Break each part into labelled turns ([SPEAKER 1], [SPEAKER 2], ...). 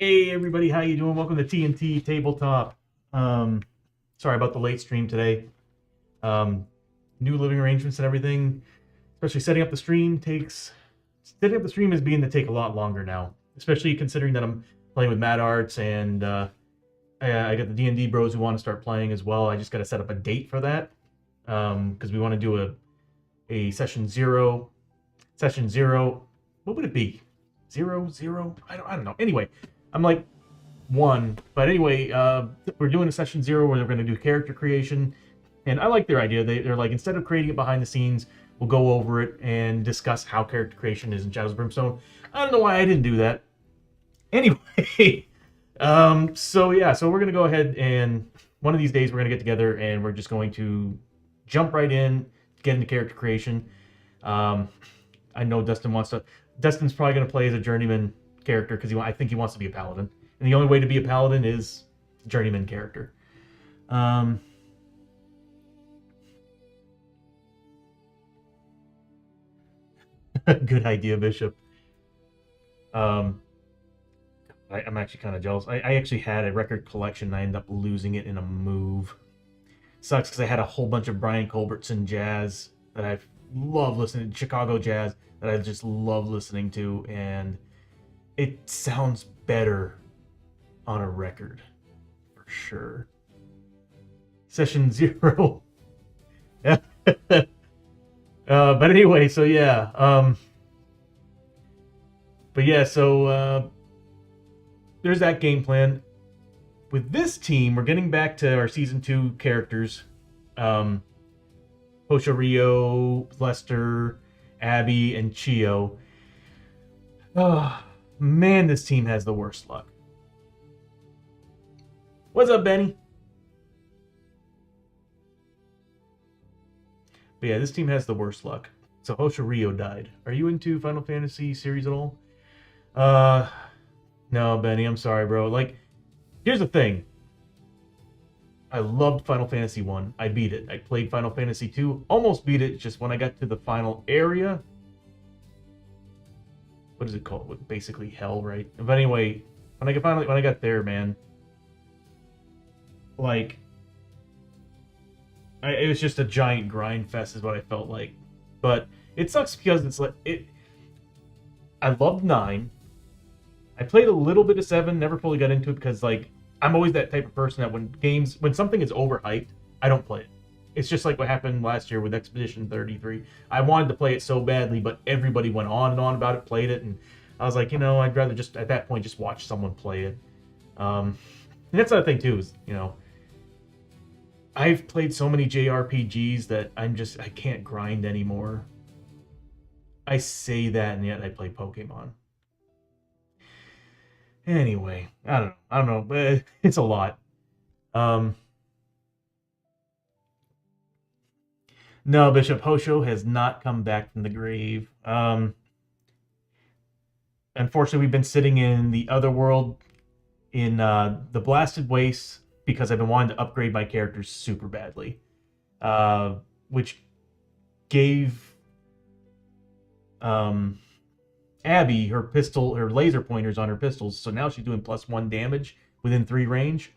[SPEAKER 1] Hey everybody, how you doing? Welcome to TNT Tabletop. Sorry about the late stream today. Um, New living arrangements and everything, especially setting up the stream is beginning to take a lot longer now. Especially considering that I'm playing with Mad Arts and I got the D&D bros who want to start playing as well. I just got to set up a date for that because we want to do a session zero. Session zero. What would it be? Zero zero? I don't know. Anyway. I'm like one, but anyway, we're doing a session zero where we're going to do character creation, and I like their idea. They're like, instead of creating it behind the scenes, we'll go over it and discuss how character creation is in Shadows of Brimstone. I don't know why I didn't do that. Anyway, so yeah, so we're going to go ahead and one of these days we're going to get together and we're just going to jump right in, get into character creation. I know Dustin's probably going to play as a journeyman character because I think he wants to be a paladin, and the only way to be a paladin is journeyman character. Good idea, Bishop. I'm actually kind of jealous. I actually had a record collection and I ended up losing it in a move. Sucks because I had a whole bunch of Brian Culbertson jazz that I love listening to, Chicago jazz that I just love listening to, and it sounds better on a record, for sure. Session zero. But anyway, so yeah. But yeah, so there's that game plan. With this team, we're getting back to our season 2 characters. Hoshoryo, Lester, Abby, and Chio. Oh, man, this team has the worst luck. What's up, Benny? But yeah, this team has the worst luck. So Hoshoryo died. Are you into Final Fantasy series at all? No, Benny, I'm sorry, bro. Like, here's the thing. I loved Final Fantasy 1. I beat it. I played Final Fantasy 2. Almost beat it. Just when I got to the final area. What is it called? Basically hell, right? But anyway, when I got there, man, like, it was just a giant grind fest, is what I felt like. But it sucks because it's like I loved 9. I played a little bit of 7, never fully got into it because, like, I'm always that type of person that when something is overhyped, I don't play it. It's just like what happened last year with Expedition 33. I wanted to play it so badly, but everybody went on and on about it, played it, and I was like, I'd rather just, at that point, just watch someone play it. And that's the other thing, too, is, I've played so many JRPGs that I can't grind anymore. I say that, and yet I play Pokemon. Anyway, I don't know, but it's a lot. No, Bishop Hosho has not come back from the grave. Unfortunately, we've been sitting in the Otherworld in the Blasted Wastes because I've been wanting to upgrade my characters super badly, which gave Abby her laser pointers on her pistols, so now she's doing +1 damage within 3 range.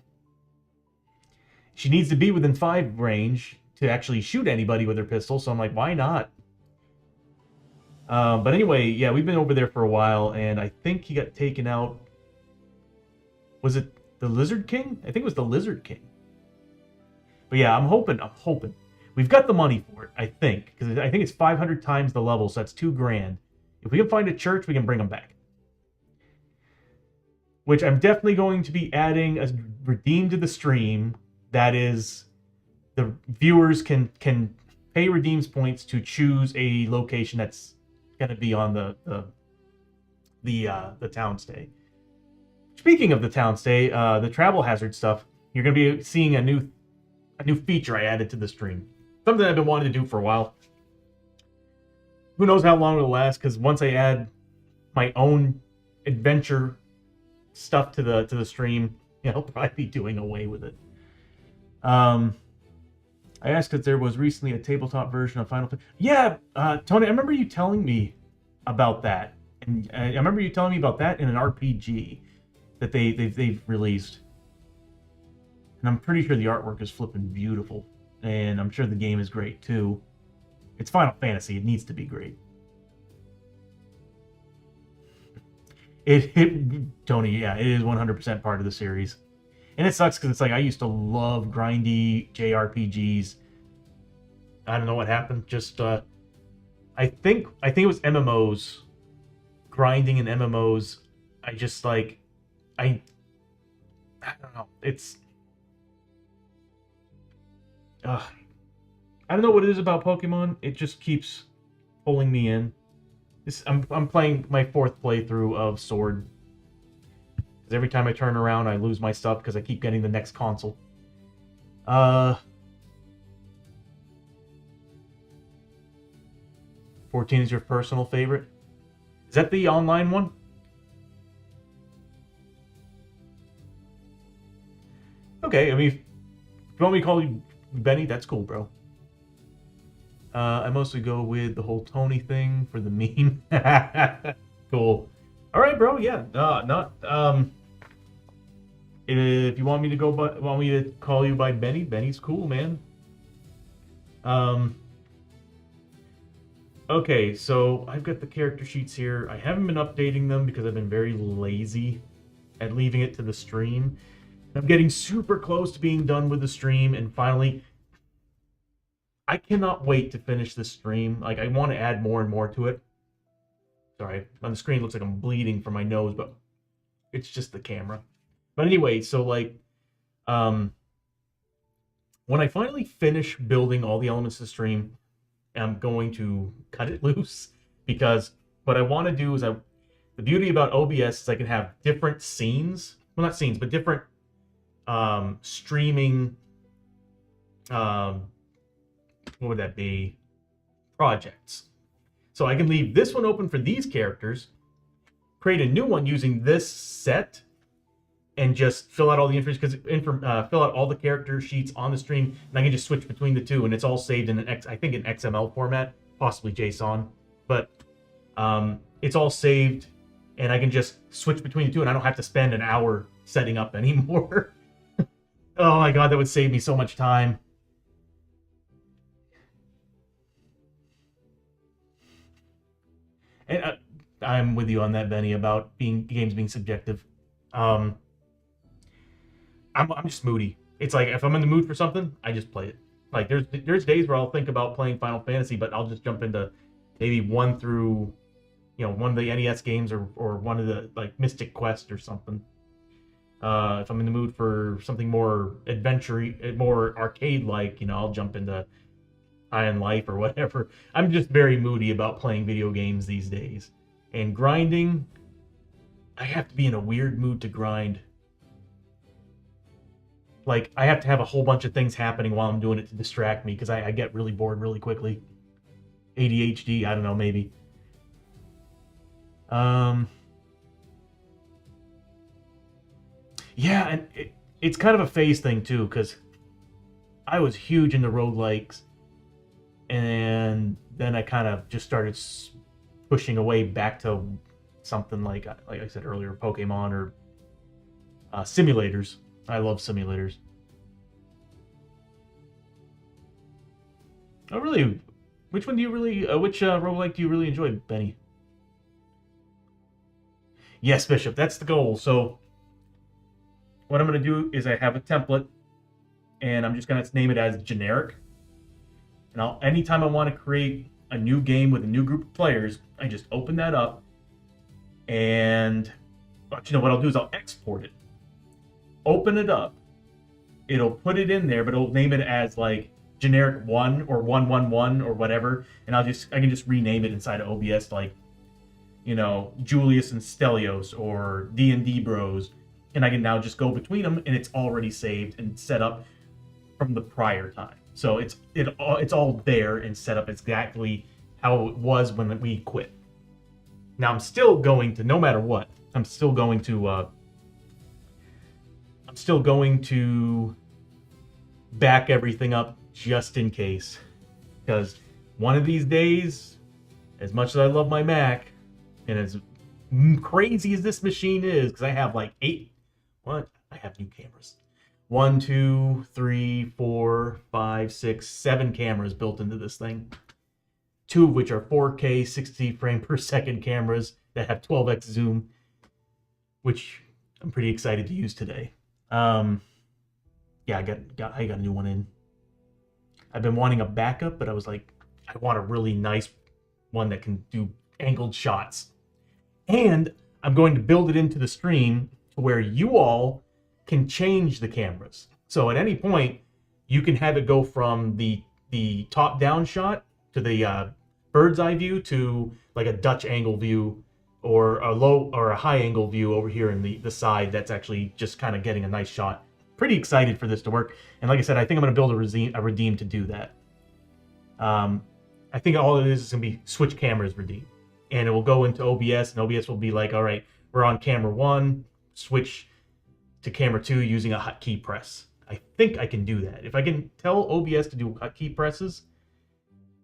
[SPEAKER 1] She needs to be within 5 range to actually shoot anybody with her pistol, so I'm like, why not? But anyway, yeah, we've been over there for a while, and I think he got taken out. Was it the Lizard King? I think it was the Lizard King. But yeah, I'm hoping. We've got the money for it, I think, because I think it's 500 times the level, so that's $2,000. If we can find a church, we can bring them back. Which I'm definitely going to be adding a redeem to the stream. That is, the viewers can pay redeems points to choose a location that's going to be on the town stay. Speaking of the town stay, the travel hazard stuff, you're going to be seeing a new feature I added to the stream. Something I've been wanting to do for a while. Who knows how long it'll last, because once I add my own adventure stuff to the stream, I'll probably be doing away with it. I asked if there was recently a tabletop version of Final Fantasy. Yeah, Tony, I remember you telling me about that. And I remember you telling me about that in an RPG. that they've released, and I'm pretty sure the artwork is flipping beautiful, and I'm sure the game is great too. It's Final Fantasy; it needs to be great. Tony, yeah, it is 100% part of the series, and it sucks because it's like I used to love grindy JRPGs. I don't know what happened. Just I think it was MMOs, grinding in MMOs. I just like I I don't know. It's I don't know what it is about Pokemon. It just keeps pulling me in. I'm playing my fourth playthrough of Sword. Because every time I turn around, I lose my stuff because I keep getting the next console. Uh, 14 is your personal favorite. Is that the online one? Okay, I mean, if you want me to call you Benny, that's cool, bro. I mostly go with the whole Tony thing for the meme. Cool. All right, bro. Yeah. Not. If you want me to want me to call you by Benny, Benny's cool, man. Um. Okay, so I've got the character sheets here. I haven't been updating them because I've been very lazy at leaving it to the stream. I'm getting super close to being done with the stream, and finally, I cannot wait to finish this stream. Like, I want to add more and more to it. Sorry, on the screen it looks like I'm bleeding from my nose, but it's just the camera. But anyway, so like, when I finally finish building all the elements of the stream, I'm going to cut it loose because what I want to do is the beauty about OBS is I can have different scenes. Well, not scenes, but different streaming. What would that be? Projects. So I can leave this one open for these characters, create a new one using this set, and just fill out all the information fill out all the character sheets on the stream, and I can just switch between the two, and it's all saved in I think an XML format, possibly JSON, but it's all saved, and I can just switch between the two, and I don't have to spend an hour setting up anymore. Oh my god, that would save me so much time. And I'm with you on that, Benny, about games being subjective. I'm just moody. It's like if I'm in the mood for something, I just play it. Like there's days where I'll think about playing Final Fantasy, but I'll just jump into maybe one through, one of the NES games or one of the like Mystic Quest or something. If I'm in the mood for something more adventure, more arcade-like, I'll jump into High on Life or whatever. I'm just very moody about playing video games these days. And grinding, I have to be in a weird mood to grind. Like, I have to have a whole bunch of things happening while I'm doing it to distract me, because I get really bored really quickly. ADHD, I don't know, maybe. Yeah, and it's kind of a phase thing, too, because I was huge into roguelikes, and then I kind of just started pushing away back to something like I said earlier, Pokemon or simulators. I love simulators. Oh, really? Which one do you really? Which roguelike do you really enjoy, Benny? Yes, Bishop. That's the goal. So, what I'm going to do is I have a template, and I'm just going to name it as generic. And anytime I want to create a new game with a new group of players, I just open that up, and what I'll do is I'll export it, open it up, it'll put it in there, but it'll name it as like generic 1 or 111 or whatever, and I can just rename it inside of OBS, like Julius and Stelios or D&D Bros, and I can now just go between them, and it's already saved and set up from the prior time. So it's all there and set up exactly how it was when we quit. Now I'm still going to, no matter what, I'm still going to back everything up just in case, because one of these days, as much as I love my Mac, and as crazy as this machine is, because I have like I have new cameras. 1, 2, 3, 4, 5, 6, 7 cameras built into this thing. 2 of which are 4K 60 frame per second cameras that have 12x zoom, which I'm pretty excited to use today. Yeah, I got a new one in. I've been wanting a backup, but I was like, I want a really nice one that can do angled shots. And I'm going to build it into the stream to where you all can change the cameras. So at any point, you can have it go from the top down shot to the bird's eye view to like a Dutch angle view, or a low or a high angle view over here in the side that's actually just kind of getting a nice shot. Pretty excited for this to work. And like I said, I think I'm going to build a redeem to do that. I think all it is going to be switch cameras redeem. And it will go into OBS, and OBS will be like, all right, we're on camera 1, switch to camera 2 using a hotkey press. I think I can do that. If I can tell OBS to do hotkey presses,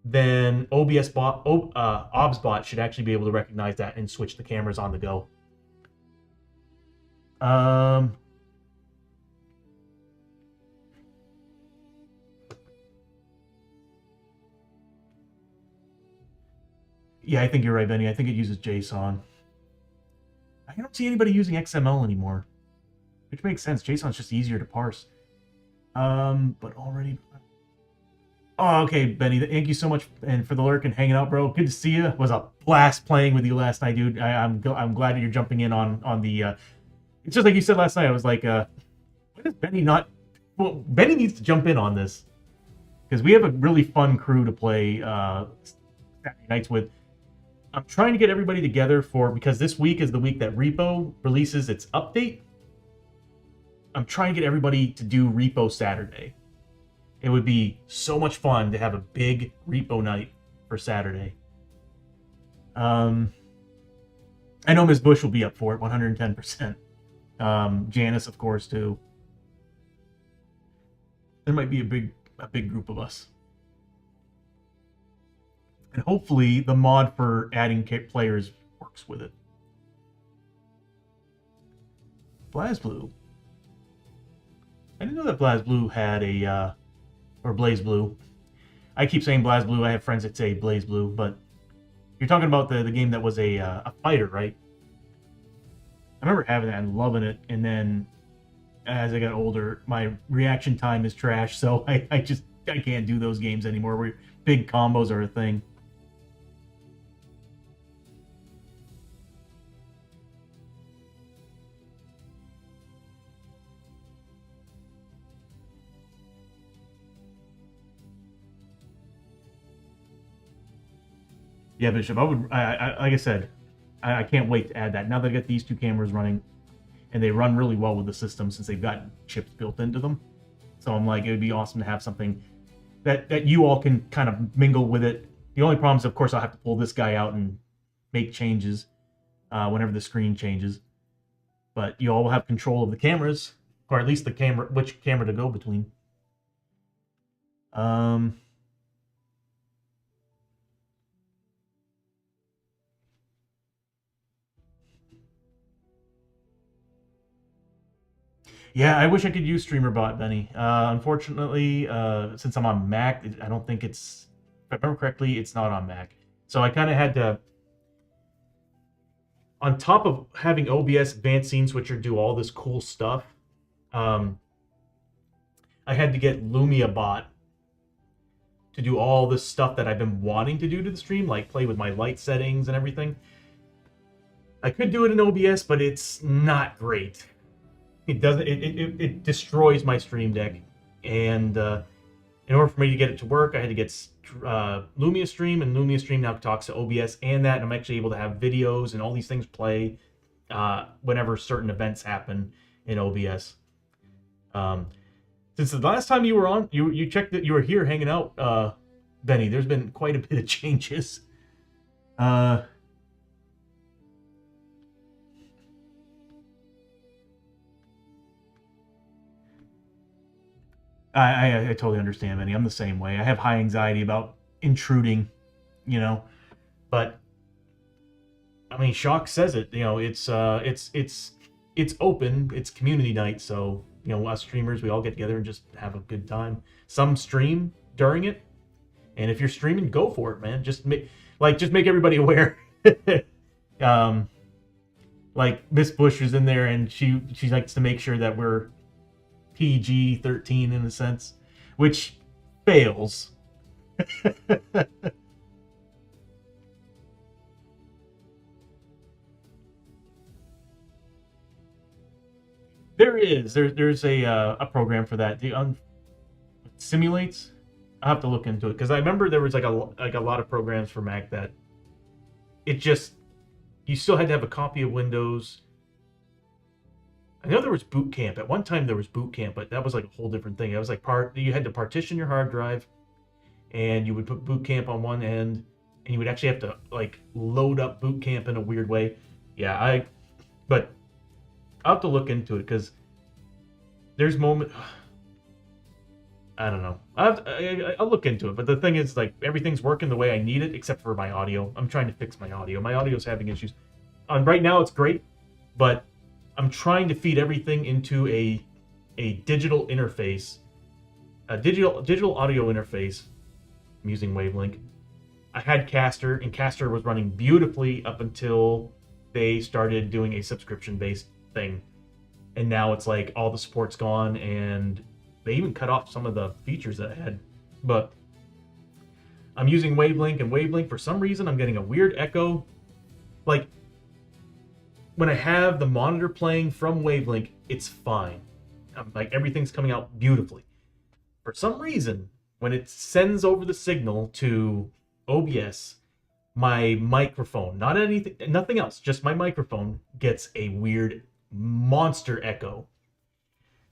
[SPEAKER 1] then OBSBot should actually be able to recognize that and switch the cameras on the go. Yeah, I think you're right, Benny. I think it uses JSON. I don't see anybody using XML anymore, which makes sense. JSON's just easier to parse. But already... Oh, okay, Benny. Thank you so much and for the lurk and hanging out, bro. Good to see you. It was a blast playing with you last night, dude. I'm glad that you're jumping in on the... It's just like you said last night. I was like, why does Benny not... Well, Benny needs to jump in on this, because we have a really fun crew to play Saturday nights with. I'm trying to get everybody together because this week is the week that Repo releases its update. I'm trying to get everybody to do Repo Saturday. It would be so much fun to have a big Repo night for Saturday. I know Ms. Bush will be up for it, 110%. Janice, of course, too. There might be a big group of us. And hopefully the mod for adding players works with it. BlazBlue. I didn't know that BlazBlue had a... or BlazeBlue. I keep saying BlazBlue. I have friends that say BlazeBlue, but you're talking about the game that was a fighter, right? I remember having that and loving it, and then as I got older, my reaction time is trash, so I can't do those games anymore where big combos are a thing. Yeah, Bishop, like I said, I can't wait to add that. Now that I got these 2 cameras running, and they run really well with the system since they've got chips built into them. So I'm like, it would be awesome to have something that you all can kind of mingle with it. The only problem is, of course, I'll have to pull this guy out and make changes whenever the screen changes. But you all will have control of the cameras, or at least which camera to go between. Yeah, I wish I could use StreamerBot, Benny. Unfortunately, since I'm on Mac, I don't think it's... If I remember correctly, it's not on Mac. So I kind of had to... On top of having OBS Advanced Scene Switcher do all this cool stuff, I had to get LumiaBot to do all this stuff that I've been wanting to do to the stream, like play with my light settings and everything. I could do it in OBS, but it's not great. It doesn't. It destroys my Stream Deck, and in order for me to get it to work, I had to get Lumia Stream, and Lumia Stream now talks to OBS and that, and I'm actually able to have videos and all these things play whenever certain events happen in OBS. Since the last time you were on, you checked that you were here hanging out, Benny. There's been quite a bit of changes. I totally understand, Benny. I'm the same way. I have high anxiety about intruding, you know. But I mean, Shock says it. It's open. It's community night, so us streamers, we all get together and just have a good time. Some stream during it, and if you're streaming, go for it, man. Just make everybody aware. um, like Miss Bush is in there, and she likes to make sure that we're PG-13 in a sense, which fails. There's a program for that. The simulates. I have to look into it because I remember there was like a lot of programs for Mac that it just you still had to have a copy of Windows. I know there was Boot Camp. At one time there was Boot Camp, but that was like a whole different thing. It was like you had to partition your hard drive, and you would put Boot Camp on one end, and you would actually have to like load up Boot Camp in a weird way. Yeah, but I'll have to look into it because there's I don't know. I'll look into it, but the thing is, like, everything's working the way I need it, except for my audio. I'm trying to fix my audio. My audio's having issues. Right now, it's great, but I'm trying to feed everything into a digital interface, a digital audio interface. I'm using Wavelink. I had Caster, and Caster was running beautifully up until they started doing a subscription-based thing, and now it's like all the support's gone, and they even cut off some of the features that I had. But I'm using Wavelink, and Wavelink, for some reason, I'm getting a weird echo. Like, when I have the monitor playing from Wavelink, it's fine. Like, everything's coming out beautifully. For some reason, when it sends over the signal to OBS, my microphone, nothing else, just my microphone, gets a weird monster echo.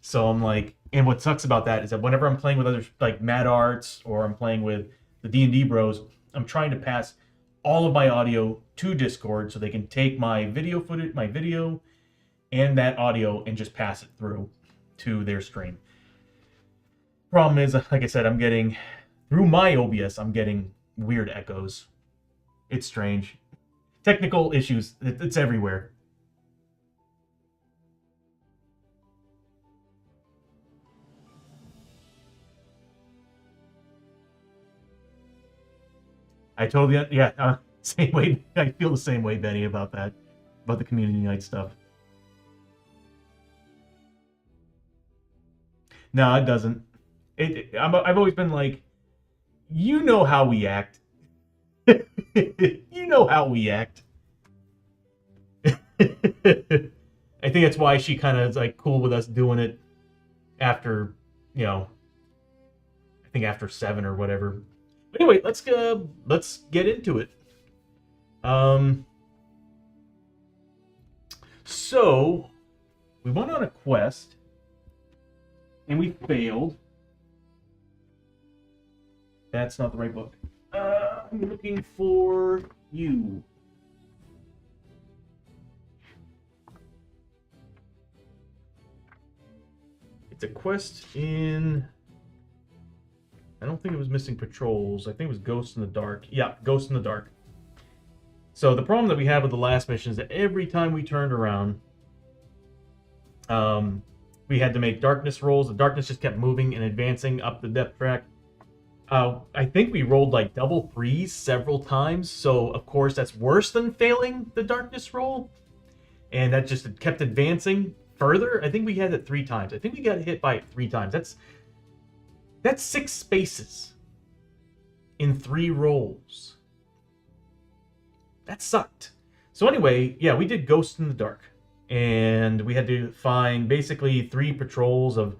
[SPEAKER 1] So I'm like, and what sucks about that is that whenever I'm playing with others, like Mad Arts, or I'm playing with the D&D bros, I'm trying to pass all of my audio to Discord so they can take my video footage, my video, and that audio and just pass it through to their stream. Problem is, like I said, I'm getting, through my OBS, I'm getting weird echoes. It's strange. Technical issues, it's everywhere. I totally, yeah, same way. I feel the same way, Benny, about that, about the community night stuff. No, it doesn't. I've always been like, you know how we act. You know how we act. I think that's why she kind of is like cool with us doing it after, I think after 7 or whatever. But anyway, let's get into it. So we went on a quest and we failed. That's not the right book. I'm looking for you. It's a quest in... I don't think it was Missing Patrols. I think it was Ghost in the Dark. Yeah, Ghost in the Dark. So the problem that we had with the last mission is that every time we turned around, we had to make darkness rolls. The darkness just kept moving and advancing up the depth track. I think we rolled like double 3s several times. So, of course, that's worse than failing the darkness roll. And that just kept advancing further. I think we had it 3 times. I think we got hit by it 3 times. That's 6 spaces in 3 rolls. That sucked. So anyway, yeah, we did Ghost in the Dark. And we had to find basically 3 patrols of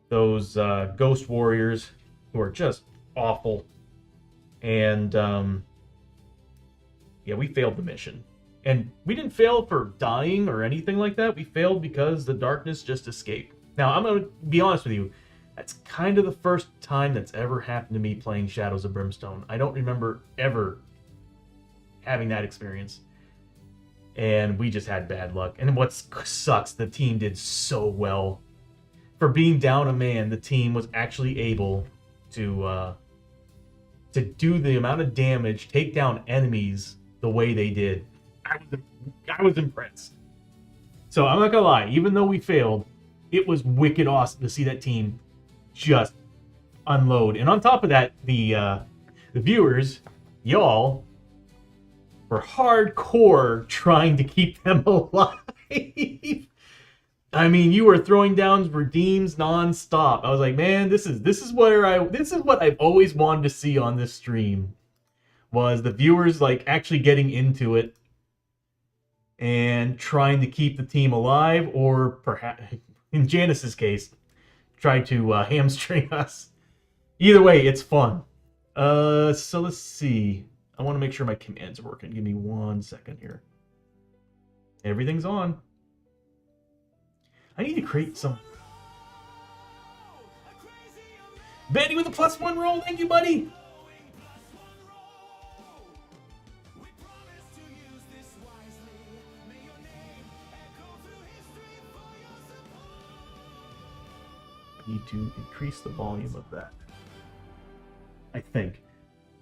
[SPEAKER 1] those ghost warriors who are just awful. And yeah, we failed the mission. And we didn't fail for dying or anything like that. We failed because the darkness just escaped. Now, I'm going to be honest with you. That's kind of the first time that's ever happened to me playing Shadows of Brimstone. I don't remember ever having that experience. And we just had bad luck. And what sucks, the team did so well. For being down a man, the team was actually able to do the amount of damage, take down enemies the way they did. I was I was impressed. So I'm not gonna lie, even though we failed, it was wicked awesome to see that team just unload. And on top of that, the viewers, y'all, were hardcore trying to keep them alive. I mean, you were throwing down redeems nonstop. I was like, man, this is what I've always wanted to see on this stream, was the viewers like actually getting into it and trying to keep the team alive, or perhaps in Janice's case, try to hamstring us. Either way, it's fun. So let's see. I want to make sure my commands are working. Give me 1 second here. Everything's on. I need to create some. Benny with a +1 roll. Thank you, buddy. Need to increase the volume of that. I think.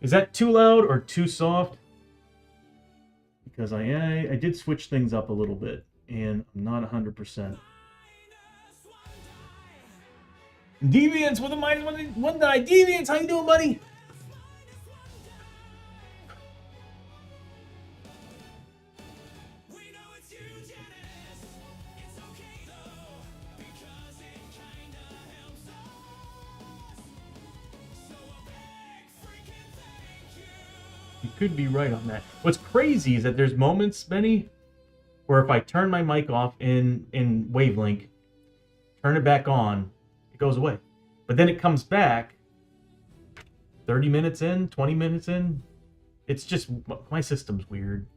[SPEAKER 1] Is that too loud or too soft? Because I did switch things up a little bit, and I'm not 100%. Deviants with a -1 die. Deviants, how you doing, buddy? You could be right on that. What's crazy is that there's moments, Benny, where if I turn my mic off in Wavelink, turn it back on, it goes away. But then it comes back 30 minutes in, 20 minutes in. It's just, my system's weird.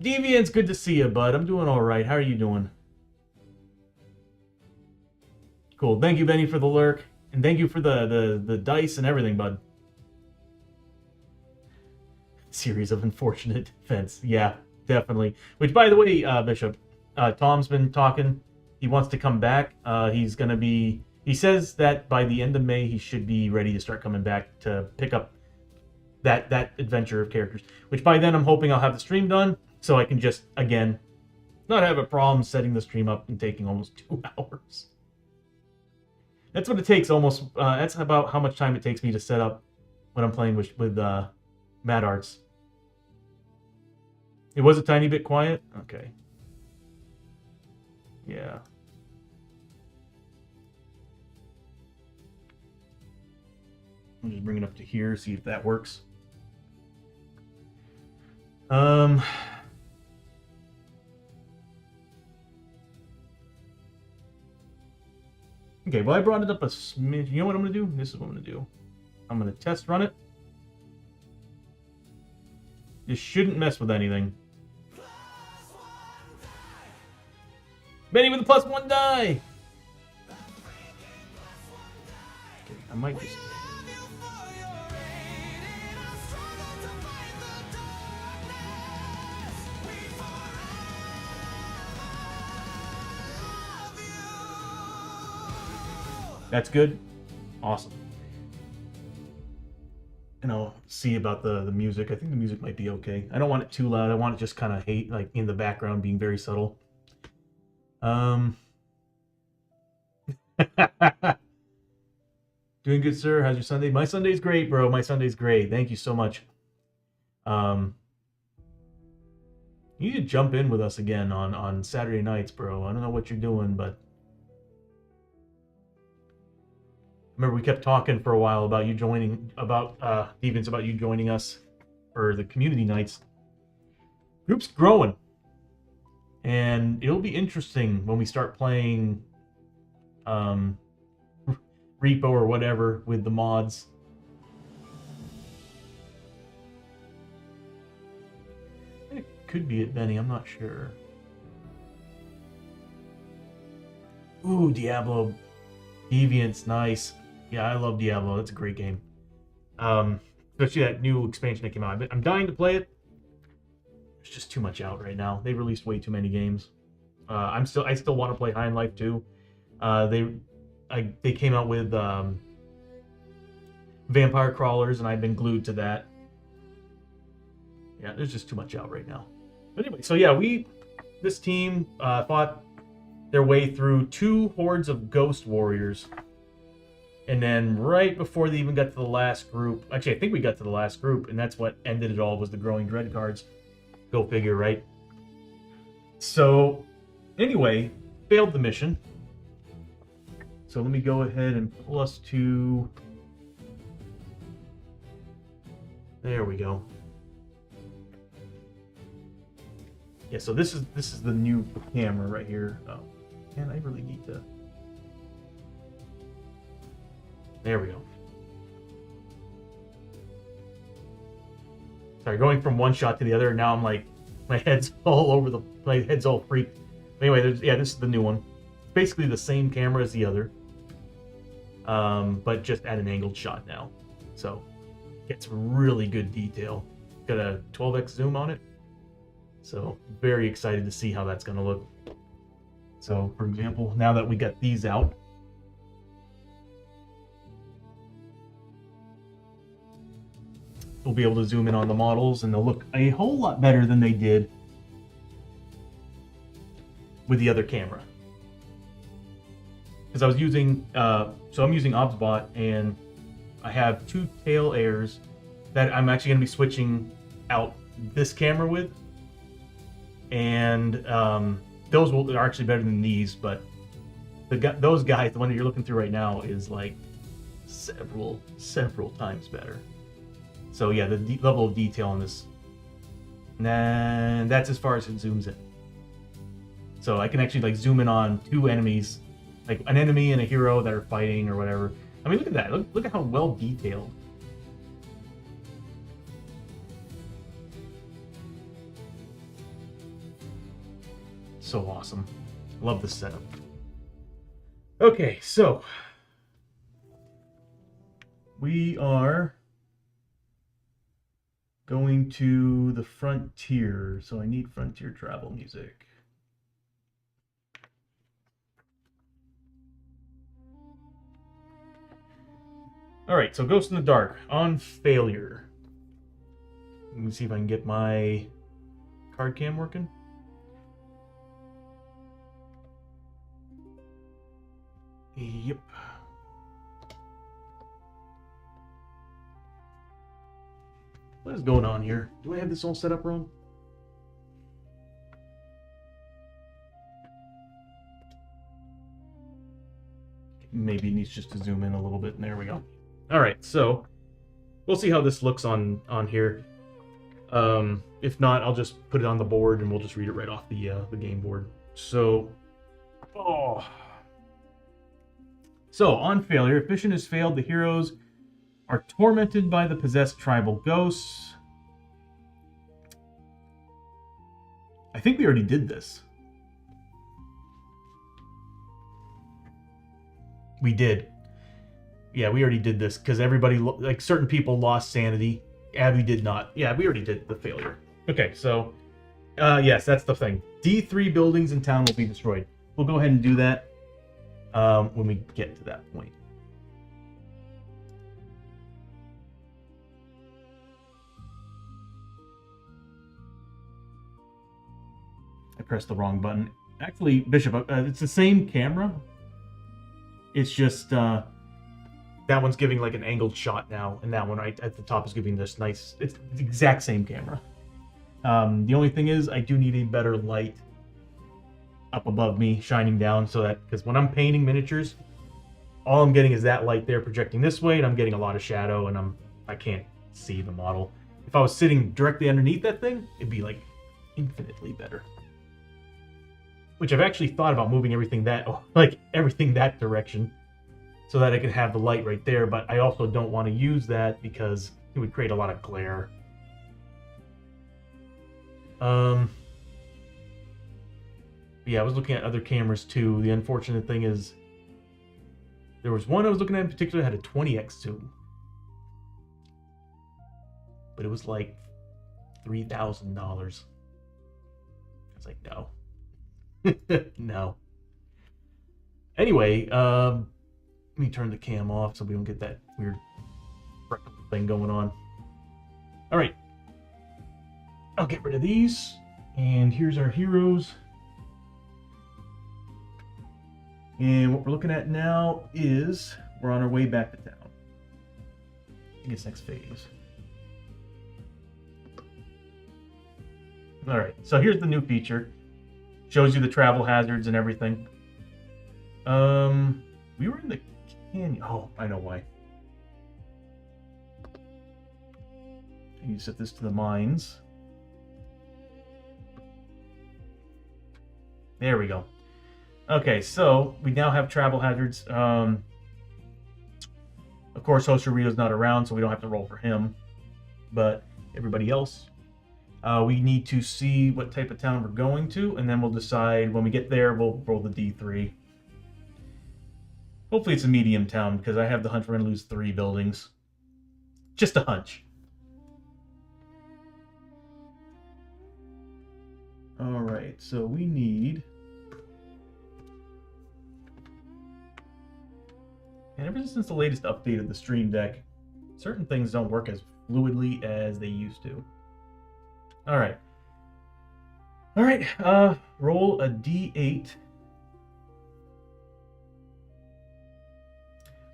[SPEAKER 1] Deviant's good to see you, bud. I'm doing all right. How are you doing? Cool. Thank you, Benny, for the lurk. And thank you for the dice and everything, bud. Series of unfortunate events. Yeah, definitely. Which, by the way, Bishop, Tom's been talking. He wants to come back. He's going to be... He says that by the end of May, he should be ready to start coming back to pick up that adventure of characters. Which by then, I'm hoping I'll have the stream done, so I can just, again, not have a problem setting the stream up and taking almost 2 hours. That's what it takes almost... that's about how much time it takes me to set up when I'm playing with Mad Arts. It was a tiny bit quiet? Okay. Yeah. I'll just bring it up to here, see if that works. Okay, well, I brought it up a smidge. You know what I'm going to do? This is what I'm going to do. I'm going to test run it. This shouldn't mess with anything. Benny with a +1 die! Okay, I might just... That's good? Awesome. And I'll see about the music. I think the music might be okay. I don't want it too loud. I want it just kind of like in the background, being very subtle. Doing good, sir. How's your Sunday? My Sunday's great, bro. My Sunday's great. Thank you so much. You need to jump in with us again on Saturday nights, bro. I don't know what you're doing, but remember we kept talking for a while about you joining, about Deviants, about you joining us for the community nights. Group's growing. And it'll be interesting when we start playing Repo or whatever with the mods. It could be it, Benny. I'm not sure. Ooh, Diablo. Deviant's nice. Yeah, I love Diablo. That's a great game. Especially that new expansion that came out. I'm dying to play it. There's just too much out right now. They released way too many games. I still want to play High on Life 2. They came out with Vampire Crawlers, and I've been glued to that. Yeah, there's just too much out right now. But anyway, so yeah, this team fought their way through 2 hordes of ghost warriors. And then right before they even got to the last group, actually I think we got to the last group, and that's what ended it all, was the growing dread cards. Go figure, right? So anyway, failed the mission. So let me go ahead and pull us to... There we go. Yeah, so this is the new camera right here. Oh, man, I really need to... There we go. Sorry, going from one shot to the other, now I'm like, my head's all freaked. Anyway, this is the new one. It's basically the same camera as the other, but just at an angled shot now. So, gets really good detail. Got a 12x zoom on it. So, very excited to see how that's going to look. So, for example, now that we got these out, we'll be able to zoom in on the models, and they'll look a whole lot better than they did with the other camera. Because I was using, so I'm using OBSBot, and I have 2 tail airs that I'm actually going to be switching out this camera with, and those are actually better than these. But those guys, the one that you're looking through right now, is like several times better. So yeah, the level of detail on this, and that's as far as it zooms in. So I can actually like zoom in on 2 enemies, like an enemy and a hero that are fighting or whatever. I mean, look at that. Look at how well detailed. So awesome. Love this setup. Okay, so we are going to the frontier, so I need frontier travel music. All right, so Ghost in the Dark on failure. Let me see if I can get my card cam working. Yep. What is going on here? Do I have this all set up wrong? Maybe it needs just to zoom in a little bit, and there we go. All right, so we'll see how this looks on here. If not, I'll just put it on the board, and we'll just read it right off the game board. So, So, on failure, if mission has failed, the heroes are tormented by the possessed tribal ghosts. I think we already did this. We did. Yeah, we already did this because everybody, like certain people lost sanity. Abby did not. Yeah, we already did the failure. Okay, so, yes, that's the thing. D3 buildings in town will be destroyed. We'll go ahead and do that when we get to that point. I pressed the wrong button. Actually, Bishop, it's the same camera. It's just that one's giving like an angled shot now, and that one right at the top is giving this nice. It's the exact same camera. The only thing is, I do need a better light up above me, shining down, so that because when I'm painting miniatures, all I'm getting is that light there projecting this way, and I'm getting a lot of shadow, and I can't see the model. If I was sitting directly underneath that thing, it'd be like infinitely better. Which I've actually thought about moving everything that direction, so that I could have the light right there, but I also don't want to use that because it would create a lot of glare. Yeah, I was looking at other cameras too. The unfortunate thing is, there was one I was looking at in particular that had a 20x zoom. But it was like $3,000. I was like, no. No. Anyway, let me turn the cam off so we don't get that weird thing going on. All right. I'll get rid of these. And here's our heroes. And what we're looking at now is we're on our way back to town. I think it's next phase. All right, so here's the new feature. Shows you the travel hazards and everything. We were in the canyon. Oh, I know why. You set this to the mines. There we go. Okay, so we now have travel hazards. Of course, Hoshoryo's not around, so we don't have to roll for him. But everybody else, we need to see what type of town we're going to, and then we'll decide when we get there, we'll roll the D3. Hopefully it's a medium town, because I have the hunch we're going to lose 3 buildings. Just a hunch. Alright, so we need... And ever since the latest update of the Stream Deck, certain things don't work as fluidly as they used to. Alright. Alright, roll a D8.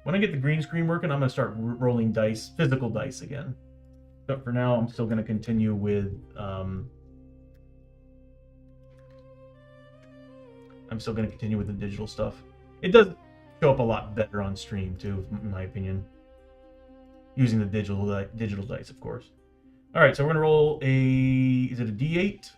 [SPEAKER 1] When I get the green screen working, I'm going to start rolling dice, physical dice again. But for now, I'm still going to continue with... the digital stuff. It does show up a lot better on stream, too, in my opinion. Using the digital dice, of course. Alright, so we're going to roll a... Is it a D8?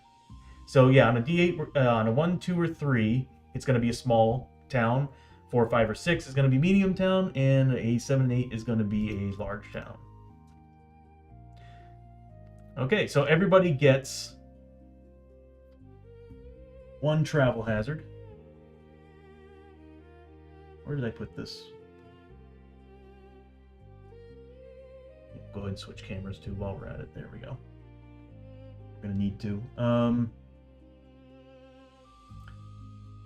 [SPEAKER 1] So, yeah, on a D8, on a 1, 2, or 3, it's going to be a small town. 4, 5, or 6 is going to be medium town, and a 7 and 8 is going to be a large town. Okay, so everybody gets 1 travel hazard. Where did I put this? Go ahead and switch cameras too while we're at it. There we go. We're gonna need to.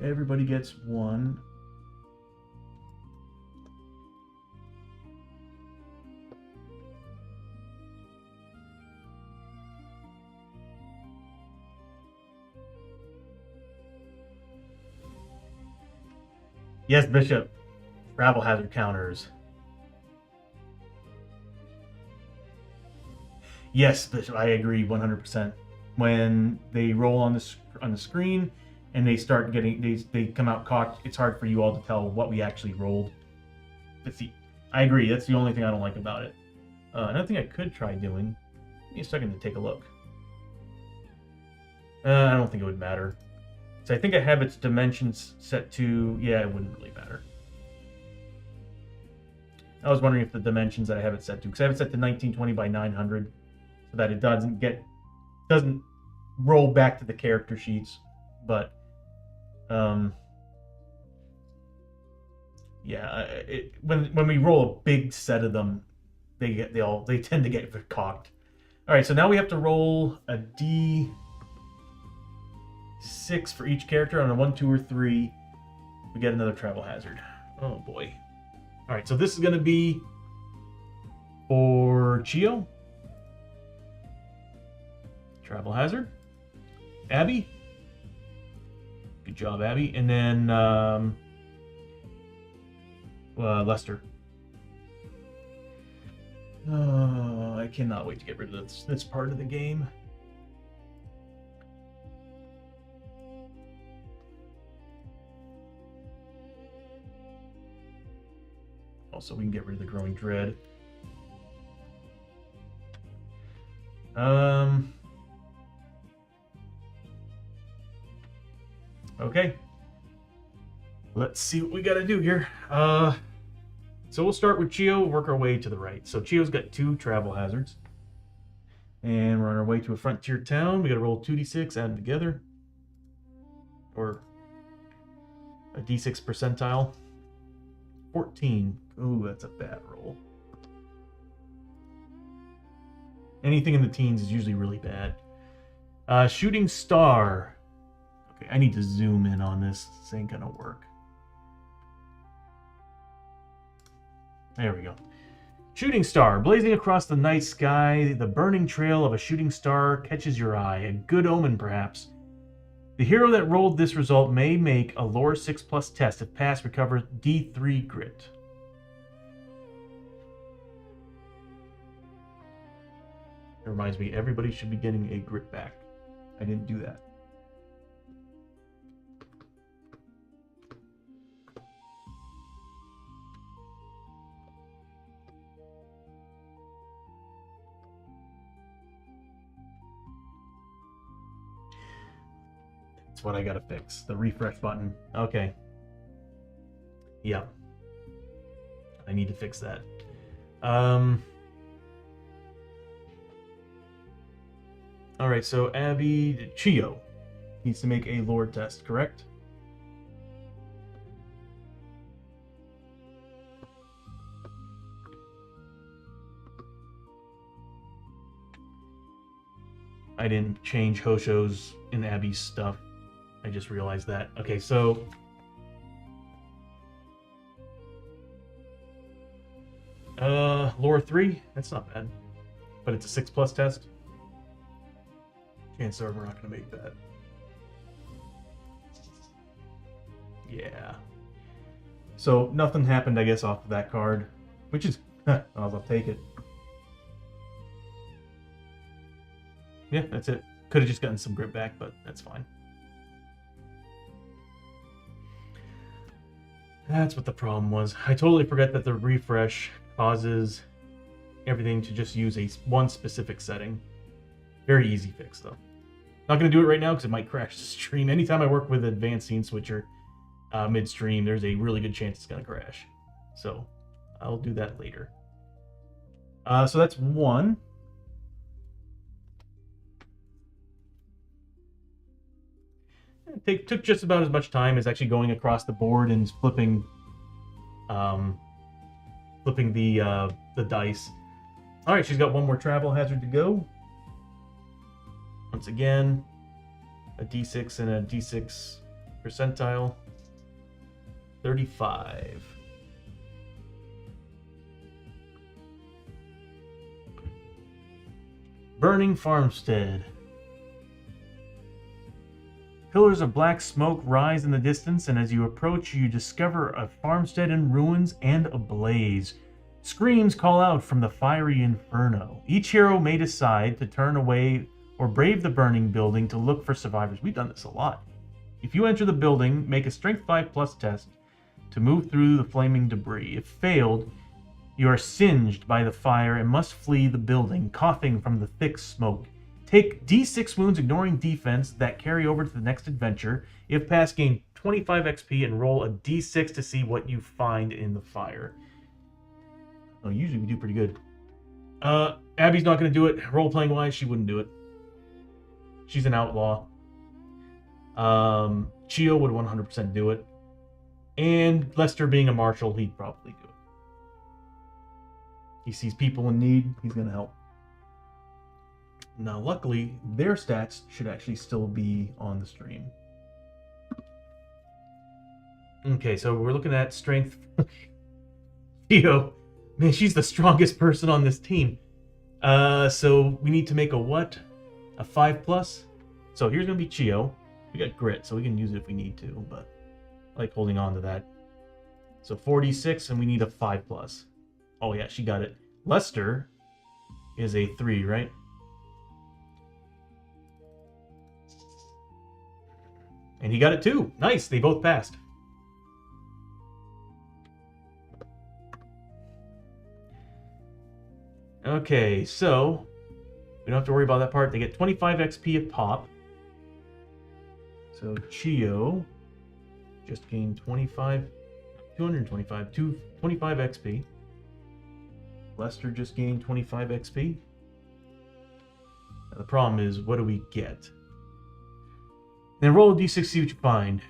[SPEAKER 1] Everybody gets 1. Yes, Bishop. Travel hazard counters. Yes, Bishop. I agree 100%. When they roll on the screen and they start getting they come out cocked, it's hard for you all to tell what we actually rolled. Let's see. I agree. That's the only thing I don't like about it. Another thing I could try doing. Give me a second to take a look. I don't think it would matter. So I think I have its dimensions set to... Yeah, it wouldn't really matter. I was wondering if the dimensions that I have it set to... Because I have it set to 1920 by 900. So that it doesn't roll back to the character sheets. But... yeah, when we roll a big set of them, they tend to get cocked. Alright, so now we have to roll a D... 6 for each character. On a 1, 2, or 3, we get another travel hazard. Oh boy. Alright, so this is going to be for Chio. Travel hazard. Abby. Good job, Abby. And then Lester. Oh, I cannot wait to get rid of this part of the game. Also, we can get rid of the growing dread. Okay. Let's see what we got to do here. So we'll start with Chio, work our way to the right. So Chio's got 2 travel hazards. And we're on our way to a frontier town. We got to roll 2d6, add them together. Or a d6 percentile. 14. Ooh, that's a bad roll. Anything in the teens is usually really bad. Shooting star. Okay, I need to zoom in on this. This ain't gonna work. There we go. Shooting star. Blazing across the night sky, the burning trail of a shooting star catches your eye. A good omen, perhaps. The hero that rolled this result may make a lore 6+ test. If passed, recover D3 grit. It reminds me, everybody should be getting a grit back. I didn't do that. That's what I gotta fix. The refresh button. Okay. Yeah. I need to fix that. Alright, so Abby Chio needs to make a lore test, correct? I didn't change Hosho's in Abby's stuff. I just realized that. Okay, so lore 3, that's not bad. But it's a 6+ test. Chances are we're not gonna make that. Yeah. So nothing happened, I guess, off of that card. Which is I'll take it. Yeah, that's it. Could have just gotten some grit back, but that's fine. That's what the problem was. I totally forgot that the refresh causes everything to just use one specific setting. Very easy fix, though. Not going to do it right now because it might crash the stream. Anytime I work with advanced scene switcher mid-stream, there's a really good chance it's going to crash. So I'll do that later. So that's one. It took just about as much time as actually going across the board and flipping the dice. All right, she's got one more travel hazard to go. Once again, a D6 and a D6 percentile. 35. Burning farmstead. Pillars of black smoke rise in the distance, and as you approach, you discover a farmstead in ruins and ablaze. Screams call out from the fiery inferno. Each hero may decide to turn away or brave the burning building to look for survivors. We've done this a lot. If you enter the building, make a Strength 5+ test to move through the flaming debris. If failed, you are singed by the fire and must flee the building, coughing from the thick smoke. Take D6 wounds, ignoring defense, that carry over to the next adventure. If passed, gain 25 XP and roll a D6 to see what you find in the fire. Oh, usually we do pretty good. Abby's not going to do it. Role-playing wise, she wouldn't do it. She's an outlaw. Chio would 100% do it. And Lester being a marshal, he'd probably do it. He sees people in need, he's going to help. Now, luckily, their stats should actually still be on the stream. Okay, so we're looking at strength. Chio, man, she's the strongest person on this team. So we need to make a what? A 5+? So here's going to be Chio. We got grit, so we can use it if we need to, but I like holding on to that. So 46, and we need a 5+. Oh yeah, she got it. Lester is a 3, right? And he got it too. Nice, they both passed. Okay, so we don't have to worry about that part. They get 25 XP a pop. So Chio just gained 225, 25 XP. Lester just gained 25 XP. Now the problem is, what do we get? Then roll a d6, see what you find.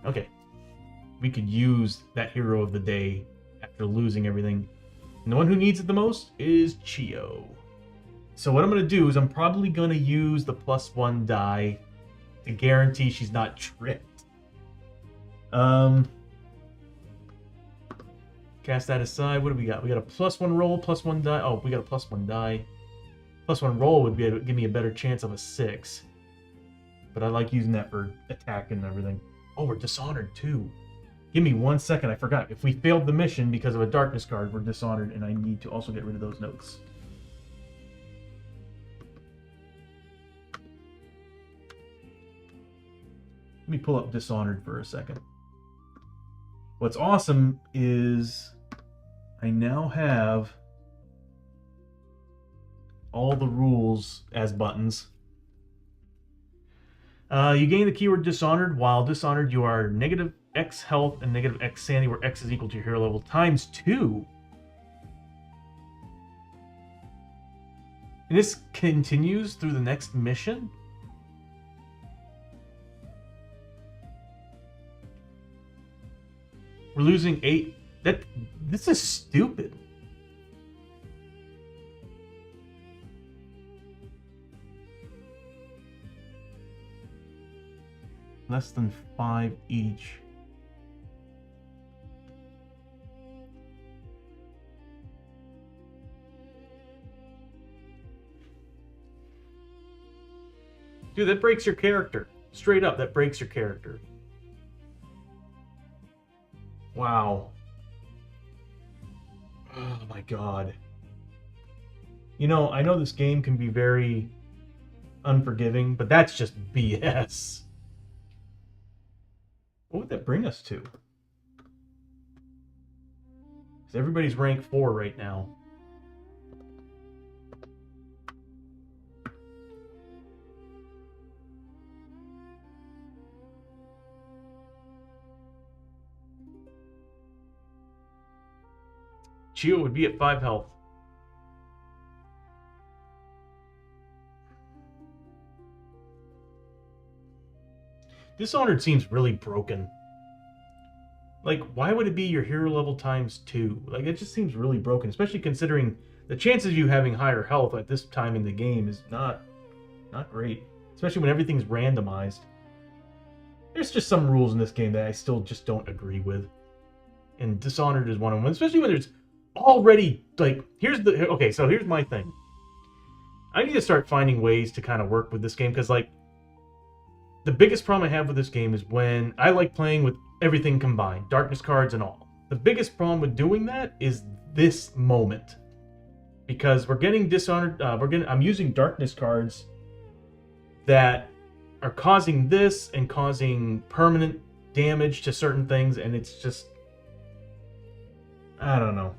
[SPEAKER 1] Okay. We could use that hero of the day after losing everything. And the one who needs it the most is Chio. So what I'm going to do is I'm probably going to use the +1 die to guarantee she's not tricked. Cast that aside. What do we got? We got a +1 roll, +1 die. Oh, we got a +1 die. +1 roll would be able to give me a better chance of a 6. But I like using that for attack and everything. Oh, we're dishonored too. Give me 1 second. I forgot. If we failed the mission because of a darkness card, we're dishonored, and I need to also get rid of those notes. Let me pull up Dishonored for a second. What's awesome is I now have all the rules as buttons. You gain the keyword Dishonored. While Dishonored, you are -X health and -X sanity, where X is equal to your hero level ×2. And this continues through the next mission? We're losing 8. This is stupid. Less than 5 each. Dude, that breaks your character. Straight up, that breaks your character. Wow. Oh my god. You know, I know this game can be very unforgiving, but that's just BS. What would that bring us to? Because everybody's rank 4 right now. Chio would be at 5 health. Dishonored seems really broken. Like, why would it be your hero level ×2? Like, it just seems really broken, especially considering the chances of you having higher health at this time in the game is not great. Especially when everything's randomized. There's just some rules in this game that I still just don't agree with. And Dishonored is one of them, especially when there's already, like, okay, so here's my thing. I need to start finding ways to kind of work with this game, because, like, the biggest problem I have with this game is when I like playing with everything combined, darkness cards and all. The biggest problem with doing that is this moment, because we're getting Dishonored. I'm using darkness cards that are causing this and causing permanent damage to certain things, and it's just, I don't know.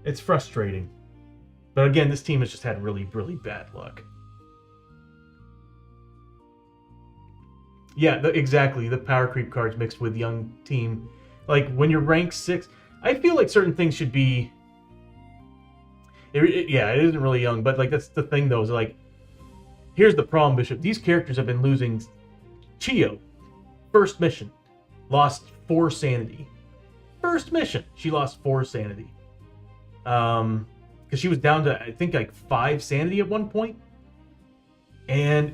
[SPEAKER 1] It's frustrating. But again, this team has just had really, really bad luck. Yeah, exactly. The power creep cards mixed with young team. Like, when you're rank 6, I feel like certain things should be... yeah, it isn't really young, but, like, that's the thing, though, is, like, here's the problem, Bishop. These characters have been losing... Chio, first mission, lost 4 sanity. First mission, she lost 4 sanity. Because she was down to, I think, like 5 sanity at one point. And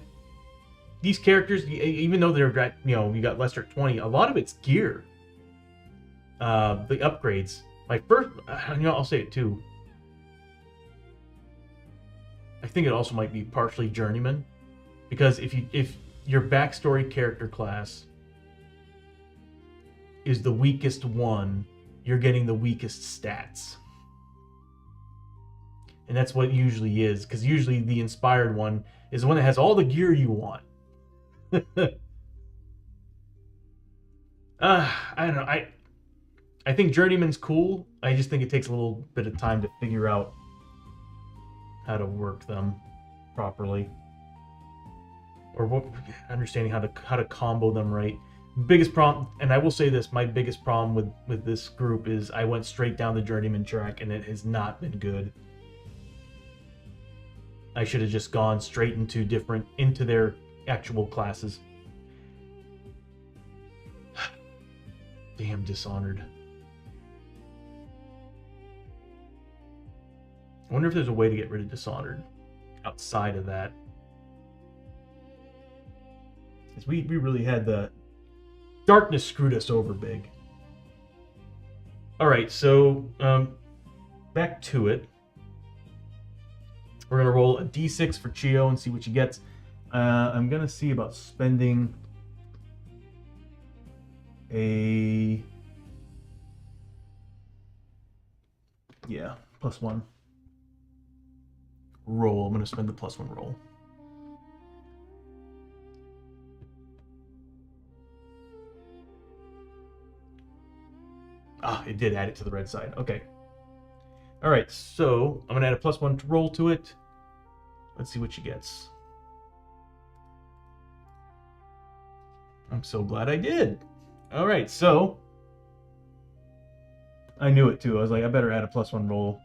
[SPEAKER 1] these characters, even though they're at, you got lesser 20, a lot of it's gear. The upgrades. My first, I'll say it too. I think it also might be partially journeyman, because if your backstory character class is the weakest one, you're getting the weakest stats. And that's what it usually is, because usually the inspired one is the one that has all the gear you want. I don't know. I think Journeyman's cool. I just think it takes a little bit of time to figure out how to work them properly, or understanding how to combo them right. Biggest problem, and I will say this, my biggest problem with this group is I went straight down the Journeyman track, and it has not been good. I should have just gone straight into their actual classes. Damn Dishonored. I wonder if there's a way to get rid of Dishonored outside of that. Because we really had the Darkness screwed us over big. All right, so back to it. We're gonna roll a d6 for Chio and see what she gets. I'm gonna see about spending a +1 roll. I'm gonna spend the +1 roll. Ah, it did add it to the red side. Okay. All right, so I'm gonna add a +1 roll to it. Let's see what she gets. I'm so glad I did. All right, so I knew it too. I was like, I better add a +1 roll.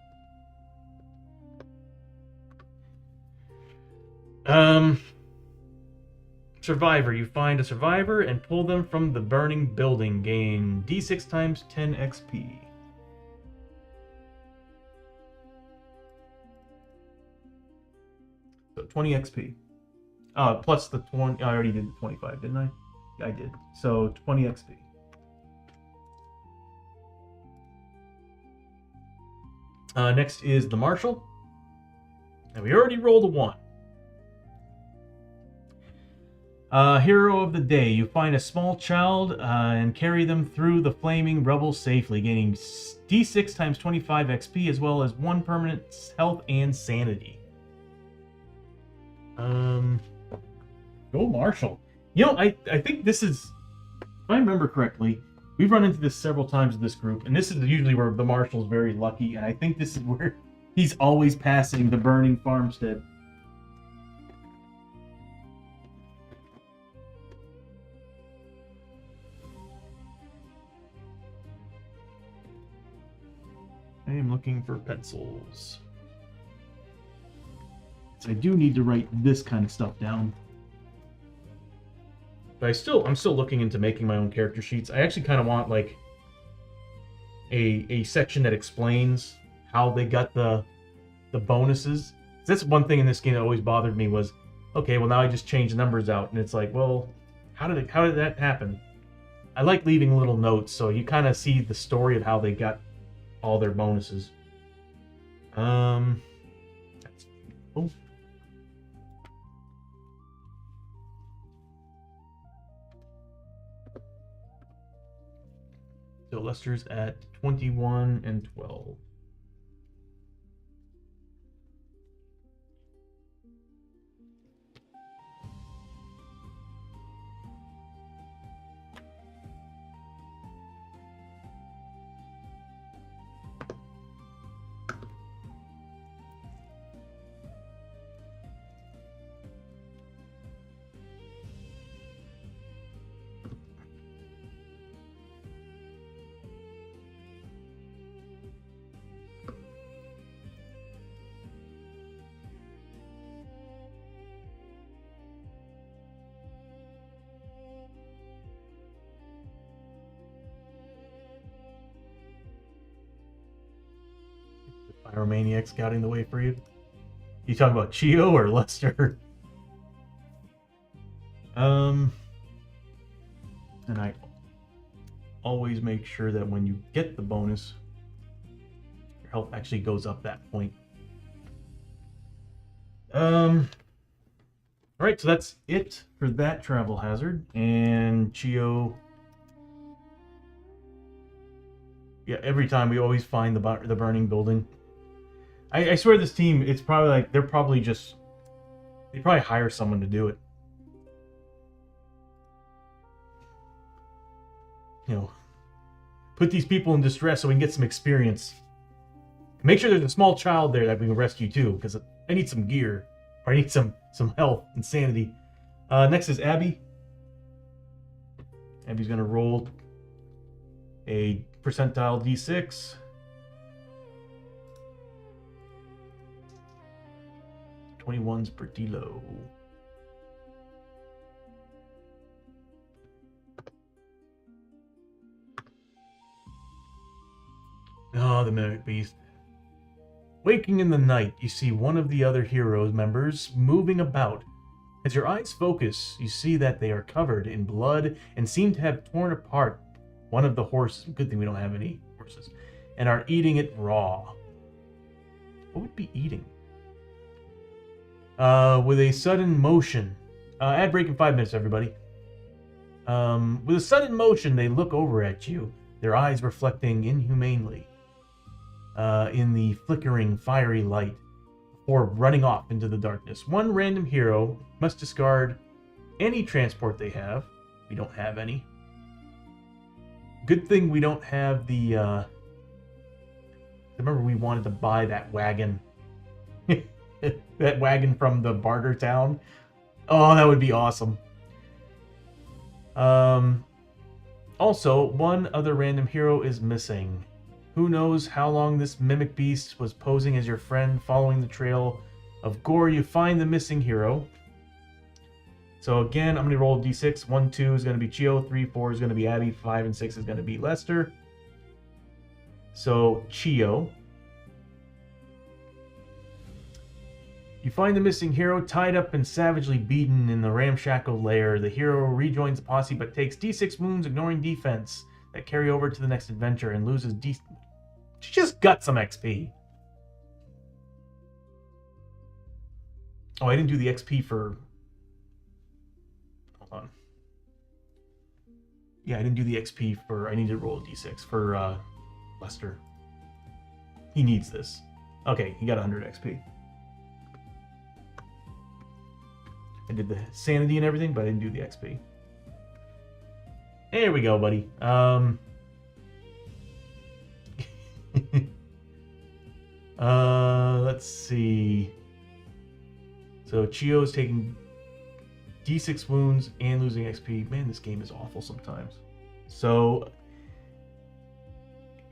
[SPEAKER 1] Survivor. You find a survivor and pull them from the burning building. Gain d6 times 10 XP. So 20 XP. Plus the 20. I already did the 25, didn't I? Yeah, I did. So 20 XP. Next is the Marshal. And we already rolled a 1. Hero of the day. You find a small child and carry them through the flaming rubble safely, gaining d6 times 25 XP as well as 1 permanent health and sanity. Go Marshal. You know, I think this is, if I remember correctly, we've run into this several times in this group, and this is usually where the Marshal's very lucky, and I think this is where he's always passing the burning farmstead. I am looking for pencils. So I do need to write this kind of stuff down. But I'm still looking into making my own character sheets. I actually kind of want like a section that explains how they got the bonuses. That's one thing in this game that always bothered me was, okay, well now I just change the numbers out, and it's like, well, how did that happen? I like leaving little notes so you kind of see the story of how they got all their bonuses. That's cool. So Lester's at 21 and 12. Pyromaniac scouting the way for you? You talking about Chio or Lester? And I always make sure that when you get the bonus, your health actually goes up that point. Alright, so that's it for that travel hazard. And Chio... Yeah, every time we always find the burning building. I swear this team, it's probably like, they probably hire someone to do it. You know, put these people in distress so we can get some experience. Make sure there's a small child there that we can rescue too, because I need some gear. Or I need some health and sanity. Next is Abby. Abby's gonna roll a percentile d6. 21's pretty low. Oh, the Mimic Beast. Waking in the night, you see one of the other heroes' members moving about. As your eyes focus, you see that they are covered in blood and seem to have torn apart one of the horses. Good thing we don't have any horses. And are eating it raw. What would be eating? With a sudden motion. Ad break in 5 minutes, everybody. With a sudden motion, they look over at you, their eyes reflecting inhumanely in the flickering, fiery light, before running off into the darkness. One random hero must discard any transport they have. We don't have any. Good thing we don't have the... remember we wanted to buy that wagon. That wagon from the barter town. Oh, that would be awesome. Also, one other random hero is missing. Who knows how long this mimic beast was posing as your friend following the trail of gore. You find the missing hero. So again, I'm going to roll a d6. 1, 2 is going to be Chio. 3, 4 is going to be Abby. 5 and 6 is going to be Lester. So, Chio. You find the missing hero tied up and savagely beaten in the ramshackle lair. The hero rejoins the posse but takes d6 wounds, ignoring defense that carry over to the next adventure, and loses She just got some XP. Oh, I didn't do the XP for... Hold on. Yeah, I didn't do the XP for... I need to roll a d6 for Lester. He needs this. Okay, he got 100 XP. I did the sanity and everything, but I didn't do the XP. There we go, buddy. Let's see. So Chio's taking D6 wounds and losing XP. Man, this game is awful sometimes. So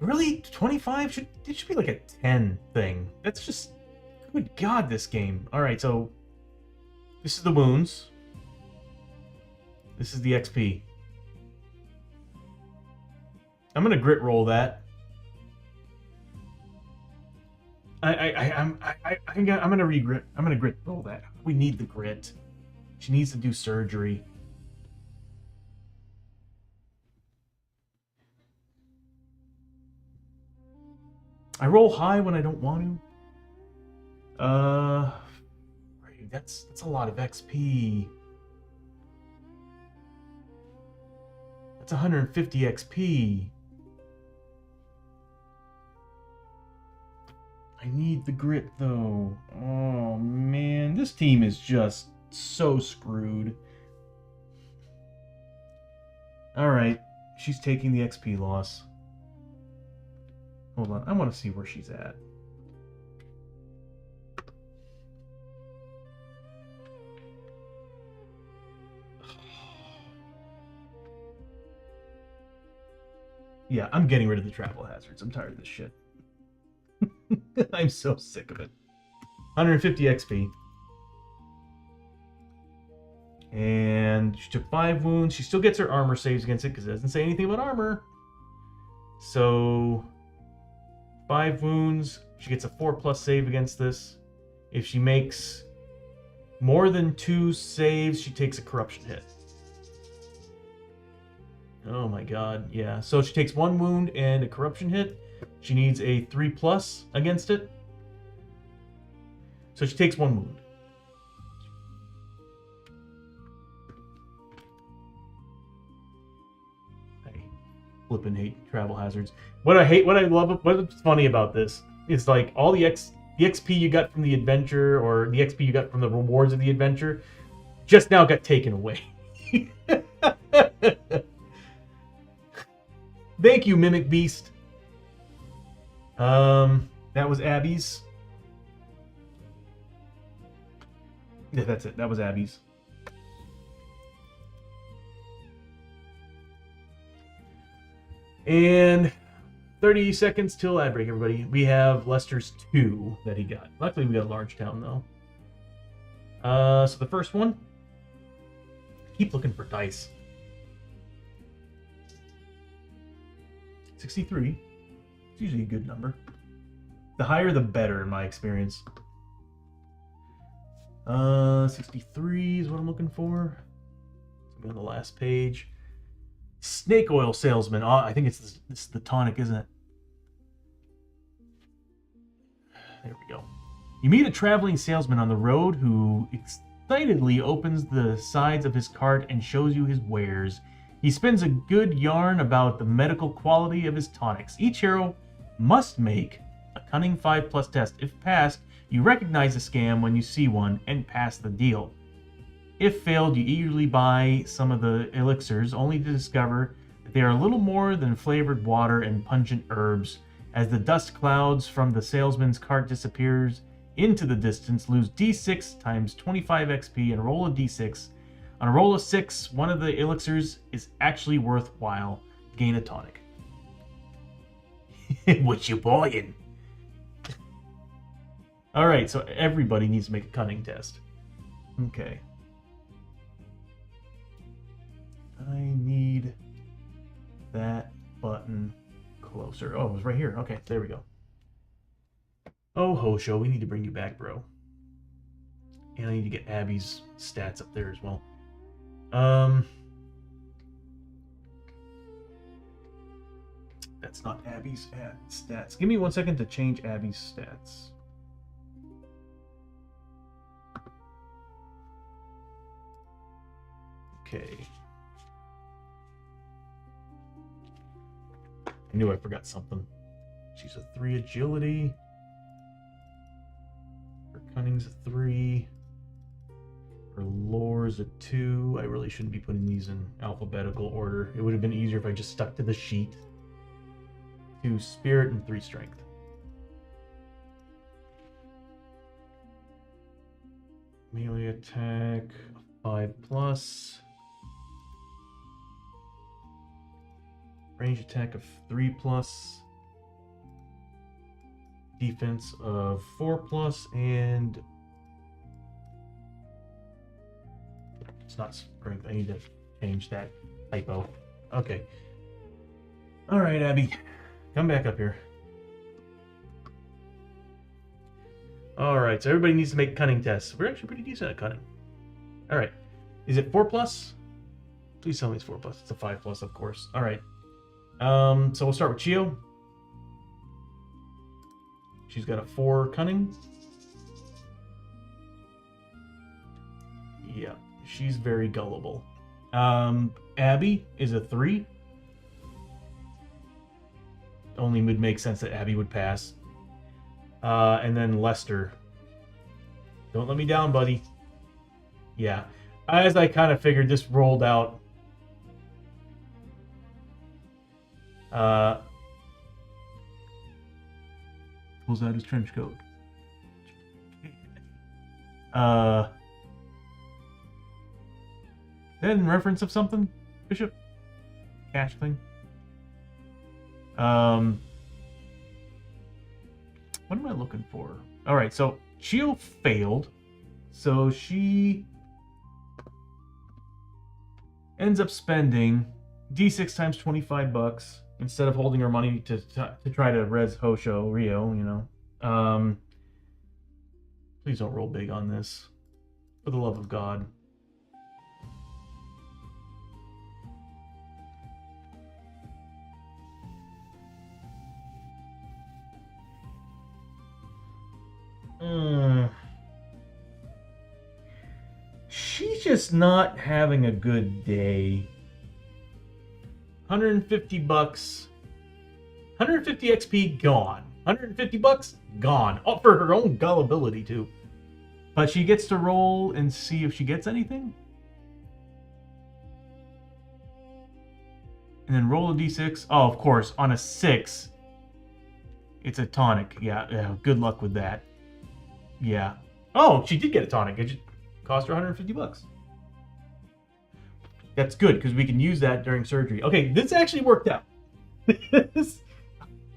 [SPEAKER 1] really, 25 should be like a 10 thing. That's just, good God, this game. All right, so this is the wounds. This is the XP. I'm gonna grit roll that. I'm gonna regrit. I'm gonna grit roll that. We need the grit. She needs to do surgery. I roll high when I don't want to. That's a lot of XP. That's 150 XP. I need the grit though. Oh man, this team is just so screwed. Alright, she's taking the XP loss. Hold on, I want to see where she's at. Yeah, I'm getting rid of the travel hazards. I'm tired of this shit. I'm so sick of it. 150 XP. And she took 5 wounds. She still gets her armor saves against it because it doesn't say anything about armor. So 5 wounds. She gets a 4+ save against this. If she makes more than 2 saves, she takes a corruption hit. Oh my god, yeah. So she takes 1 wound and a corruption hit. She needs a 3+ against it. So she takes 1 wound. I flippin' hate travel hazards. What I love, what's funny about this is like all the XP you got from the adventure, or the XP you got from the rewards of the adventure, just now got taken away. Thank you, Mimic Beast. That was Abby's. Yeah, that's it. That was Abby's. And 30 seconds till ad break, everybody. We have Lester's 2 that he got. Luckily, we got a large town, though. So the first one. Keep looking for dice. 63. It's usually a good number. The higher, the better, in my experience. 63 is what I'm looking for. It's on the last page. Snake oil salesman. Oh, I think this is the tonic, isn't it? There we go. You meet a traveling salesman on the road who excitedly opens the sides of his cart and shows you his wares. He spins a good yarn about the medical quality of his tonics. Each hero must make a cunning 5+ test. If passed, you recognize a scam when you see one and pass the deal. If failed, you eagerly buy some of the elixirs, only to discover that they are little more than flavored water and pungent herbs. As the dust clouds from the salesman's cart disappears into the distance, lose d6 times 25 XP and roll a d6. On a roll of 6, one of the elixirs is actually worthwhile. Gain a tonic. What you buying? Alright, so everybody needs to make a cunning test. Okay. I need that button closer. Oh, it was right here. Okay, there we go. Oh, Hoshoryo, we need to bring you back, bro. And I need to get Abby's stats up there as well. That's not Abby's stats. Give me 1 second to change Abby's stats. Okay. I knew I forgot something. She's a 3 agility. Her cunning's a 3. Her lore's a 2. I really shouldn't be putting these in alphabetical order. It would have been easier if I just stuck to the sheet. 2 spirit and 3 strength. Melee attack, 5+. Range attack of 3+. Defense of 4+, and it's not strength. I need to change that typo. Okay. All right, Abby, come back up here. All right, so everybody needs to make cunning tests. We're actually pretty decent at cunning. All right, is it 4+? Please tell me it's 4+. It's a 5+, of course. All right. So we'll start with Chio. She's got a 4 cunning. Yeah, she's very gullible. Abby is a 3. Only would make sense that Abby would pass. And then Lester. Don't let me down, buddy. Yeah. As I kind of figured, this rolled out. Pulls out his trench coat. That in reference of something, Bishop? Cash thing? What am I looking for? Alright, so Chio failed. So she ends up spending D6 times $25 instead of holding her money to try to res Hoshoryo, you know. Please don't roll big on this. For the love of God. She's just not having a good day. 150 bucks. 150 XP gone. 150 bucks gone. Oh, for her own gullibility too. But she gets to roll and see if she gets anything. And then roll a d6. Oh, of course, on a 6, it's a tonic. Yeah, good luck with that. Yeah. Oh, she did get a tonic. It just cost her 150 bucks. That's good, because we can use that during surgery. Okay, this actually worked out.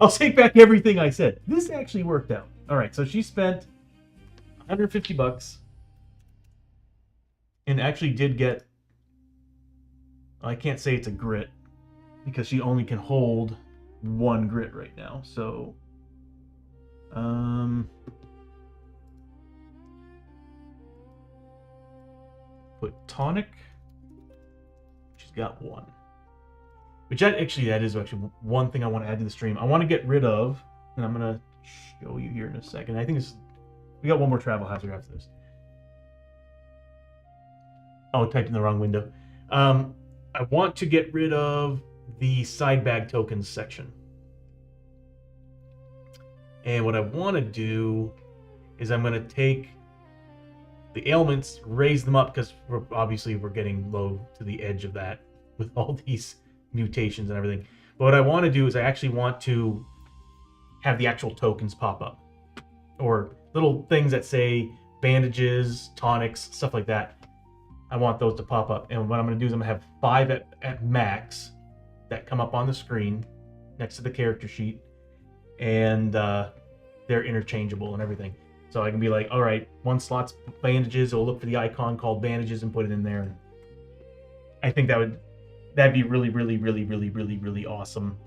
[SPEAKER 1] I'll take back everything I said. This actually worked out. All right, so she spent 150 bucks and actually did get... I can't say it's a grit, because she only can hold 1 grit right now. So... put tonic. She's got one. Which that is actually one thing I want to add to the stream. I want to get rid of, and I'm gonna show you here in a second. I think we got one more travel hazard after this. Oh, I typed in the wrong window. I want to get rid of the side bag tokens section. And what I want to do is I'm going to take the ailments, raise them up, because obviously we're getting low to the edge of that with all these mutations and everything. But what I want to do is I actually want to have the actual tokens pop up. Or little things that say bandages, tonics, stuff like that. I want those to pop up. And what I'm going to do is I'm going to have 5 at max that come up on the screen next to the character sheet. And they're interchangeable and everything. So I can be like, all right, one slot's bandages. I'll look for the icon called bandages and put it in there. I think that'd be really, really, really, really, really, really awesome.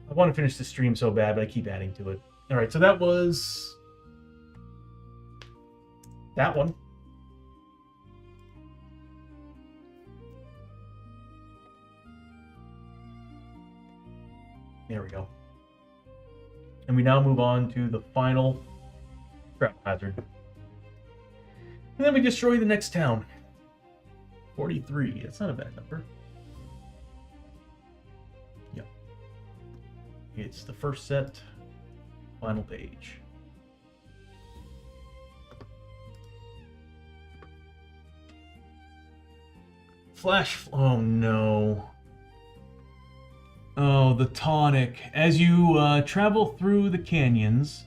[SPEAKER 1] I want to finish the stream so bad, but I keep adding to it. All right, so that was that one. There we go. And we now move on to the final travel hazard. And then we destroy the next town. 43. That's not a bad number. Yep. It's the first set, final page. Oh no. Oh, the tonic. As you travel through the canyons,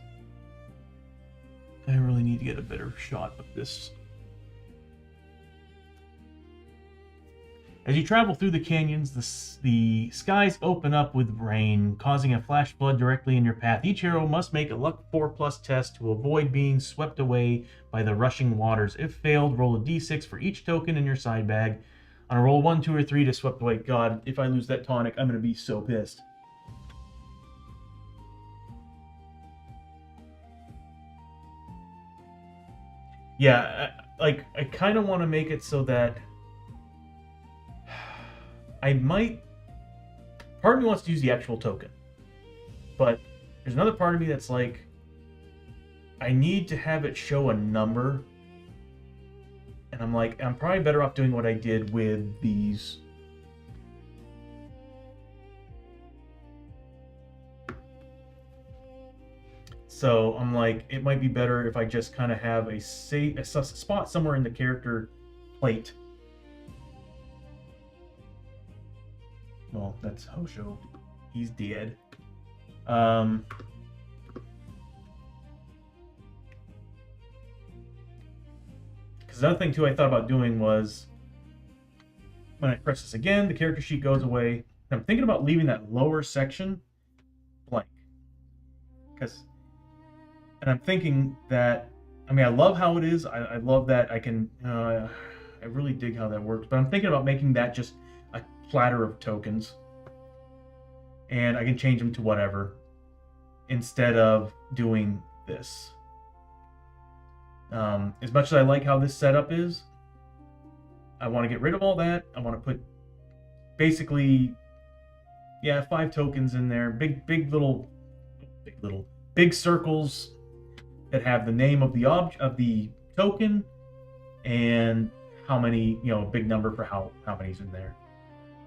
[SPEAKER 1] I really need to get a better shot of this. As you travel through the canyons, the skies open up with rain, causing a flash flood directly in your path. Each hero must make a luck 4+ test to avoid being swept away by the rushing waters. If failed, roll a d6 for each token in your side bag. On a roll 1, 2, or 3 to swept away. God, if I lose that tonic, I'm going to be so pissed. Yeah, I kind of want to make it so that I might... Part of me wants to use the actual token. But there's another part of me that's like, I need to have it show a number. And I'm like, I'm probably better off doing what I did with these. So I'm like, it might be better if I just kind of have a spot somewhere in the character plate. Well, that's Hoshoryo. He's dead. Because another thing, too, I thought about doing was, when I press this again, the character sheet goes away. And I'm thinking about leaving that lower section blank. And I'm thinking that, I mean, I love how it is. I love that I can, I really dig how that works. But I'm thinking about making that just a platter of tokens. And I can change them to whatever, instead of doing this. As much as I like how this setup is, I want to get rid of all that. I want to put basically, 5 tokens in there. Big circles that have the name of the token and how many, a big number for how many's in there.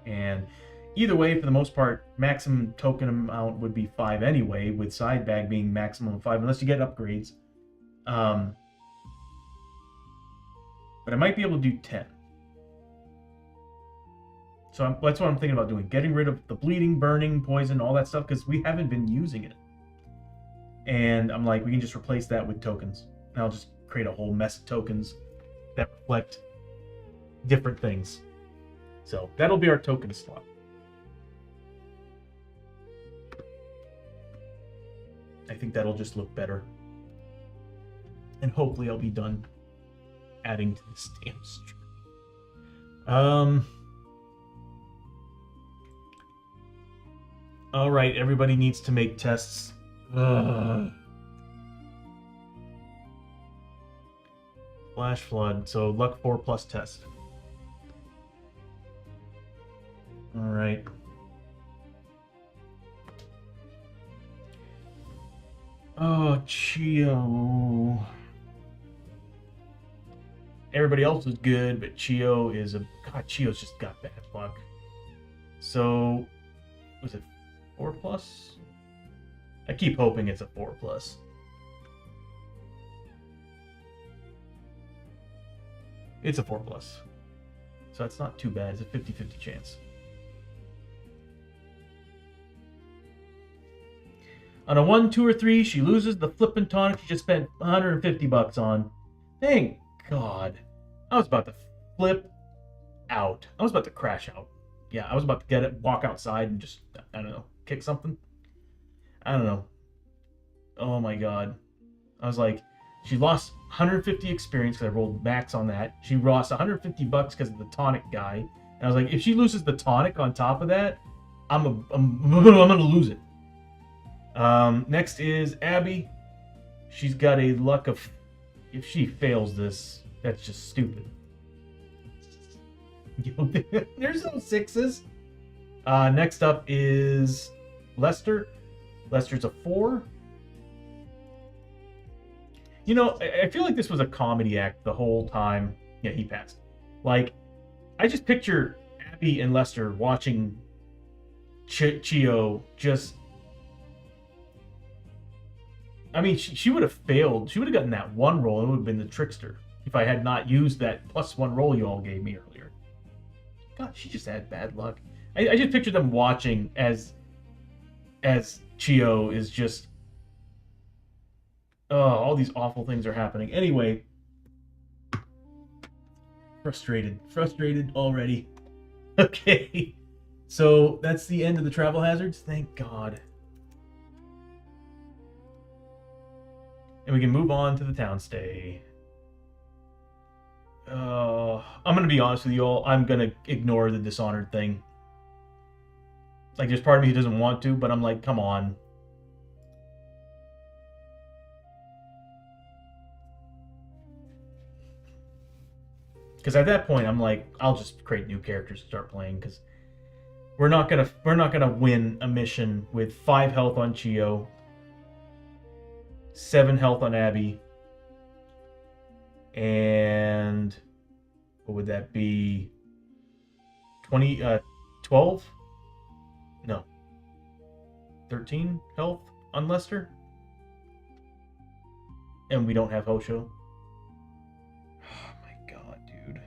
[SPEAKER 1] And either way, for the most part, maximum token amount would be 5 anyway, with side bag being maximum 5, unless you get upgrades. But I might be able to do 10. So that's what I'm thinking about doing. Getting rid of the bleeding, burning, poison, all that stuff, because we haven't been using it. And I'm like, we can just replace that with tokens. And I'll just create a whole mess of tokens that reflect different things. So that'll be our token slot. I think that'll just look better. And hopefully I'll be done adding to this damn stream. All right, everybody needs to make tests. Flash Flood. So luck 4 plus test. All right. Oh, Chio. Everybody else is good, but Chio is a... God, Chio's just got bad luck. So, was it 4 plus? I keep hoping it's a 4 plus. It's a 4 plus. So that's not too bad. It's a 50-50 chance. On a 1, 2, or 3, she loses the flippin' tonic she just spent $150 on. Thank God. I was about to flip out. I was about to crash out. Yeah, I was about to get it, walk outside, and just, I don't know, kick something. I don't know. Oh my God. I was like, she lost 150 experience because I rolled max on that. She lost 150 bucks because of the tonic guy. And I was like, if she loses the tonic on top of that, I'm gonna lose it. Next is Abby. She's got a luck of... If she fails this, that's just stupid. There's no 6s. Next up is Lester. Lester's a 4. You know, I feel like this was a comedy act the whole time. Yeah, he passed. Like, I just picture Abby and Lester watching Chio just... I mean, she would have failed. She would have gotten that 1 roll and it would have been the trickster if I had not used that +1 roll you all gave me earlier. God, she just had bad luck. I just picture them watching as Chio is just... Oh, all these awful things are happening. Anyway. Frustrated already. Okay. So, that's the end of the travel hazards. Thank God. And we can move on to the town stay. I'm going to be honest with you all. I'm going to ignore the Dishonored thing. Like, there's part of me who doesn't want to, but I'm like, come on. Because at that point, I'm like, I'll just create new characters to start playing. Because we're not gonna win a mission with 5 health on Chio, 7 health on Abby, and what would that be? 12? No. 13 health on Lester? And we don't have Hoshoryo. Oh my God, dude.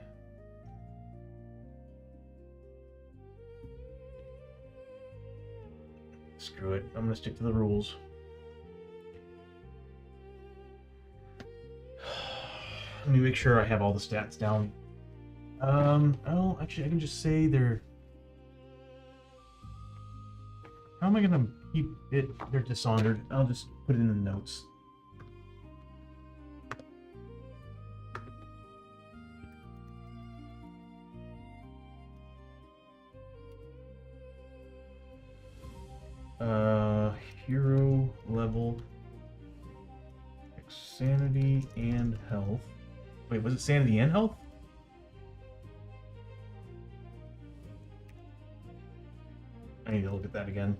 [SPEAKER 1] Screw it. I'm gonna stick to the rules. Let me make sure I have all the stats down. Oh, actually, I can just say they're... How am I gonna keep it? They're Dishonored. I'll just put it in the notes. Hero level, sanity and health. Wait, was it sanity and health? I need to look at that again.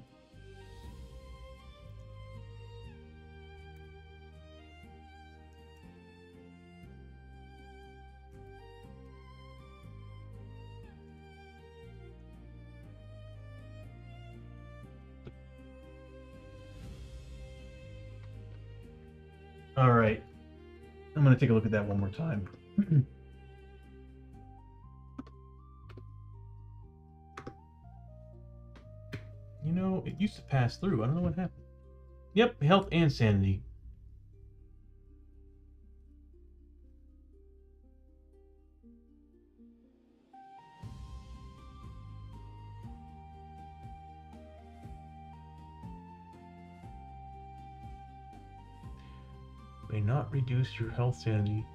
[SPEAKER 1] All right. I'm going to take a look at that one more time. You know, it used to pass through. I don't know what happened. Yep, health and sanity. May not reduce your health sanity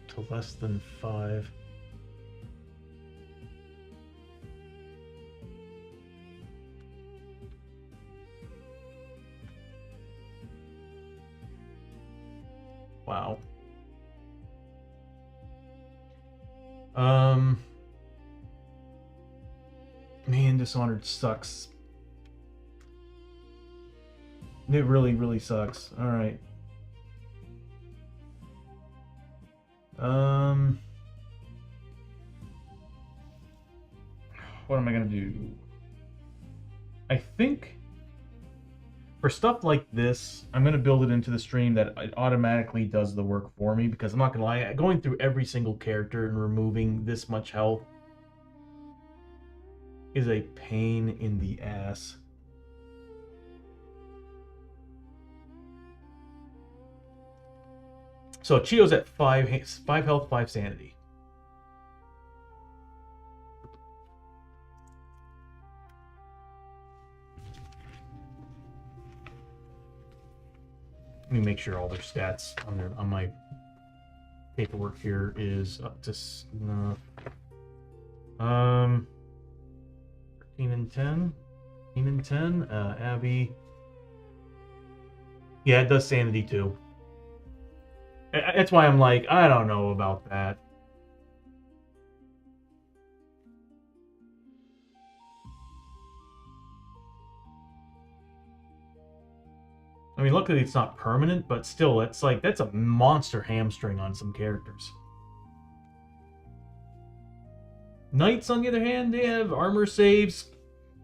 [SPEAKER 1] to less than 5. Wow. Man, Dishonored sucks. It really, really sucks. All right. What am I gonna do? I think for stuff like this, I'm gonna build it into the stream that it automatically does the work for me, because I'm not gonna lie, going through every single character and removing this much health is a pain in the ass. So Chio's at 5 health, 5 sanity. Let me make sure all their stats on my paperwork here is up to snuff. 13 and 10. 13 and 10. Abby. Yeah, it does sanity too. That's why I'm like, I don't know about that. I mean, luckily it's not permanent, but still, it's like, that's a monster hamstring on some characters. Knights, on the other hand, they have armor saves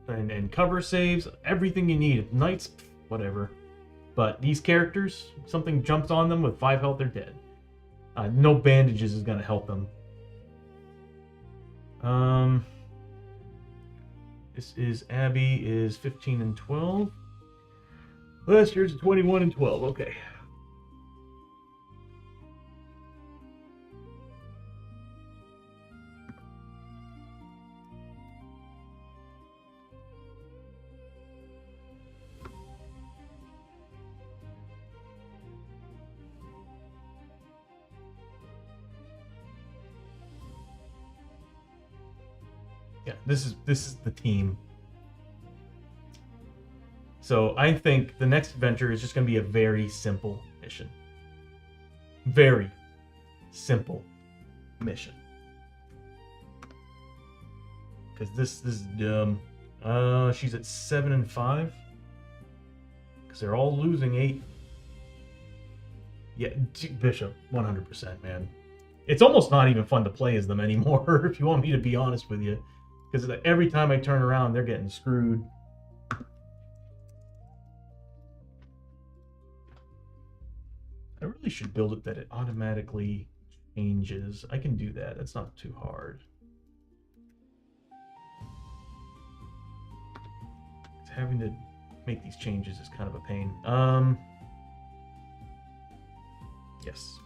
[SPEAKER 1] and cover saves, everything you need. Knights, whatever. But these characters, something jumps on them with 5 health, they're dead. No bandages is going to help them. This is Abby is 15 and 12. Last year's 21 and 12. Okay. Yeah, this is the team. So I think the next adventure is just going to be a very simple mission. Very simple mission. Because this is dumb. She's at 7 and 5. Because they're all losing 8. Yeah, Bishop, 100%, man. It's almost not even fun to play as them anymore, if you want me to be honest with you. Because every time I turn around, they're getting screwed. I really should build it that it automatically changes. I can do that. That's not too hard. Having to make these changes is kind of a pain. Yes.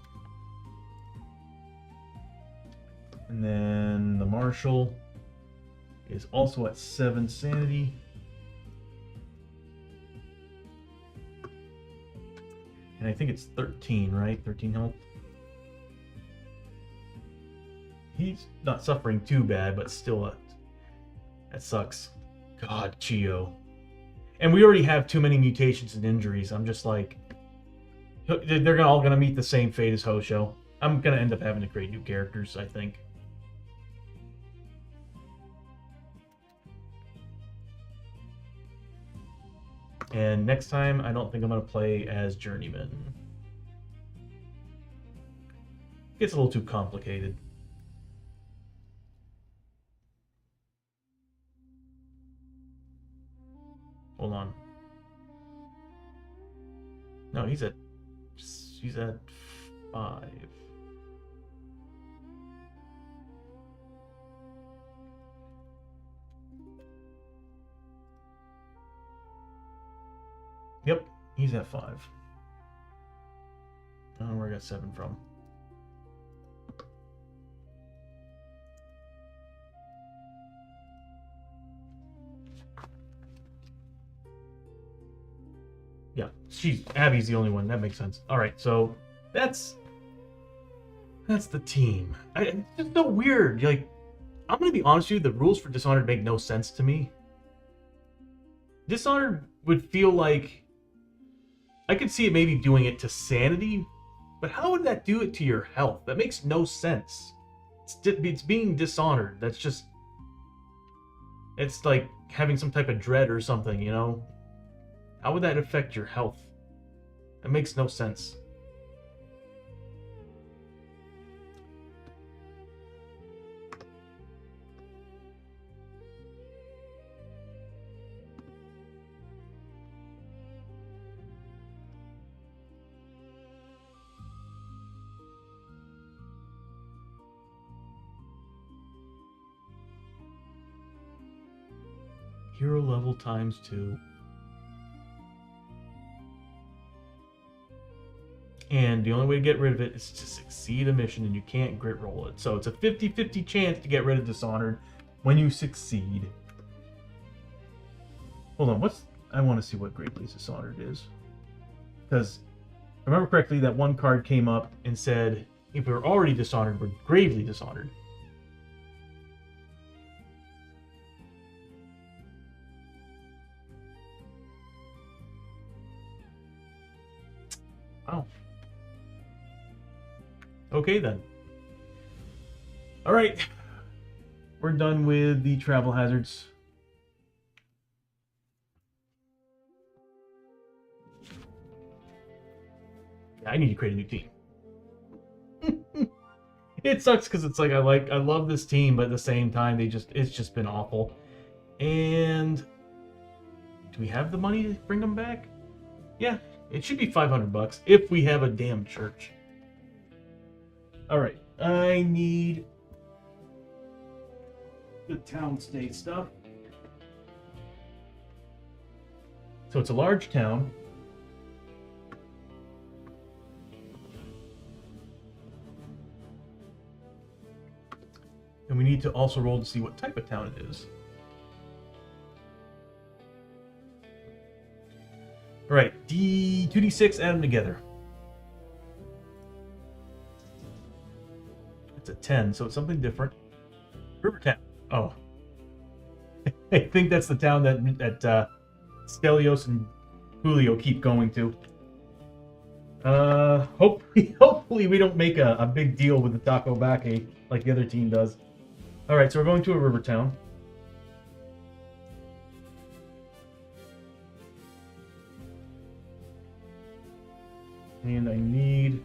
[SPEAKER 1] And then the Marshal is also at 7 sanity. And I think it's 13, right? 13 health. He's not suffering too bad, but still, that sucks. God, Chio. And we already have too many mutations and injuries. I'm just like, they're all going to meet the same fate as Hoshoryo. I'm going to end up having to create new characters, I think. And next time, I don't think I'm going to play as Journeyman. It gets a little too complicated. Hold on. No, he's at 5. Yep, he's at 5. I don't know where I got 7 from. Yeah, Abby's the only one. That makes sense. All right, so that's the team. It's just so weird. Like, I'm gonna be honest with you. The rules for Dishonored make no sense to me. Dishonored would feel like I could see it maybe doing it to sanity, But how would that do it to your health? That makes no sense. It's being dishonored. That's just... It's like having some type of dread or something, you know? How would that affect your health? That makes no sense. Hero level ×2. And the only way to get rid of it is to succeed a mission, and you can't grit roll it. So it's a 50-50 chance to get rid of Dishonored when you succeed. Hold on, I want to see what Gravely Dishonored is. Because, if I remember correctly, that one card came up and said, if we were already Dishonored, we're Gravely Dishonored. Oh. Okay then. Alright. We're done with the travel hazards. Yeah, I need to create a new team. It sucks because it's like I love this team, but at the same time it's just been awful. And do we have the money to bring them back? Yeah, it should be $500 if we have a damn church. All right, I need the town state stuff. So it's a large town. And we need to also roll to see what type of town it is. All right, 2d6, add them together. It's a 10, so it's something different. Rivertown. Oh. I think that's the town that Stelios and Julio keep going to. Hopefully we don't make a big deal with the Taco Bake like the other team does. Alright, so we're going to a river town. And I need...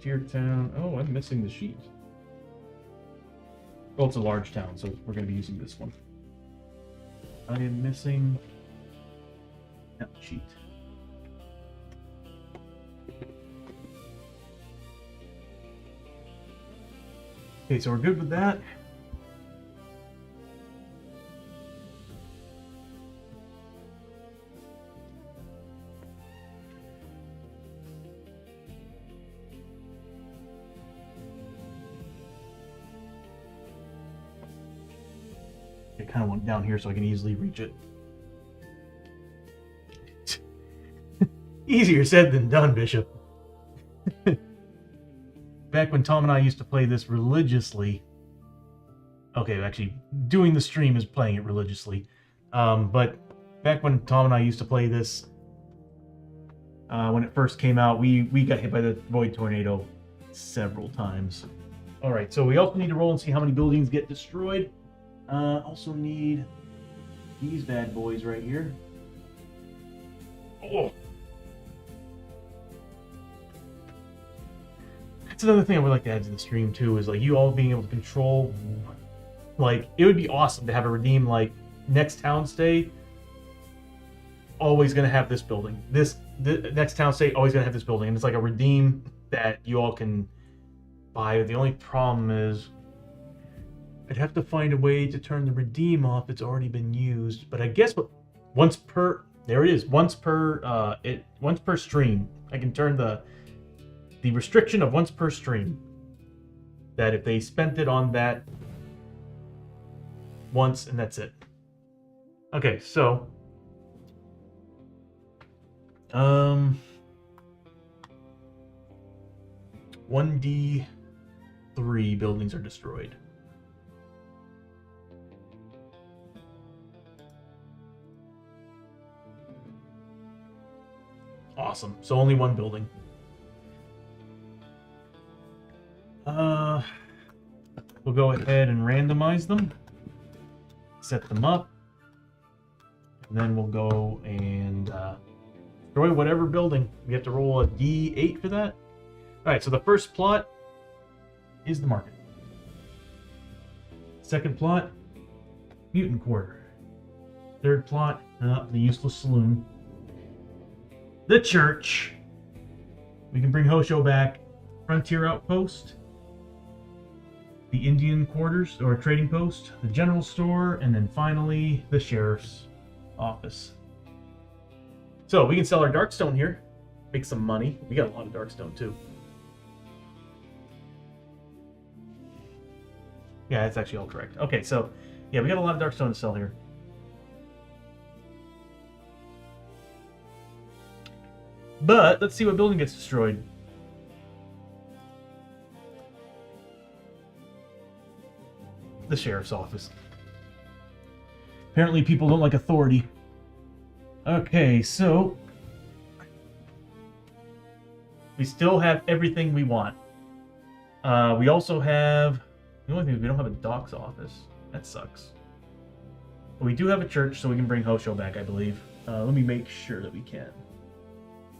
[SPEAKER 1] Tier town. Oh, I'm missing the sheet. Well, it's a large town, so we're going to be using this one. I am missing that sheet. Okay, so we're good with that. I kind of want down here so I can easily reach it. Easier said than done, Bishop. Back when Tom and I used to play this religiously. Okay, actually, doing the stream is playing it religiously. But back when Tom and I used to play this, when it first came out, we got hit by the Void Tornado several times. Alright, so we also need to roll and see how many buildings get destroyed. Also need these bad boys right here. Oh! That's another thing I would like to add to the stream too, is like you all being able to control, like it would be awesome to have a redeem like next town stay always gonna have this building. The next town stay always gonna have this building, and it's like a redeem that you all can buy. The only problem is I'd have to find a way to turn the redeem off. It's already been used, but I guess once per stream, I can turn the restriction of once per stream. That if they spent it on that once, and that's it. Okay, so 1d3 buildings are destroyed. Awesome. So only one building. We'll go ahead and randomize them. Set them up. And then we'll go and destroy whatever building. We have to roll a D8 for that. Alright, so the first plot is the market. Second plot, mutant quarter. Third plot, the useless saloon. The church. We can bring Hoshoryo back. Frontier outpost. The Indian quarters, or trading post. The general store. And then finally, the sheriff's office. So, we can sell our Darkstone here. Make some money. We got a lot of Darkstone, too. Yeah, that's actually all correct. Okay, so, yeah, we got a lot of Darkstone to sell here. But, let's see what building gets destroyed. The sheriff's office. Apparently people don't like authority. Okay, so... we still have everything we want. We also have... the only thing is we don't have a doc's office. That sucks. But we do have a church, so we can bring Hoshoryo back, I believe. Let me make sure that we can.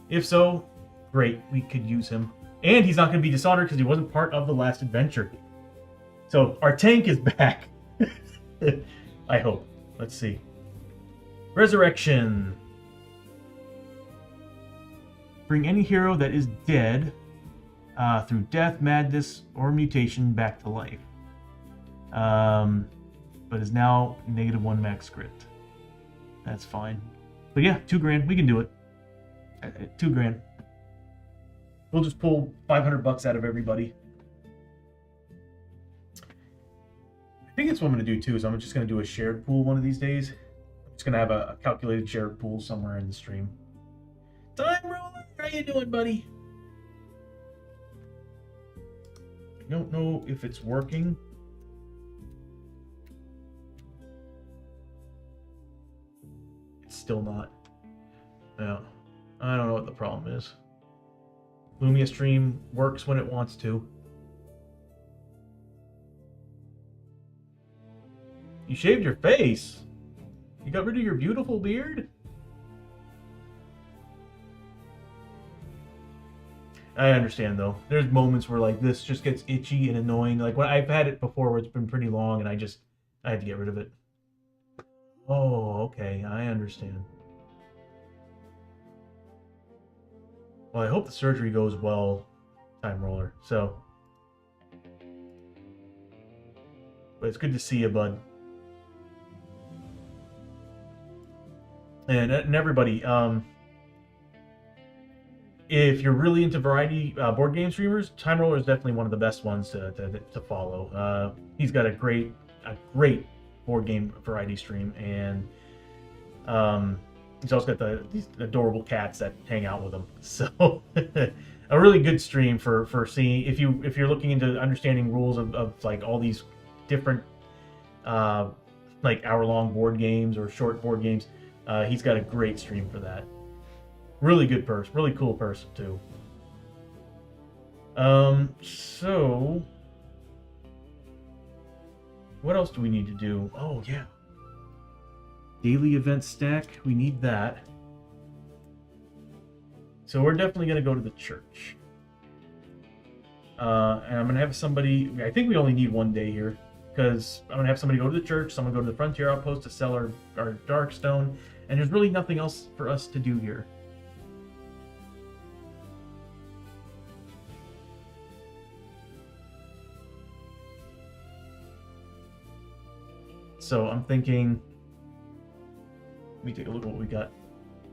[SPEAKER 1] If so, great. We could use him. And he's not going to be dishonored because he wasn't part of the last adventure. So, our tank is back. I hope. Let's see. Resurrection. Bring any hero that is dead through death, madness, or mutation back to life. But is now -1 max crit. That's fine. But yeah, $2,000. We can do it. $2,000. We'll just pull $500 out of everybody. I think that's what I'm going to do too, is I'm just going to do a shared pool one of these days. I'm just going to have a calculated shared pool somewhere in the stream. Time Roller, how you doing, buddy? I don't know if it's working. It's still not. Yeah. I don't know what the problem is. Lumia stream works when it wants to. You shaved your face? You got rid of your beautiful beard? I understand though. There's moments where like this just gets itchy and annoying. Like when I've had it before where it's been pretty long and I had to get rid of it. Oh, okay. I understand. Well, I hope the surgery goes well, Time Roller. So, but it's good to see you, bud. And everybody, if you're really into variety board game streamers, Time Roller is definitely one of the best ones to follow. He's got a great board game variety stream, and he's also got these adorable cats that hang out with him. So a really good stream for seeing if you're looking into understanding rules of like all these different like hour-long board games or short board games. He's got a great stream for that. Really good person, really cool person too. So what else do we need to do? Oh yeah. Daily event stack, we need that. So we're definitely going to go to the church. And I'm going to have somebody, I think we only need 1 day here, because I'm going to have somebody go to the church, someone go to the Frontier Outpost to sell our Darkstone, and there's really nothing else for us to do here. So I'm thinking, let me take a look at what we got.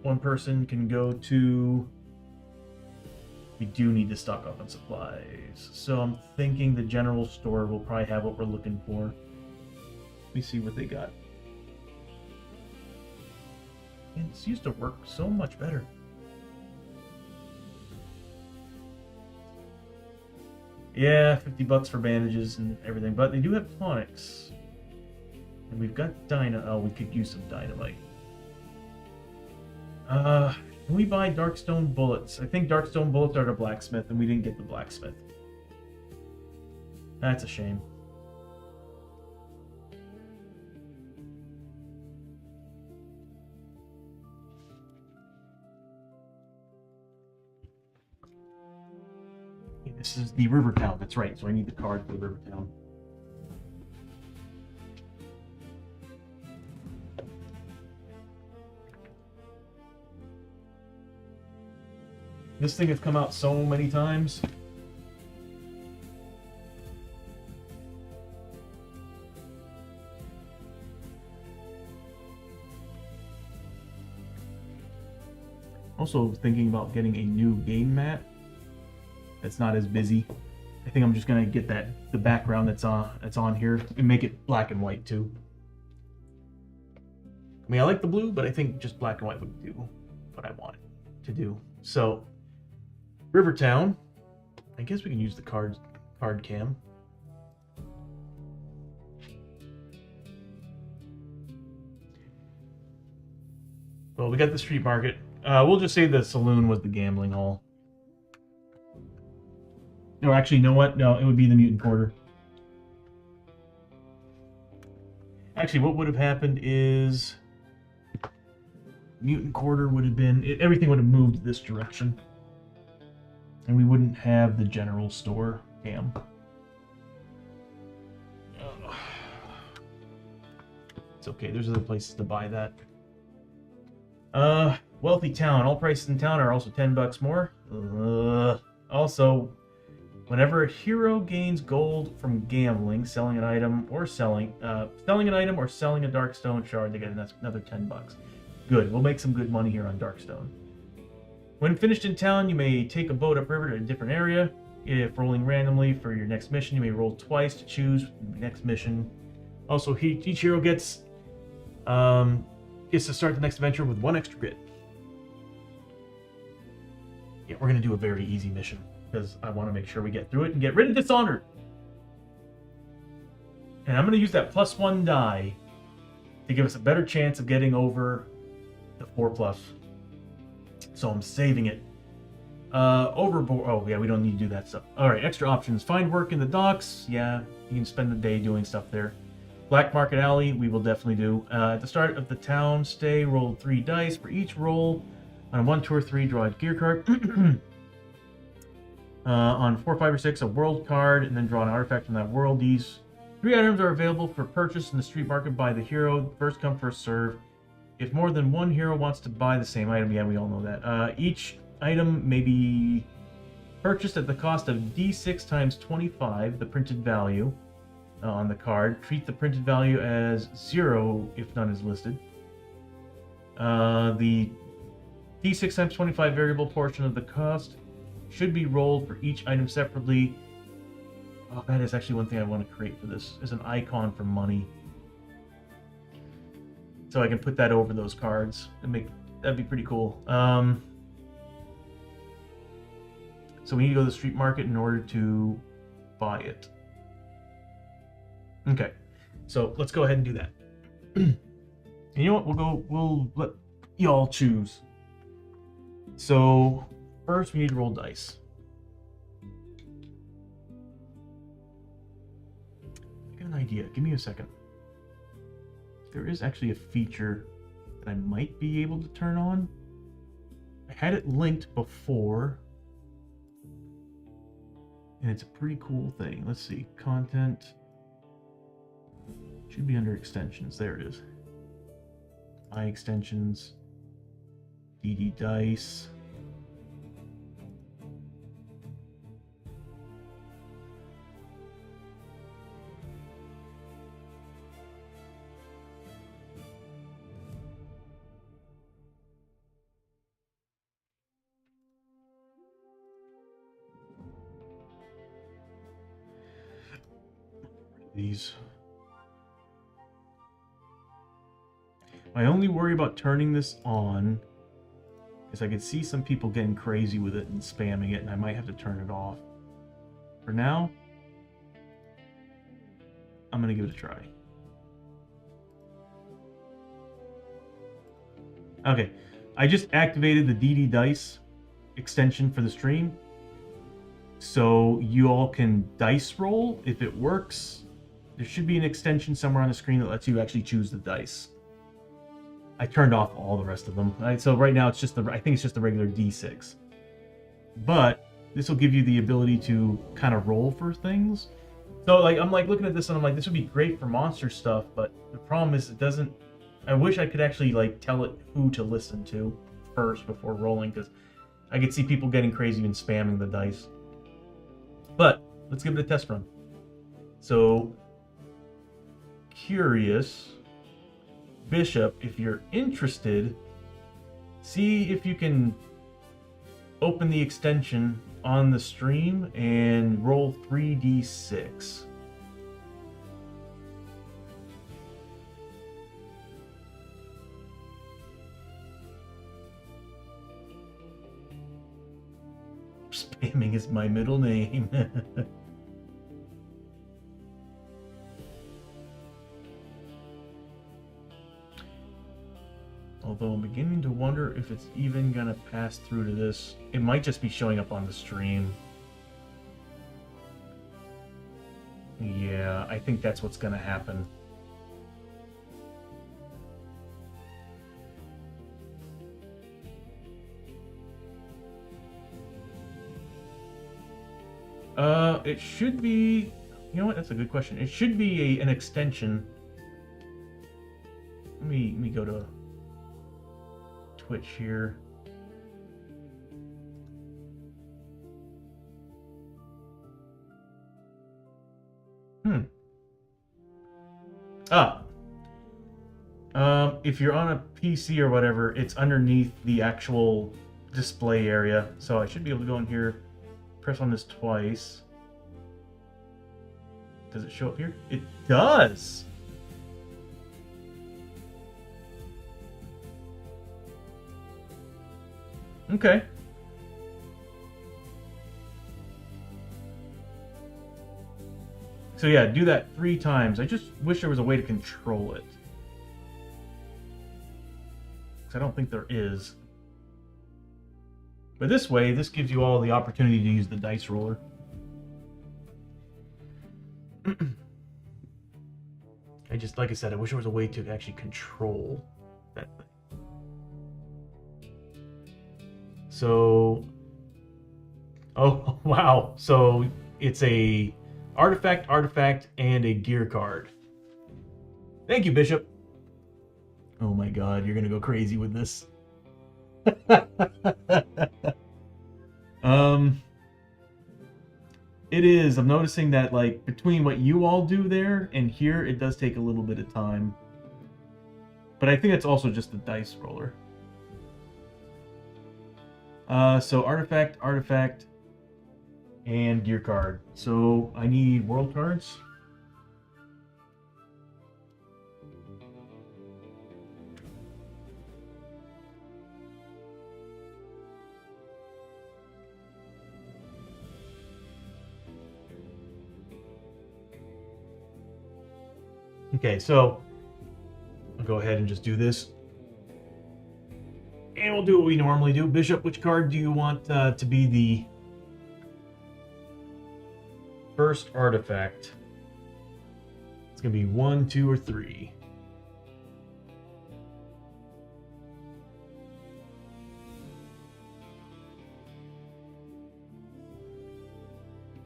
[SPEAKER 1] One person can go to... we do need to stock up on supplies. So I'm thinking the general store will probably have what we're looking for. Let me see what they got. And this used to work so much better. Yeah, $50 for bandages and everything, but they do have tonics. And we've got oh, we could use some dynamite. Can we buy Darkstone bullets? I think Darkstone bullets are the blacksmith, and we didn't get the blacksmith. That's a shame. Okay, this is the River Town. That's right. So I need the card for the River Town. This thing has come out so many times. Also thinking about getting a new game mat that's not as busy. I think I'm just gonna get the background that's on here and make it black and white too. I mean, I like the blue, but I think just black and white would do what I want it to do. So, Rivertown. I guess we can use the card cam. Well, we got the street market. We'll just say the saloon was the gambling hall. No, actually, you know what? No, it would be the mutant quarter. Actually, what would have happened is mutant quarter would have been everything would have moved this direction, and we wouldn't have the general store cam. It's okay. There's other places to buy that. Wealthy town. All prices in town are also $10 more. Also, whenever a hero gains gold from gambling, selling an item or selling a Darkstone shard, they get another $10. Good. We'll make some good money here on Darkstone. When finished in town, you may take a boat upriver to a different area. If rolling randomly for your next mission, you may roll twice to choose the next mission. Also, each hero gets to start the next adventure with 1 extra grit. Yeah, we're going to do a very easy mission because I want to make sure we get through it and get rid of Dishonored. And I'm going to use that +1 die to give us a better chance of getting over the 4+. So I'm saving it. Overboard. Oh, yeah, we don't need to do that stuff. All right, extra options. Find work in the docks. Yeah, you can spend the day doing stuff there. Black Market Alley, we will definitely do. At the start of the town stay, roll 3 dice. For each roll, on 1, 2, or 3, draw a gear card. On 4, 5, or 6, a world card, and then draw an artifact from that world. These 3 items are available for purchase in the street market by the hero. First come, first serve. If more than one hero wants to buy the same item, yeah, we all know that. Each item may be purchased at the cost of D6 times 25, the printed value on the card. Treat the printed value as 0 if none is listed. The D6 times 25 variable portion of the cost should be rolled for each item separately. Oh, that is actually one thing I want to create for this, is an icon for money. So I can put that over those cards and that'd be pretty cool. So we need to go to the street market in order to buy it. Okay, so let's go ahead and do that. And you know what? We'll let y'all choose. So first we need to roll dice. I got an idea. Give me a second. There is actually a feature that I might be able to turn on. I had it linked before, and it's a pretty cool thing. Let's see, content should be under extensions. There it is. My extensions, DD Dice. These. My only worry about turning this on is I could see some people getting crazy with it and spamming it, and I might have to turn it off. For now, I'm gonna give it a try. Okay, I just activated the DD Dice extension for the stream, so you all can dice roll. If it works, there should be an extension somewhere on the screen that lets you actually choose the dice. I turned off all the rest of them. So right now it's just I think it's just the regular D6. But this will give you the ability to kind of roll for things. So like I'm like looking at this and I'm like, this would be great for monster stuff, but the problem is it doesn't. I wish I could actually like tell it who to listen to first before rolling, because I could see people getting crazy and spamming the dice. But let's give it a test run. So curious, Bishop, if you're interested, see if you can open the extension on the stream and roll 3d6. Spamming is my middle name. Although I'm beginning to wonder if it's even gonna pass through to this. It might just be showing up on the stream. Yeah, I think that's what's gonna happen. It should be... You know what? That's a good question. It should be an extension. Let me go to Twitch here. If you're on a PC or whatever, it's underneath the actual display area. So I should be able to go in here, press on this twice. Does it show up here? It does! Okay. So yeah, do that 3 times. I just wish there was a way to control it. Because I don't think there is. But this way, this gives you all the opportunity to use the dice roller. Like I said, I wish there was a way to actually control that thing. So, oh wow! So it's a artifact, and a gear card. Thank you, Bishop. Oh my God, you're gonna go crazy with this. It is. I'm noticing that, like, between what you all do there and here, it does take a little bit of time. But I think it's also just the dice roller. So artifact, and gear card. So I need world cards. Okay, so I'll go ahead and just do this. And we'll do what we normally do. Bishop, which card do you want to be the first artifact? It's going to be 1, 2, or 3.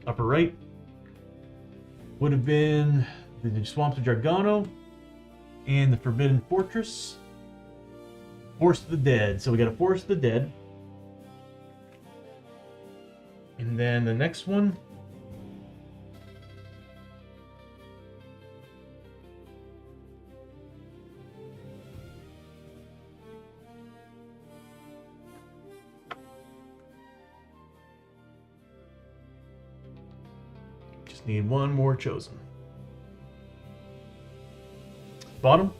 [SPEAKER 1] Upper right would have been the Swamps of Jargano and the Forbidden Fortress. Forest of the Dead. So we got a Forest of the Dead. And then the next one. Just need one more chosen. Bottom.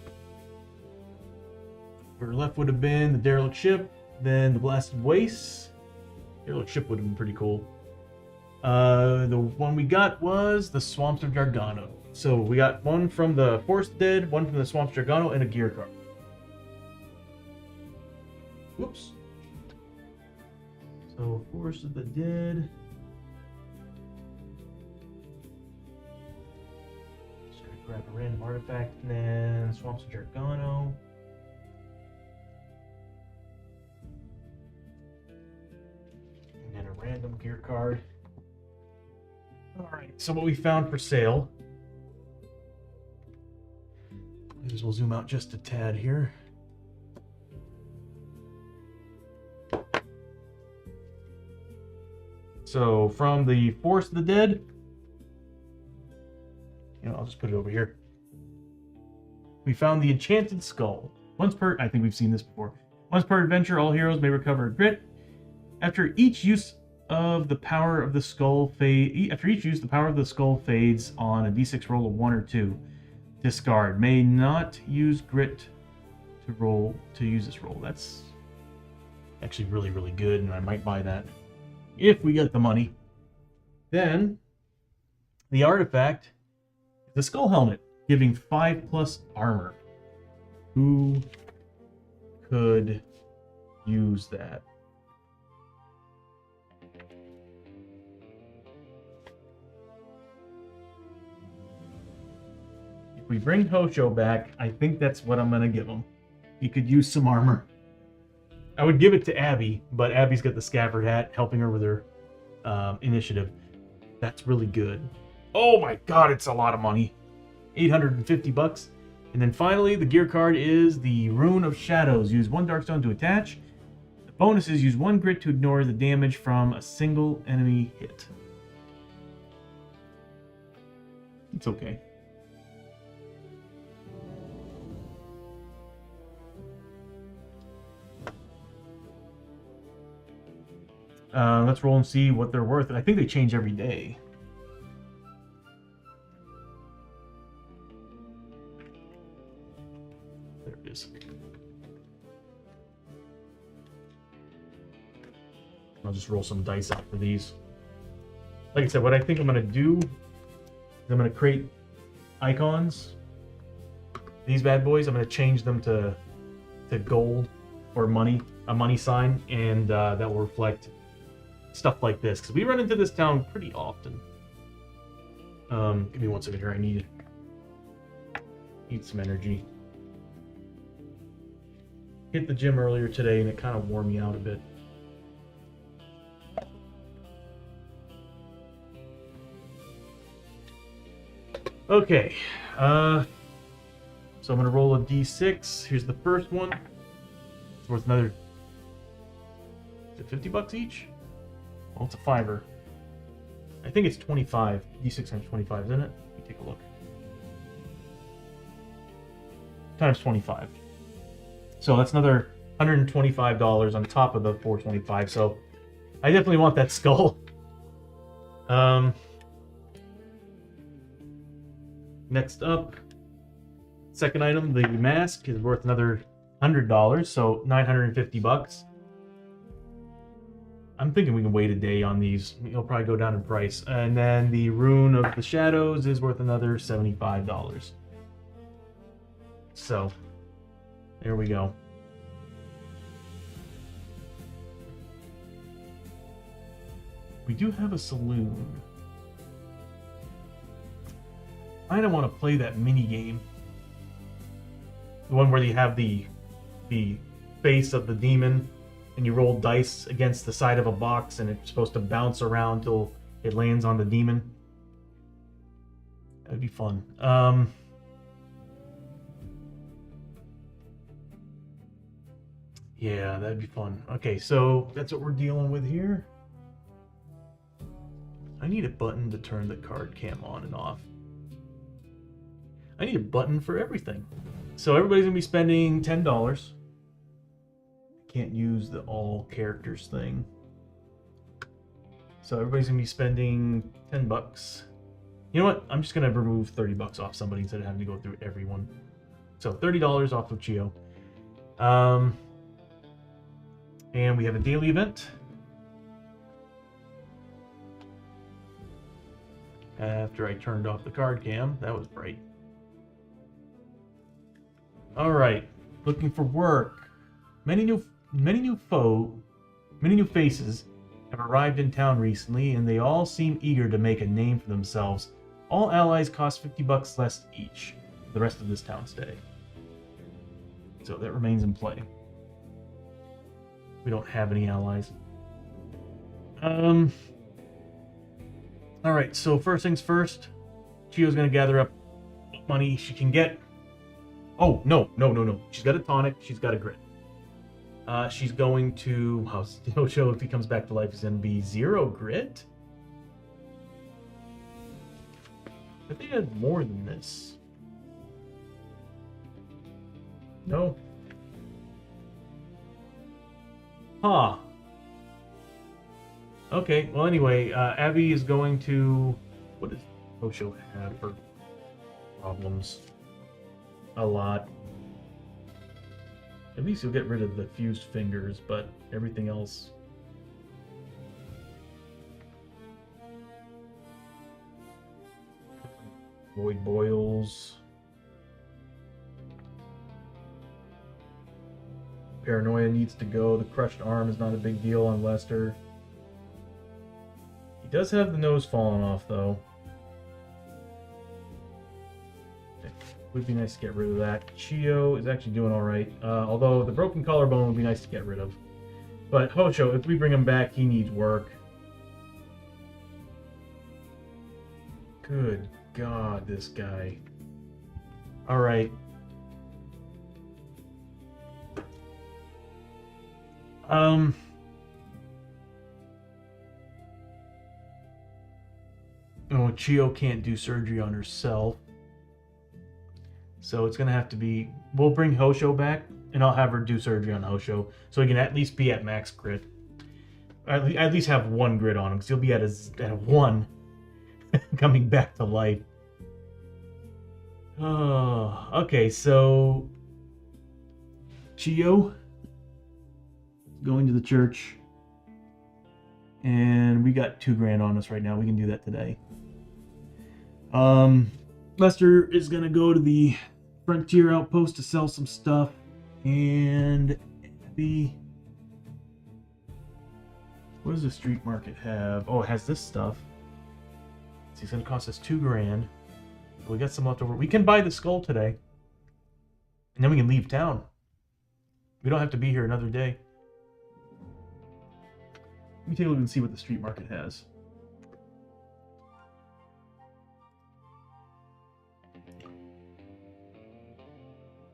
[SPEAKER 1] Where left would have been the Derelict Ship, then the Blasted Wastes. Derelict Ship would have been pretty cool. The one we got was the Swamps of Jargano. So we got one from the Forest Dead, one from the Swamps of Jargano, and a gear card. Whoops. So, Forest of the Dead. Just gonna grab a random artifact and then Swamps of Jargano. And then a random gear card. Alright, so what we found for sale is, we'll zoom out just a tad here. So from the Forest of the Dead, I'll just put it over here. We found the Enchanted Skull. Once per, I think we've seen this before. Once per adventure, all heroes may recover a grit. After each use the power of the skull fades on a d6 roll of 1 or 2. Discard. May not use grit to use this roll. That's actually really, really good, and I might buy that if we get the money. Then the artifact, the skull helmet, giving 5+ armor. Who could use that? If we bring Hoshoryo back, I think that's what I'm going to give him. He could use some armor. I would give it to Abby, but Abby's got the scabbard hat helping her with her initiative. That's really good. Oh my god, it's a lot of money. $850. And then finally, the gear card is the Rune of Shadows. Use 1 Darkstone to attach. The bonus is use 1 grit to ignore the damage from a single enemy hit. It's okay. Let's roll and see what they're worth. I think they change every day. There it is. I'll just roll some dice out for these. Like I said, what I think I'm going to do is I'm going to create icons. These bad boys, I'm going to change them to gold or money, a money sign, and that will reflect stuff like this, because we run into this town pretty often. Give me 1 second here. I need some energy. Hit the gym earlier today, and it kind of wore me out a bit. Okay, so I'm gonna roll a d6. Here's the first one. It's worth another. Is it $50 each? Well, it's a $5. I think it's 25. D6 times 25, isn't it? Let me take a look. Times 25. So that's another $125 on top of the $425. So I definitely want that skull. Next up, second item, the mask is worth another $100, so $950. I'm thinking we can wait a day on these. It'll probably go down in price. And then the Rune of the Shadows is worth another $75. So, there we go. We do have a saloon. I don't want to play that mini game. The one where you have the face of the demon and you roll dice against the side of a box and it's supposed to bounce around till it lands on the demon. That'd be fun. Yeah, that'd be fun. Okay, so that's what we're dealing with here. I need a button to turn the card cam on and off. I need a button for everything. So everybody's gonna be spending $10. Can't use the all characters thing. So everybody's gonna be spending $10. You know what? I'm just gonna remove $30 off somebody instead of having to go through everyone. So $30 off of Chio. And we have a daily event. After I turned off the card cam, that was bright. All right, looking for work. Many new Many new faces have arrived in town recently, and they all seem eager to make a name for themselves. All allies cost 50 bucks less each for the rest of this town stay. So that remains in play. We don't have any allies. Alright, so first things first, Chio's gonna gather up money she can get. Oh, no. She's got a tonic, she's got a grit. She's going to... Hoshoryo, if he comes back to life, is going to be 0 grit? I think I had more than this. No? Huh. Okay, well anyway, Abby is going to... What does Hoshoryo have for problems? A lot. At least you'll get rid of the fused fingers, but everything else... Void boils. Paranoia needs to go. The crushed arm is not a big deal on Lester. He does have the nose falling off, though. Would be nice to get rid of that. Chio is actually doing alright, although the broken collarbone would be nice to get rid of. But Hoshoryo, if we bring him back, he needs work. Good God, this guy. Alright. Oh, Chio can't do surgery on herself. So it's going to have to be... We'll bring Hoshoryo back, and I'll have her do surgery on Hoshoryo, so he can at least be at max grit. At least have 1 grit on him, because he'll be at a 1 coming back to life. Oh, okay, so... Chio going to the church. And we got $2,000 on us right now. We can do that today. Lester is going to go to the Frontier Outpost to sell some stuff, and what does the street market have? Oh, it has this stuff. So it's going to cost us $2,000. We got some left over. We can buy the skull today, and then we can leave town. We don't have to be here another day. Let me take a look and see what the street market has.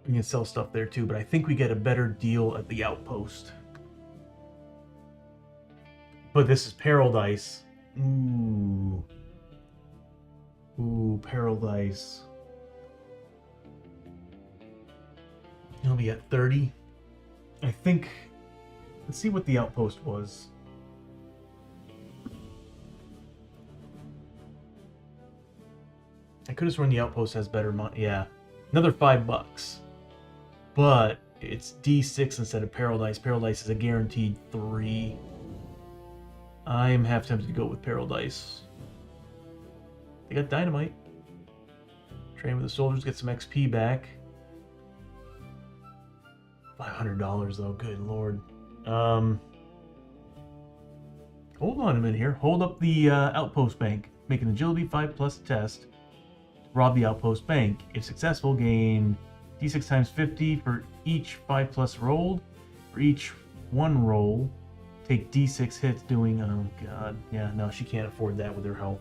[SPEAKER 1] We can sell stuff there too, but I think we get a better deal at the outpost. But this is Paradise. Ooh. Ooh, Paradise. It'll be at 30. I think... Let's see what the outpost was. I could have sworn the outpost has better money. Yeah. Another $5. But it's D6 instead of Paradise. Paradise is a guaranteed 3. I am half tempted to go with Paradise. They got dynamite. Train with the soldiers, get some XP back. $500 though, good lord. Hold on a minute here. Hold up the outpost bank. Make an agility 5+ test. Rob the outpost bank. If successful, gain D6 times 50 for each 5+ rolled. For each 1 roll, take D6 hits doing... Oh god. Yeah, no, she can't afford that with her health.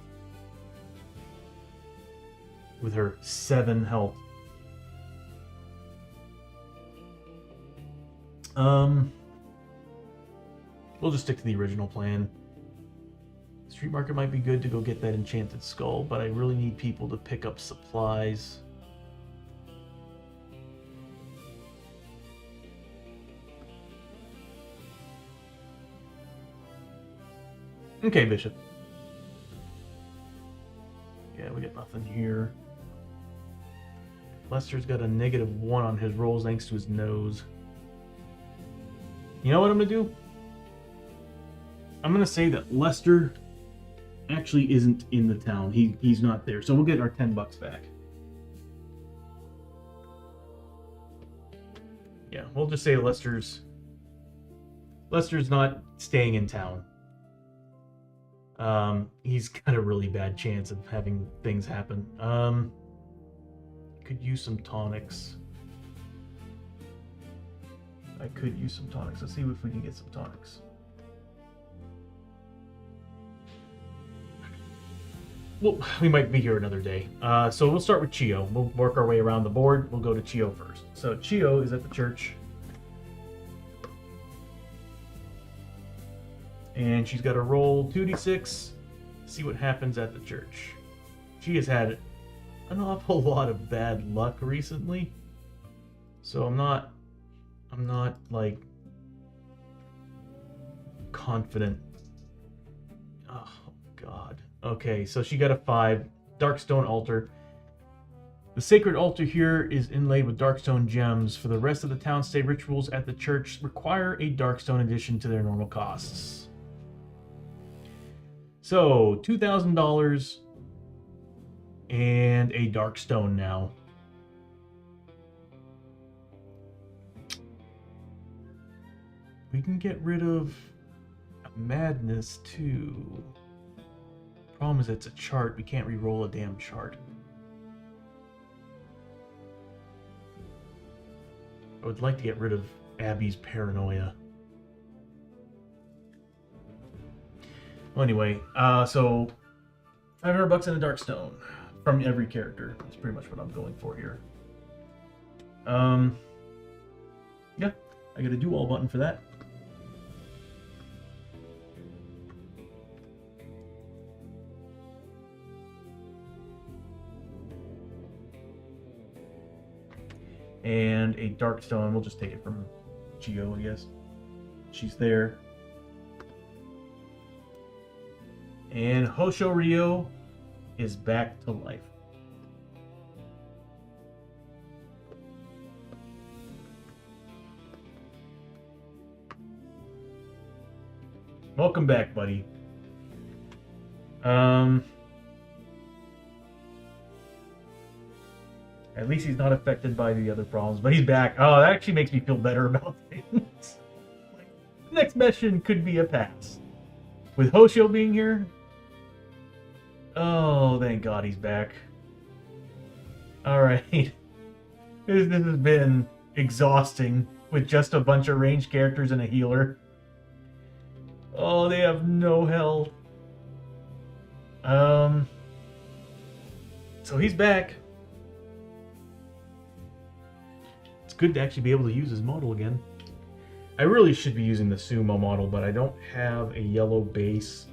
[SPEAKER 1] With her 7 health. We'll just stick to the original plan. Street market might be good to go get that enchanted skull, but I really need people to pick up supplies. Okay, Bishop. Yeah, we got nothing here. Lester's got a -1 on his rolls thanks to his nose. You know what I'm going to do? I'm going to say that Lester actually isn't in the town. He's not there. So we'll get our $10 back. Yeah, we'll just say Lester's Lester's not staying in town. He's got a really bad chance of having things happen. Could use some tonics. I could use some tonics. Let's see if we can get some tonics. Well, we might be here another day. So we'll start with Chio. We'll work our way around the board. We'll go to Chio first. So Chio is at the church. And she's got to roll 2d6, see what happens at the church. She has had an awful lot of bad luck recently. So I'm not like confident. Oh god. Okay, so she got a 5. Darkstone altar. The sacred altar here is inlaid with darkstone gems. For the rest of the town, stay rituals at the church require a darkstone addition to their normal costs. So, $2,000 and a darkstone now. We can get rid of madness too. Problem is it's a chart. We can't re-roll a damn chart. I would like to get rid of Abby's paranoia. Well, anyway, so $500 in a darkstone from every character. That's pretty much what I'm going for here. Yeah, I got a do all button for that. And a darkstone. We'll just take it from Chio, I guess. She's there. And Hoshoryo is back to life. Welcome back, buddy. At least he's not affected by the other problems, but he's back. Oh, that actually makes me feel better about things. Like, the next mission could be a pass. With Hoshio being here, oh, thank God he's back. Alright. This has been exhausting with just a bunch of ranged characters and a healer. Oh, they have no health. So he's back. It's good to actually be able to use his model again. I really should be using the Sumo model, but I don't have a yellow base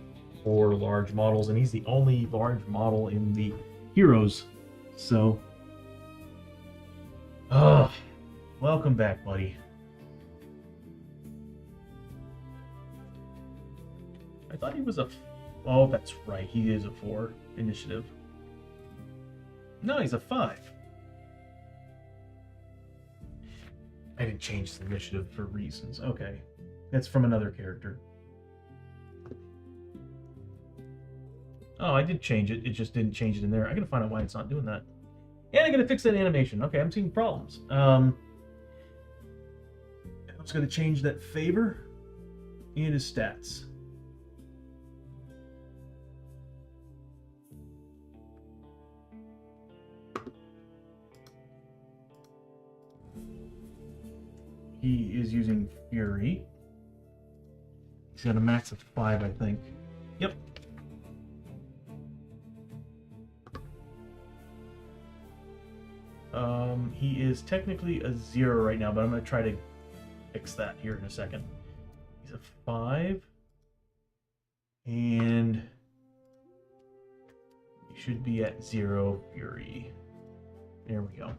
[SPEAKER 1] for large models, and he's the only large model in the heroes. So, welcome back, buddy. I thought he was a... Oh, that's right. He is a 4 initiative. No, he's a 5. I didn't change the initiative for reasons. Okay. That's from another character. Oh, I did change it. It just didn't change it in there. I gotta find out why it's not doing that. And I gotta fix that animation. Okay, I'm seeing problems. I'm just gonna change that favor and his stats. He is using Fury. He's got a max of 5, I think. Yep. He is technically a 0 right now, but I'm going to try to fix that here in a second. He's a 5. And he should be at 0 Fury. There we go.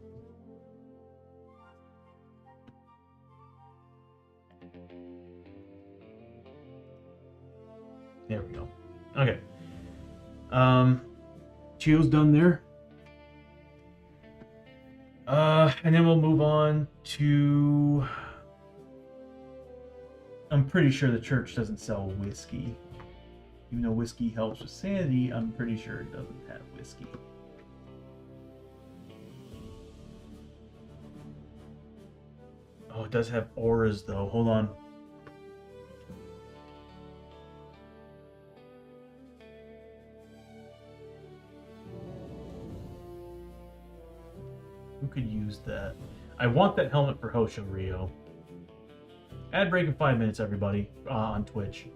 [SPEAKER 1] There we go. Okay. Chio's done there. And then we'll move on to... I'm pretty sure the church doesn't sell whiskey. Even though whiskey helps with sanity, I'm pretty sure it doesn't have whiskey. Oh, it does have auras, though. Hold on. could use that? I want that helmet for Hoshoryo. Ad break in 5 minutes, everybody, on Twitch.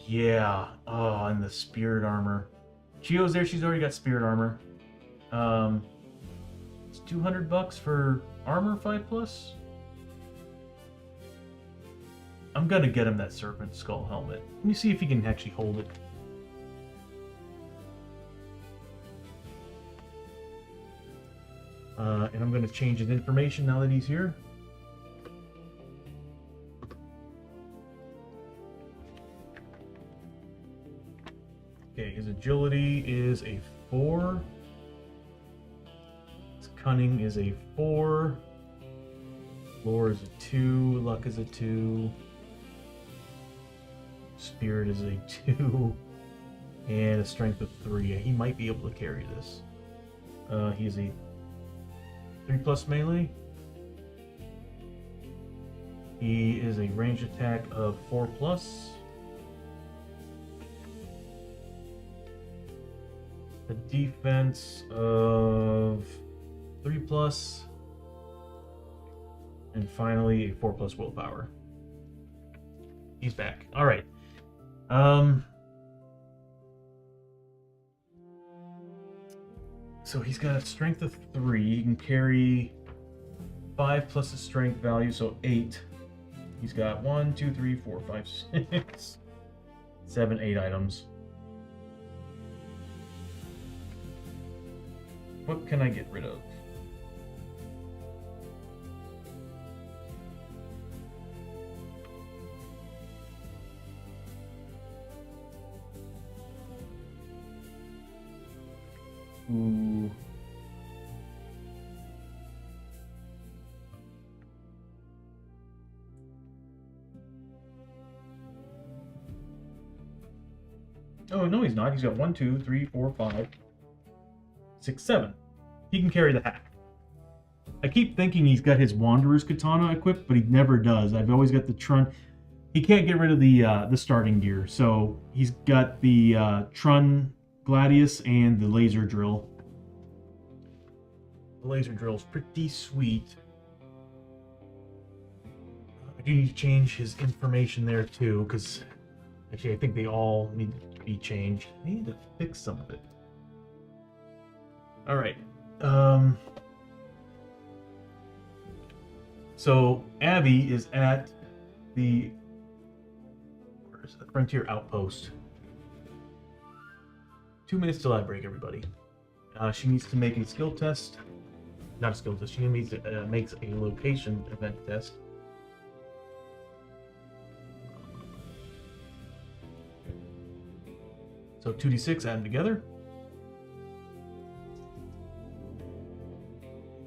[SPEAKER 1] Yeah. Oh, and the spirit armor. Chio's there. She's already got spirit armor. It's $200 for armor 5+. I'm gonna get him that serpent skull helmet. Let me see if he can actually hold it. And I'm gonna change his information now that he's here. Okay, his agility is a 4. His cunning is a 4. Lore is a 2. Luck is a 2. Spirit is a 2. And a strength of 3. He might be able to carry this. He's a 3+ melee. He is a range attack of 4+. A defense of 3+. And finally, a 4+ willpower. He's back. All right. So he's got a strength of 3. He can carry 5 plus his strength value, so 8. He's got 1, 2, 3, 4, 5, 6, 7, 8 items. What can I get rid of? Ooh. Oh, no, he's not. He's got 1, 2, 3, 4, 5, 6, 7. He can carry the hat. I keep thinking he's got his Wanderer's Katana equipped, but he never does. I've always got the Trun. He can't get rid of the starting gear, so he's got the Trun Gladius and the laser drill. The laser drill is pretty sweet. I do need to change his information there too, because actually I think they all need to be changed. I need to fix some of it. All right. So Abby is at the Frontier Outpost. 2 minutes till I break, everybody. She needs to make a skill test. Not a skill test. She needs to make a location event test. So 2d6, add them together.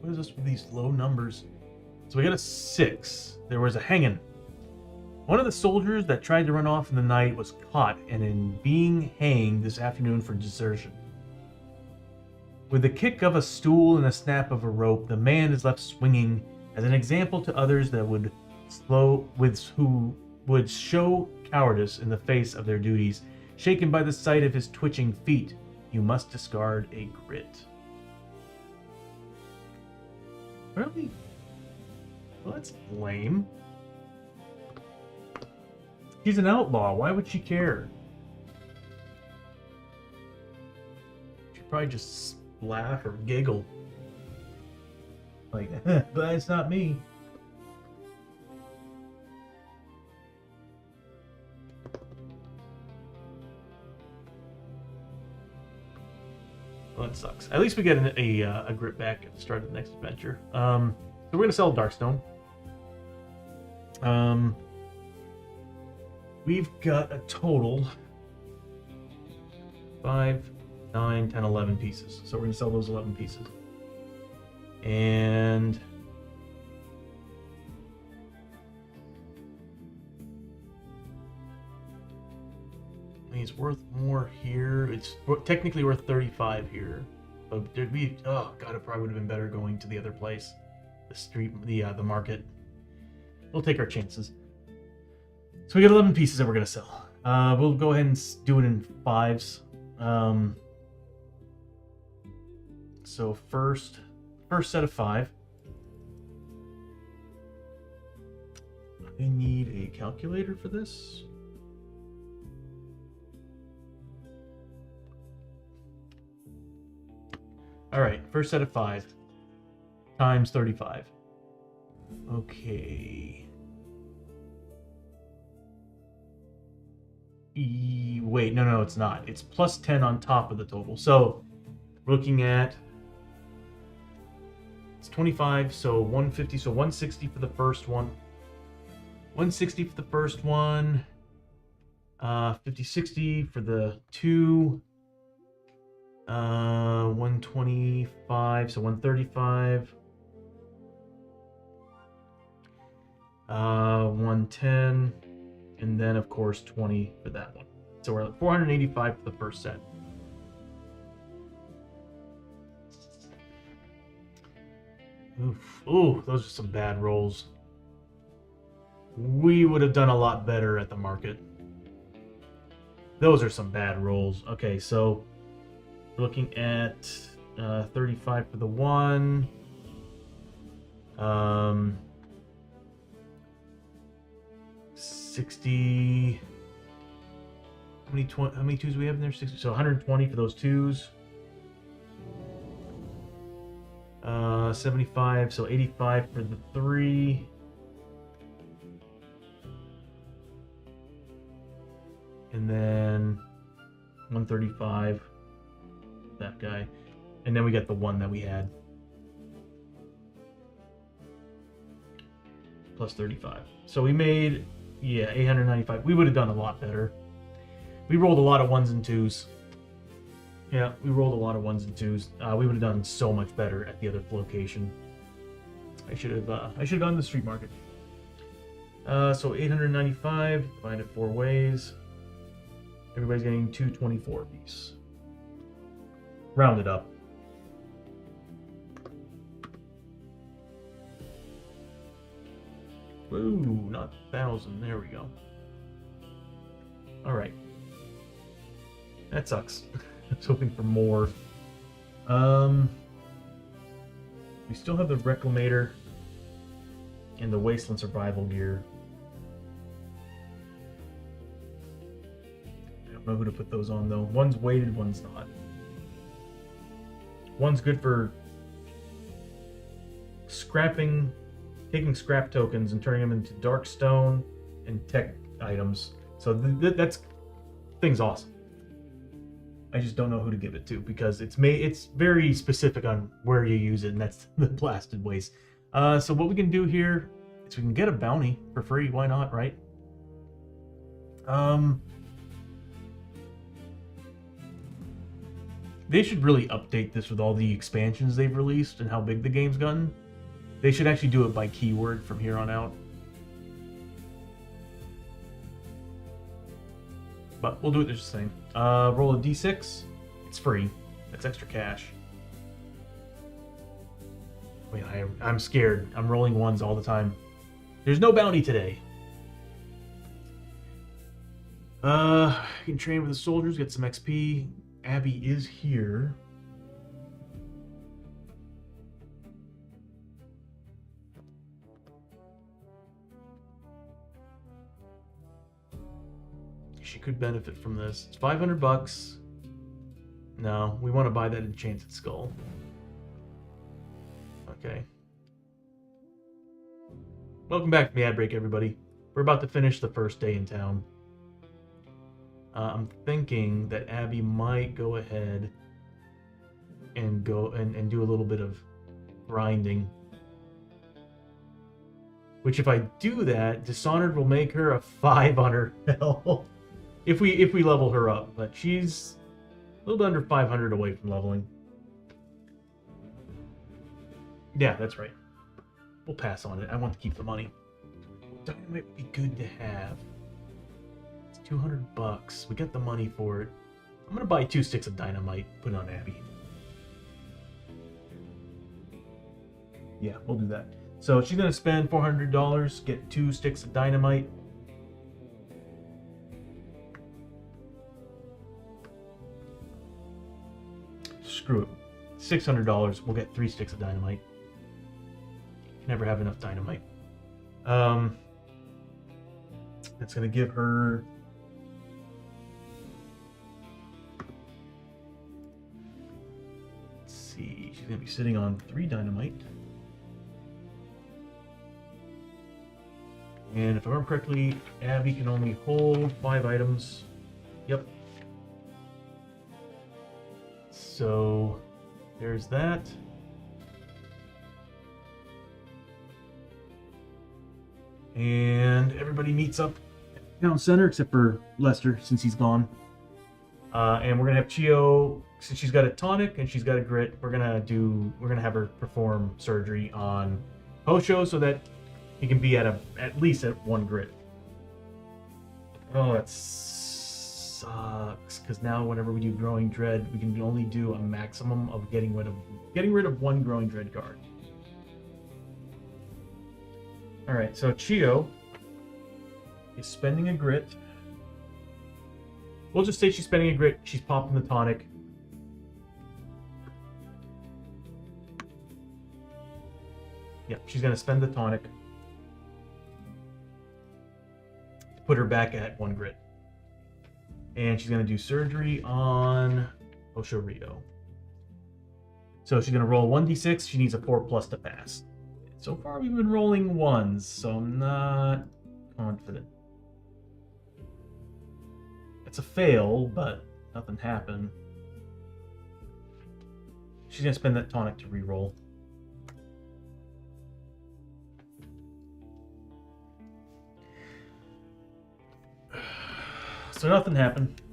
[SPEAKER 1] What is this with these low numbers? So we got a 6. There was a hanging. One of the soldiers that tried to run off in the night was caught and in being hanged this afternoon for desertion. With the kick of a stool and a snap of a rope, the man is left swinging as an example to others that who would show cowardice in the face of their duties. Shaken by the sight of his twitching feet, you must discard a grit. Really? Well, that's lame. She's an outlaw. Why would she care? She'd probably just laugh or giggle. Like, but it's not me. Well, that sucks. At least we get a grip back at the start of the next adventure. So we're going to sell Darkstone. We've got a total 5, 9, 10, 11 pieces. So we're going to sell those 11 pieces. And it's worth more here. It's technically worth 35 here. But there'd be, oh god, it probably would have been better going to the other place. The street, the market. We'll take our chances. So we got 11 pieces that we're going to sell. We'll go ahead and do it in 5s. So first set of 5. I need a calculator for this. All right, first set of 5 times 35. Okay. Wait, no, it's not. It's plus 10 on top of the total. So looking at, it's 25, so 150, so 160 for the first one. 160 for the first one. 50, 60 for the 2. 125, so 135. 110, and then of course 20 for that one. So we're at 485 for the first set. Oof. Ooh, those are some bad rolls. We would have done a lot better at the market. Those are some bad rolls. Okay, so looking at 35 for the 1. 60. How many 2s do we have in there? 60. So 120 for those 2s. 75. So 85 for the 3. And then 135. That guy. And then we got the 1 that we had. Plus 35. So we made, yeah, 895. We would have done a lot better. We rolled a lot of 1s and 2s. Yeah, we rolled a lot of 1s and 2s. We would have done so much better at the other location. I should have gone to the street market. So 895 divided 4 ways. Everybody's getting 224 apiece. Rounded up. Ooh, not 1,000. There we go. All right. That sucks. I was hoping for more. We still have the Reclamator and the Wasteland Survival gear. I don't know who to put those on though. One's weighted, one's not. One's good for scrapping, taking scrap tokens and turning them into dark stone and tech items. So that's thing's awesome. I just don't know who to give it to because it's very specific on where you use it, and that's the blasted waste. So what we can do here is we can get a bounty for free. Why not, right? They should really update this with all the expansions they've released and how big the game's gotten. They should actually do it by keyword from here on out. But we'll do it just the same. Roll a d6. It's free. That's extra cash. Wait, I'm scared. I'm rolling 1s all the time. There's no bounty today. You can train with the soldiers, get some XP. Abby is here. She could benefit from this. It's $500. No, we want to buy that enchanted skull. Okay. Welcome back from the ad break, everybody. We're about to finish the first day in town. I'm thinking that Abby might go ahead and do a little bit of grinding. Which, if I do that, Dishonored will make her a 500 health. If we level her up, but she's a little bit under 500 away from leveling. Yeah, that's right. We'll pass on it. I want to keep the money. Dynamite would be good to have. It's $200. We got the money for it. I'm gonna buy 2 sticks of dynamite. Put it on Abby. Yeah, we'll do that. So she's gonna spend $400. Get 2 sticks of dynamite. screw it. $600. We'll get 3 sticks of dynamite. Never have enough dynamite. That's gonna give her. Let's see. She's gonna be sitting on 3 dynamite. And if I remember correctly, Abby can only hold 5 items. Yep. So there's that. And everybody meets up at town center except for Lester, since he's gone. And we're gonna have Chio, since she's got a tonic and she's got a grit. We're gonna have her perform surgery on Hoshoryo so that he can be at least at 1 grit. Oh, that sucks. Because now whenever we do Growing Dread, we can only do a maximum of getting rid of 1 Growing Dread card. Alright, so Chio is spending a grit. We'll just say she's spending a grit. She's popping the tonic. Yep, she's going to spend the tonic. Put her back at 1 grit. And she's going to do surgery on Hoshoryo. So she's going to roll 1d6. She needs a 4+ to pass. So far we've been rolling 1s, so I'm not confident. It's a fail, but nothing happened. She's going to spend that tonic to reroll. So nothing happened.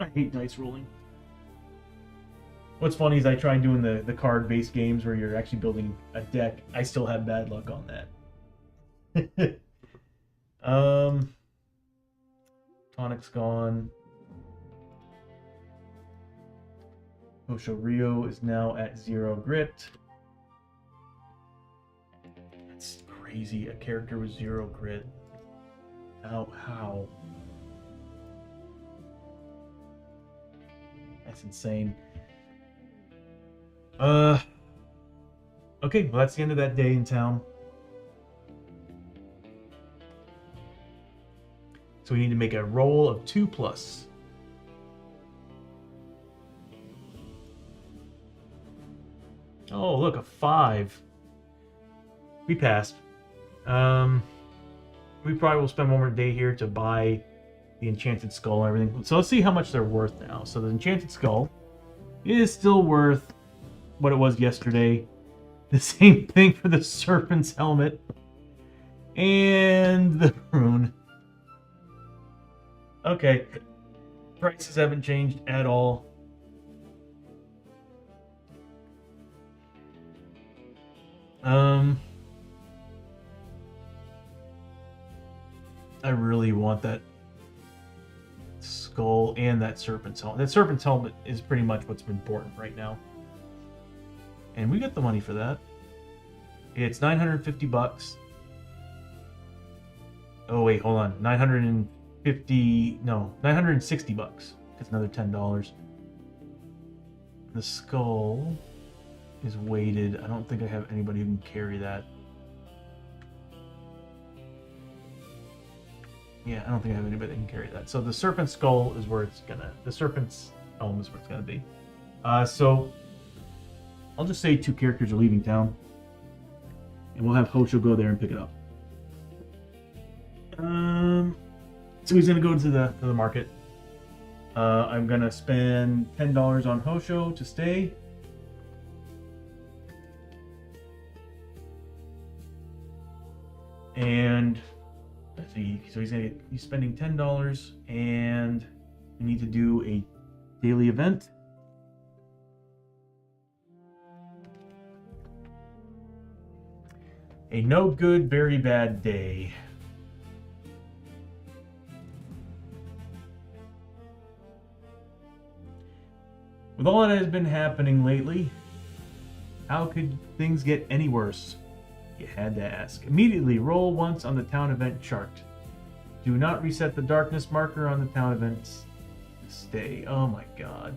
[SPEAKER 1] I hate dice rolling. What's funny is I try doing the card-based games where you're actually building a deck. I still have bad luck on that. Tonic's gone. Hoshoryo is now at 0 grit. That's crazy. A character with 0 grit. How? That's insane. Okay, well that's the end of that day in town. So we need to make a roll of 2+. Oh, look, a 5. We passed. We probably will spend one more day here to buy the Enchanted Skull and everything. So let's see how much they're worth now. So the Enchanted Skull is still worth what it was yesterday. The same thing for the Serpent's Helmet. And the Rune. Okay. Prices haven't changed at all. I really want that skull and that serpent's helmet. That serpent's helmet is pretty much what's important right now. And we get the money for that. It's $950. Oh wait, hold on. $960. It's another $10. The skull is weighted. I don't think I have anybody who can carry that. Yeah, I don't think I have anybody that can carry that. So the serpent's skull is where it's gonna. The serpent's helm is where it's gonna be. So I'll just say 2 characters are leaving town, and we'll have Hoshoryo go there and pick it up. So he's gonna go to the market. I'm gonna spend $10 on Hoshoryo to stay. And let's see, so he's spending $10, and we need to do a daily event. A no good, very bad day. With all that has been happening lately, how could things get any worse? You had to ask. Immediately roll once on the town event chart. Do not reset the darkness marker on the town events. Stay. Oh my god.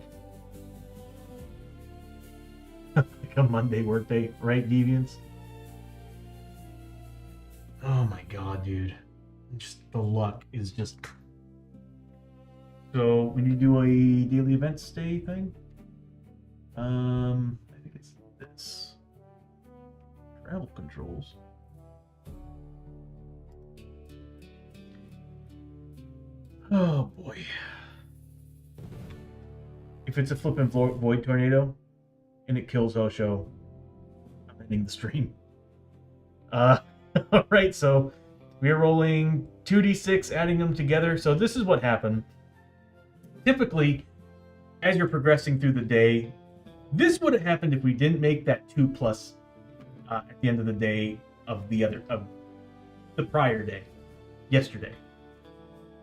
[SPEAKER 1] Like a Monday workday, right, Deviants? Oh my god, dude. Just the luck is just... So, we need to do a daily event stay thing? I think it's this. Travel controls. Oh boy. If it's a flippin' void tornado and it kills Hosho, I'm ending the stream. Alright, so we are rolling 2d6, adding them together. So this is what happened. Typically, as you're progressing through the day, this would have happened if we didn't make that 2+ at the end of the day of the prior day, yesterday.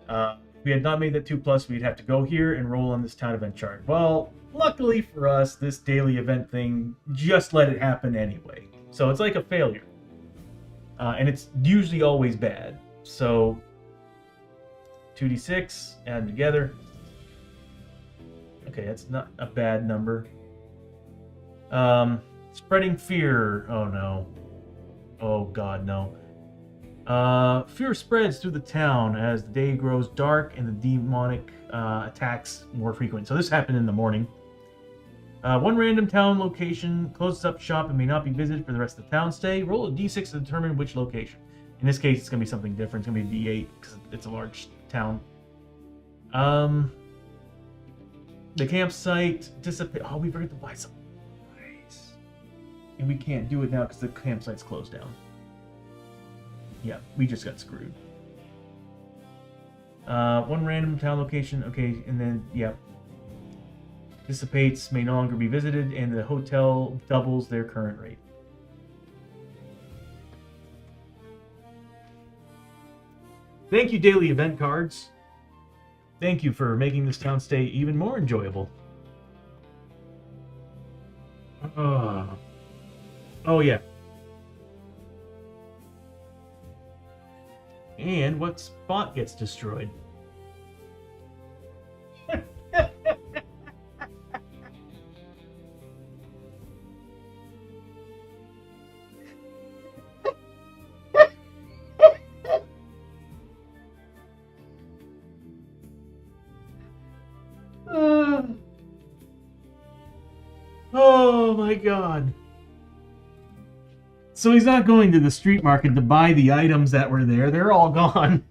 [SPEAKER 1] If we had not made that 2+, we'd have to go here and roll on this town event chart. Well, luckily for us, this daily event thing just let it happen anyway. So it's like a failure. And it's usually always bad. So 2d6, add them together. Okay, that's not a bad number. Spreading fear. Oh no. Oh god, no. Fear spreads through the town as the day grows dark and the demonic attacks more frequent. So this happened in the morning. One random town location closes up shop and may not be visited for the rest of the town stay. Roll a d6 to determine which location. In this case, it's going to be something different. It's going to be d8 because it's a large town. The campsite dissipate. Oh, we forgot to buy some. Nice. And we can't do it now because the campsite's closed down. Yeah, we just got screwed. One random town location. Okay, and then, yeah. Dissipates, may no longer be visited, and the hotel doubles their current rate. Thank you, daily event cards. Thank you for making this town stay even more enjoyable. Oh yeah. And what spot gets destroyed? Oh my god. So he's not going to the street market to buy the items that were there. They're all gone.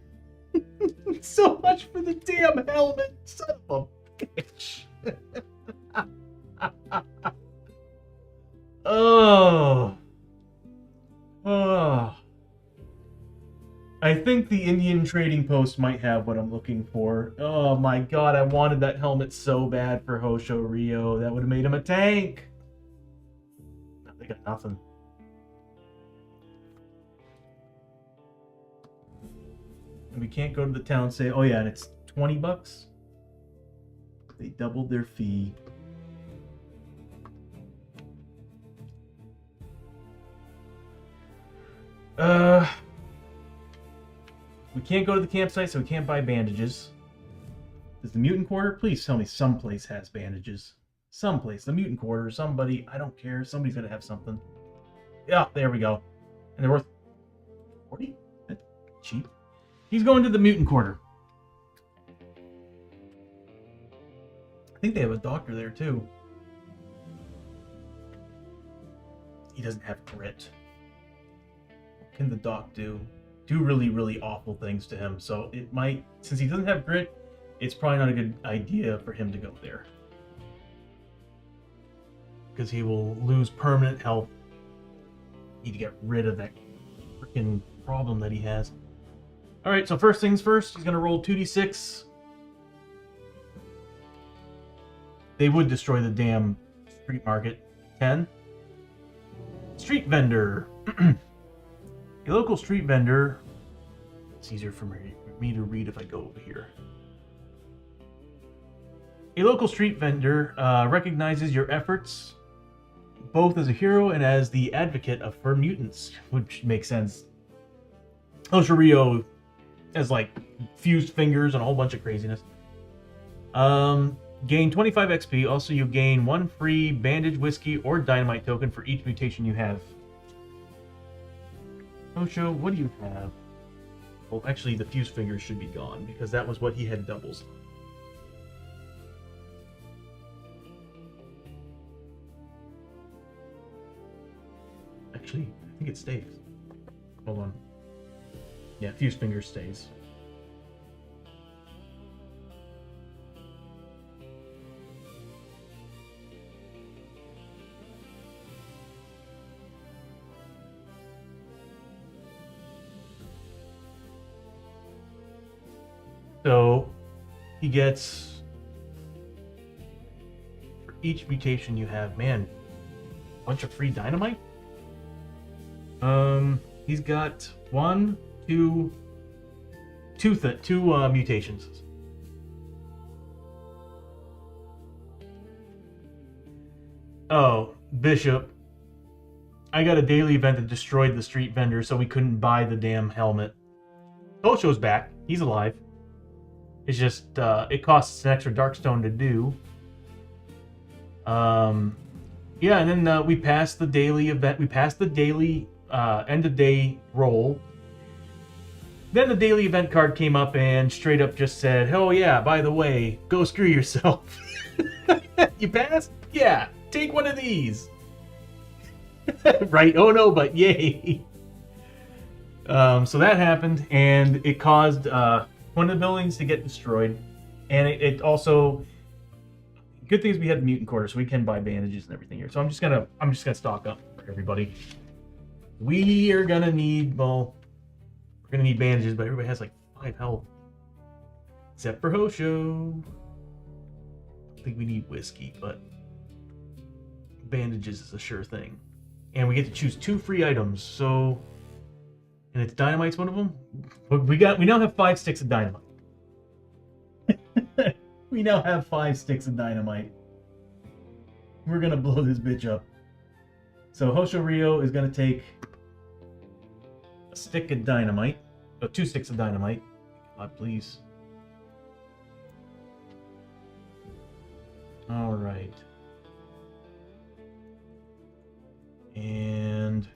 [SPEAKER 1] So much for the damn helmet. Son of a bitch. Oh. Oh. I think the Indian trading post might have what I'm looking for. Oh my god, I wanted that helmet so bad for Hoshoryo. That would have made him a tank. No, they got nothing. And we can't go to the town and say, oh yeah, and it's $20. They doubled their fee. We can't go to the campsite, so we can't buy bandages. Does the mutant quarter? Please tell me someplace has bandages. Someplace. The mutant quarter, somebody, I don't care. Somebody's gonna have something. Yeah, there we go. And they're worth 40? That's cheap. He's going to the mutant quarter. I think they have a doctor there, too. He doesn't have grit. What can the doc do? Do really, really awful things to him. So it might, since he doesn't have grit, it's probably not a good idea for him to go there. Because he will lose permanent health. Need to get rid of that freaking problem that he has. Alright, so first things first, he's going to roll 2d6. They would destroy the damn street market. 10. Street vendor. A local street vendor. It's easier for me to read if I go over here. A local street vendor recognizes your efforts. both as a hero and as the advocate for mutants, which makes sense. Hoshoryo has like fused fingers and a whole bunch of craziness. Gain 25 XP. Also, you gain 1 free bandage, whiskey, or dynamite token for each mutation you have. Hosho, what do you have? Well, actually, the fused fingers should be gone because that was what he had doubles. Actually, I think it stays. Hold on. Yeah, fused fingers stays. So he gets, for each mutation you have, man, a bunch of free dynamite. He's got two mutations. Oh, Bishop. I got a daily event that destroyed the street vendor, so we couldn't buy the damn helmet. Osho's back. He's alive. It's just, it costs an extra Darkstone to do. Yeah, and then we passed the daily event. We passed the daily end of day roll. Then the daily event card came up and straight up just said, "Oh yeah, by the way, go screw yourself." You passed? Yeah, take one of these. Right? Oh no, but yay. So that happened, and it caused one of the buildings to get destroyed, and it also. Good thing is we had the mutant quarter, so we can buy bandages and everything here. So I'm just gonna stock up for everybody. We are gonna need, well, we're gonna need bandages, but everybody has like 5 health, except for Hosho. I think we need whiskey, but bandages is a sure thing, and we get to choose 2 free items. So, and it's dynamite's one of them. We now have 5 sticks of dynamite. We now have 5 sticks of dynamite. We're gonna blow this bitch up. So Hoshoryo is gonna take a stick of dynamite. Oh, 2 sticks of dynamite. God, please. All right. And do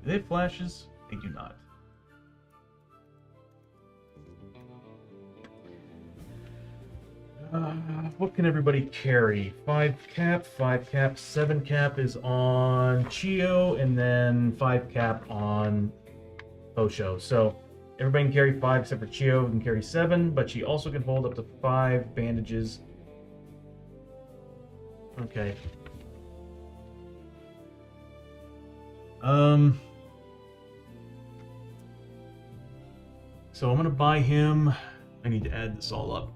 [SPEAKER 1] they have flashes? They do not. What can everybody carry? 5 cap, 5 cap, 7 cap is on Chio, and then 5 cap on Hosho. So everybody can carry 5 except for Chio can carry 7, but she also can hold up to 5 bandages. Okay. So I'm gonna buy him. I need to add this all up.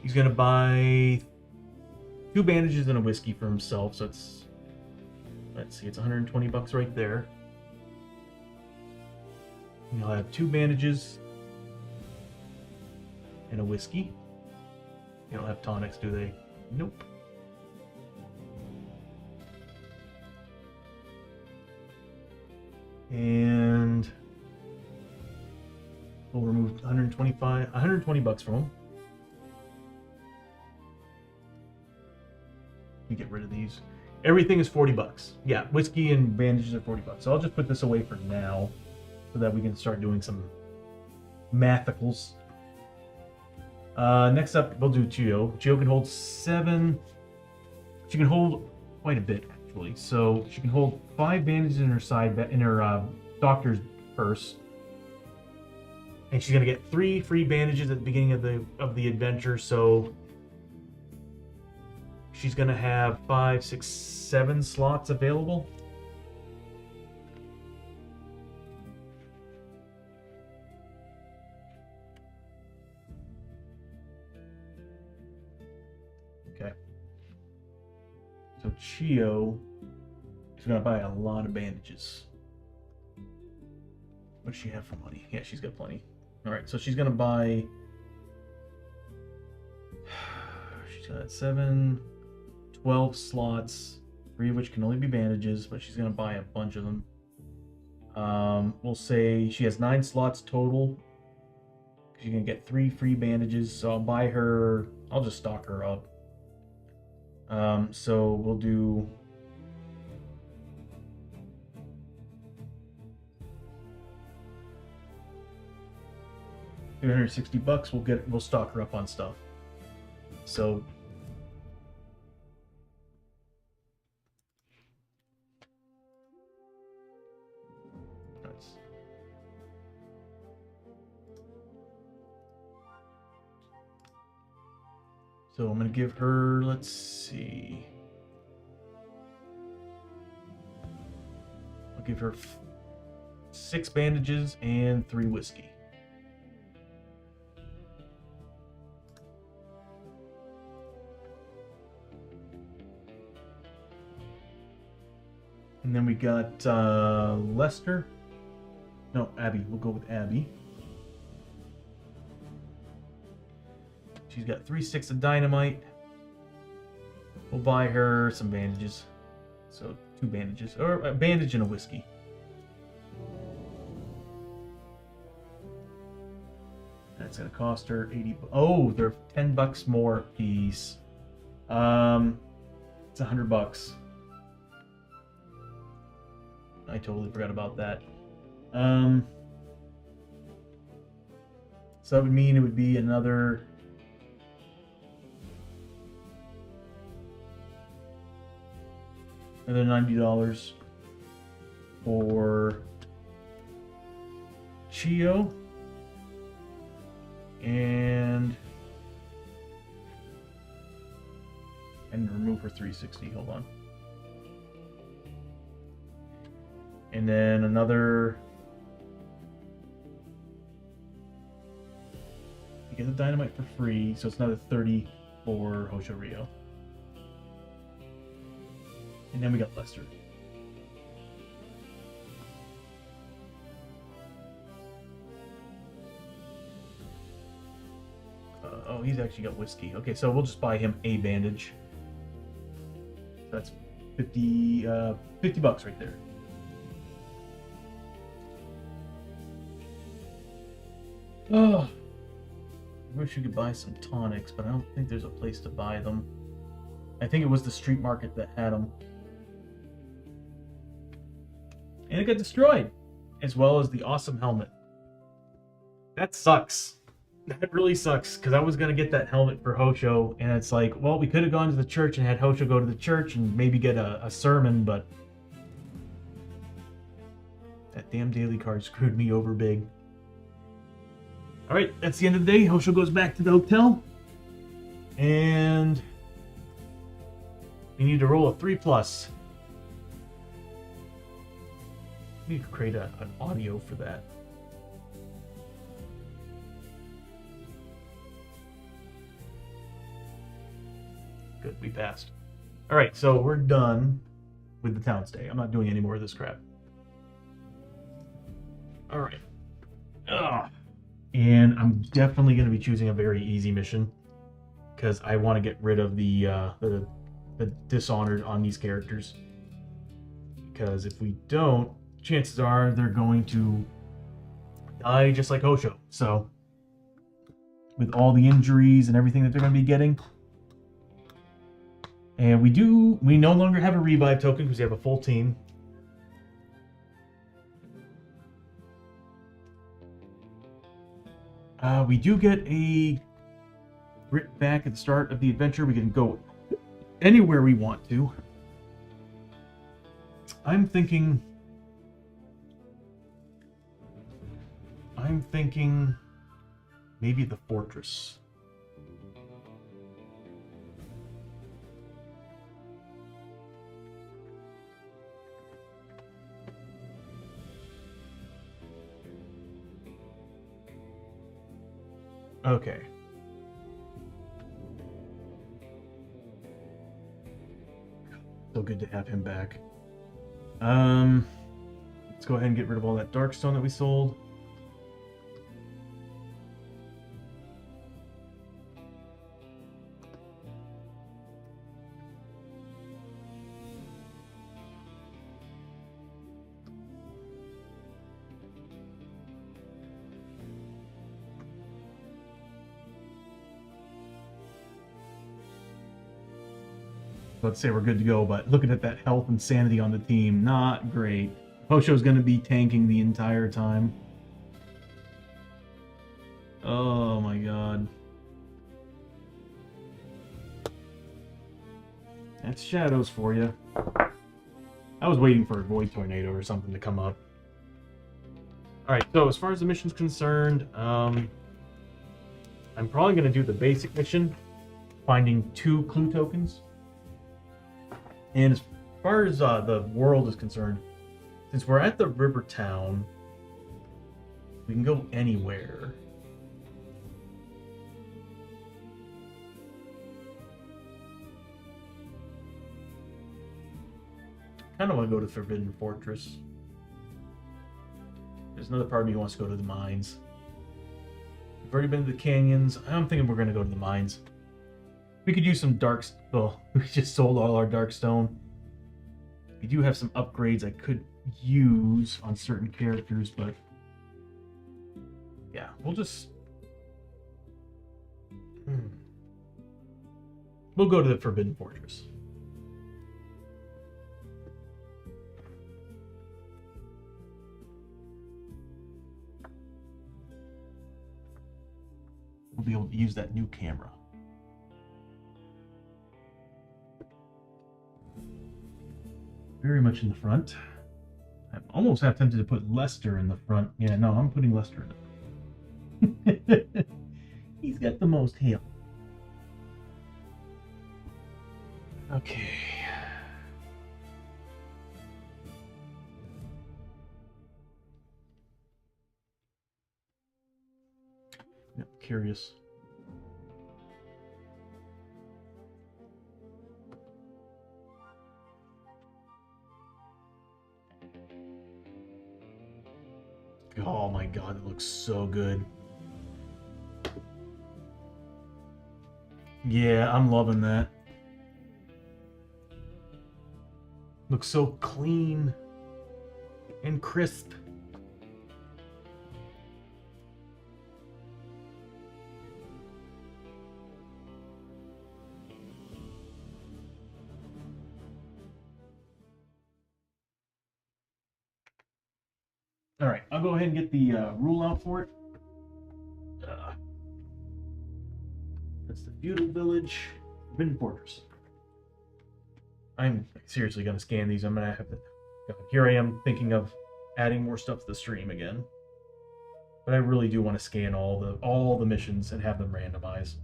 [SPEAKER 1] He's gonna buy 2 bandages and a whiskey for himself, so it's, let's see, it's 120 bucks right there. And he'll have 2 bandages and a whiskey. They don't have tonics, do they? Nope. And we'll remove 120 bucks from him. You get rid of these. Everything is 40 bucks. Yeah, whiskey and bandages are 40 bucks. So I'll just put this away for now so that we can start doing some mathicals. Next up, we'll do Chio. Chio can hold 7. She can hold quite a bit, actually. So she can hold 5 bandages in her doctor's purse. And she's gonna get 3 free bandages at the beginning of the adventure. So she's gonna have 5, 6, 7 slots available. Okay. So Chio is gonna buy a lot of bandages. What does she have for money? Yeah, she's got plenty. All right, so she's gonna buy So that's 7, 12 slots, 3 of which can only be bandages, but she's gonna buy a bunch of them. We'll say she has 9 slots total. She's gonna get 3 free bandages, so I'll buy her. I'll just stock her up. So we'll do. $360. We'll stock her up on stuff. So nice. So I'm gonna give her, let's see. I'll give her 6 bandages and 3 whiskey. And then we got Lester. No, Abby. We'll go with Abby. She's got 3 sticks of dynamite. We'll buy her some bandages. So 2 bandages, or a bandage and a whiskey. That's gonna cost her 80. Oh, they're $10 more a piece. It's $100. I totally forgot about that. So that would mean it would be another $90 for Chio, and remove her 360. Hold on. And then another. You get the dynamite for free, so it's another 30 for Hoshoryo. And then we got Lester. Oh, he's actually got whiskey. Okay, so we'll just buy him a bandage. That's $50 right there. Oh, I wish you could buy some tonics, but I don't think there's a place to buy them. I think it was the street market that had them. And it got destroyed, as well as the awesome helmet. That sucks. That really sucks, because I was going to get that helmet for Hosho, and it's like, well, we could have gone to the church and had Hosho go to the church and maybe get a sermon, but that damn daily card screwed me over big. Alright, that's the end of the day. Hosho goes back to the hotel, and we need to roll a 3+. We need to create an audio for that. Good, we passed. Alright, so we're done with the town stay. I'm not doing any more of this crap. Alright. And I'm definitely going to be choosing a very easy mission, because I want to get rid of the Dishonored on these characters. Because if we don't, chances are they're going to die just like Hosho. So, with all the injuries and everything that they're going to be getting. And we no longer have a revive token because we have a full team. We do get a Brit back at the start of the adventure. We can go anywhere we want to. I'm thinking maybe the fortress. Okay. So good to have him back. Let's go ahead and get rid of all that Darkstone that we sold. Let's say we're good to go, but looking at that health and sanity on the team, not great. Hosho's going to be tanking the entire time. Oh my god. That's shadows for you. I was waiting for a void tornado or something to come up. Alright, so as far as the mission's concerned, I'm probably going to do the basic mission, finding 2 clue tokens. And as far as the world is concerned, since we're at the river town, we can go anywhere. I kind of want to go to Forbidden Fortress. There's another part of me who wants to go to the mines. We've already been to the canyons. I'm thinking we're going to go to the mines. We could use some dark... Well, we just sold all our dark stone. We do have some upgrades I could use on certain characters, but... yeah, we'll just... We'll go to the Forbidden Fortress. We'll be able to use that new camera. Very much in the front. I'm almost half tempted to put Lester in the front. Yeah, no, I'm putting Lester in the front. He's got the most hail. Okay. Yeah, curious. Oh my god, it looks so good. Yeah, I'm loving that. Looks so clean and crisp. All right, I'll go ahead and get the rule out for it. That's the feudal village, Forbidden Fortress. I'm seriously going to scan these. I'm going to have to... Here I am thinking of adding more stuff to the stream again. But I really do want to scan all the missions and have them randomized.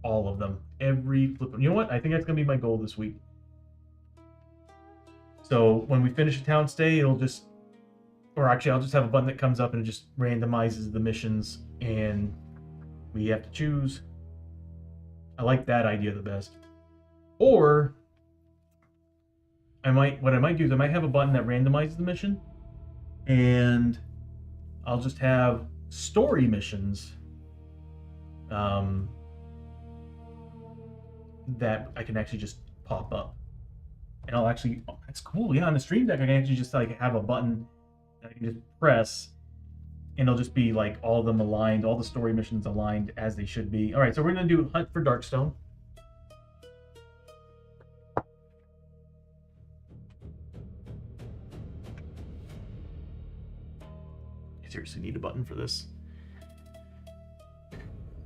[SPEAKER 1] All of them. Every flip. You know what? I think that's going to be my goal this week. So when we finish a town stay, it'll just... Or actually, I'll just have a button that comes up and it just randomizes the missions, and we have to choose. I like that idea the best. Or what I might do is I might have a button that randomizes the mission, and I'll just have story missions that I can actually just pop up. And I'll actually... Oh, that's cool. Yeah, on the stream deck, I can actually just like have a button I can just press, and it'll just be like all of them aligned, all the story missions aligned as they should be. All right, so we're going to do Hunt for Darkstone. I seriously need a button for this.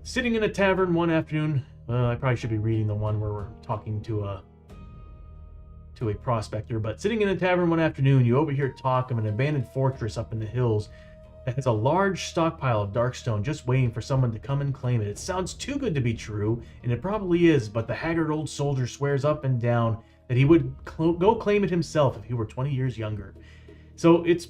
[SPEAKER 1] Sitting in a tavern one afternoon. I probably should be reading the one where we're talking to a prospector, but sitting in a tavern one afternoon, you overhear talk of an abandoned fortress up in the hills that has a large stockpile of darkstone just waiting for someone to come and claim it. It sounds too good to be true, and it probably is, but the haggard old soldier swears up and down that he would go claim it himself if he were 20 years younger. So it's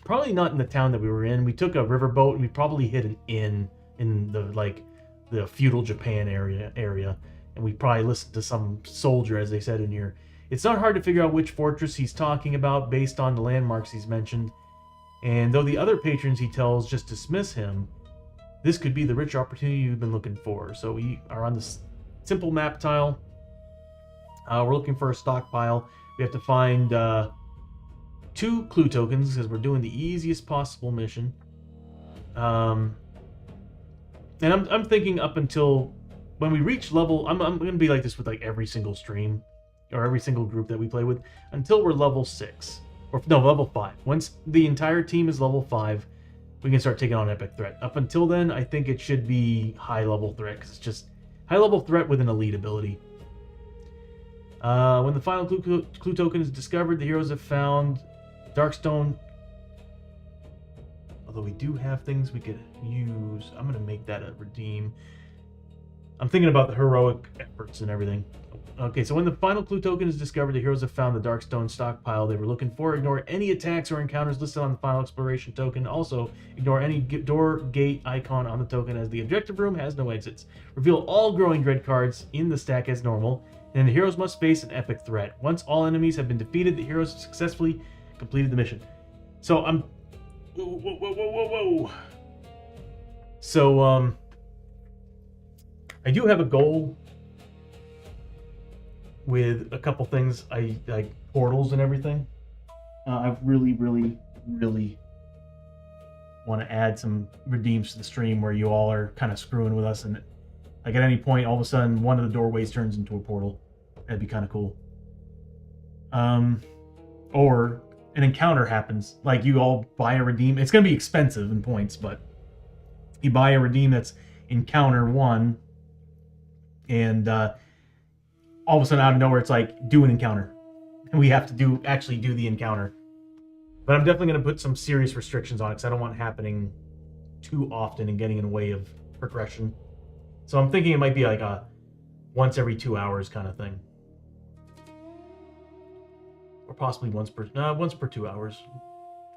[SPEAKER 1] probably not in the town that we were in. We took a riverboat, and we probably hit an inn in the feudal Japan area, and we probably listened to some soldier, as they said in here. It's not hard to figure out which fortress he's talking about based on the landmarks he's mentioned, and though the other patrons he tells just dismiss him, this could be the rich opportunity you've been looking for. So we are on this simple map tile. We're looking for a stockpile. We have to find 2 clue tokens because we're doing the easiest possible mission. And I'm thinking up until when we reach level... I'm going to be like this with like every single stream. or every single group that we play with, until we're level 6. Or no, level 5. Once the entire team is level 5, we can start taking on epic threat. Up until then, I think it should be high level threat, because it's just high level threat with an elite ability. When the final clue token is discovered, the heroes have found Darkstone. Although we do have things we could use. I'm going to make that a redeem. I'm thinking about the heroic efforts and everything. Okay, so when the final clue token is discovered, the heroes have found the Darkstone stockpile they were looking for. Ignore any attacks or encounters listed on the final exploration token. Also, ignore any door gate icon on the token, as the objective room has no exits. Reveal all growing dread cards in the stack as normal, and the heroes must face an epic threat. Once all enemies have been defeated, the heroes have successfully completed the mission. So I'm... Whoa. So, I do have a goal with a couple things, I like portals and everything. I really want to add some redeems to the stream where you all are kind of screwing with us, and like at any point, all of a sudden, one of the doorways turns into a portal. That'd be kind of cool. Or an encounter happens, like you all buy a redeem. It's going to be expensive in points, but you buy a redeem that's encounter 1, and all of a sudden out of nowhere it's like, do an encounter, and we have to actually do the encounter. But I'm definitely going to put some serious restrictions on it, because I don't want it happening too often and getting in the way of progression. So I'm thinking it might be like a once every 2 hours kind of thing, or possibly once per 2 hours.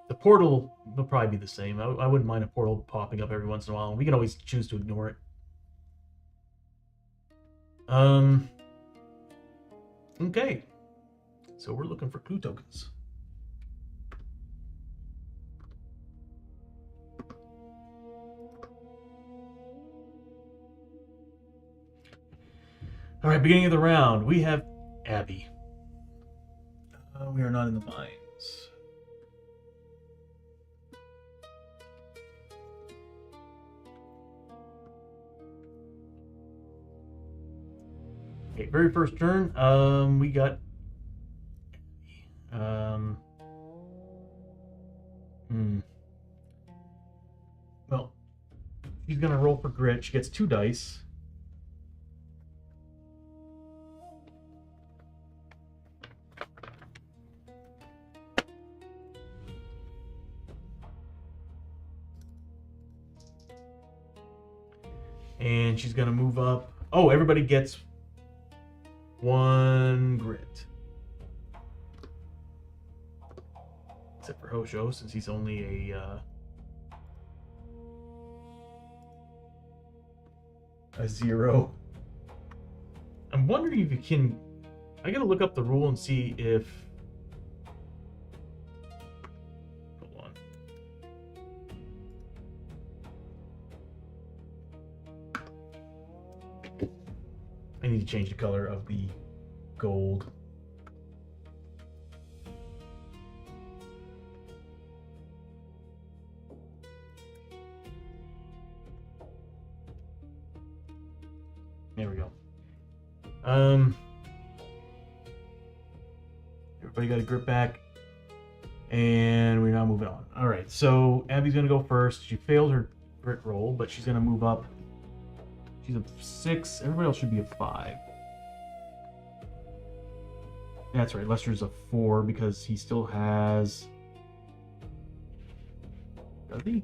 [SPEAKER 1] The portal will probably be the same. I wouldn't mind a portal popping up every once in a while. We can always choose to ignore it. Okay, so we're looking for clue tokens. All right, beginning of the round, we have Abby. We are not in the mines. Okay, very first turn, we got well, she's gonna roll for grit. She gets 2 dice. And she's gonna move up. Oh, everybody gets 1 grit. Except for Hoshoryo, since he's only a 0. I'm wondering if you can... I gotta look up the rule and see if... Hold on. I need to change the color of the gold. There we go. Everybody got a grip back, and we're now moving on. All right, so Abby's gonna go first. She failed her grit roll, but she's gonna move up. She's a 6. Everybody else should be a 5. That's right. Lester's a 4 because he still has... Does he?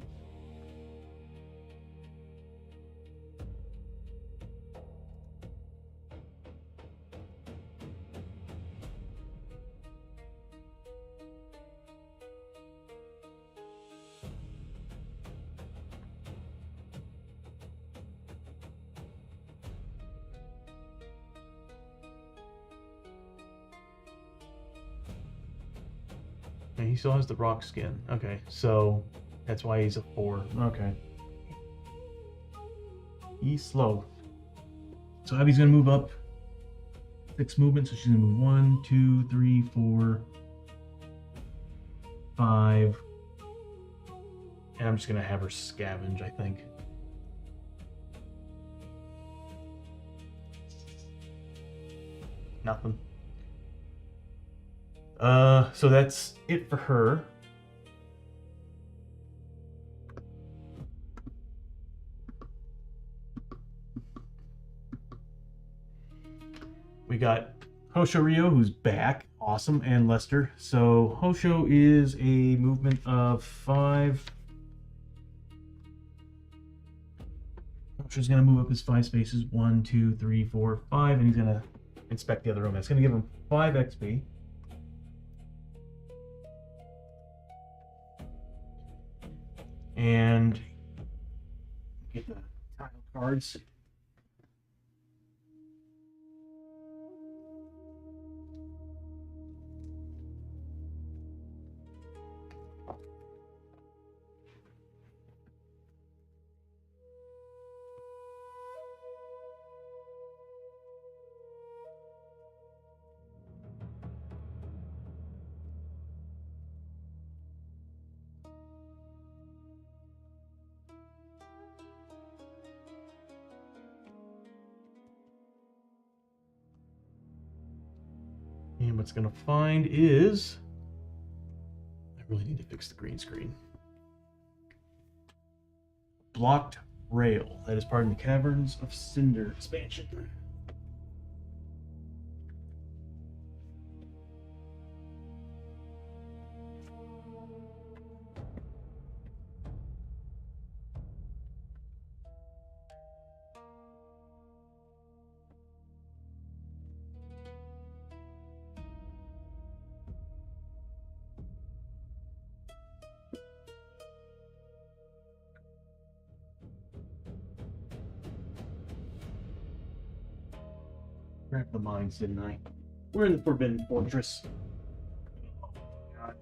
[SPEAKER 1] And he still has the rock skin. Okay, so that's why he's a 4. Okay. He's slow. So Abby's gonna move up 6 movements, so she's gonna move 1, 2, 3, 4, 5. And I'm just gonna have her scavenge, I think. Nothing. So that's it for her. We got Hoshoryo, who's back. Awesome. And Lester. So Hosho is a movement of 5. Hosho's going to move up his 5 spaces. 1, 2, 3, 4, 5. And he's going to inspect the other room. That's going to give him 5 XP. And get the tile cards. And what's going to find is... I really need to fix the green screen. Blocked rail. That is part of the Caverns of Cinder expansion. Grab the mines, didn't I? We're in the Forbidden Fortress. Oh, God.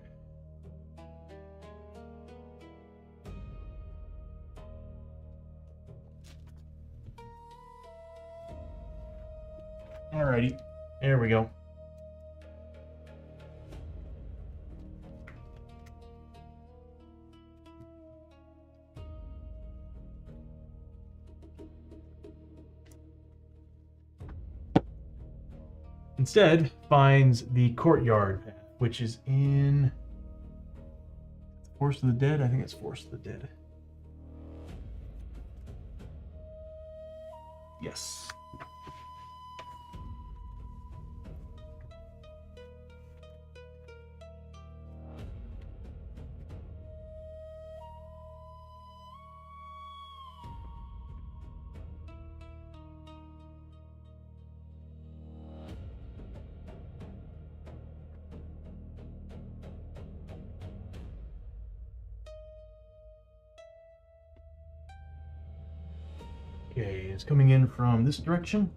[SPEAKER 1] Alrighty, there we go. Instead, finds the courtyard path, which is in Forest of the Dead. I think it's Forest of the Dead. Yes. Okay, it's coming in from this direction.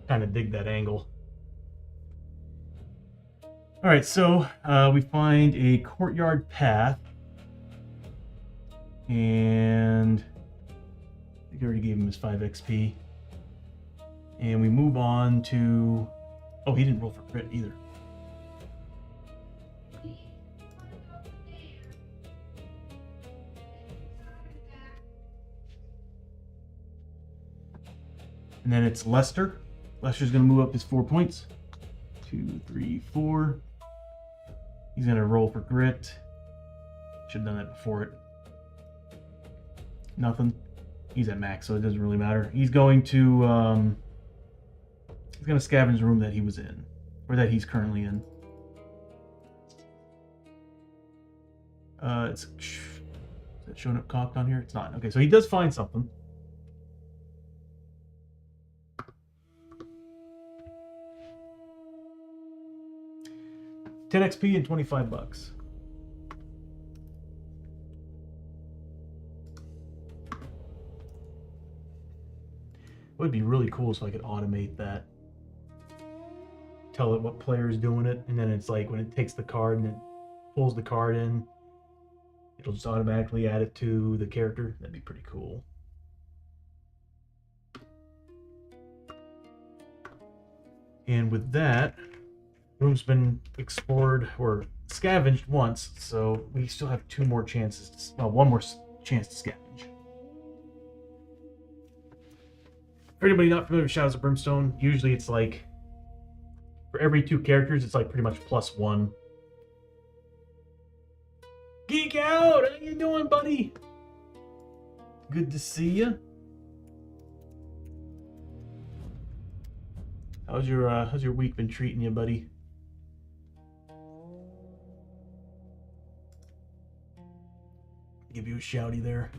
[SPEAKER 1] Kind of dig that angle. All right, so we find a courtyard path, and I think I already gave him his 5 XP. And we move on to... Oh, he didn't roll for crit either. And then it's Lester. Lester's going to move up his 4 points. 2, 3, 4. He's going to roll for grit. Should have done that before it. Nothing. He's at max, so it doesn't really matter. He's going to scavenge the room that he was in, or that he's currently in. Is it showing up cocked on here? It's not. Okay, so he does find something. $10 XP and $25. It would be really cool so I could automate that. Tell it what player is doing it, and then it's like when it takes the card and it pulls the card in, it'll just automatically add it to the character. That'd be pretty cool. And with that, room's been explored or scavenged once, so we still have two more chances. Well, one more chance to scavenge. For anybody not familiar with Shadows of Brimstone, usually it's like for every 2 characters, it's like pretty much +1. Geek out! How you doing, buddy? Good to see you. How's your week been treating you, buddy? Give you a shouty there.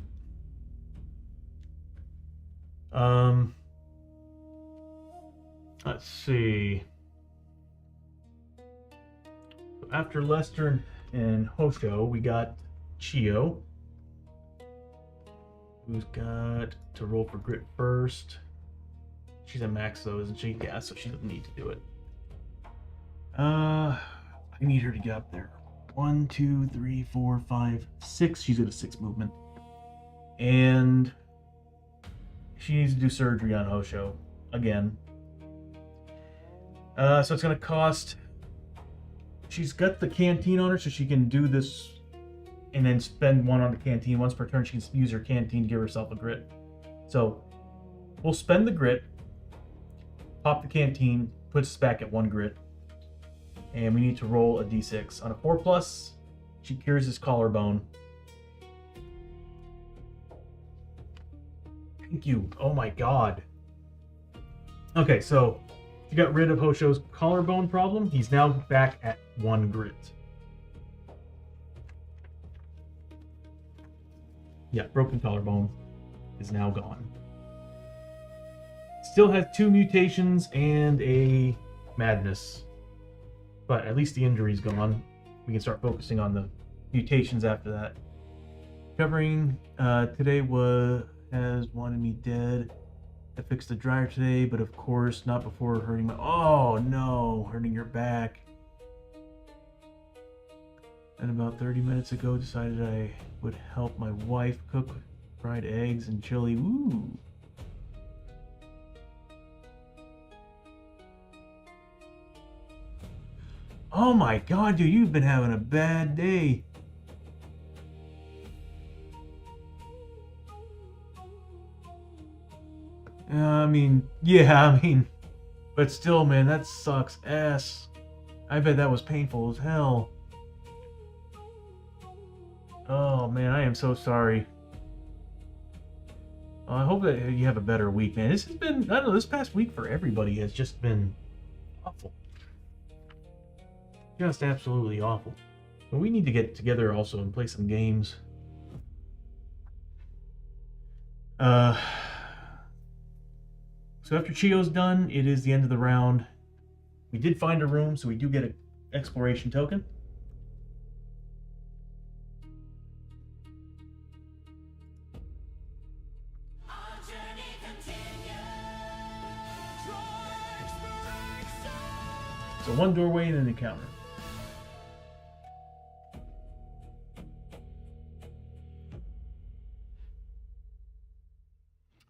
[SPEAKER 1] Let's see. After Lester and Hoshoryo, we got Chio, who's got to roll for grit first. She's a max though, isn't she? Yeah, so she doesn't need to do it. I need her to get up there. 1, 2, 3, 4, 5, 6. She's at a 6 movement. And she needs to do surgery on Hoshoryo again. So it's gonna cost. She's got the canteen on her, so she can do this and then spend 1 on the canteen. Once per turn, she can use her canteen to give herself a grit. So we'll spend the grit, pop the canteen, puts us back at 1 grit, and we need to roll a d6. On a 4+, she cures his collarbone. Thank you. Oh my god. Okay, so you got rid of Hoshoryo's collarbone problem. He's now back at 1 grit. Yeah, broken collarbone is now gone. Still has 2 mutations and a madness. But at least the injury's gone. We can start focusing on the mutations after that. Covering today has one enemy dead. I fixed the dryer today, but of course not before hurting my... Oh no, hurting your back. And about 30 minutes ago decided I would help my wife cook fried eggs and chili. Ooh. Oh my god, dude, you've been having a bad day. But still, man, that sucks ass. I bet that was painful as hell. Oh man, I am so sorry. I hope that you have a better week, man. This has been, I don't know, this past week for everybody has just been awful. Just absolutely awful. But we need to get together also and play some games. So after Chio's done, it is the end of the round. We did find a room, so we do get an exploration token. So 1 doorway and an encounter.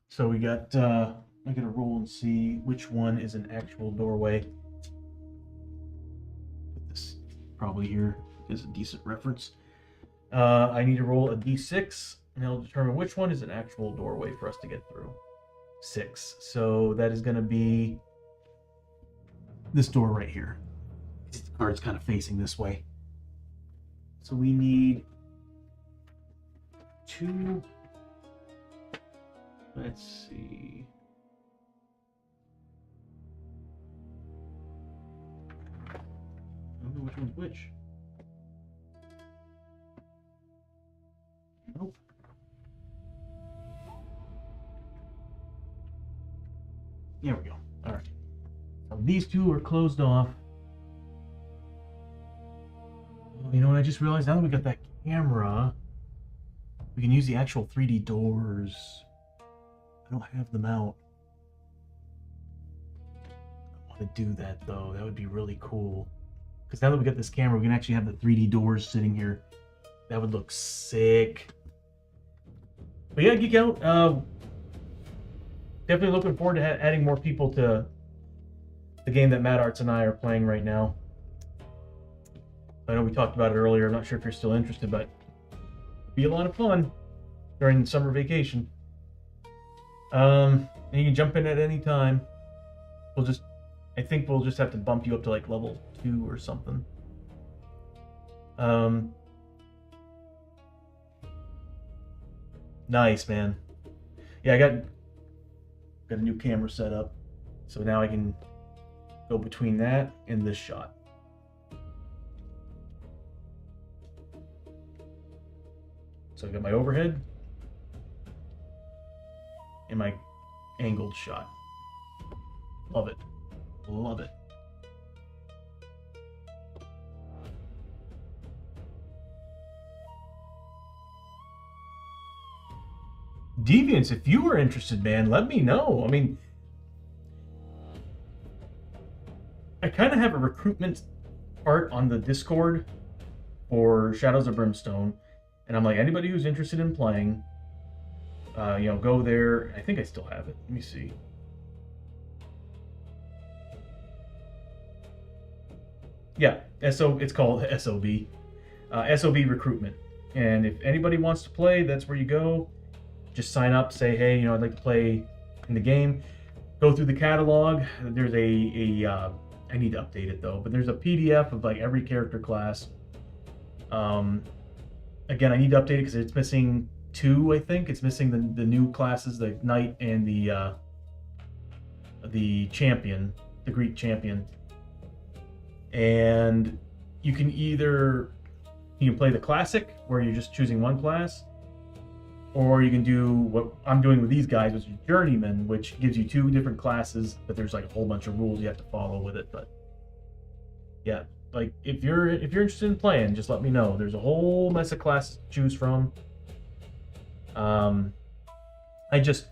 [SPEAKER 1] So we got, I gotta roll and see which one is an actual doorway. Put this probably here is a decent reference. I need to roll a d6, and it'll determine which one is an actual doorway for us to get through. 6. So that is gonna be this door right here. The card's kind of facing this way. So we need 2. Let's see. I don't know which one's which. Nope. There we go. All right. So these 2 are closed off. Oh, you know what I just realized? Now that we got that camera, we can use the actual 3D doors. I don't have them out. I want to do that though. That would be really cool. Because now that we got this camera, we can actually have the 3D doors sitting here. That would look sick. But yeah, Geek Out. Definitely looking forward to adding more people to the game that Matt Arts and I are playing right now. I know we talked about it earlier. I'm not sure if you're still interested, but it'd be a lot of fun during the summer vacation. And you can jump in at any time. I think we'll just have to bump you up to like level 2 or something. Nice, man. Yeah, I got a new camera set up, so now I can go between that and this shot. So I got my overhead and my angled shot. Love it. Love it. Deviants, if you were interested, man, let me know. I mean, I kind of have a recruitment part on the Discord for Shadows of Brimstone, and I'm like, anybody who's interested in playing, go there. I think I still have it. Let me see. Yeah, it's called SOB. SOB recruitment. And if anybody wants to play, that's where you go. Just sign up, say, hey, I'd like to play in the game. Go through the catalog. There's I need to update it though, but there's a PDF of like every character class. Again, I need to update it because it's missing 2, I think. It's missing the new classes, the Knight and the Champion, the Greek Champion. And you can play the Classic, where you're just choosing one class, or you can do what I'm doing with these guys, which is Journeyman, which gives you 2 different classes, but there's like a whole bunch of rules you have to follow with it. But yeah, like if you're interested in playing, just let me know. There's a whole mess of classes to choose from. I just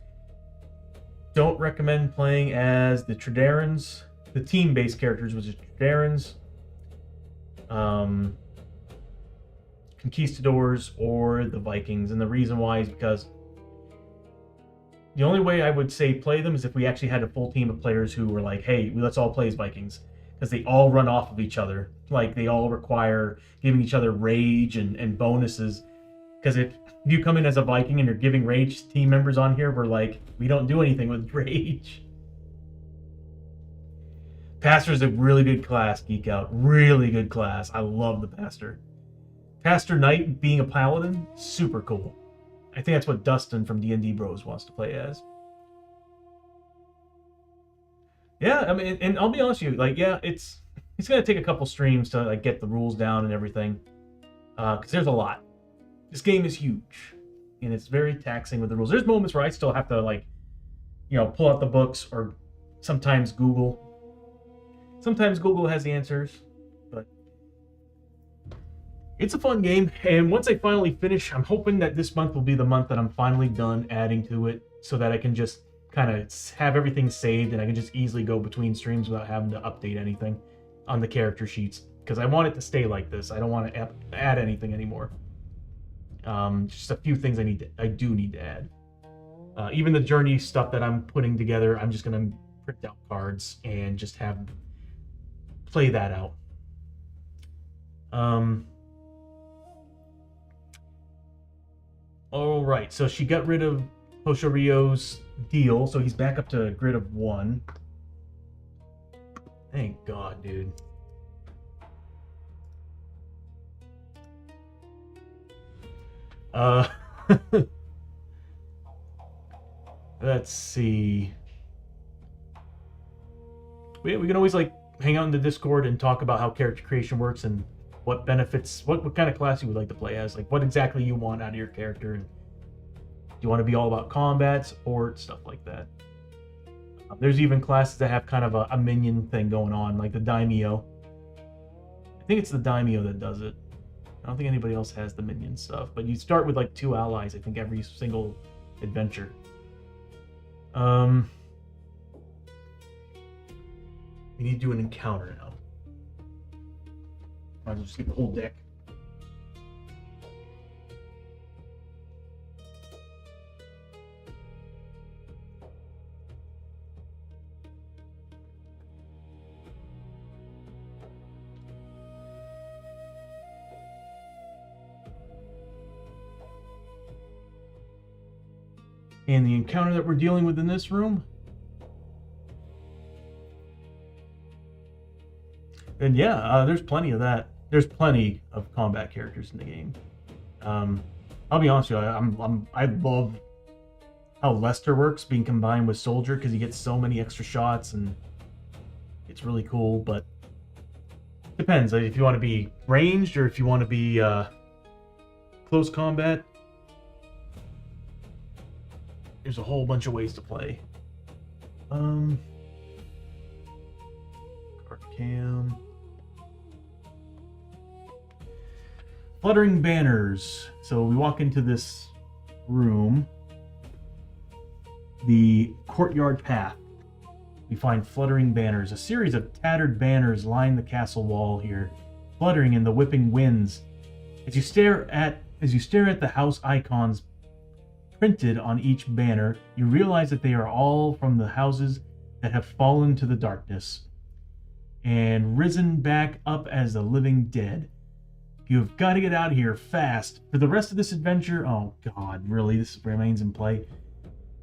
[SPEAKER 1] don't recommend playing as the Tredarans, the team-based characters, which is Tredarans, Conquistadors, or the Vikings. And the reason why is because the only way I would say play them is if we actually had a full team of players who were like, hey, let's all play as Vikings, because they all run off of each other. Like, they all require giving each other rage and bonuses. Because if you come in as a Viking and you're giving rage to team members on here, we're like, we don't do anything with rage. Pastor's a really good class, Geek Out. Really good class. I love the Pastor. Pastor Knight being a paladin, super cool. I think that's what Dustin from D&D Bros wants to play as. Yeah, I mean, and I'll be honest with you, like, yeah, it's gonna take a couple streams to like get the rules down and everything, because there's a lot. This game is huge, and it's very taxing with the rules. There's moments where I still have to like, pull out the books, or sometimes Google. Sometimes Google has the answers, but it's a fun game. And once I finally finish, I'm hoping that this month will be the month that I'm finally done adding to it, so that I can just kind of have everything saved and I can just easily go between streams without having to update anything on the character sheets, because I want it to stay like this. I don't want to add anything anymore. Just a few things I do need to add. Even the journey stuff that I'm putting together, I'm just gonna print out cards and just play that out. All right, so she got rid of Hoshoryo's deal, so he's back up to a grid of 1. Thank God, dude. Let's see. We can always like hang out in the Discord and talk about how character creation works and what benefits, what kind of class you would like to play as, like what exactly you want out of your character. And do you want to be all about combat, support, stuff like that? There's even classes that have kind of a minion thing going on, like the Daimyo. I think it's the Daimyo that does it. I don't think anybody else has the minion stuff, but you start with like 2 allies, I think, every single adventure. We need to do an encounter now. Might as well just get the whole deck. And the encounter that we're dealing with in this room. And yeah, there's plenty of that. There's plenty of combat characters in the game. I'll be honest with you, I love how Lester works being combined with Soldier because he gets so many extra shots and it's really cool. But depends if you want to be ranged or if you want to be close combat. There's a whole bunch of ways to play. Cam. Fluttering banners. So we walk into this room. The courtyard path. We find fluttering banners. A series of tattered banners line the castle wall here, fluttering in the whipping winds. As you stare at the house icons printed on each banner, you realize that they are all from the houses that have fallen to the darkness and risen back up as the living dead. You have got to get out of here fast. For the rest of this adventure, oh god, really, this remains in play.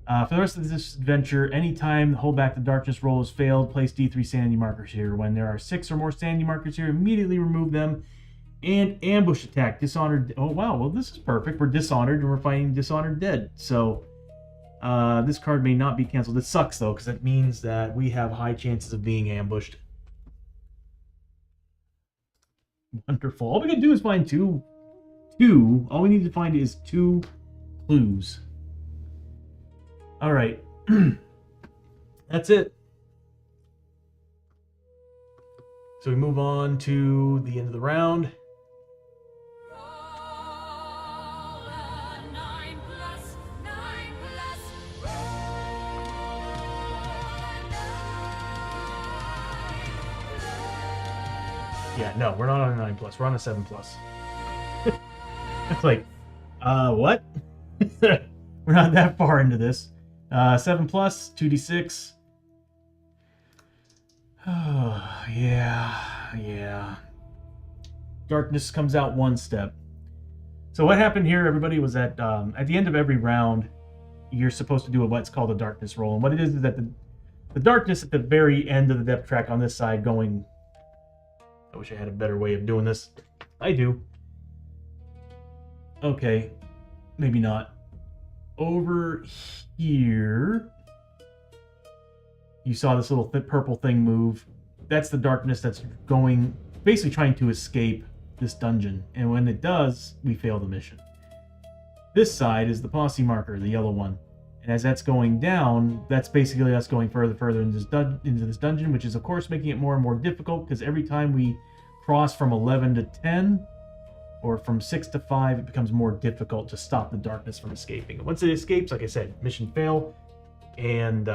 [SPEAKER 1] For the rest of this adventure, anytime Hold Back the Darkness roll has failed, place D3 sanity markers here. When there are 6 or more sanity markers here, immediately remove them. And ambush attack, dishonored. Oh wow, well this is perfect. We're dishonored and we're fighting dishonored dead. So this card may not be canceled. It sucks though, because that means that we have high chances of being ambushed. Wonderful. All we gotta do is find two. All we need to find is 2 clues. All right. That's it. So we move on to the end of the round. Yeah, no, we're not on a 9+. We're on a 7+. It's like, what? We're not that far into this. 7+, 2d6. Oh, yeah. Darkness comes out 1 step. So what happened here, everybody, was that at the end of every round, you're supposed to do what's called a darkness roll. And what it is that the darkness at the very end of the depth track on this side going... I wish I had a better way of doing this. I do. Okay. Maybe not. Over here... You saw this little purple thing move. That's the darkness that's going... basically trying to escape this dungeon. And when it does, we fail the mission. This side is the posse marker, the yellow one. And as that's going down, that's basically us going further into this dungeon, which is, of course, making it more and more difficult, because every time we cross from 11 to 10, or from 6 to 5, it becomes more difficult to stop the darkness from escaping. And once it escapes, like I said, mission fail, and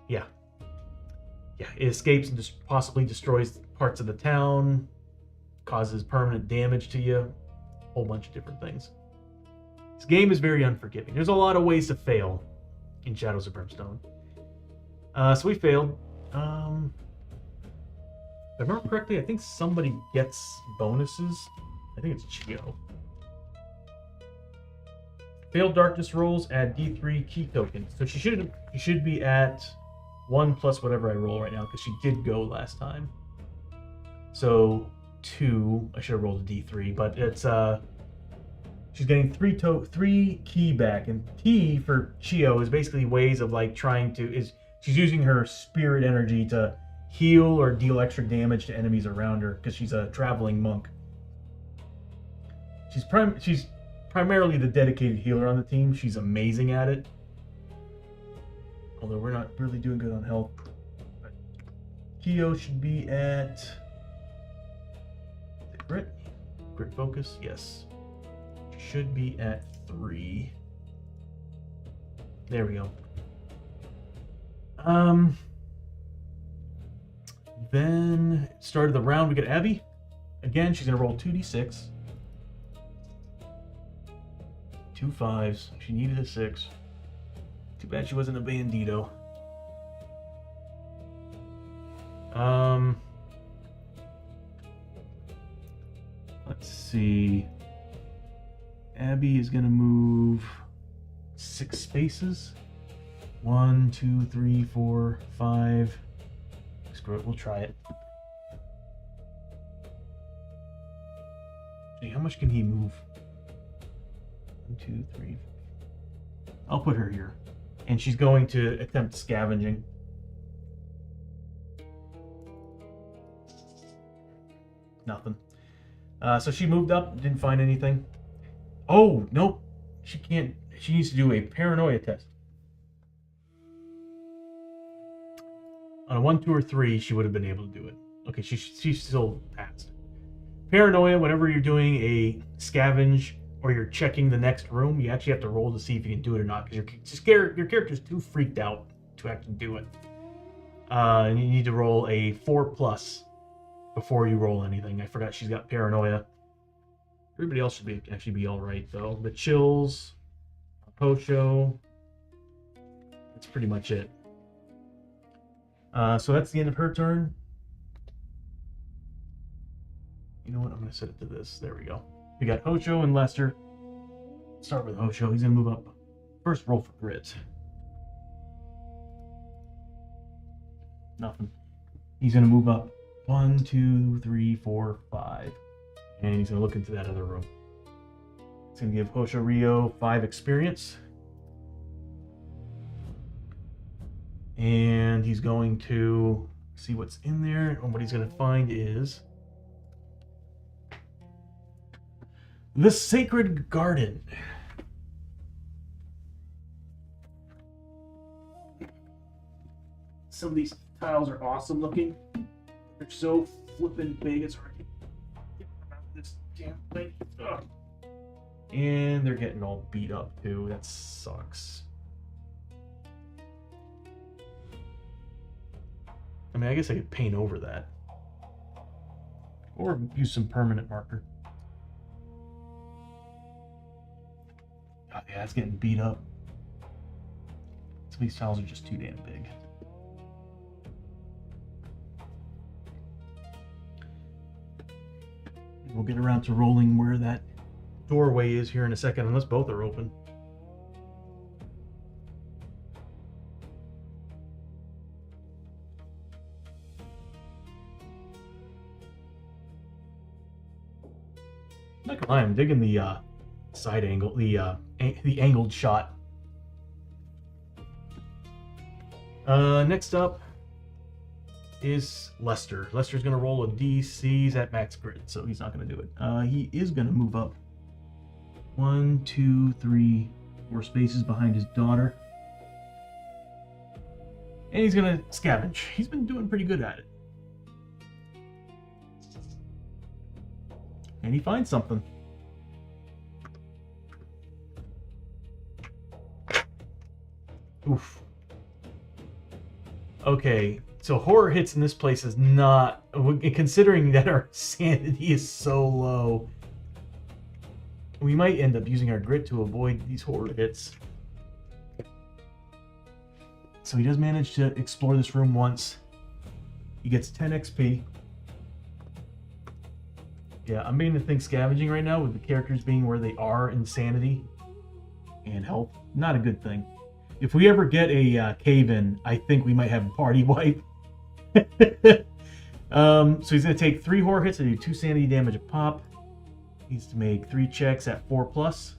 [SPEAKER 1] yeah, it escapes and just possibly destroys parts of the town, causes permanent damage to you, a whole bunch of different things. This game is very unforgiving. There's a lot of ways to fail in Shadows of Brimstone. So we failed. If I remember correctly, I think somebody gets bonuses. I think it's Chio. Failed darkness rolls, add D3 key tokens. So she should be at 1 plus whatever I roll right now, because she did go last time. So 2. I should have rolled a D3, but it's she's getting 3 key back, and key for Chio is basically ways of like trying to she's using her spirit energy to heal or deal extra damage to enemies around her, because she's a traveling monk. She's primarily the dedicated healer on the team. She's amazing at it. Although we're not really doing good on health. Chio should be at... Is it Grit? Grit focus? Yes. Should be at 3. There we go. Then, start of the round, we get Abby. Again, she's going to roll 2d6. 2 5s. She needed a 6. Too bad she wasn't a bandito. Let's see. Abby is going to move 6 spaces. 1, 2, 3, 4, 5. Screw it, we'll try it. Gee, how much can he move? 1, 2, 3. I'll put her here. And she's going to attempt scavenging. Nothing. So she moved up, didn't find anything. Oh, nope. She can't. She needs to do a paranoia test. On a 1, 2, or 3, she would have been able to do it. Okay, she still passed. Paranoia, whenever you're doing a scavenge or you're checking the next room, you actually have to roll to see if you can do it or not, because your character's too freaked out to actually do it. And you need to roll a 4+ before you roll anything. I forgot she's got paranoia. Everybody else should actually be all right, though. The chills, Hoshoryo. That's pretty much it. So that's the end of her turn. You know what? I'm going to set it to this. There we go. We got Hoshoryo and Lester. Start with Hoshoryo. He's going to move up. First roll for grit. Nothing. He's going to move up 1, 2, 3, 4, 5. And he's going to look into that other room. It's going to give Hoshoryo 5 experience. And he's going to see what's in there. And what he's going to find is the Sacred Garden. Some of these tiles are awesome looking. They're so flippin' big, it's hard to get around this damn thing. Ugh. And they're getting all beat up too. That sucks. I mean, I guess I could paint over that. Or use some permanent marker. Oh, yeah, it's getting beat up. Some of these tiles are just too damn big. We'll get around to rolling where that doorway is here in a second, unless both are open. Not gonna lie, I'm digging the side angle, the angled shot. Next up is Lester. Lester's gonna roll a DC. He's at max grit, so he's not gonna do it. He is gonna move up 1, 2, 3, 4 spaces behind his daughter. And he's gonna scavenge. He's been doing pretty good at it. And he finds something. Oof. Okay, so horror hits in this place is not, considering that our sanity is so low, we might end up using our grit to avoid these horror hits. So he does manage to explore this room once. He gets 10 XP. Yeah, I'm beginning to think scavenging right now with the characters being where they are in sanity and health. Not a good thing. If we ever get a cave-in, I think we might have a party wipe. So he's going to take 3 horror hits and do 2 sanity damage a pop. Needs to make 3 checks at 4+.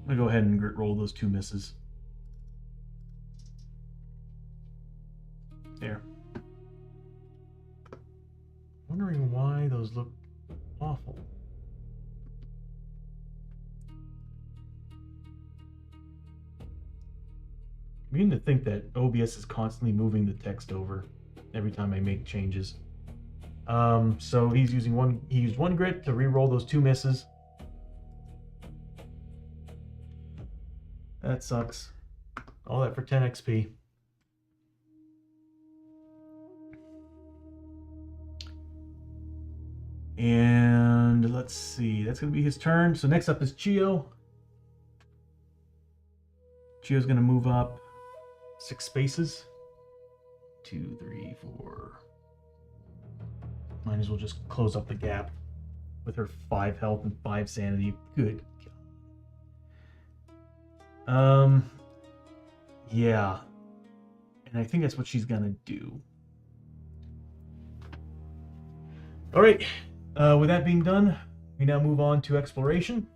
[SPEAKER 1] I'm going to go ahead and grit roll those 2 misses. There. Wondering why those look awful. I'm beginning to think that OBS is constantly moving the text over every time I make changes. So he used 1 grit to re-roll those 2 misses. That sucks. All that for 10 XP. And let's see, that's going to be his turn. So next up is Chio. Chio's going to move up 6 spaces. 2, 3, 4. Might as well just close up the gap with her 5 health and 5 sanity. Good God. Yeah. And I think that's what she's gonna do. All right. With that being done, we now move on to exploration.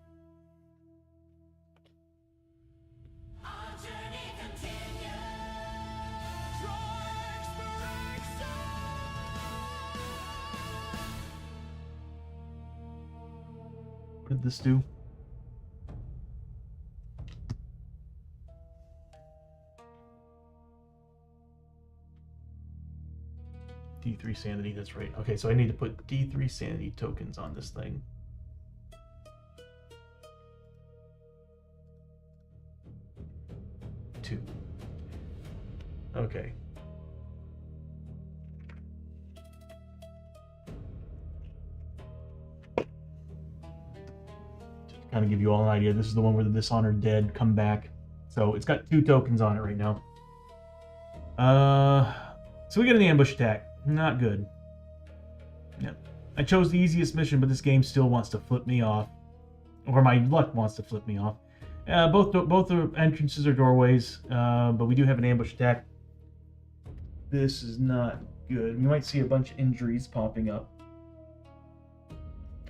[SPEAKER 1] What did this do? D3 sanity, that's right. Okay, so I need to put D3 sanity tokens on this thing. Two. Okay. Just to kind of give you all an idea, this is the one where the Dishonored Dead come back. So it's got 2 tokens on it right now. So we get an ambush attack. Not good. Yep. I chose the easiest mission, but this game still wants to flip me off. Or my luck wants to flip me off. Both the entrances are doorways, but we do have an ambush attack. This is not good. We might see a bunch of injuries popping up.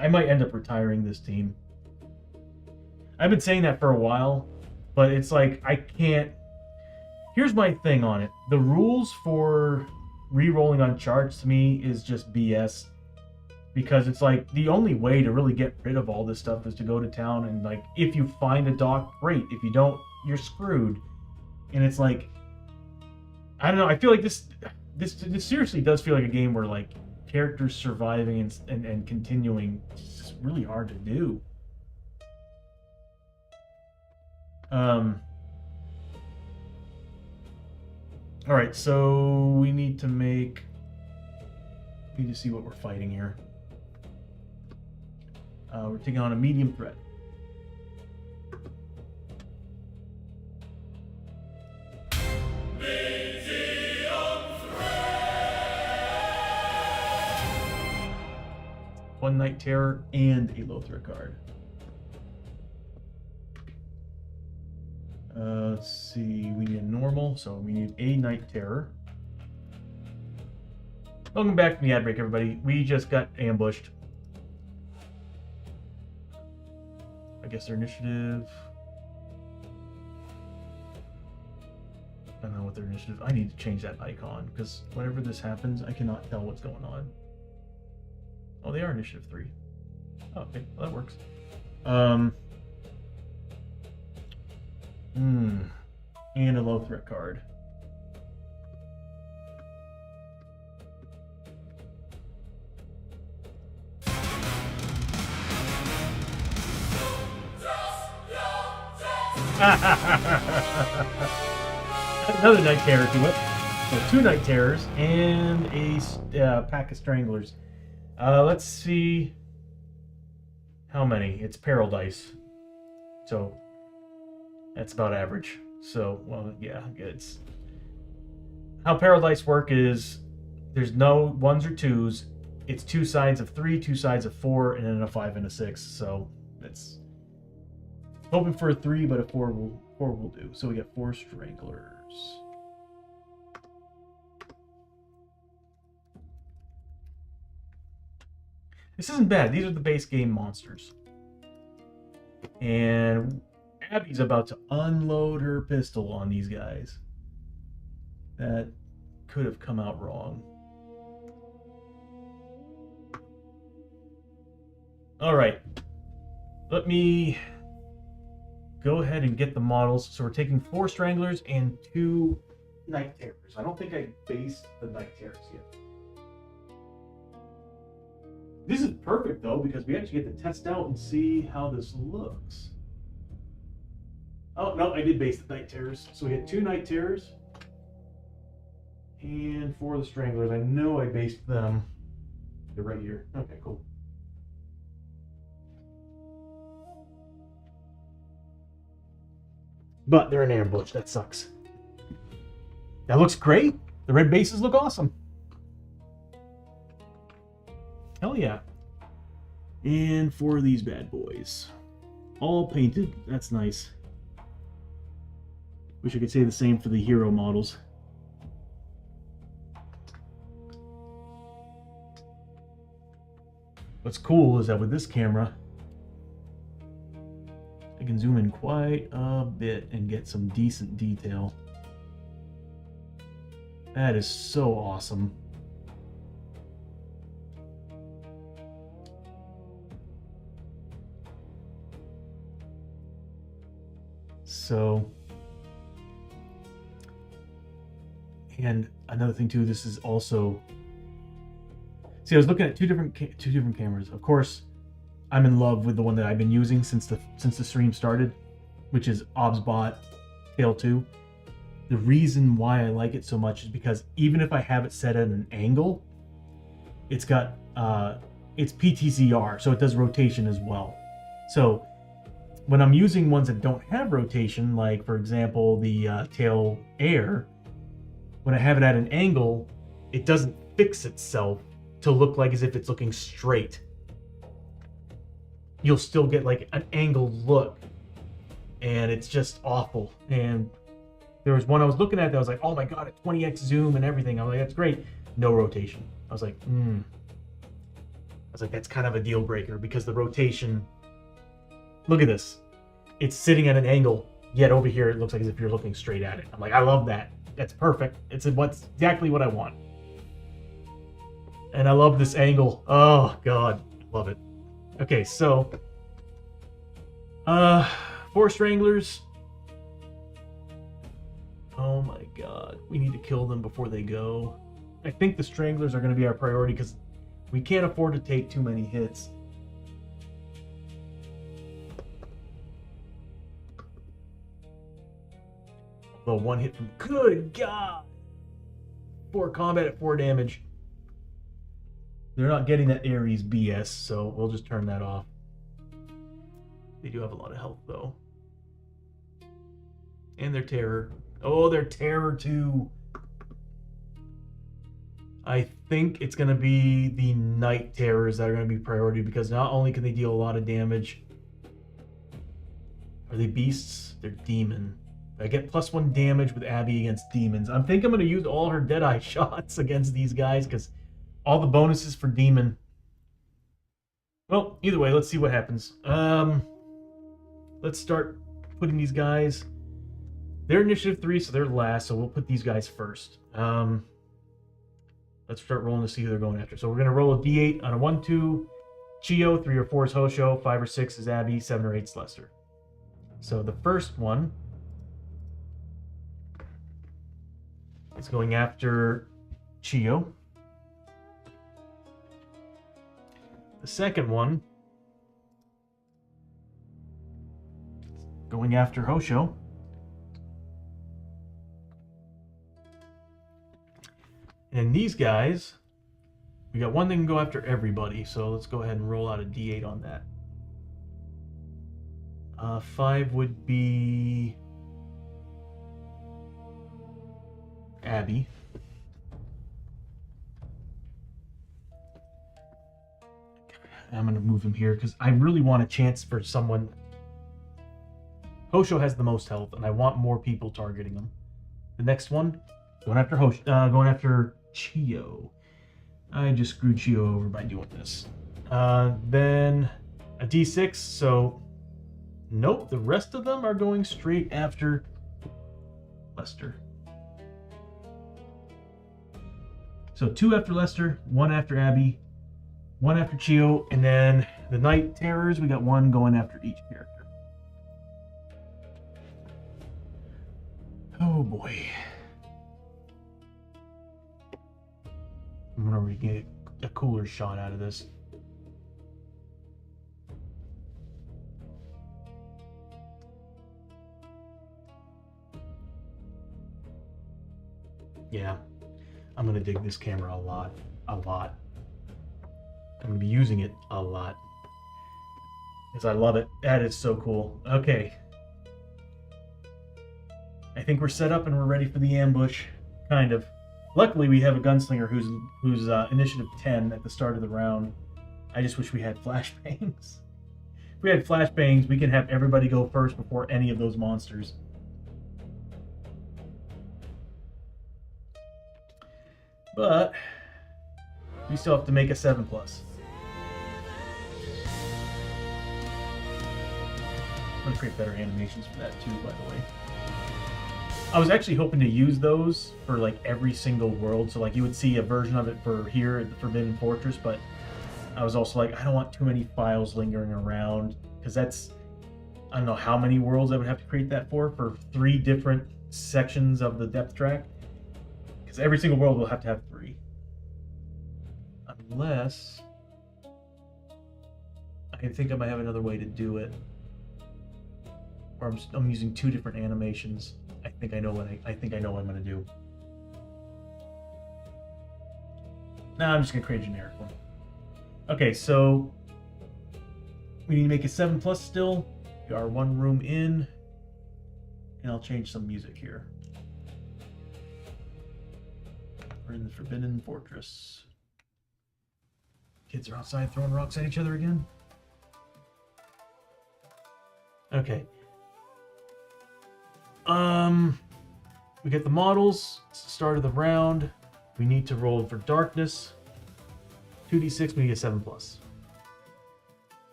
[SPEAKER 1] I might end up retiring this team. I've been saying that for a while, but it's like I can't... Here's my thing on it. The rules for re-rolling on charts to me is just BS. Because it's like the only way to really get rid of all this stuff is to go to town and like if you find a dock, great. If you don't, you're screwed. And it's like I don't know, I feel like this seriously does feel like a game where like characters surviving and continuing is just really hard to do. Alright, so we need to see what we're fighting here. We're taking on a medium threat. One Night Terror and a low threat card. Let's see, we need a normal, so we need a Night Terror. Welcome back from the ad break, everybody. We just got ambushed. I guess their initiative... I don't know what their initiative... I need to change that icon, because whenever this happens, I cannot tell what's going on. Oh, they are initiative 3. Oh, okay, well, that works. And a low threat card. Another Night Terror to it. So 2 Night Terrors and a pack of Stranglers. Let's see how many. It's Peril dice. So that's about average. So, well, yeah, it's... How Peril dice work is there's no 1s or 2s. It's 2 sides of 3, 2 sides of 4, and then a 5 and a 6. So it's... Hoping for a 3, but a 4 will do. So we get 4 Stranglers. This isn't bad. These are the base game monsters. And Abby's about to unload her pistol on these guys. That could have come out wrong. Alright. Let me go ahead and get the models. So we're taking 4 Stranglers and 2 Night Terrors. I don't think I based the Night Terrors yet. This is perfect, though, because we actually get to test out and see how this looks. Oh, no, I did base the Night Terrors. So we had 2 Night Terrors and 4 of the Stranglers. I know I based them. They're right here. Okay, cool. But they're an ambush. That sucks. That looks great. The red bases look awesome. Hell yeah. And for these bad boys. All painted. That's nice. Wish I could say the same for the hero models. What's cool is that with this camera, I can zoom in quite a bit and get some decent detail. That is so awesome. So, and another thing too, this is also, see, I was looking at two different cameras. Of course, I'm in love with the one that I've been using since the stream started, which is OBSBot Tail 2. The reason why I like it so much is because even if I have it set at an angle, it's got it's PTZR, so it does rotation as well. So when I'm using ones that don't have rotation, like for example the Tail Air, when I have it at an angle, it doesn't fix itself to look like as if it's looking straight. You'll still get like an angled look, and it's just awful. And there was one I was looking at that was like, oh my god, a 20x zoom and everything. I'm like, that's great. No rotation. I was like, that's kind of a deal breaker, because the rotation, look at this. It's sitting at an angle, yet over here it looks like as if you're looking straight at it. I'm like, I love that. That's perfect. It's exactly what I want. And I love this angle. Oh god, love it. Okay, so four stranglers. Oh my god, we need to kill them before they go. I think the stranglers are going to be our priority because we can't afford to take too many hits. Although one hit from, good god, 4 combat at 4 damage. They're not getting that Ares BS, so we'll just turn that off. They do have a lot of health though. And their terror. Oh, their terror too. I think it's going to be the night terrors that are going to be priority, because not only can they deal a lot of damage. Are they beasts? They're demon. I get +1 damage with Abby against demons. I think I'm going to use all her Deadeye shots against these guys, because all the bonuses for demon. Well, either way, let's see what happens. Let's start putting these guys. They're initiative 3, so they're last, so we'll put these guys first. Let's start rolling to see who they're going after. So we're going to roll a d8 on a 1, 2, Chio, 3 or 4 is Hosho, 5 or 6 is Abby, 7 or 8 is Lester. So the first one is going after Chio. The second one is going after Hosho. And these guys, we got one that can go after everybody, so let's go ahead and roll out a d8 on that. 5 would be Abby. I'm going to move him here because I really want a chance for someone. Hosho has the most health, and I want more people targeting him. The next one, going after going after Chio. I just screwed Chio over by doing this. Then a d6, so nope, the rest of them are going straight after Lester. So 2 after Lester, 1 after Abby, 1 after Chio, and then the Night Terrors, we got 1 going after each character. Oh boy. I'm gonna get a cooler shot out of this. Yeah, I'm gonna dig this camera a lot. I'm gonna be using it a lot because I love it. That is so cool. Okay, I think we're set up and we're ready for the ambush. Kind of. Luckily, we have a gunslinger who's initiative 10 at the start of the round. I just wish we had flashbangs. If we had flashbangs, we can have everybody go first before any of those monsters. But we still have to make a 7+. I'm going to create better animations for that too, by the way. I was actually hoping to use those for like every single world, so like you would see a version of it for here at the Forbidden Fortress, but I was also like, I don't want too many files lingering around, because that's, I don't know how many worlds I would have to create that for 3 different sections of the depth track, because every single world will have to have 3. Unless, I think I might have another way to do it, or I'm using 2 different animations. I think I know what I'm going to do. Nah, I'm just going to create a generic one. Okay, so we need to make a 7+ still. We are 1 room in, and I'll change some music here. We're in the Forbidden Fortress. Kids are outside throwing rocks at each other again. Okay. We get the models. It's the start of the round. We need to roll for darkness. 2d6, we need a 7+.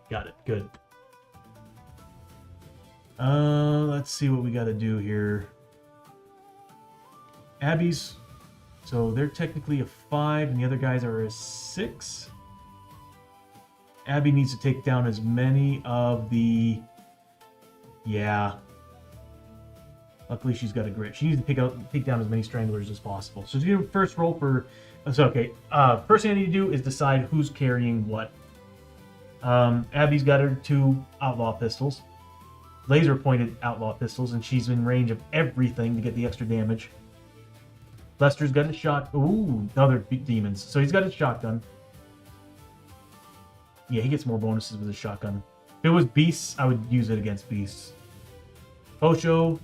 [SPEAKER 1] Got it. Good. Let's see what we got to do here. Abby's, so they're technically a 5, and the other guys are a 6. Abby needs to take down as many of the... Yeah. Luckily, she's got a grit. She needs to take down as many stranglers as possible. So, do first roll for... So, okay. First thing I need to do is decide who's carrying what. Abby's got her 2 outlaw pistols. Laser-pointed outlaw pistols, and she's in range of everything to get the extra damage. Lester's got a shot... Ooh, other demons. So, he's got a shotgun. Yeah, he gets more bonuses with his shotgun. If it was beasts, I would use it against beasts. Hoshoryo.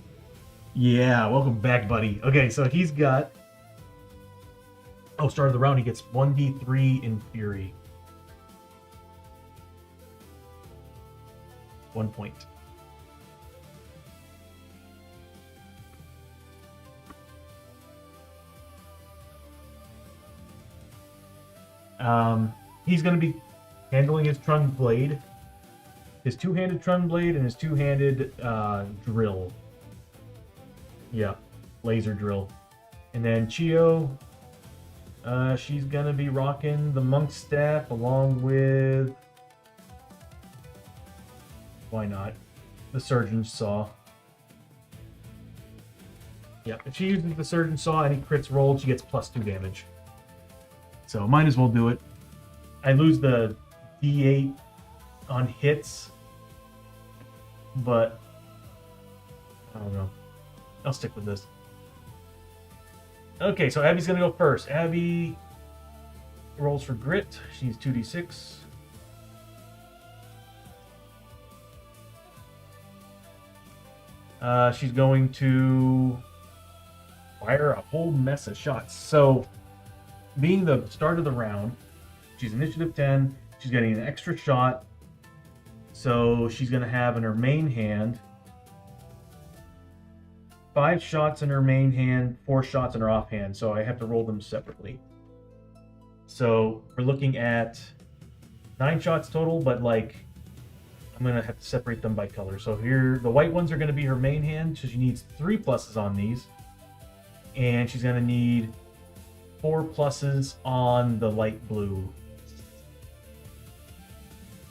[SPEAKER 1] Yeah, welcome back, buddy. Okay, so he's got... Oh, start of the round, he gets 1d3 in Fury. 1 point. He's going to be handling his Trun Blade. His 2-handed Trun Blade and his 2-handed drill. Yeah, laser drill. And then Chio, she's gonna be rocking the Monk Staff along with... Why not? The Surgeon's Saw. Yeah, if she uses the Surgeon's Saw and he crits rolled, she gets +2 damage. So might as well do it. I lose the D8 on hits, but I don't know. I'll stick with this. Okay, so Abby's gonna go first. Abby rolls for grit. She needs 2d6. She's going to fire a whole mess of shots. So, being the start of the round, she's initiative 10. She's getting an extra shot. So she's going to have in her main hand 5 shots in her main hand, 4 shots in her offhand. So I have to roll them separately. So we're looking at 9 shots total, but like I'm going to have to separate them by color. So here, the white ones are going to be her main hand. So she needs 3 pluses on these. And she's going to need 4 pluses on the light blue.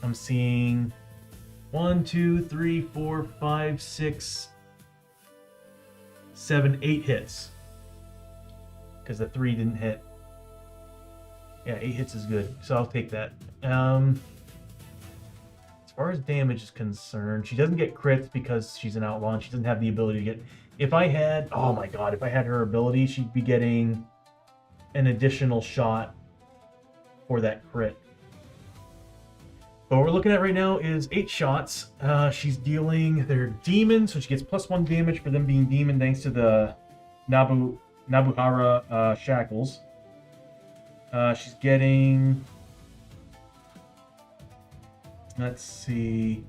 [SPEAKER 1] I'm seeing 1, 2, 3, 4, 5, 6, 7, 8 hits. Because the 3 didn't hit. Yeah, 8 hits is good. So I'll take that. As far as damage is concerned, she doesn't get crits because she's an outlaw and she doesn't have the ability to get... If I had... Oh my god, if I had her ability, she'd be getting an additional shot for that crit. But what we're looking at right now is 8 shots. She's dealing their demon, so she gets +1 damage for them being demon thanks to the Nabuhara shackles. She's getting, let's see,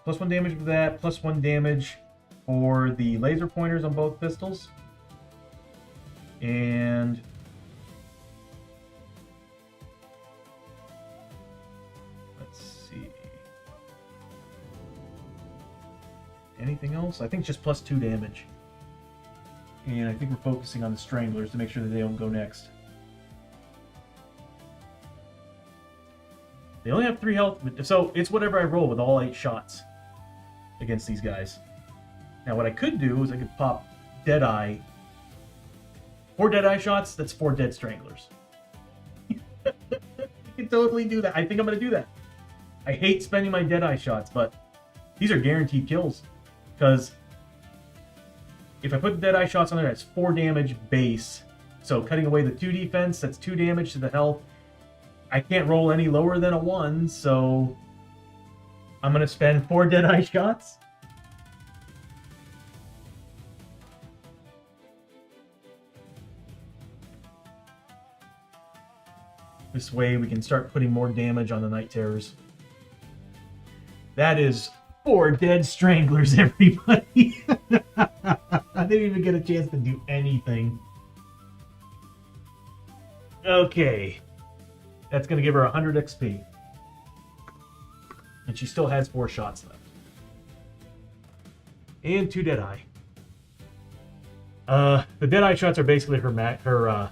[SPEAKER 1] +1 damage for that, +1 damage for the laser pointers on both pistols. And let's see. Anything else? I think just +2 damage. And I think we're focusing on the stranglers to make sure that they don't go next. They only have 3 health, so it's whatever I roll with all 8 shots against these guys. Now what I could do is I could pop Deadeye. 4 Deadeye shots, that's 4 dead stranglers. I can totally do that. I think I'm going to do that. I hate spending my Deadeye shots, but these are guaranteed kills. Because if I put the Deadeye shots on there, that's 4 damage base. So cutting away the 2 defense, that's 2 damage to the health. I can't roll any lower than a 1, so I'm going to spend 4 Deadeye shots. This way we can start putting more damage on the Night Terrors. That is 4 dead stranglers, everybody. I didn't even get a chance to do anything. Okay. That's going to give her 100 XP. And she still has 4 shots left. And 2 Deadeye. The Deadeye shots are basically her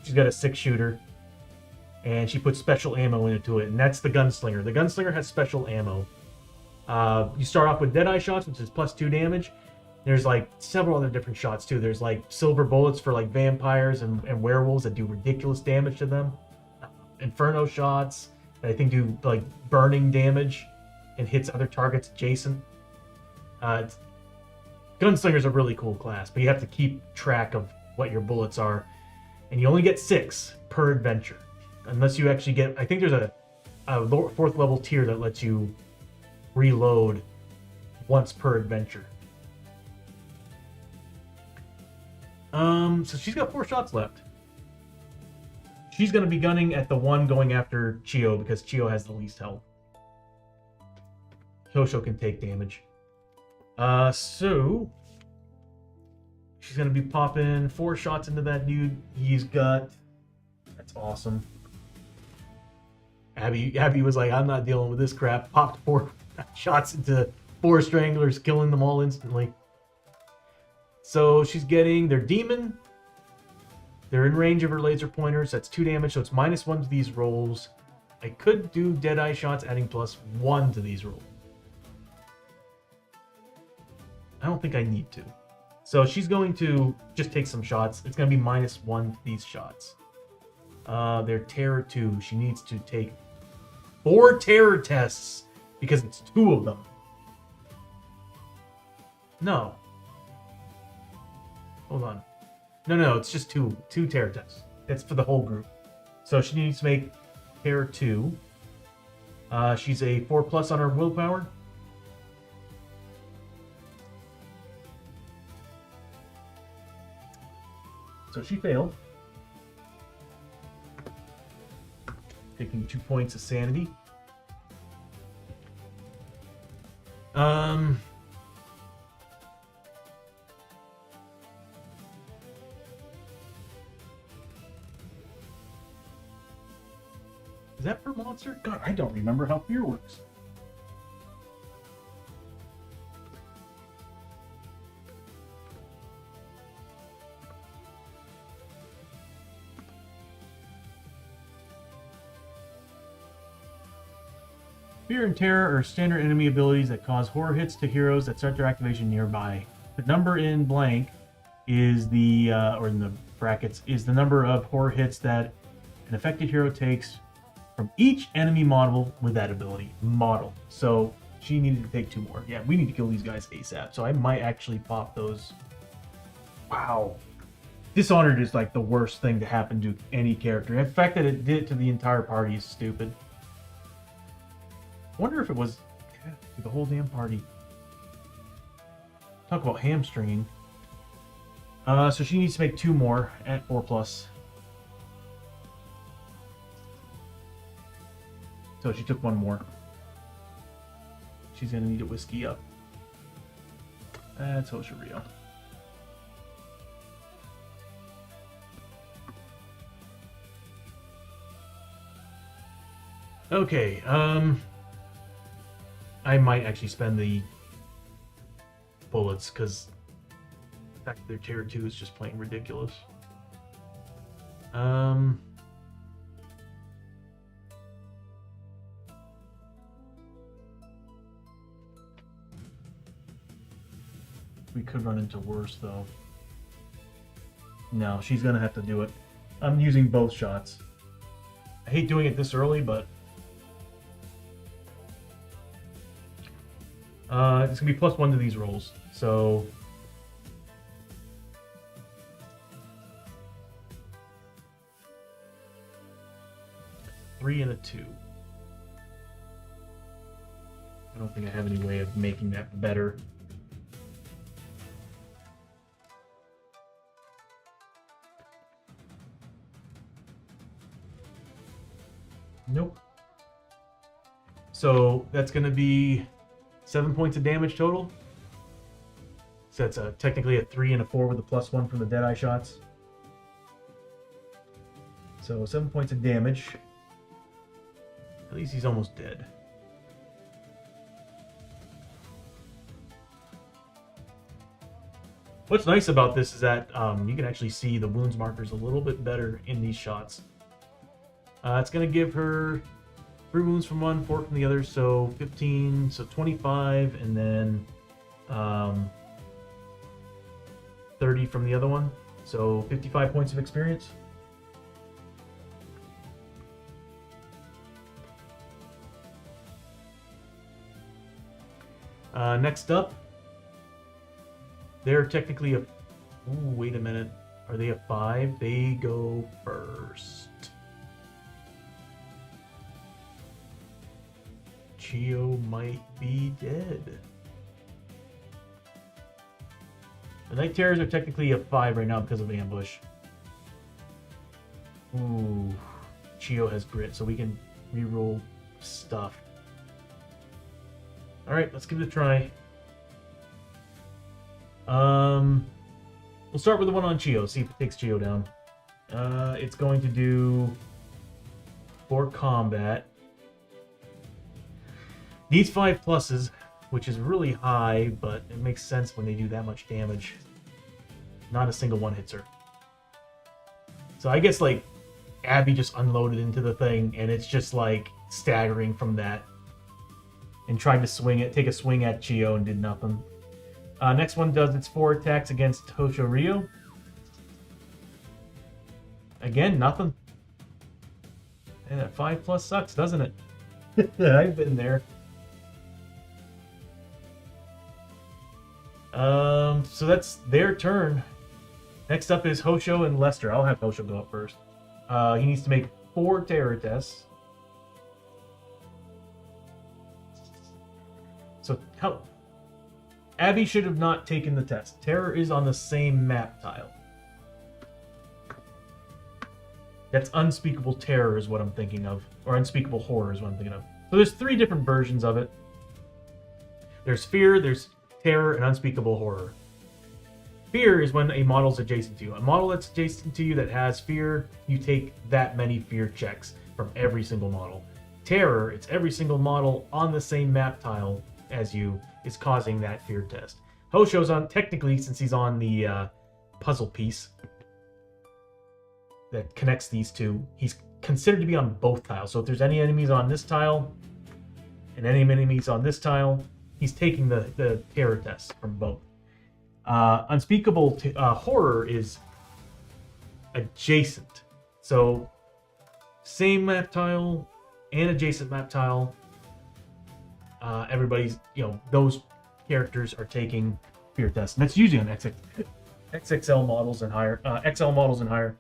[SPEAKER 1] she's got a 6-shooter. And she puts special ammo into it, and that's the Gunslinger. The Gunslinger has special ammo. You start off with Deadeye shots, which is +2 damage. There's like several other different shots too. There's like silver bullets for like vampires and werewolves that do ridiculous damage to them. Inferno shots that I think do like burning damage and hits other targets adjacent. Gunslinger's a really cool class, but you have to keep track of what your bullets are. And you only get 6 per adventure. Unless you actually get, I think there's a 4th level tier that lets you reload once per adventure. So she's got 4 shots left. She's going to be gunning at the one going after Chiyo because Chiyo has the least health. Hoshoryo can take damage. So she's going to be popping 4 shots into that dude. He's got, that's awesome. Abby was like, I'm not dealing with this crap. Popped 4 shots into 4 stranglers, killing them all instantly. So she's getting their demon. They're in range of her laser pointers. That's 2 damage, so it's -1 to these rolls. I could do Deadeye shots, adding +1 to these rolls. I don't think I need to. So she's going to just take some shots. It's going to be -1 to these shots. They're Terror 2. She needs to take 4 terror tests because it's 2 of them. No. Hold on. No, it's just 2 terror tests. It's for the whole group. So she needs to make Terror 2. She's a 4+ on her willpower. So she failed. Taking 2 points of sanity. Is that per monster? God, I don't remember how fear works. Fear and Terror are standard enemy abilities that cause horror hits to heroes that start their activation nearby. The number in blank is the, or in the brackets, is the number of horror hits that an affected hero takes from each enemy model with that ability. Model. So she needed to take 2 more. Yeah, we need to kill these guys ASAP. So I might actually pop those. Wow. Dishonored is like the worst thing to happen to any character. The fact that it did it to the entire party is stupid. I wonder if it was the whole damn party. Talk about hamstringing. So she needs to make 2 more at 4+. So she took 1 more. She's gonna need to whiskey up. That's Hoshoryo. Okay, I might actually spend the bullets because the fact that they're tier 2 is just plain ridiculous. We could run into worse though. No, she's gonna have to do it. I'm using both shots. I hate doing it this early, but it's gonna be +1 to these rolls. So three and a 2. I don't think I have any way of making that better. Nope. So that's going to be 7 points of damage total. So that's technically a 3 and a 4 with a +1 from the Deadeye shots. So 7 points of damage. At least he's almost dead. What's nice about this is that you can actually see the wounds markers a little bit better in these shots. It's going to give her 3 wounds from one, 4 from the other, so 15, so 25, and then 30 from the other one, so 55 points of experience. Next up, they're technically a... Ooh, wait a minute. Are they a 5? They go first. Chiyo might be dead. The Night Terrors are technically a 5 right now because of ambush. Ooh, Chiyo has grit, so we can reroll stuff. Alright, let's give it a try. We'll start with the one on Chiyo, see if it takes Chiyo down. It's going to do 4 combat. Needs 5 pluses, which is really high, but it makes sense when they do that much damage. Not a single one hits her. So I guess, like, Abby just unloaded into the thing, and it's just, like, staggering from that. And tried to swing it, take a swing at Chiyo and did nothing. Next one does its 4 attacks against Hoshoryo. Again, nothing. And that 5+ sucks, doesn't it? I've been there. So that's their turn. Next up is Hosho and Lester. I'll have Hosho go up first. He needs to make 4 terror tests. So Abby should have not taken the test. Terror is on the same map tile. That's Unspeakable Terror is what I'm thinking of. Or Unspeakable Horror is what I'm thinking of. So there's 3 different versions of it. There's Fear, there's Terror, and Unspeakable Horror. Fear is when a model's adjacent to you. A model that's adjacent to you that has Fear, you take that many Fear checks from every single model. Terror, it's every single model on the same map tile as you is causing that Fear test. Hosho's on, technically, since he's on the puzzle piece that connects these two, he's considered to be on both tiles. So if there's any enemies on this tile and any enemies on this tile, he's taking the terror test from both. Unspeakable Horror is adjacent. So same map tile and adjacent map tile. Everybody's, those characters are taking fear tests. And that's usually on XXL models and higher, XL models and higher.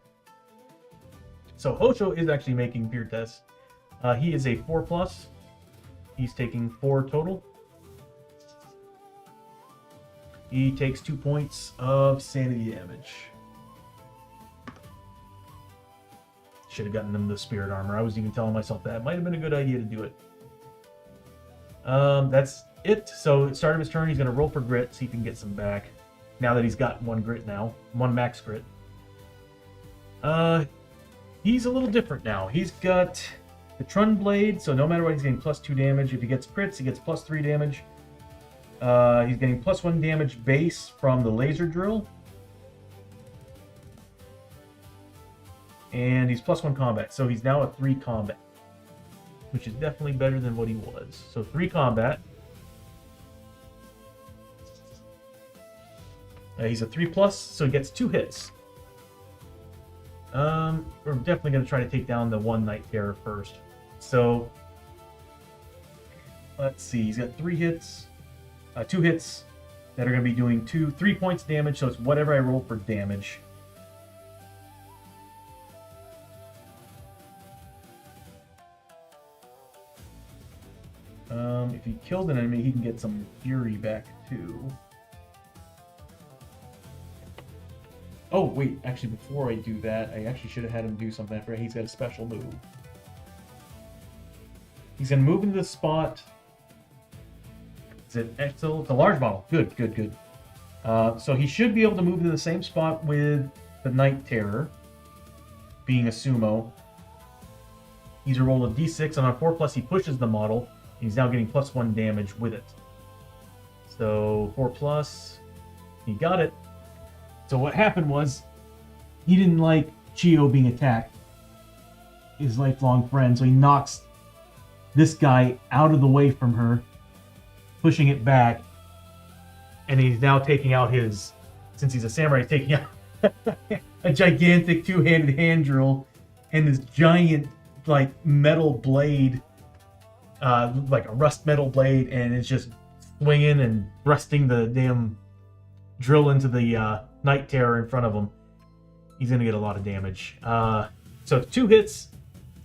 [SPEAKER 1] So Hosho is actually making fear tests. He is a 4+. He's taking 4 total. He takes 2 points of sanity damage. Should have gotten him the spirit armor. I was even telling myself that might have been a good idea to do it. That's it. So at the start of his turn, he's going to roll for grit, see if he can get some back. Now that he's got 1 grit now, 1 max grit. He's a little different now. He's got the Trun Blade, so no matter what, he's getting +2 damage. If he gets crits, he gets +3 damage. He's getting +1 damage base from the laser drill. And he's +1 combat, so he's now at 3 combat, which is definitely better than what he was. So 3 combat. He's a 3+, so he gets 2 hits. We're definitely going to try to take down the 1 Night Terror first. So, let's see. He's got 3 hits, 2 hits that are going to be doing 3 points damage. So it's whatever I roll for damage. If he killed an enemy, he can get some fury back too. Oh, wait, actually, before I do that, I actually should have had him do something. I forgot he's got a special move. He's going to move into the spot. Is it Excel? It's a large model. Good, good, good. So he should be able to move into the same spot with the Night Terror, being a sumo. He's a roll of d6, and on 4+, he pushes the model. He's now getting +1 damage with it. So 4+, he got it. So what happened was, he didn't like Chio being attacked, his lifelong friend, so he knocks this guy out of the way from her, pushing it back, and he's now taking out his, since he's a samurai, he's taking out a gigantic 2-handed hand drill and this giant, like, metal blade, like a rust metal blade, and it's just swinging and thrusting the damn drill into the Night Terror in front of him. He's going to get a lot of damage. So 2 hits,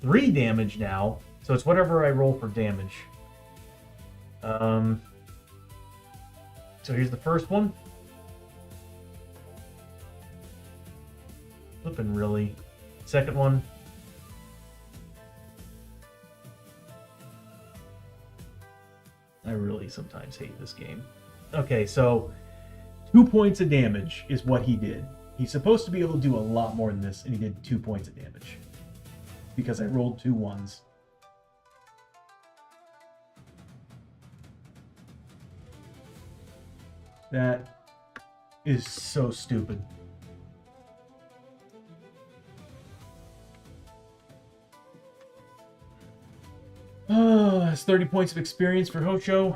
[SPEAKER 1] 3 damage now. So it's whatever I roll for damage. So here's the first one. Flipping really. Second one. I really sometimes hate this game. Okay, so 2 points of damage is what he did. He's supposed to be able to do a lot more than this, and he did 2 points of damage. Because I rolled 2 ones. That is so stupid. That's 30 points of experience for Hoshoryo.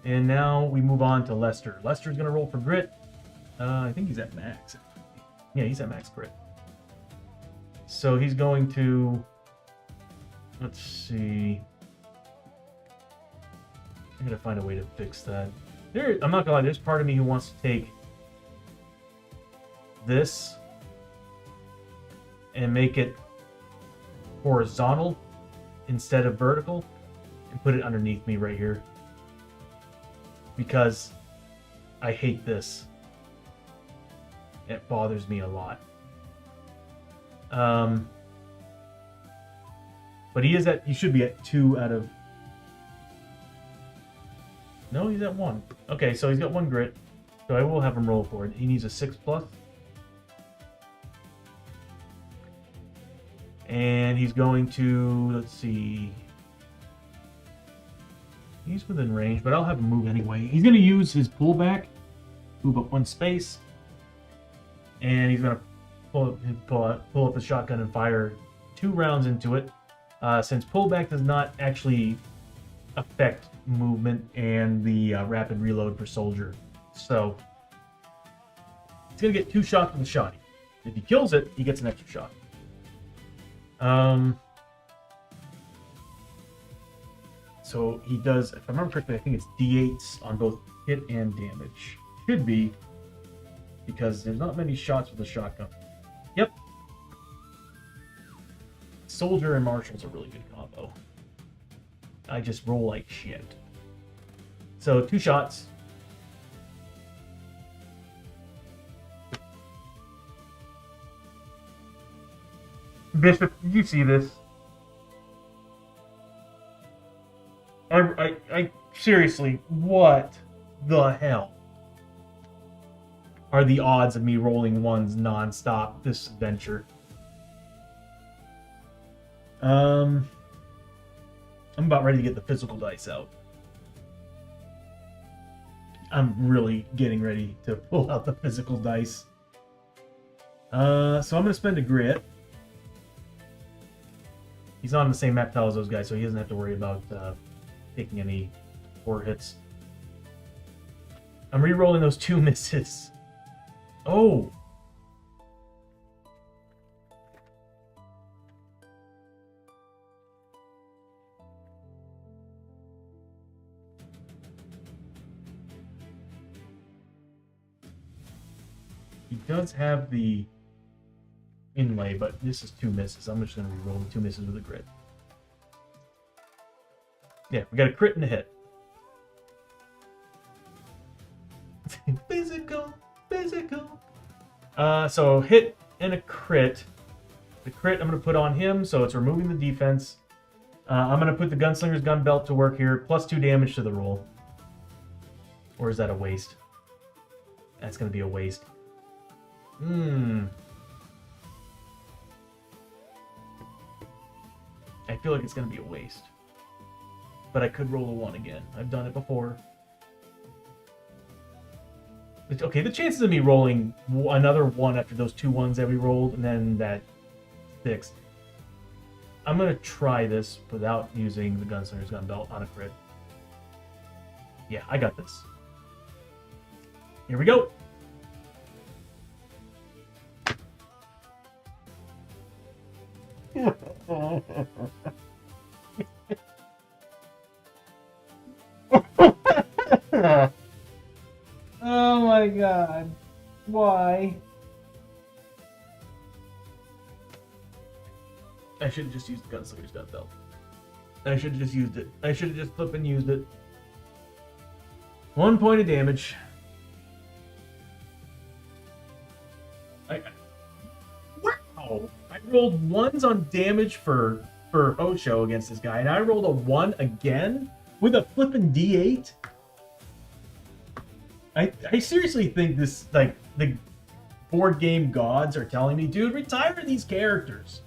[SPEAKER 1] And now we move on to Lester. Lester's going to roll for grit. I think he's at max. Yeah, he's at max grit. So he's going to... Let's see. I'm going to find a way to fix that. I'm not going to lie, there's part of me who wants to take this and make it horizontal instead of vertical and put it underneath me right here. Because I hate this. It bothers me a lot. But he should be at 2 out of... No, he's at 1. Okay, so he's got 1 grit. So I will have him roll for it. He needs a 6+. And he's going to, let's see. He's within range, but I'll have him move anyway. He's going to use his pullback, move up 1 space, and he's going to pull up the shotgun and fire 2 rounds into it. Since pullback does not actually affect movement and the rapid reload for soldier, so he's going to get 2 shots with a shotty. If he kills it, he gets an extra shot. So he does, if I remember correctly, I think it's D8s on both hit and damage. Should be, because there's not many shots with a shotgun. Yep. soldier and marshal's a really good combo. I just roll like shit. So 2 shots. Bishop, you see this? I seriously, what the hell are the odds of me rolling ones non-stop this adventure? I'm about ready to get the physical dice out. I'm really getting ready to pull out the physical dice. So I'm going to spend a grit. He's not on the same map tile as those guys, so he doesn't have to worry about taking any 4 hits. I'm re-rolling those 2 misses. Oh! He does have the inlay, but this is 2 misses. I'm just going to re-roll the 2 misses with a crit. Yeah, we got a crit and a hit. Physical. So hit and a crit. The crit I'm going to put on him, so it's removing the defense. I'm going to put the Gunslinger's Gun Belt to work here, plus 2 damage to the roll. Or is that a waste? That's going to be a waste. I feel like it's going to be a waste. But I could roll a 1 again. I've done it before. Okay, the chances of me rolling another 1 after those 2 ones that we rolled, and then that 6. I'm going to try this without using the Gunslinger's Gun Belt on a crit. Yeah, I got this. Here we go. Oh my god. Why? I should have just used the Gunslinger's Gun Belt. I should have just used it. I should have just flippin' used it. 1 point of damage. Wow! I rolled 1s on damage for Hoshoryo against this guy, and I rolled a 1 again with a flippin' D8. I seriously think this, like, the board game gods are telling me, dude, retire these characters.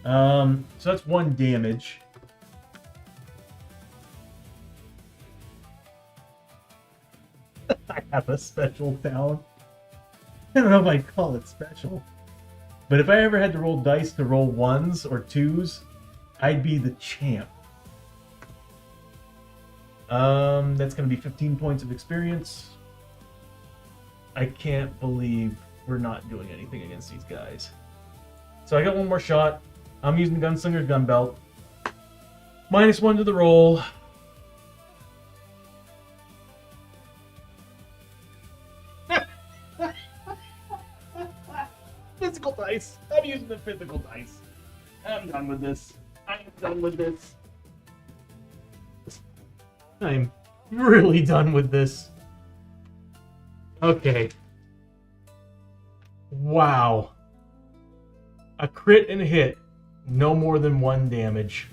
[SPEAKER 1] So that's 1 damage. I have a special talent. I don't know if I'd call it special. But if I ever had to roll dice to roll 1s or 2s, I'd be the champ. That's going to be 15 points of experience. I can't believe we're not doing anything against these guys. So I got 1 more shot. I'm using the Gunslinger's Gun Belt. -1 to the roll. Physical dice. I'm using the physical dice. I'm done with this. I'm done with this. I'm really done with this. Okay. Wow. A crit and a hit. No more than 1 damage.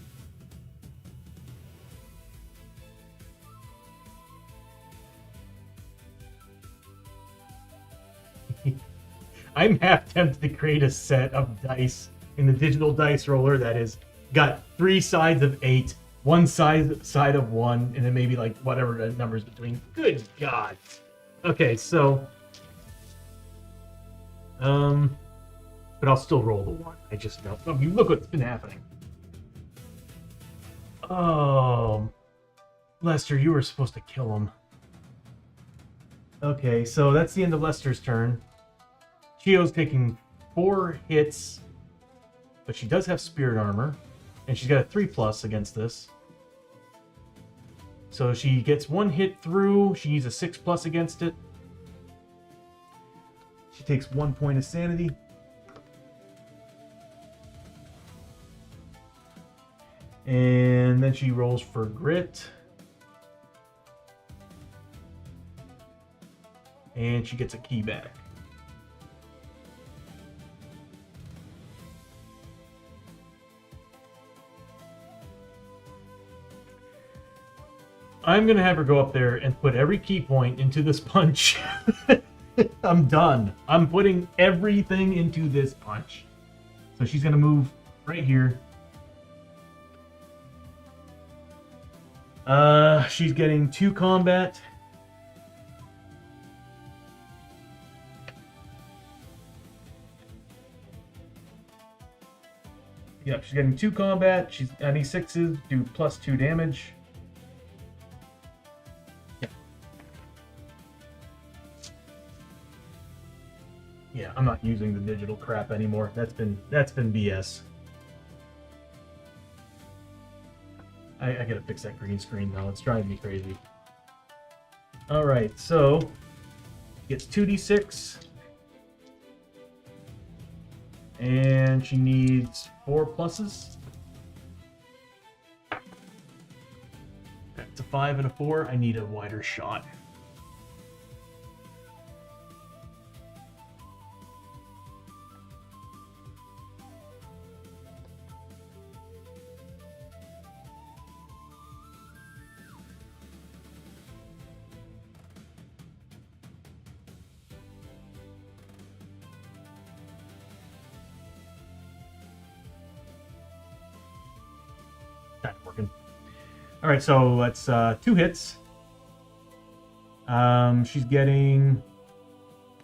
[SPEAKER 1] I'm half tempted to create a set of dice in the digital dice roller that is got 3 sides of 8, 1 side of 1, and then maybe like whatever the numbers between. Good God. Okay, so but I'll still roll the 1. I just know. I mean, look what's been happening. Oh, Lester, you were supposed to kill him. Okay, so that's the end of Lester's turn. Chio's taking 4 hits, but she does have spirit armor, and she's got a 3+ against this. So she gets 1 hit through. She needs a 6+ against it. She takes 1 point of sanity. And then she rolls for grit. And she gets a key back. I'm going to have her go up there and put every key point into this punch. I'm done. I'm putting everything into this punch. So she's going to move right here. She's getting 2 combat. Yep, she's getting 2 combat. She's any 6s do +2 damage. Yeah, I'm not using the digital crap anymore. That's been BS. I gotta fix that green screen though. It's driving me crazy. All right, so gets 2d6, and she needs 4 pluses. That's a 5 and a 4. I need a wider shot. All right, so that's 2 hits. She's getting...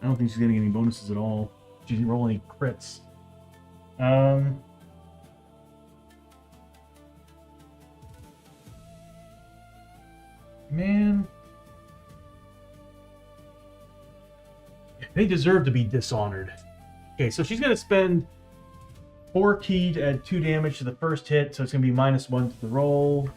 [SPEAKER 1] I don't think she's getting any bonuses at all. She didn't roll any crits. Man. They deserve to be dishonored. Okay, so she's going to spend 4 ki to add 2 damage to the first hit, so it's going to be -1 to the roll.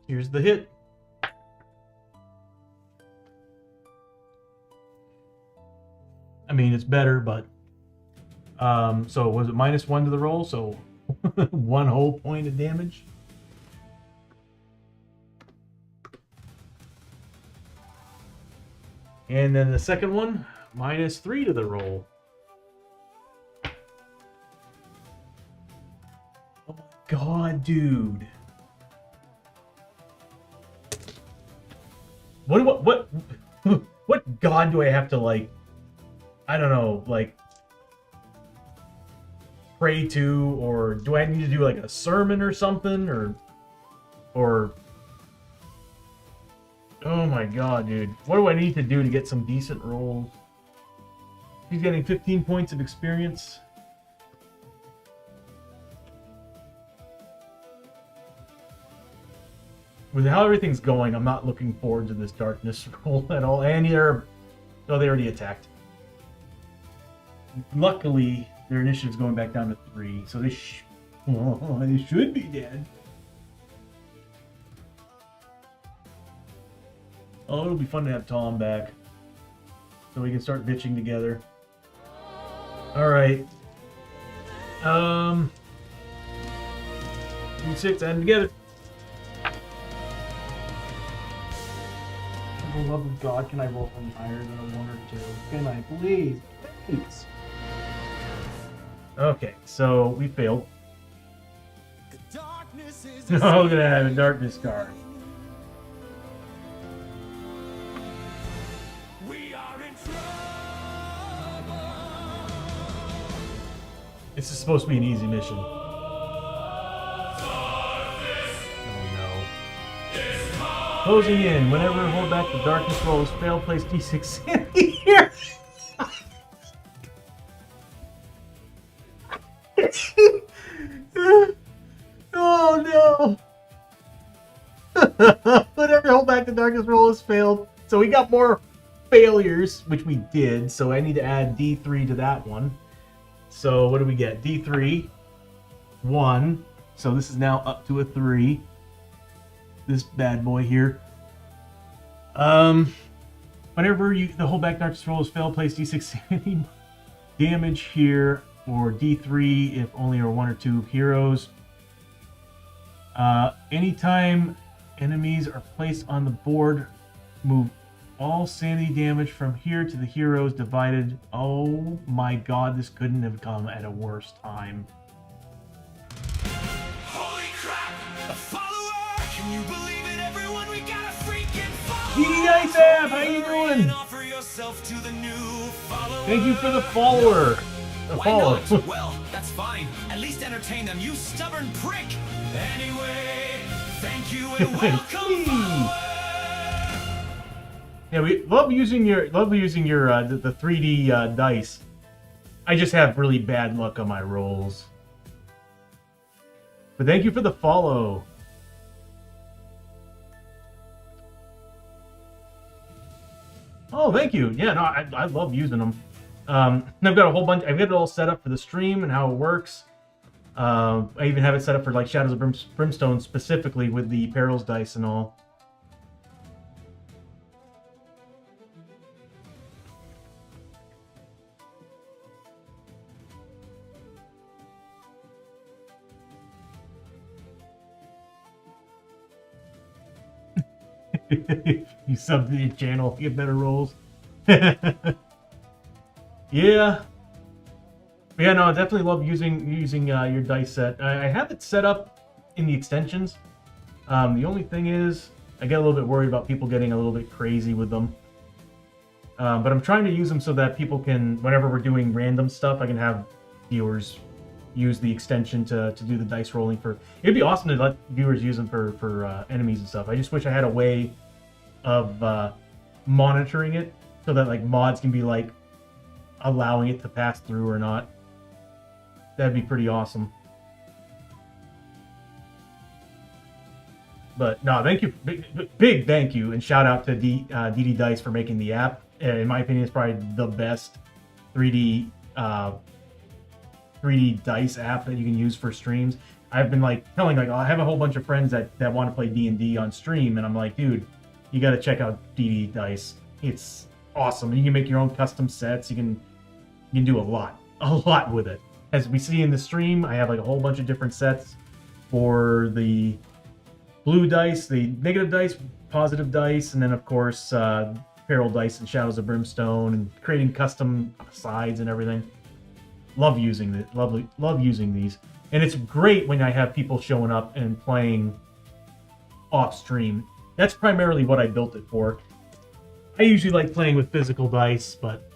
[SPEAKER 1] Here's the hit. I mean, it's better, but so was it -1 to the roll? So 1 whole point of damage. And then the second one, -3 to the roll. Oh my god, dude. What god do I have to, like, I don't know, like, pray to, or do I need to do like a sermon or something, or oh my god, dude, what do I need to do to get some decent rolls? He's getting 15 points of experience. With how everything's going, I'm not looking forward to this darkness roll at all. And they already attacked. Luckily, their initiative's going back down to 3, so they should be dead. Oh, it'll be fun to have Tom back, so we can start bitching together. All right. 6, add them together. For the love of God, can I roll any higher than a 1 or 2? Can I, please? Please. Okay, so we failed. We're gonna have a darkness card. This is supposed to be an easy mission. Closing in. Whenever hold back the darkness rolls, fail, place D6 in here. Oh no! Whenever hold back the darkness roll has failed. So we got more failures, which we did. So I need to add D3 to that one. So what do we get? D3, 1. So this is now up to a 3. this bad boy here. Whenever the whole back darts roll is failed, place D6 damage here, or D3 if only are 1 or 2 heroes. Anytime enemies are placed on the board, move all sanity damage from here to the heroes divided. Oh my god, this couldn't have come at a worse time.
[SPEAKER 2] Holy crap! A follower! Can you believe it, everyone? We got a freaking follower!
[SPEAKER 1] DD Dice app, how you doing?
[SPEAKER 2] Offer yourself to the new follower.
[SPEAKER 1] Thank you for the follower.
[SPEAKER 2] Why not? Well, that's fine. At least entertain them, you stubborn prick! Anyway, thank you and welcome, follower!
[SPEAKER 1] Yeah, we love using your the 3D dice. I just have really bad luck on my rolls. But thank you for the follow. Oh, thank you. Yeah, no, I love using them. And I've got a whole bunch. I've got it all set up for the stream and how it works. I even have it set up for like Shadows of Brimstone specifically with the Perils dice and all. You sub to your channel, get better rolls. Yeah. Yeah, no, I definitely love using your dice set. I have it set up in the extensions. The only thing is, I get a little bit worried about people getting a little bit crazy with them. But I'm trying to use them so that people can, whenever we're doing random stuff, I can have viewers use the extension to do the dice rolling for. It'd be awesome to let viewers use them for enemies and stuff. I just wish I had a way of monitoring it so that like mods can be like allowing it to pass through or not. That'd be pretty awesome. But no, thank you, big thank you, and shout out to DD Dice for making the app. In my opinion, it's probably the best 3D dice app that you can use for streams. I've been like telling I have a whole bunch of friends that want to play D&D on stream, and I'm like, dude, you got to check out DD Dice. It's awesome. You can make your own custom sets. You can do a lot with it. As we see in the stream, I have like a whole bunch of different sets for the blue dice, the negative dice, positive dice, and then of course Peril dice and Shadows of Brimstone, and creating custom sides and everything. Love using it. Love using these, and it's great when I have people showing up and playing off stream. That's primarily what I built it for. I usually like playing with physical dice, but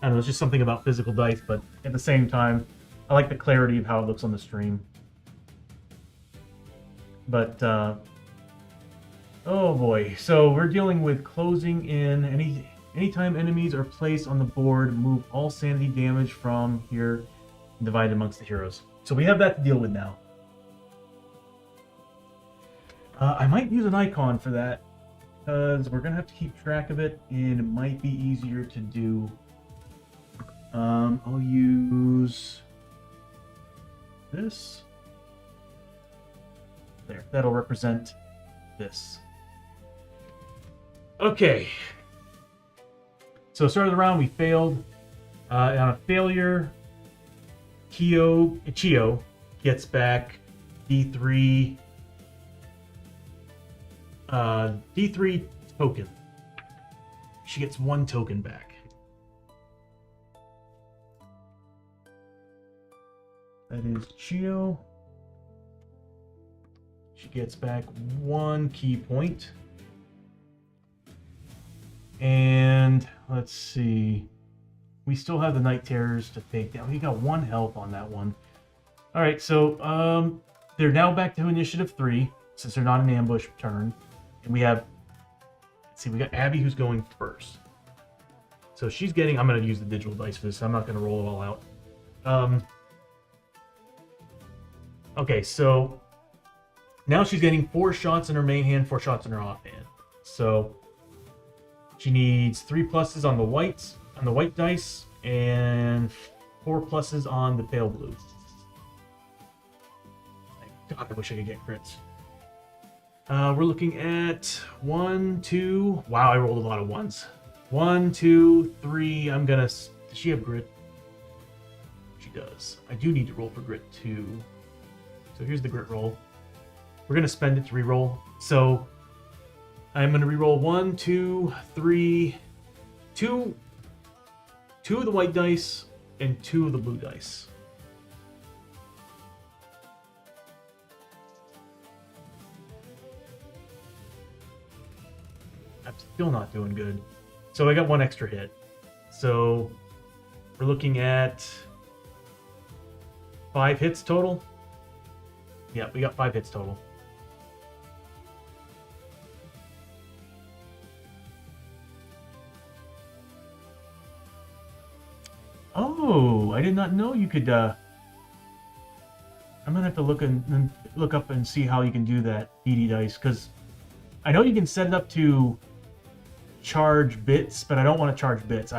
[SPEAKER 1] I don't know, it's just something about physical dice, but at the same time, I like the clarity of how it looks on the stream. But, oh boy. So we're dealing with closing in. Anytime enemies are placed on the board, move all sanity damage from here and divide amongst the heroes. So we have that to deal with now. I might use an icon for that, because we're going to have to keep track of it, and it might be easier to do. I'll use this. There, that'll represent this. Okay. So start of the round, we failed. On a failure, Chio gets back D3 token. She gets 1 token back. That is Chio. She gets back 1 key point. And let's see. We still have the Night Terrors to take down. We got 1 health on that one. Alright, so they're now back to initiative 3, since they're not an ambush turn. And we have, let's see, we got Abby who's going first. So she's getting, I'm going to use the digital dice for this. I'm not going to roll it all out. Okay, so now she's getting 4 shots in her main hand, 4 shots in her offhand. So she needs 3 pluses on the white dice, and 4 pluses on the pale blue. God, I wish I could get crits. We're looking at 1, 2. Wow, I rolled a lot of ones. 1, 2, 3. I'm gonna. Does she have grit? She does. I do need to roll for grit too. So here's the grit roll. We're gonna spend it to reroll. So I'm gonna reroll 1, 2, 3, 2 of the white dice and 2 of the blue dice. I'm still not doing good. So I got 1 extra hit. So we're looking at 5 hits total. Yeah, we got 5 hits total. Oh, I did not know you could. I'm gonna have to look up and see how you can do that DD dice, because I know you can set it up to charge bits, but I don't want to charge bits.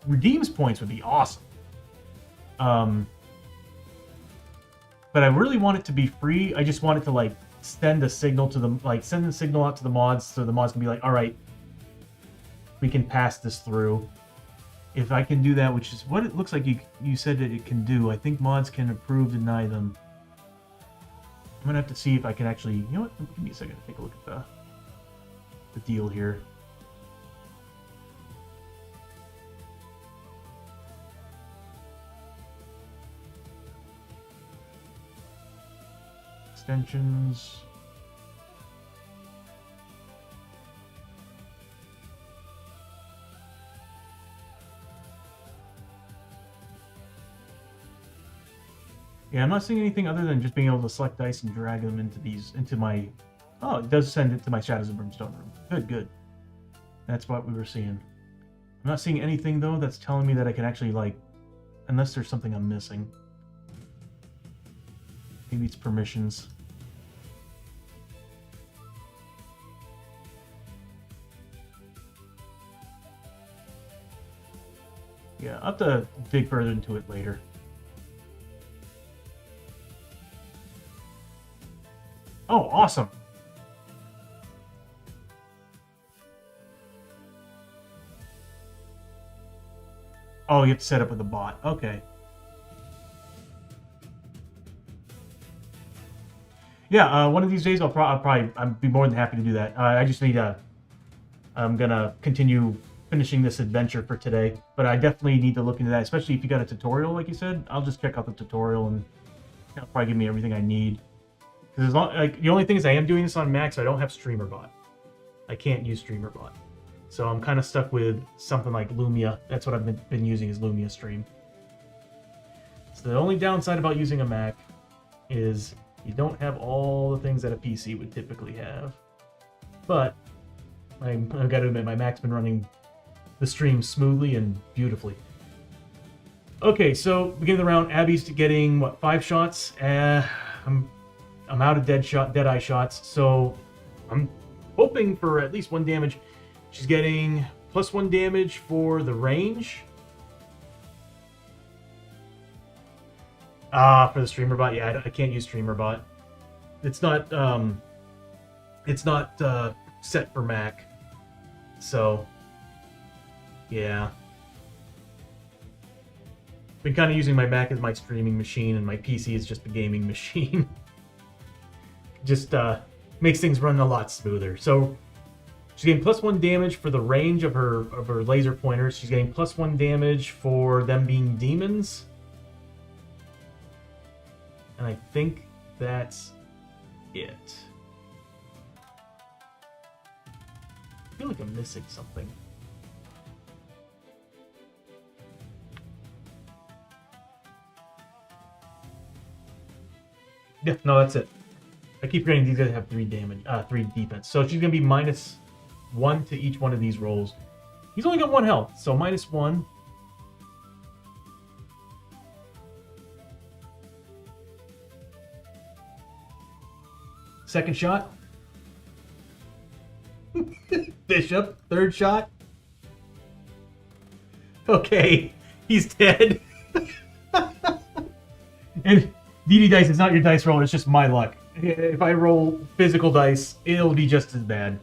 [SPEAKER 1] Redeems points would be awesome. But I really want it to be free. I just want it to like send a signal to them, like send the signal out to the mods, so the mods can be like, all right, we can pass this through. If I can do that, which is what it looks like you said that it can do, I think mods can approve, deny them. I'm gonna have to see if I can actually, you know what, give me a second to take a look at the deal here. Extensions. Yeah, I'm not seeing anything other than just being able to select dice and drag them into my... Oh, it does send it to my Shadows of Brimstone room. Good, good. That's what we were seeing. I'm not seeing anything, though, that's telling me that I can actually, like... Unless there's something I'm missing. Maybe it's permissions. Yeah, I'll have to dig further into it later. Oh, awesome. Oh, you have to set up with a bot. Okay. Yeah, one of these days I'll be more than happy to do that. I just need I'm gonna continue finishing this adventure for today, but I definitely need to look into that, especially if you got a tutorial, like you said. I'll just check out the tutorial and it'll probably give me everything I need. Because the only thing is I am doing this on Mac, so I don't have StreamerBot. I can't use StreamerBot. So I'm kind of stuck with something like Lumia. That's what I've been using, is Lumia Stream. So the only downside about using a Mac is you don't have all the things that a PC would typically have. But I've got to admit, my Mac's been running the stream smoothly and beautifully. Okay, so beginning of the round, Abby's getting, what, 5 shots? I'm out of Deadeye shots, so I'm hoping for at least 1 damage. She's getting +1 damage for the range. For the StreamerBot, yeah, I can't use StreamerBot. It's not set for Mac, so yeah. Been kind of using my Mac as my streaming machine, and my PC is just a gaming machine. Just makes things run a lot smoother. So she's getting +1 damage for the range of her laser pointers. She's getting +1 damage for them being demons. And I think that's it. I feel like I'm missing something. Yeah, no, that's it. I keep forgetting these guys have 3 damage, 3 defense. So she's gonna be -1 to each one of these rolls. He's only got 1 health, so -1. Second shot. Bishop, 3rd shot. Okay, he's dead. And DD dice is not your dice roll, it's just my luck. if I roll physical dice, it'll be just as bad.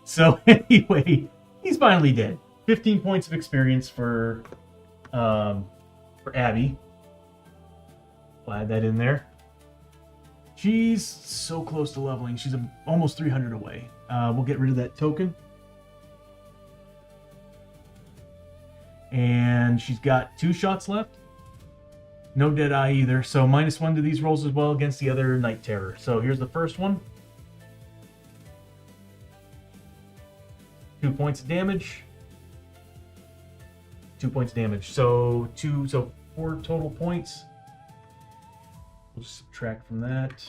[SPEAKER 1] So anyway, he's finally dead. 15 points of experience for Abby. I'll add that in there. She's so close to leveling. She's almost 300 away. We'll get rid of that token. And she's got 2 shots left. No dead eye either. So -1 to these rolls as well against the other Night Terror. So here's the first one. 2 points of damage. 2 points of damage. So 4 total points. We'll just subtract from that.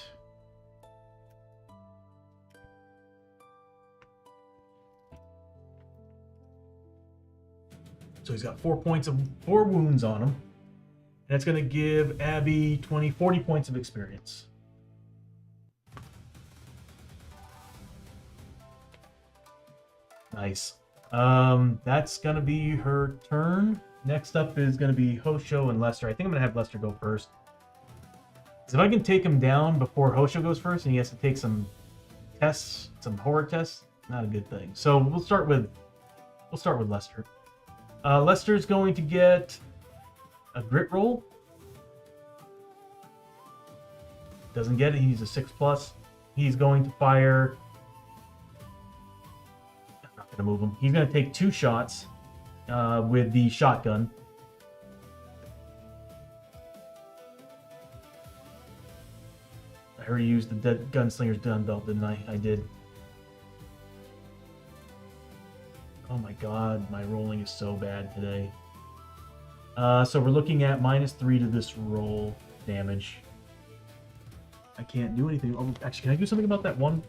[SPEAKER 1] So he's got 4 wounds on him. And that's going to give Abby 40 points of experience. Nice. That's going to be her turn. Next up is going to be Hoshoryo and Lester. I think I'm going to have Lester go first. Because if I can take him down before Hoshoryo goes first and he has to take some tests, some horror tests, not a good thing. So we'll start with Lester. Lester's going to get a grit roll. Doesn't get it. He's a 6+. He's going to fire. I'm not going to move him. He's going to take 2 shots with the shotgun. I already used the dead gunslinger's gun belt, didn't I? I did. Oh my god, my rolling is so bad today. So we're looking at -3 to this roll damage. I can't do anything. Oh, actually, can I do something about that one?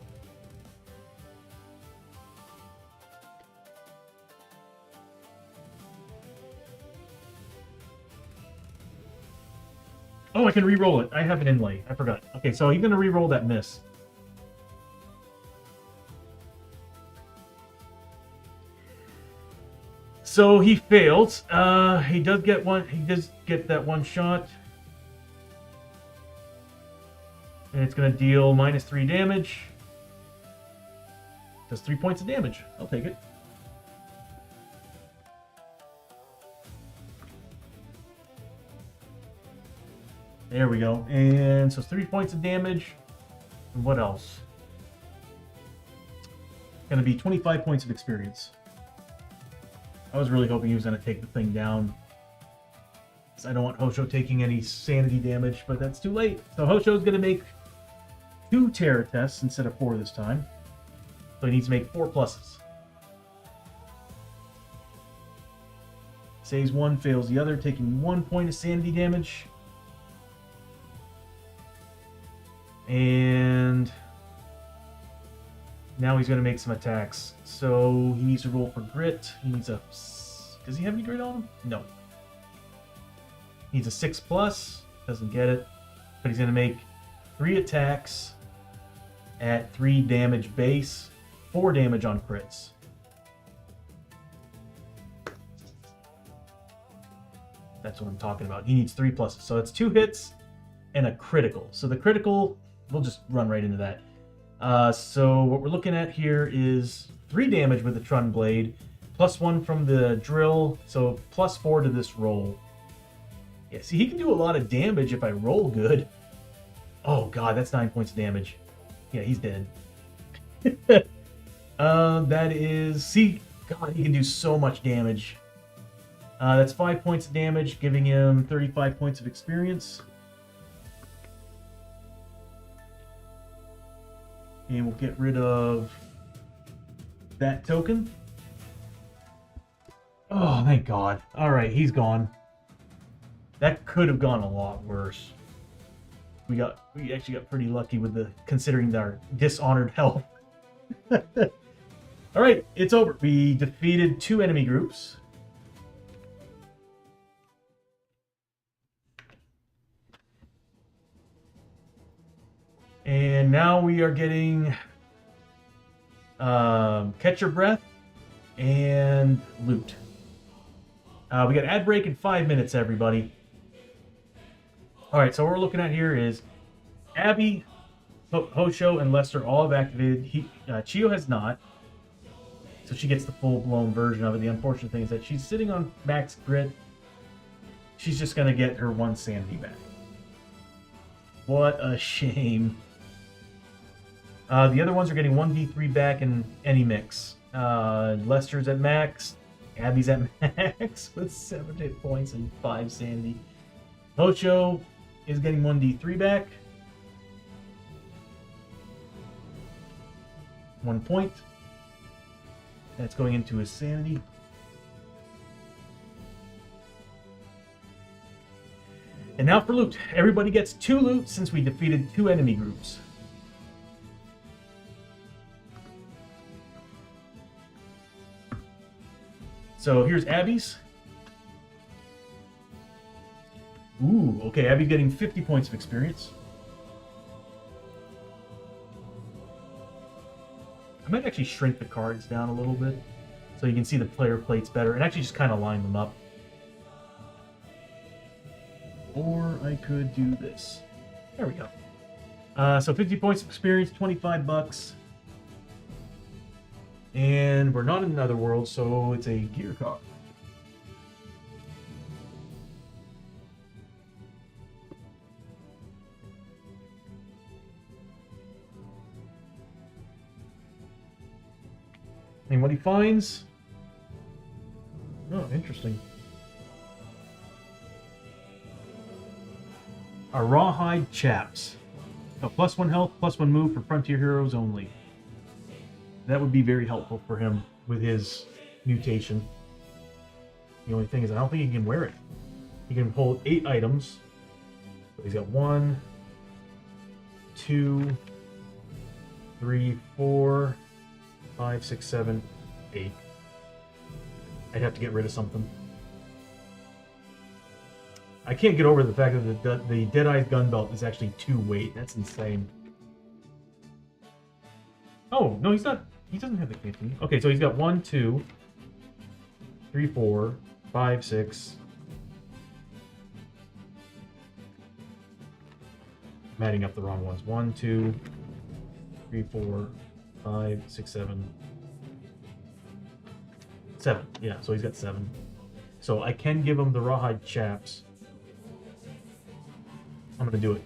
[SPEAKER 1] Oh, I can re-roll it. I have an inlay. I forgot. Okay, so he's going to re-roll that miss. So he fails. He does get that one shot. And it's going to deal -3 damage. Does 3 points of damage. I'll take it. There we go. And so it's 3 points of damage. And what else? Going to be 25 points of experience. I was really hoping he was going to take the thing down. I don't want Hoshoryo taking any sanity damage, but that's too late. So Hoshoryo's going to make 2 terror tests instead of 4 this time. So he needs to make 4 pluses. Saves 1, fails the other, taking 1 point of sanity damage. And now he's going to make some attacks. So he needs to roll for grit. He needs a... Does he have any grit on him? No. He needs a 6+. Doesn't get it. But he's going to make 3 attacks at 3 damage base. 4 damage on crits. That's what I'm talking about. He needs 3 pluses. So it's 2 hits and a critical. So the critical, we'll just run right into that. So what we're looking at here is 3 damage with the Trun Blade, +1 from the drill, so +4 to this roll. Yeah, see, he can do a lot of damage if I roll good. Oh god, that's 9 points of damage. Yeah, he's dead. That is... See, god, he can do so much damage. That's 5 points of damage, giving him 35 points of experience. And we'll get rid of that token. Oh, thank God. Alright, he's gone. That could have gone a lot worse. We actually got pretty lucky with considering our dishonored health. Alright, it's over. We defeated 2 enemy groups. And now we are getting Catch Your Breath and loot. We got ad break in 5 minutes, everybody. Alright, so what we're looking at here is Abby Hosho and Lester all have activated. Chiyo has not. So she gets the full-blown version of it. The unfortunate thing is that she's sitting on max grit. She's just going to get her 1 sanity back. What a shame. The other ones are getting 1d3 back in any mix. Lester's at max. Abby's at max with 7 hit points and 5 sanity. Hosho is getting 1d3 back. 1 point. That's going into his sanity. And now for loot. Everybody gets 2 loot since we defeated 2 enemy groups. So here's Abby's. Ooh, okay, Abby getting 50 points of experience. I might actually shrink the cards down a little bit so you can see the player plates better and actually just kind of line them up. Or I could do this. There we go. So 50 points of experience, 25 bucks. And we're not in Otherworld, so it's a gear card. And what he finds... Oh, interesting. A Rawhide Chaps. A +1 health, +1 move for Frontier Heroes only. That would be very helpful for him with his mutation. The only thing is I don't think he can wear it. He can hold 8 items. So he's got 1, 2, 3, 4, 5, 6, 7, 8. I'd have to get rid of something. I can't get over the fact that the Deadeye's gun belt is actually 2 weight. That's insane. Oh, no, he's not. He doesn't have the canteen. Okay, so he's got 1, 2, 3, 4, 5, 6. I'm adding up the wrong ones. 1, 2, 3, 4, 5, 6, 7. 7. Yeah, so he's got 7. So I can give him the Rawhide Chaps. I'm going to do it.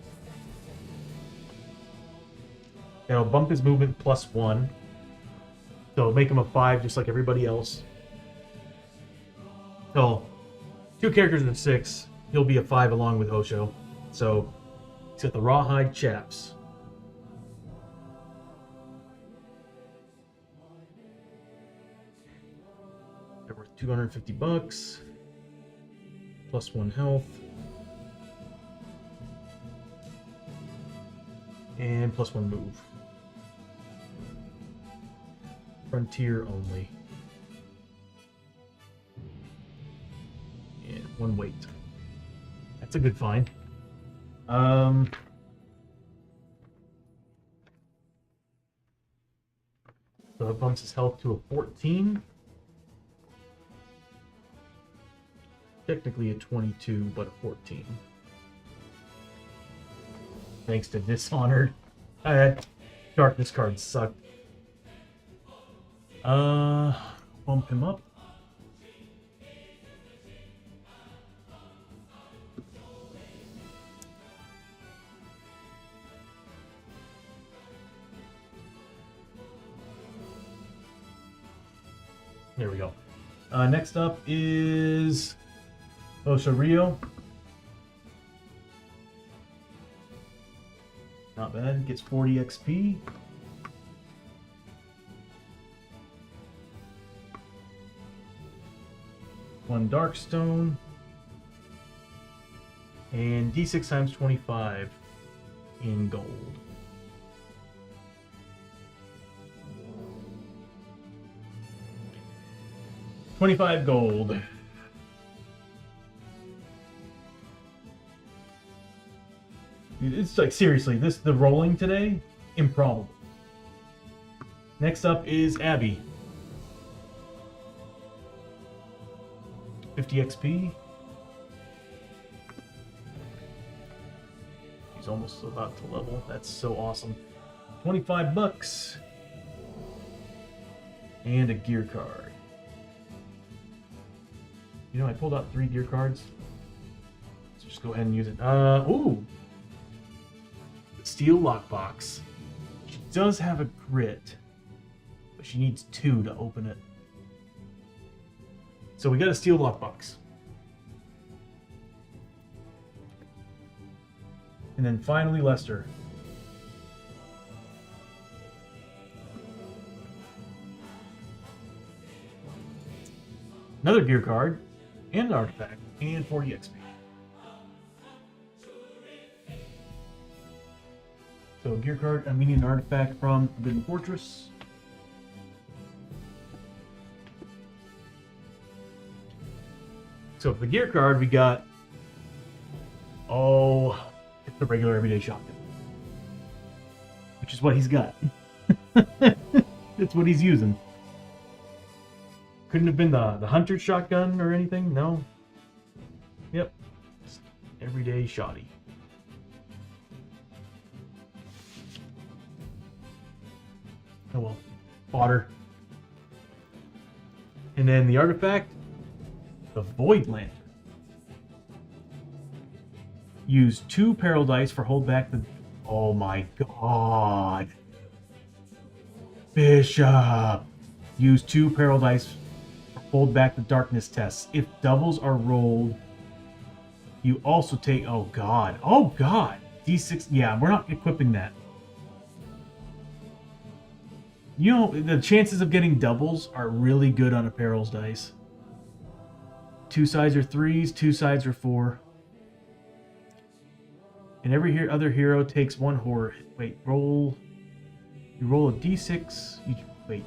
[SPEAKER 1] That'll bump his movement +1. So make him a 5 just like everybody else. So 2 characters in a 6. He'll be a 5 along with Hosho. So he's got the Rawhide Chaps. They're worth 250 bucks. +1 health. And +1 move. Frontier only. And 1 weight. That's a good find. So it bumps his health to a 14. Technically a 22, but a 14. Thanks to Dishonored. That Darkness card sucked. Bump him up. There we go. Next up is Hoshoryo. Not bad. Gets 40 XP. One Darkstone. And D6 times 25 in gold. $25 gold. It's like, seriously, the rolling today, improbable. Next up is Abby. 50 XP. He's almost about to level. That's so awesome. $25. And a gear card. You know, I pulled out 3 gear cards. So just go ahead and use it. Ooh! Steel lockbox. She does have a grit, but she needs 2 to open it. So we got a steel lockbox. And then finally, Lester. Another gear card, and an artifact, and 40 XP. So a gear card, we need an artifact from Forbidden Fortress. So for the gear card, we got, it's the regular everyday shotgun. Which is what he's got. That's what he's using. Couldn't have been the hunter shotgun or anything, no. Yep. Just everyday shoddy. Oh well. Fodder. And then the artifact, the Void Lantern. Use 2 peril dice for hold back the... Oh my god. Bishop. Use 2 peril dice for hold back the darkness tests. If doubles are rolled, you also take... Oh god. Oh god. D6... Yeah, we're not equipping that. You know, the chances of getting doubles are really good on a perils dice. 2 sides are 3s, 2 sides are 4. And every other hero takes 1 horror hit. Wait, roll... You roll a d6... Wait.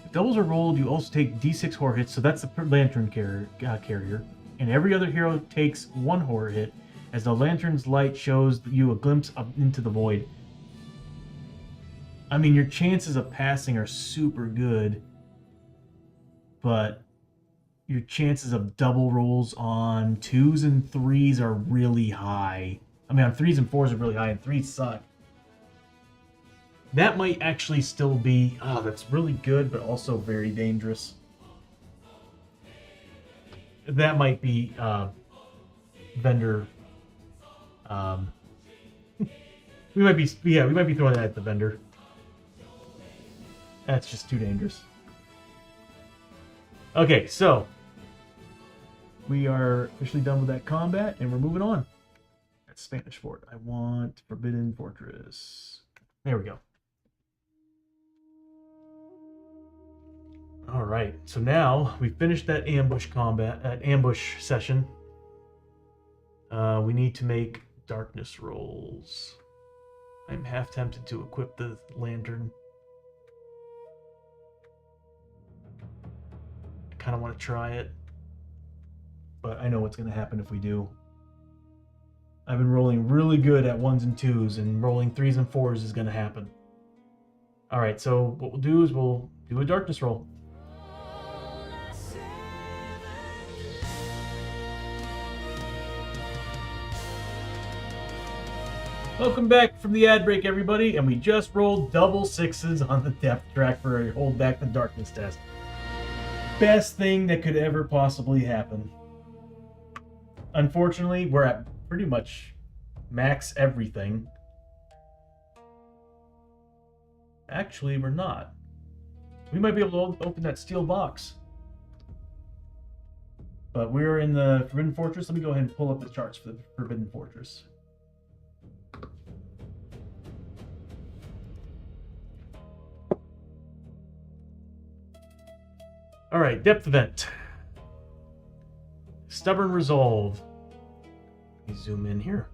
[SPEAKER 1] If doubles are rolled, you also take d6 horror hits, so that's the lantern carrier. And every other hero takes 1 horror hit, as the lantern's light shows you a glimpse into the void. I mean, your chances of passing are super good, but your chances of double rolls on 2s and 3s are really high. I mean, on 3s and 4s are really high, and 3s suck. That might actually still be... Oh, that's really good, but also very dangerous. That might be vendor... we might be throwing that at the vendor. That's just too dangerous. Okay, so we are officially done with that combat, and we're moving on. That's Spanish for it. I want Forbidden Fortress. There we go. All right, so now we finished that ambush combat, that ambush session. We need to make darkness rolls. I'm half tempted to equip the lantern. I kind of want to try it, but I know what's going to happen if we do. I've been rolling really good at 1s and 2s, and rolling 3s and 4s is going to happen. All right, so what we'll do is we'll do a darkness roll. Welcome back from the ad break, everybody, and we just rolled double 6s on the depth track for a hold back the darkness test. Best thing that could ever possibly happen. Unfortunately, we're at pretty much max everything. Actually, we're not. We might be able to open that steel box. But we're in the Forbidden Fortress. Let me go ahead and pull up the charts for the Forbidden Fortress. All right, depth event. Stubborn resolve. Let me zoom in here.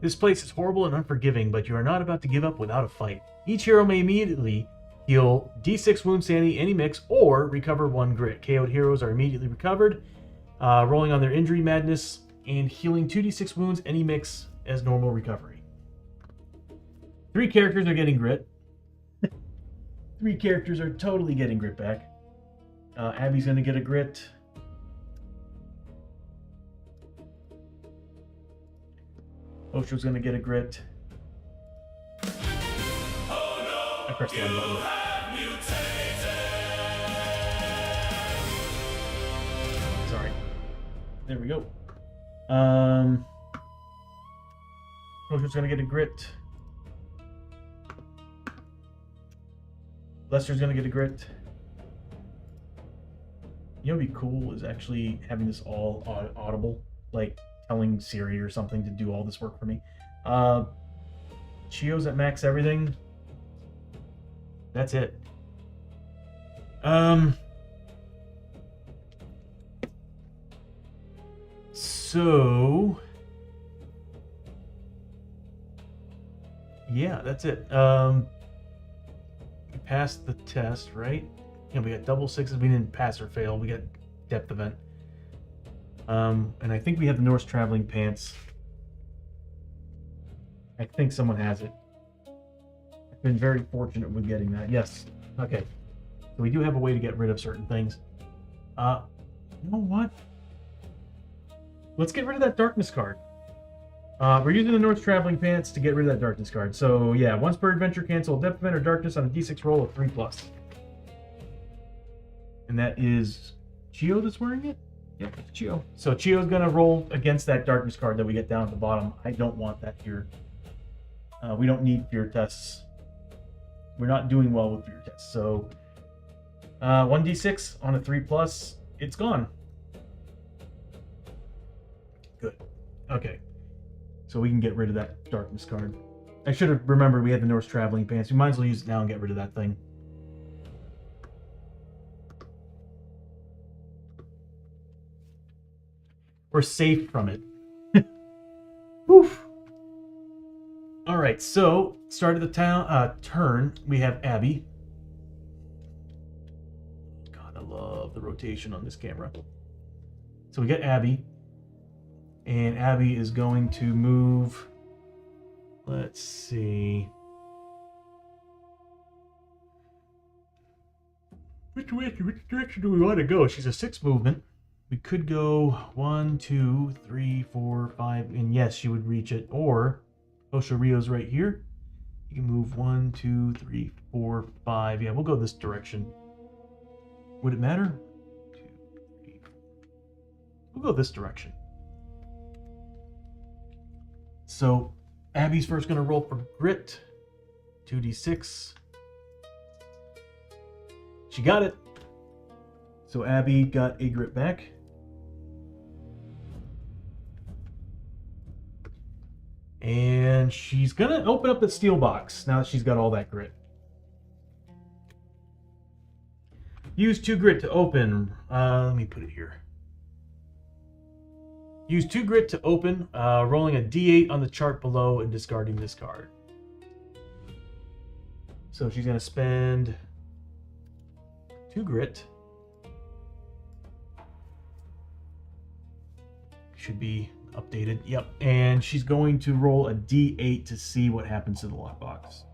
[SPEAKER 1] This place is horrible and unforgiving, but you are not about to give up without a fight. Each hero may immediately heal D6 wounds to any mix or recover 1 grit. KO'd heroes are immediately recovered, rolling on their injury madness and healing 2d6 wounds any mix as normal recovery. 3 characters are getting grit. 3 characters are totally getting grit back. Abby's going to get a grit. Hoshoryo's going to get a grit. I pressed the wrong button. Sorry. There we go. Hosho's gonna get a grit. Lester's gonna get a grit. You know what'd be cool is actually having this all audible, like telling Siri or something to do all this work for me. Chio's at max everything. That's it. So yeah, that's it. We passed the test, right? Yeah, we got double sixes. We didn't pass or fail. We got depth event. And I think we have the Norse traveling pants. I think someone has it. I've been very fortunate with getting that. Yes. Okay. So we do have a way to get rid of certain things. You know what? Let's get rid of that darkness card. We're using the Norse traveling pants to get rid of that darkness card. So yeah, once per adventure, cancel depth event or darkness on a d6 roll of 3+. And that is Chio that's wearing it? Yep, it's Chio. So Chio's gonna roll against that darkness card that we get down at the bottom. I don't want that here. We don't need fear tests. We're not doing well with fear tests. So 1d6 on a 3+, it's gone. Good. Okay. So we can get rid of that darkness card. I should have remembered we had the Norse traveling pants. We might as well use it now and get rid of that thing. We're safe from it. Oof. All right, so start of the turn, we have Abby. God, I love the rotation on this camera. So we get Abby. And Abby is going to move. Let's see. Which direction do we want to go? She's a 6 movement. We could go 1, 2, 3, 4, 5, and yes, she would reach it. Or Hoshoryo's right here. You can move 1, 2, 3, 4, 5. Yeah, we'll go this direction. Would it matter? 2, 3. We'll go this direction. So Abby's first going to roll for grit. 2d6. She got it. So Abby got a grit back. And she's going to open up the steel box now that she's got all that grit. Use 2 grit to open. Let me put it here. Use 2 grit to open, rolling a d8 on the chart below and discarding this card. So she's going to spend 2 grit. Should be updated. Yep. And she's going to roll a d8 to see what happens to the lockbox.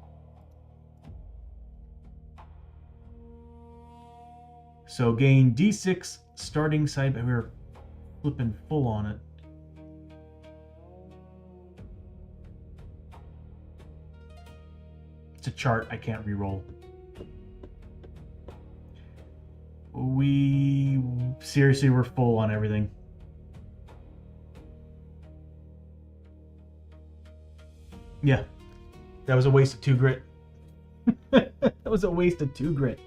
[SPEAKER 1] So gain d6 starting side, but we're flipping full on it. It's a chart. I can't re-roll. Seriously, we're full on everything. Yeah, that was a waste of 2 grit. That was a waste of 2 grit.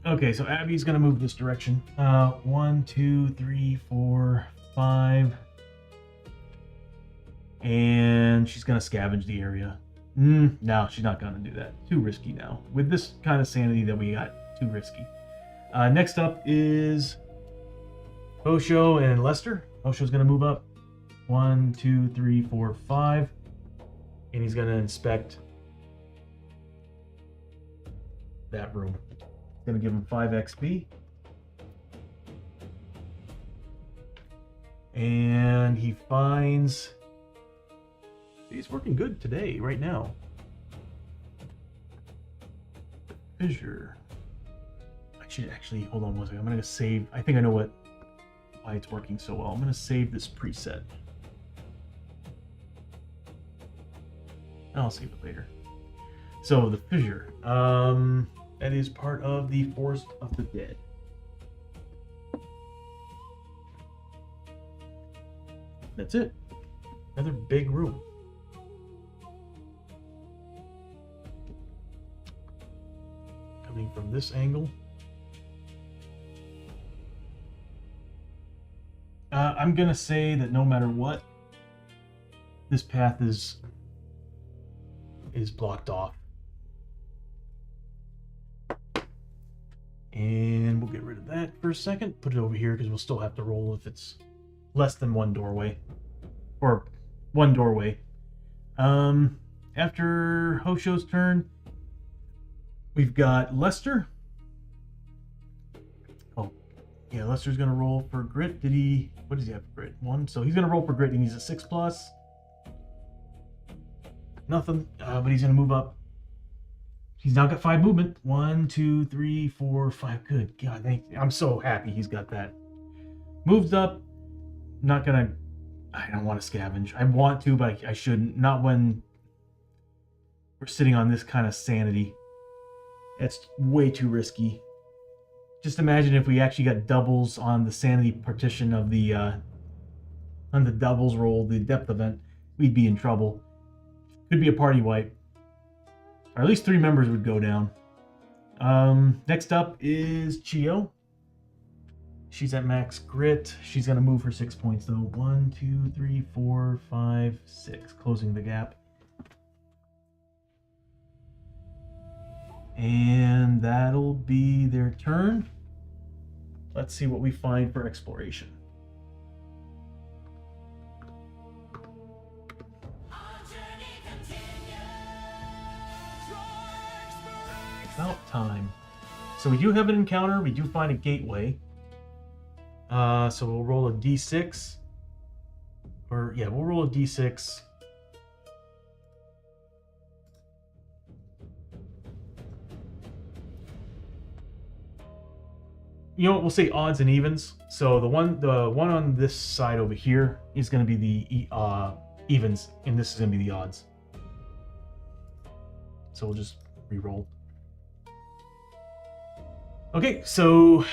[SPEAKER 1] Okay, so Abby's gonna move this direction. 1, 2, 3, 4, 5. And she's gonna scavenge the area. No, she's not gonna do that. Too risky now. With this kind of sanity that we got, too risky. Next up is Hosho and Lester. Hosho's gonna move up. 1, 2, 3, 4, 5. And he's gonna inspect that room. Gonna give him 5 XP. And he finds... He's working good today, right now. Fissure. I should actually, hold on one second. I'm gonna save, I think I know why it's working so well. I'm gonna save this preset. I'll save it later. So the fissure, that is part of the Forest of the Dead. That's it. Another big room. Coming from this angle. I'm gonna say that no matter what, this path is blocked off. And we'll get rid of that for a second. Put it over here because we'll still have to roll if it's less than one doorway. Or one doorway. After Hoshoryo's turn, we've got Lester. Oh, yeah, Lester's gonna roll for grit. What does he have for grit? 1. So he's gonna roll for grit. He needs a 6+. Nothing, but he's gonna move up. He's now got 5 movement. 1, 2, 3, 4, 5. Good God, I'm so happy he's got that. Moves up. I don't want to scavenge. I want to, but I shouldn't. Not when we're sitting on this kind of sanity. It's way too risky. Just imagine if we actually got doubles on the sanity partition of the on the doubles roll, the depth event, we'd be in trouble. Could be a party wipe. Or at least 3 members would go down. Next up is Chiyo. She's at max grit. She's going to move her 6 points, though. 1, 2, 3, 4, 5, 6. Closing the gap. And that'll be their turn. Let's see what we find for exploration. About time. So we do have an encounter. We do find a gateway. So we'll roll a d6. We'll roll a d6. You know what? We'll say odds and evens. So the one on this side over here is going to be the evens, and this is going to be the odds. So we'll just re-roll. Okay, so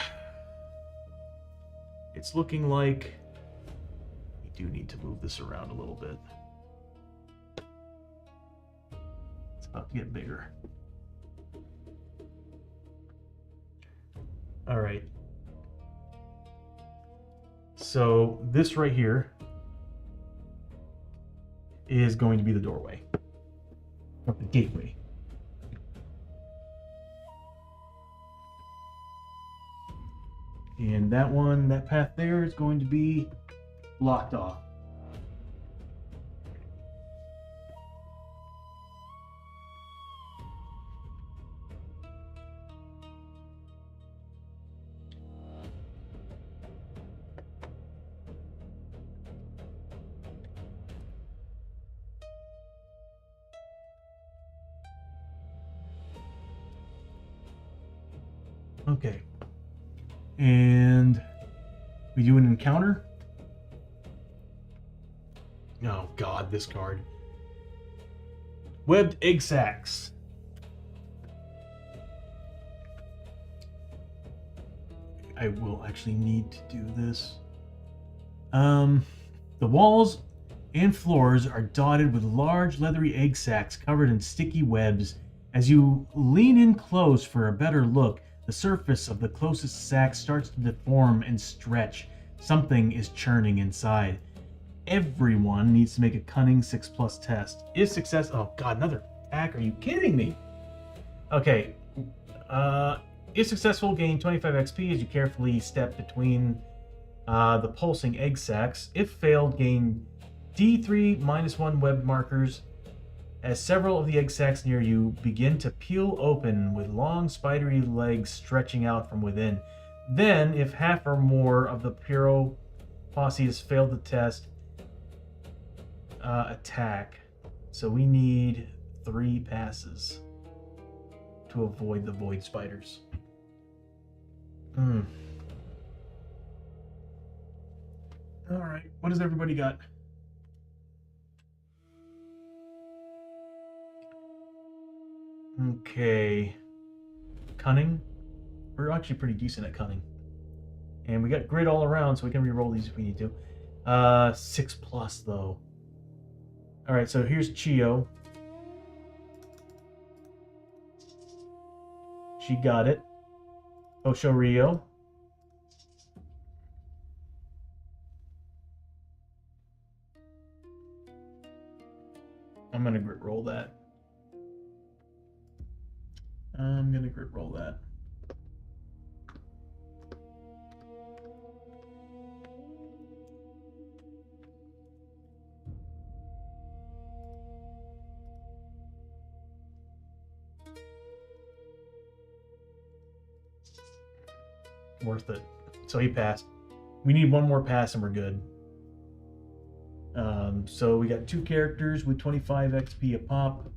[SPEAKER 1] it's looking like we do need to move this around a little bit. It's about to get bigger. All right. So this right here is going to be the doorway, or the gateway. And that path there is going to be blocked off. Okay. And we do an encounter. Oh God, this card. Webbed egg sacs. I will actually need to do this. The walls and floors are dotted with large leathery egg sacs covered in sticky webs. As you lean in close for a better look, the surface of the closest sac starts to deform and stretch. Something is churning inside. Everyone needs to make a cunning 6+ test. If success, oh God, another attack? Are you kidding me? Okay. If successful, gain 25 XP as you carefully step between the pulsing egg sacs. If failed, gain D3 -1 web markers as several of the egg sacs near you begin to peel open with long spidery legs stretching out from within. Then, if half or more of the Pyro posse has failed the test, attack. So we need 3 passes to avoid the void spiders. Alright, what does everybody got? Okay. Cunning. We're actually pretty decent at cunning. And we got grit all around, so we can re-roll these if we need to. 6+ though. Alright, so here's Chio. She got it. Hoshoryo. I'm gonna grit roll that. Worth it. So he passed. We need one more pass and we're good. So we got 2 characters with 25 XP a pop.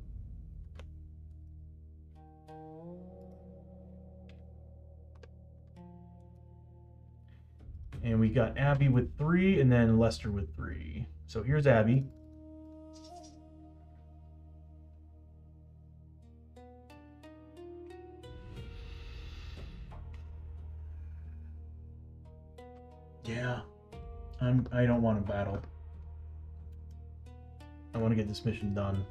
[SPEAKER 1] And we got Abby with 3 and then Lester with 3. So here's Abby. Yeah. I don't want to battle. I want to get this mission done.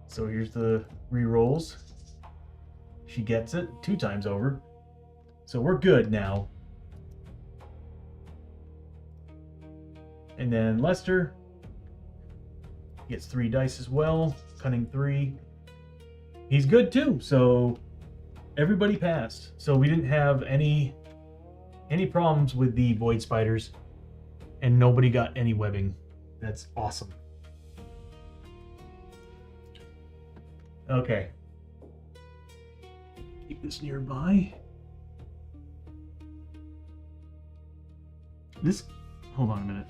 [SPEAKER 1] So here's the re-rolls. She gets it 2 times over. So we're good now. And then Lester gets 3 dice as well. Cunning 3. He's good too. So everybody passed. So we didn't have any problems with the void spiders. And nobody got any webbing. That's awesome. Okay. Keep this nearby. This, hold on a minute.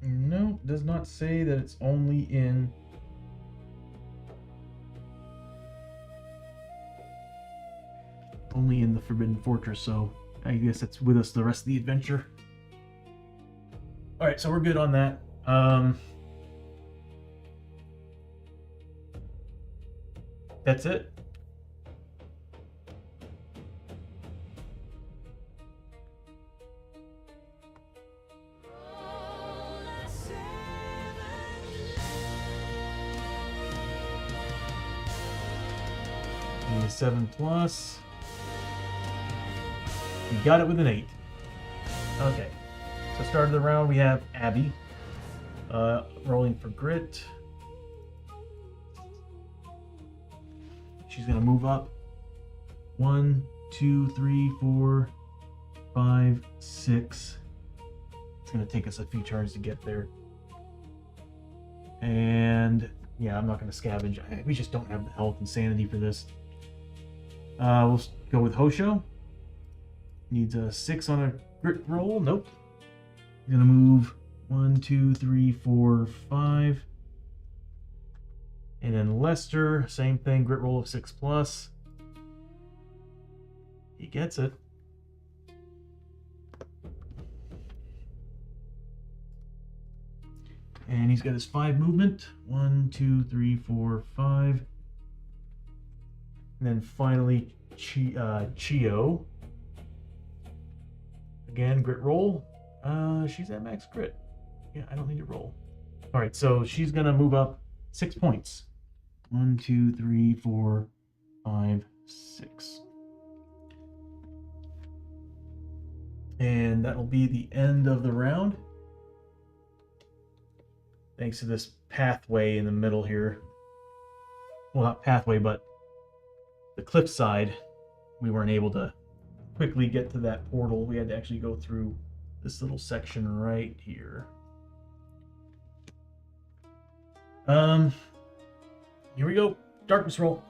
[SPEAKER 1] No, does not say that it's only in the Forbidden Fortress, so I guess it's with us the rest of the adventure. Alright, so we're good on that. That's it. And 7+. We got it with an 8. Okay. So start of the round we have Abby. Rolling for grit. She's gonna move up. 1, 2, 3, 4, 5, 6. It's gonna take us a few turns to get there. And yeah, I'm not gonna scavenge. We just don't have the health and sanity for this. We'll go with Hosho. Needs a 6 on a grit roll. Nope. He's gonna move 1, 2, 3, 4, 5. And then Lester, same thing, grit roll of 6+. He gets it. And he's got his 5 movement. 1, 2, 3, 4, 5. And then finally Chio. Again, grit roll. She's at max grit. Yeah, I don't need to roll. All right, so she's gonna move up 6 points. 1, 2, 3, 4, 5, 6. And that'll be the end of the round. Thanks to this pathway in the middle here. Well, not pathway, but the cliffside. We weren't able to quickly get to that portal. We had to actually go through this little section right here. Here we go. Darkness roll.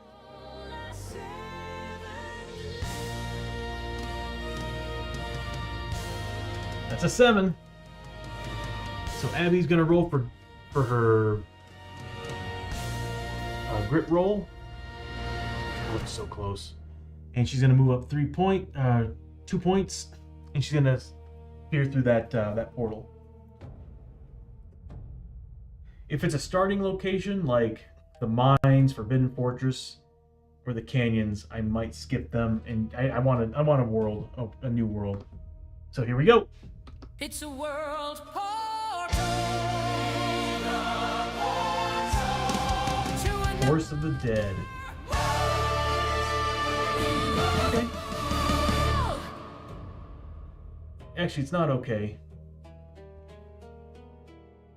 [SPEAKER 1] That's a 7. So Abby's gonna roll for her grit roll. Oh, it's so close. And she's gonna move up 2 points. and she's gonna peer through that that portal. If it's a starting location like the mines, Forbidden Fortress, or the canyons, I might skip them, and I want a world, a new world. So here we go.
[SPEAKER 2] It's a world portal.
[SPEAKER 1] Force of the Dead. Okay. Actually, it's not okay.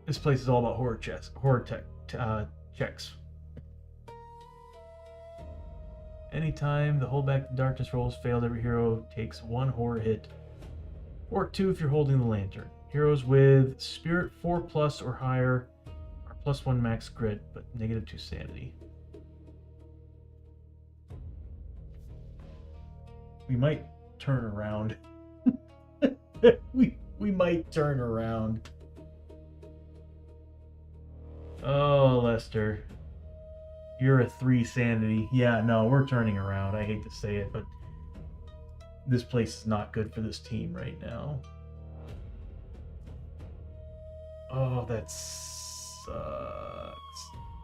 [SPEAKER 1] This place is all about horror checks. Anytime the hold back the darkness rolls failed, every hero takes 1 horror hit, or 2 if you're holding the lantern. Heroes with spirit 4+ or higher are +1 max grit, but -2 sanity. We might turn around. we might turn around. Oh, Lester. You're a 3 sanity. Yeah, no, we're turning around. I hate to say it, but this place is not good for this team right now. Oh, that sucks.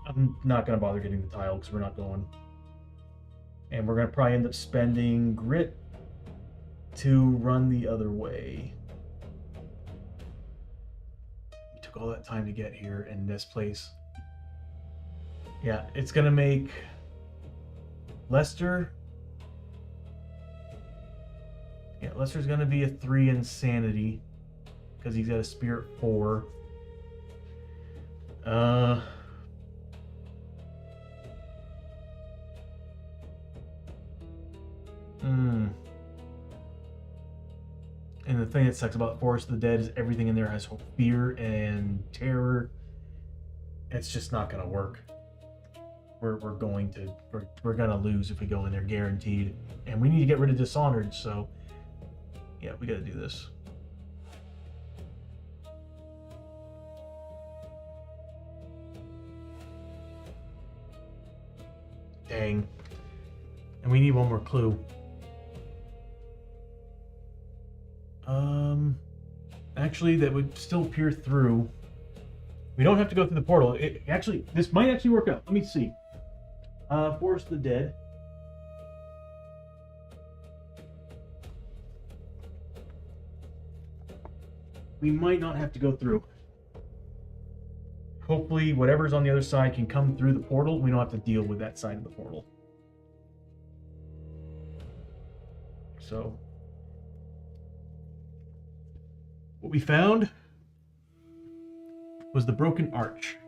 [SPEAKER 1] I'm not going to bother getting the tile because we're not going. And we're going to probably end up spending grit to run the other way. We took all that time to get here, and this place... Yeah, it's going to make Lester... Yeah, Lester's going to be a 3 insanity because he's got a spirit 4. And the thing that sucks about Forest of the Dead is everything in there has fear and terror. It's just not going to work. We're gonna lose if we go in there, guaranteed. And we need to get rid of Dishonored, so yeah, we gotta do this. Dang. And we need one more clue. Actually, that would still peer through. We don't have to go through the portal. This might actually work out. Let me see. Forest of the Dead. We might not have to go through. Hopefully, whatever's on the other side can come through the portal. We don't have to deal with that side of the portal. So, what we found was the broken arch.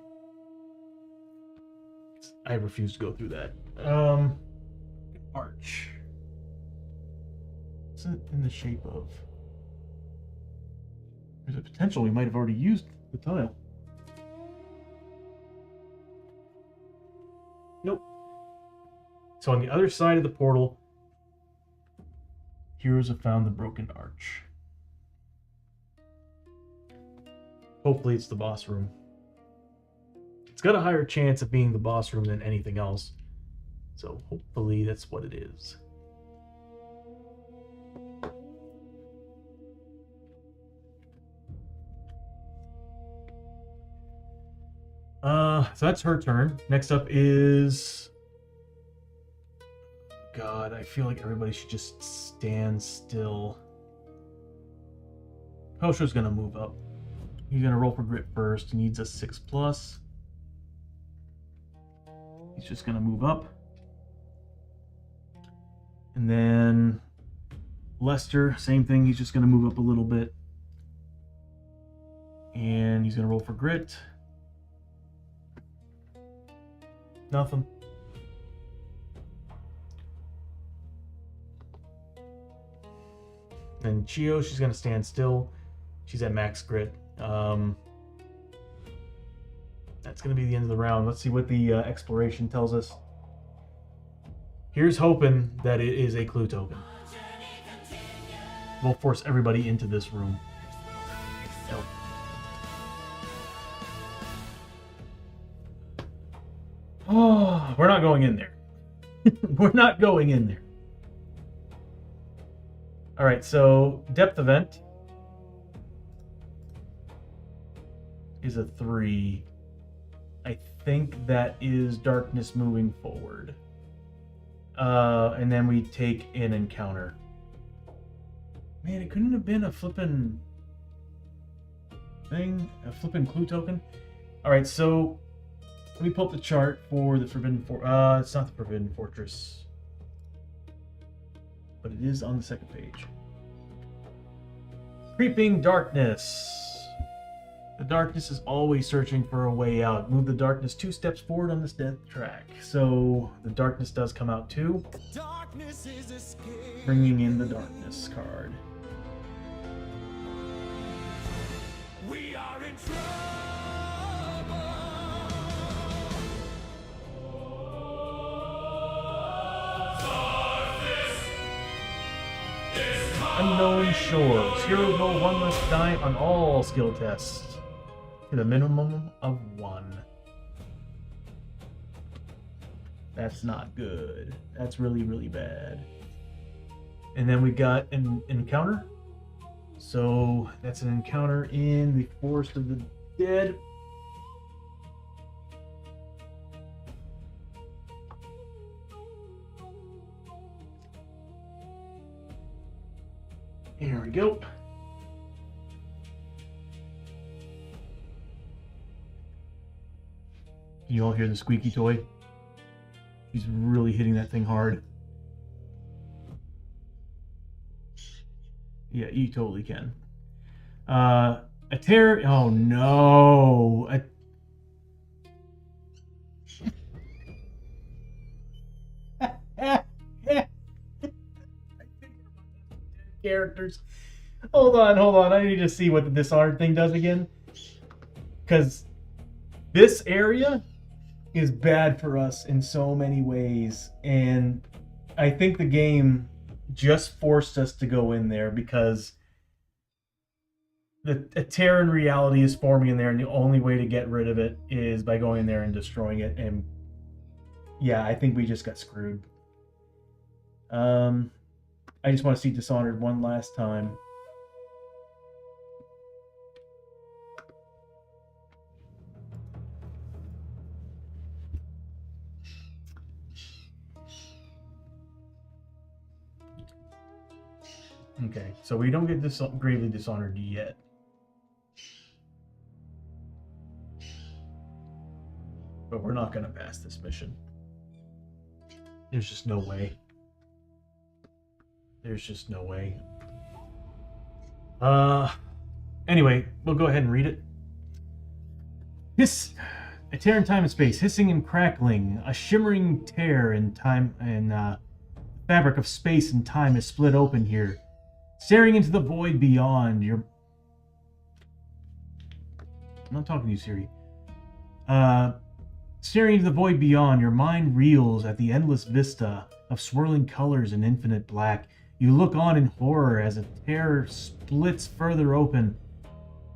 [SPEAKER 1] I refuse to go through that. Arch. What's it in the shape of? There's a potential we might have already used the tile. Nope. So on the other side of the portal, heroes have found the broken arch. Hopefully it's the boss room. It's got a higher chance of being the boss room than anything else. So hopefully that's what it is. So that's her turn. Next up is... God, I feel like everybody should just stand still. Hoshoryo's gonna move up. He's gonna roll for grit first. He needs a 6+. He's just gonna move up. And then Lester, same thing. He's just gonna move up a little bit. And he's gonna roll for grit. Nothing. And Chio, she's gonna stand still. She's at max grit. That's going to be the end of the round. Let's see what the exploration tells us. Here's hoping that it is a clue token. We'll force everybody into this room. Nope. Oh, we're not going in there. We're not going in there. All right, so depth event is a 3. I think that is darkness moving forward. And then we take an encounter. Man, it couldn't have been a flippin' thing, a flippin' clue token. All right, so let me pull up the chart for the Forbidden it's not the Forbidden Fortress, but it is on the second page. Creeping darkness. The darkness is always searching for a way out. Move the darkness 2 steps forward on this death track. So the darkness does come out too.
[SPEAKER 2] Darkness is escape.
[SPEAKER 1] Bringing in the darkness card.
[SPEAKER 2] We are in trouble.
[SPEAKER 1] Unknown shores. Hero roll 1 less die on all skill tests. To the minimum of 1. That's not good. That's really, really bad. And then we got an encounter. So that's an encounter in the Forest of the Dead. Here we go. Can you all hear the squeaky toy? He's really hitting that thing hard. Yeah, you totally can. A tear. Oh no. Characters. Hold on. I need to see what the Dishonored thing does again. Because this area is bad for us in so many ways. And I think the game just forced us to go in there because a tear in reality is forming in there, and the only way to get rid of it is by going in there and destroying it. And yeah, I think we just got screwed. I just want to see Dishonored one last time. Okay, so we don't get gravely dishonored yet. But we're not going to pass this mission. There's just no way. There's just no way. Anyway, we'll go ahead and read it. A tear in time and space, hissing and crackling, a shimmering tear in time and fabric of space and time is split open here. Staring into the void beyond, I'm not talking to you, Siri. Staring into the void beyond, your mind reels at the endless vista of swirling colors and infinite black. You look on in horror as a tear splits further open.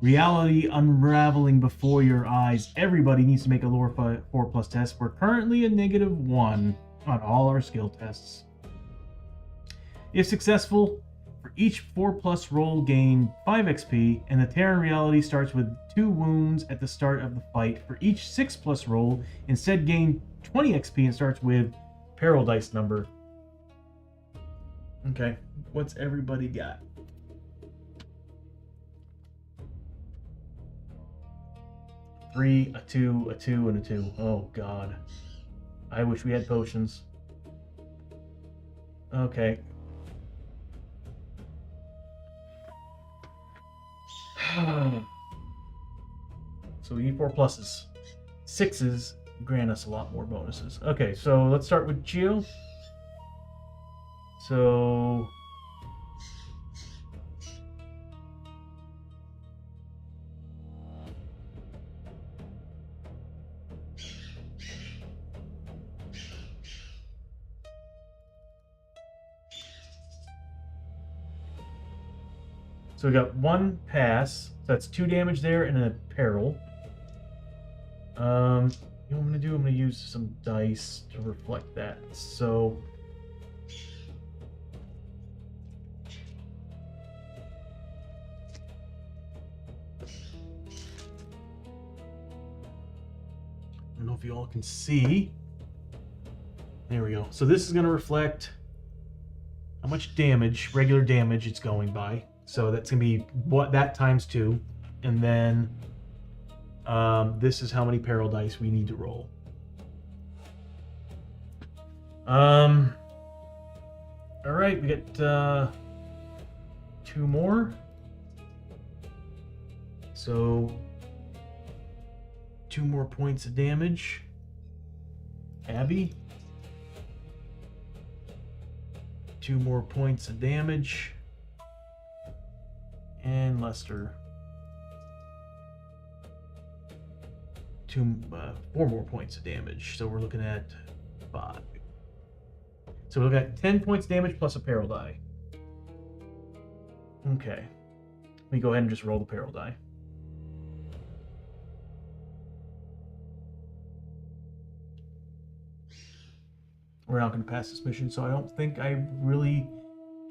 [SPEAKER 1] Reality unraveling before your eyes. Everybody needs to make a lore 4+ test. We're currently a -1 on all our skill tests. If successful, for each 4+ roll gain 5 XP, and the tear in reality starts with 2 wounds at the start of the fight. For each 6+ roll, instead gain 20 XP and starts with peril dice number. Okay, what's everybody got? Three, a 2, a 2, and a 2. Oh god. I wish we had potions. Okay. So we need 4 pluses. 6s grant us a lot more bonuses. Okay, so let's start with Geo. So we got 1 pass, so that's 2 damage there and a peril. You know what I'm gonna do? I'm gonna use some dice to reflect that. So if you all can see. There we go. So this is going to reflect how much damage, regular damage, it's going by. So that's going to be what that times 2. And then this is how many peril dice we need to roll. All right, we get 2 more. So 2 more points of damage. Abby. 2 more points of damage. And Lester. 4 more points of damage. So we're looking at 5. So we're looking at 10 points damage plus a peril die. Okay. Let me go ahead and just roll the peril die. We're not going to pass this mission, so I don't think I really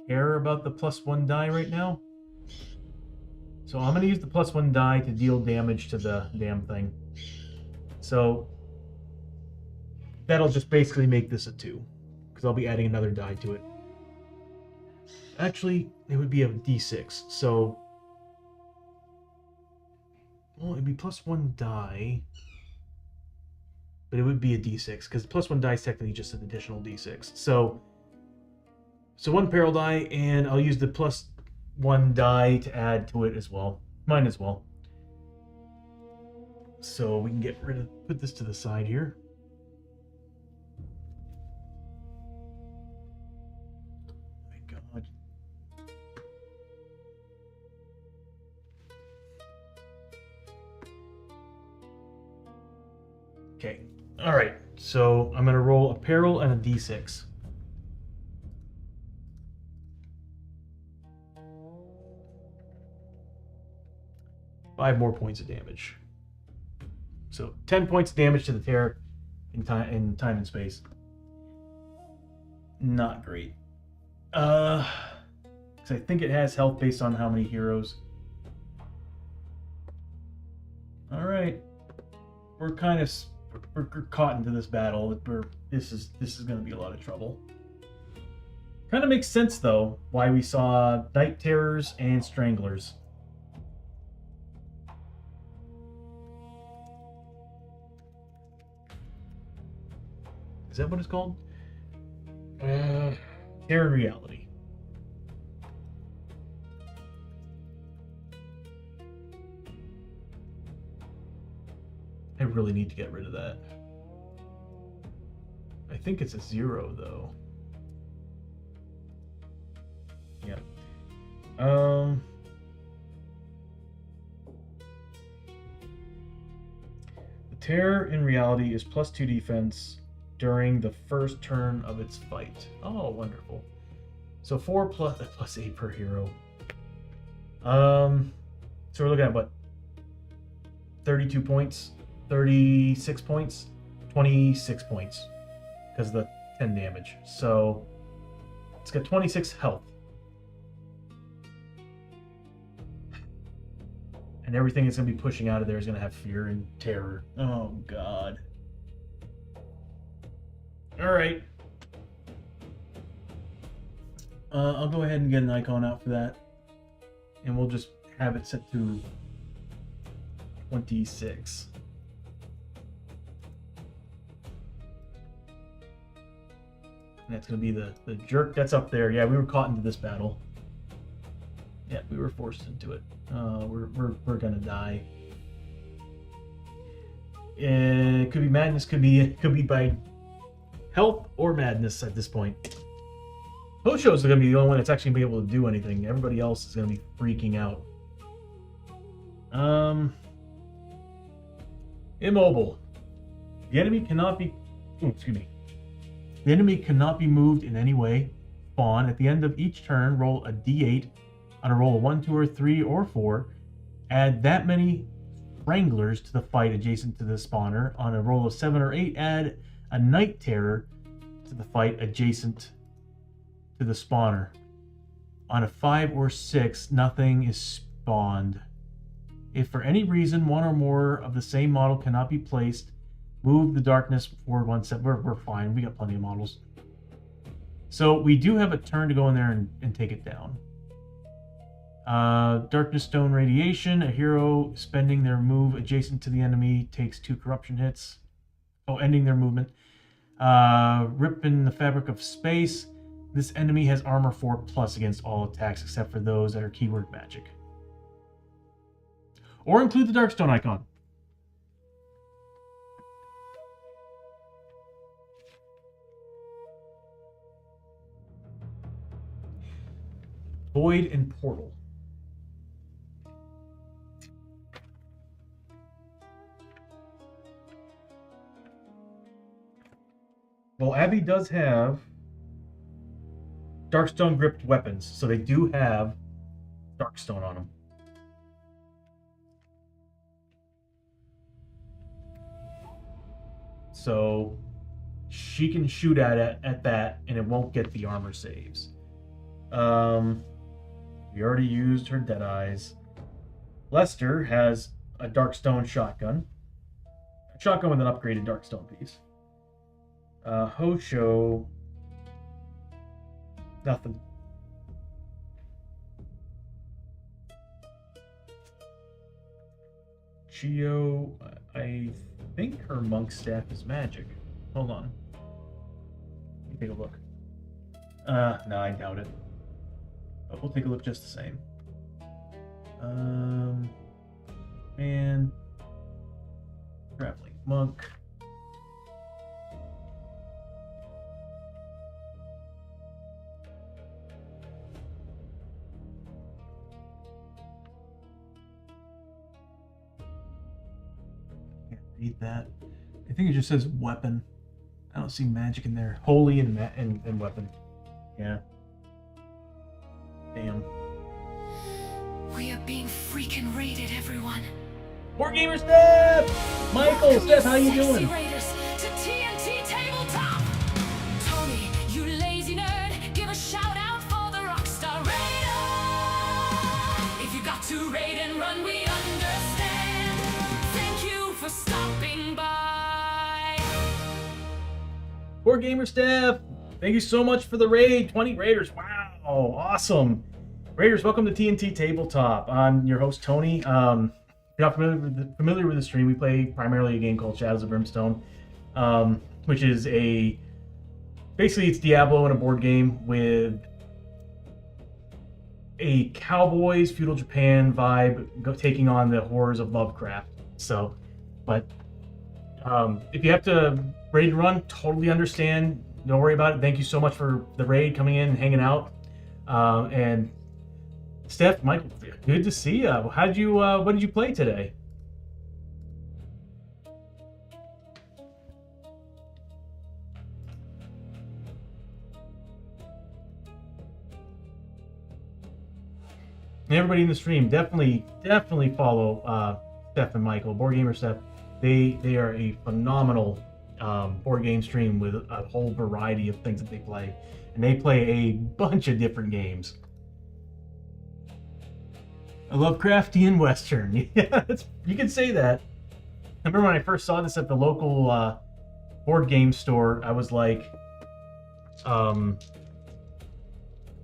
[SPEAKER 1] care about the +1 die right now. So I'm going to use the +1 die to deal damage to the damn thing. So that'll just basically make this a 2, because I'll be adding another die to it. Actually, it would be a d6, so... Well, it'd be +1 die... But it would be a d6, because +1 die is technically just an additional d6. So 1 peril die, and I'll use the +1 die to add to it as well. Mine as well. So we can put this to the side here. Oh my God. Okay. All right, so I'm going to roll a peril and a d6. Five more points of damage. So 10 points of damage to the terror in time and space. Not great. Because I think it has health based on how many heroes. All right, we're caught into this battle. This is going to be a lot of trouble. Kind of makes sense though why we saw Night Terrors and Stranglers. Is that what it's called? Terror in Reality. I really need to get rid of that. I think it's a 0 though. Yeah. The Terror in Reality is +2 defense during the first turn of its fight. Oh, wonderful. So 4 plus 8 per hero. So we're looking at what? 32 points, 36 points, 26 points because of the 10 damage. So it's got 26 health. And everything it's going to be pushing out of there is going to have fear and terror. Oh, God. All right. I'll go ahead and get an icon out for that. And we'll just have it set to 26. And that's going to be the jerk that's up there. Yeah, we were caught into this battle. Yeah, we were forced into it. We're going to die. It could be madness, could be by health or madness at this point. Hoshoryo is going to be the only one that's actually going to be able to do anything. Everybody else is going to be freaking out. Immobile. The enemy cannot be... excuse me. The enemy cannot be moved in any way. Spawn. At the end of each turn, roll a d8. On a roll of 1, 2, or 3, or 4, add that many Wranglers to the fight adjacent to the spawner. On a roll of 7 or 8, add a Night Terror to the fight adjacent to the spawner. On a 5 or 6, nothing is spawned. If for any reason one or more of the same model cannot be placed, Move the darkness forward 1 step. We're fine. We got plenty of models. So we do have a turn to go in there and take it down. Darkness Stone Radiation. A hero spending their move adjacent to the enemy takes 2 corruption hits. Oh, ending their movement. Ripping the Fabric of Space. This enemy has armor 4+ against all attacks except for those that are keyword magic. Or include the Darkstone icon. Void and Portal. Well, Abby does have Darkstone gripped weapons, so they do have Darkstone on them. So she can shoot at that, and it won't get the armor saves. We already used her Deadeyes. Lester has a Darkstone shotgun. A shotgun with an upgraded Darkstone piece. Hoshoryo, nothing. Chio, I think her monk staff is magic. Hold on. Let me take a look. No, I doubt it. But we'll take a look just the same. And grappling monk. Can't read that. I think it just says weapon. I don't see magic in there. Holy and weapon. Yeah. Damn.
[SPEAKER 3] We are being freaking raided, everyone.
[SPEAKER 1] Board Gamer Steph! Michael, Steph, how you
[SPEAKER 3] Sexy
[SPEAKER 1] doing?
[SPEAKER 3] Raiders to TNT Tabletop! Tony, you lazy nerd, give a shout out for the Rockstar Raider! If you got to raid and run, we understand. Thank you for stopping by.
[SPEAKER 1] Board Gamer Steph, thank you so much for the raid. 20 Raiders, wow, awesome. Raiders, welcome to TNT Tabletop. I'm your host, Tony. If you're not familiar with the stream, we play primarily a game called Shadows of Brimstone, which is basically it's Diablo in a board game with a cowboys, feudal Japan vibe, taking on the horrors of Lovecraft. So, but if you have to raid and run, totally understand. Don't worry about it. Thank you so much for the raid, coming in and hanging out. And Steph, Michael, good to see you. How did you? What did you play today? And everybody in the stream, definitely follow Steph and Michael, Board Gamer Steph. They are a phenomenal board game stream with a whole variety of things that they play, and they play a bunch of different games. I love Lovecraftian Western. Yeah, you can say that. I remember when I first saw this at the local board game store, I was like, I don't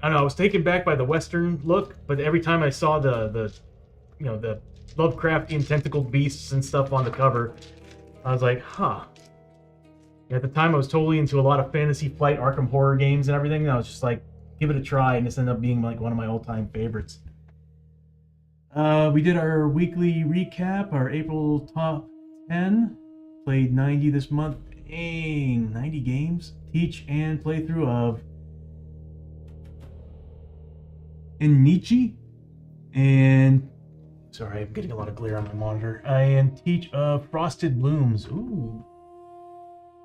[SPEAKER 1] know, I was taken back by the Western look, but every time I saw the Lovecraftian tentacled beasts and stuff on the cover, I was like, huh. At the time, I was totally into a lot of Fantasy Flight, Arkham Horror games and everything, and I was just like, give it a try, and this ended up being like one of my all-time favorites. We did our weekly recap, our April top 10. Played 90 this month. Dang, 90 games. Teach and playthrough of Enichi. And, sorry, I'm getting a lot of glare on my monitor. And teach of Frosted Blooms. Ooh.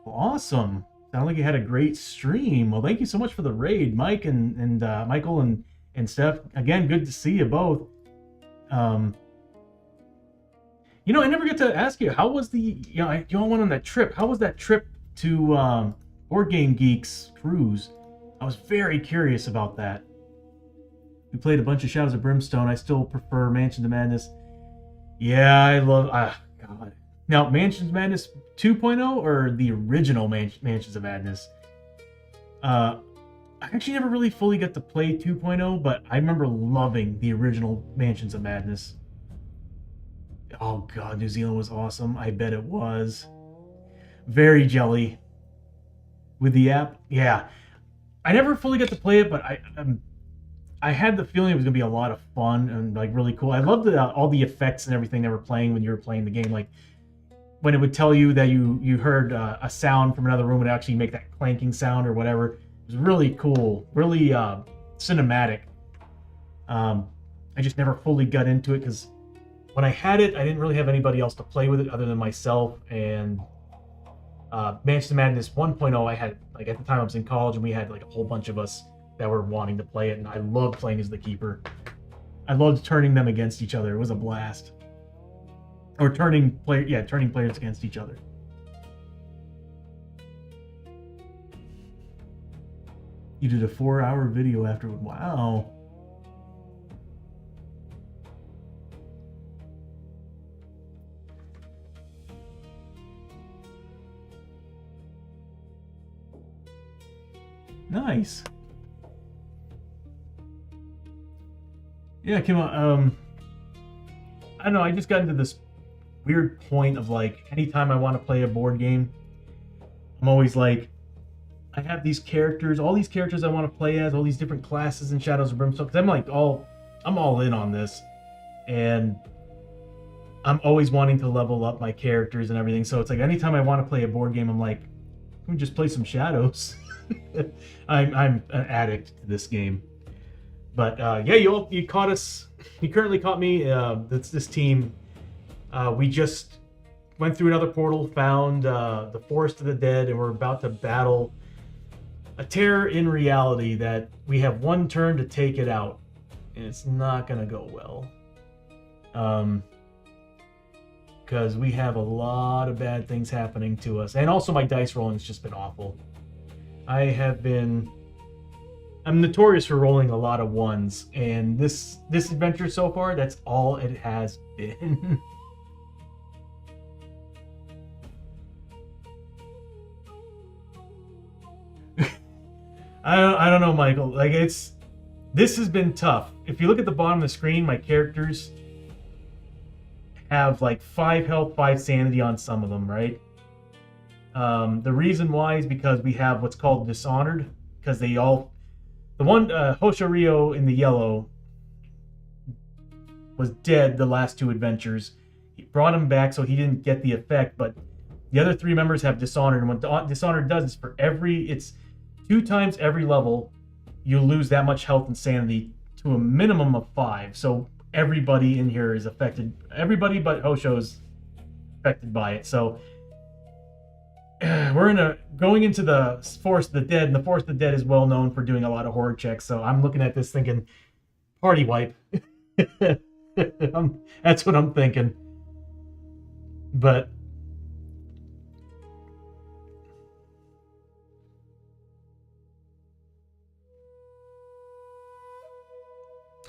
[SPEAKER 1] Awesome. Sound like you had a great stream. Well, thank you so much for the raid, Mike and Michael and Steph. Again, good to see you both. I never get to ask you, how was you all went on that trip. How was that trip to Board Game Geeks cruise? I was very curious about that. We played a bunch of Shadows of Brimstone. I still prefer Mansion to Madness. Yeah, I love, God. Now, Mansions of Madness 2.0 or the original Mansions of Madness? I actually never really fully got to play 2.0, but I remember loving the original Mansions of Madness. Oh god, New Zealand was awesome. I bet it was. Very jelly. With the app, yeah. I never fully got to play it, but I had the feeling it was gonna be a lot of fun and like really cool. I loved all the effects and everything they were playing when you were playing the game. Like when it would tell you that you heard a sound from another room, it would actually make that clanking sound or whatever. It was really cool, really cinematic. I just never fully got into it because when I had it, I didn't really have anybody else to play with it other than myself. And Mansions of Madness 1.0, I had, like, at the time I was in college and we had like a whole bunch of us that were wanting to play it, and I loved playing as the keeper. I loved turning them against each other. It was a blast. Or turning players against each other. You did a 4-hour video afterward. Wow. Nice. Yeah, come on. I don't know. I just got into this weird point of like, anytime I want to play a board game, I'm always like, I have these characters, all these characters I want to play as, all these different classes in Shadows of Brimstone. Because I'm all in on this, and I'm always wanting to level up my characters and everything. So it's like anytime I want to play a board game, I'm like, let me just play some Shadows. I'm an addict to this game. But yeah, you caught us. You currently caught me. This team. We just went through another portal, found the Forest of the Dead, and we're about to battle a terror in reality that we have one turn to take it out, and it's not gonna go well. Because we have a lot of bad things happening to us, and also my dice rolling's just been awful. I'm notorious for rolling a lot of ones, and this adventure so far, that's all it has been. I don't know, Michael. Like, this has been tough. If you look at the bottom of the screen, my characters have like 5 health, 5 sanity on some of them, right? The reason why is because we have what's called Dishonored, because the one Hoshoryo in the yellow was dead the last 2 adventures. He brought him back so he didn't get the effect, but the other 3 members have Dishonored, and what Dishonored does is it's 2 times every level you lose that much health and sanity to a minimum of 5. So everybody in here is affected. Everybody but Hosho is affected by it. So we're going into the Forest of the Dead, and the Forest of the Dead is well known for doing a lot of horror checks. So I'm looking at this thinking, party wipe. That's what I'm thinking. But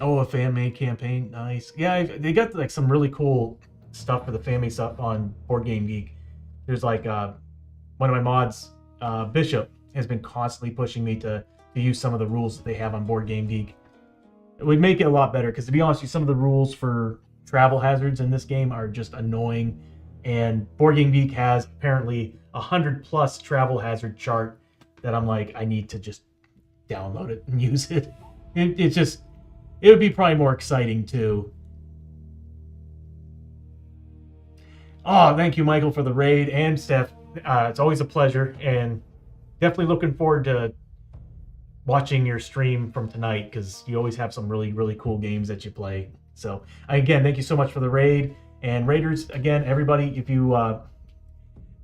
[SPEAKER 1] oh, a fan-made campaign, nice. Yeah, they got like some really cool stuff for the fan-made stuff on Board Game Geek. There's like one of my mods, Bishop, has been constantly pushing me to use some of the rules that they have on Board Game Geek. It would make it a lot better, because to be honest with you, some of the rules for travel hazards in this game are just annoying. And Board Game Geek has apparently 100+ travel hazard chart that I'm like, I need to just download it and use it. It would be probably more exciting too. Oh, thank you, Michael, for the raid, and Steph. It's always a pleasure, and definitely looking forward to watching your stream from tonight, because you always have some really, really cool games that you play. So, again, thank you so much for the raid. And raiders, again, everybody, if you got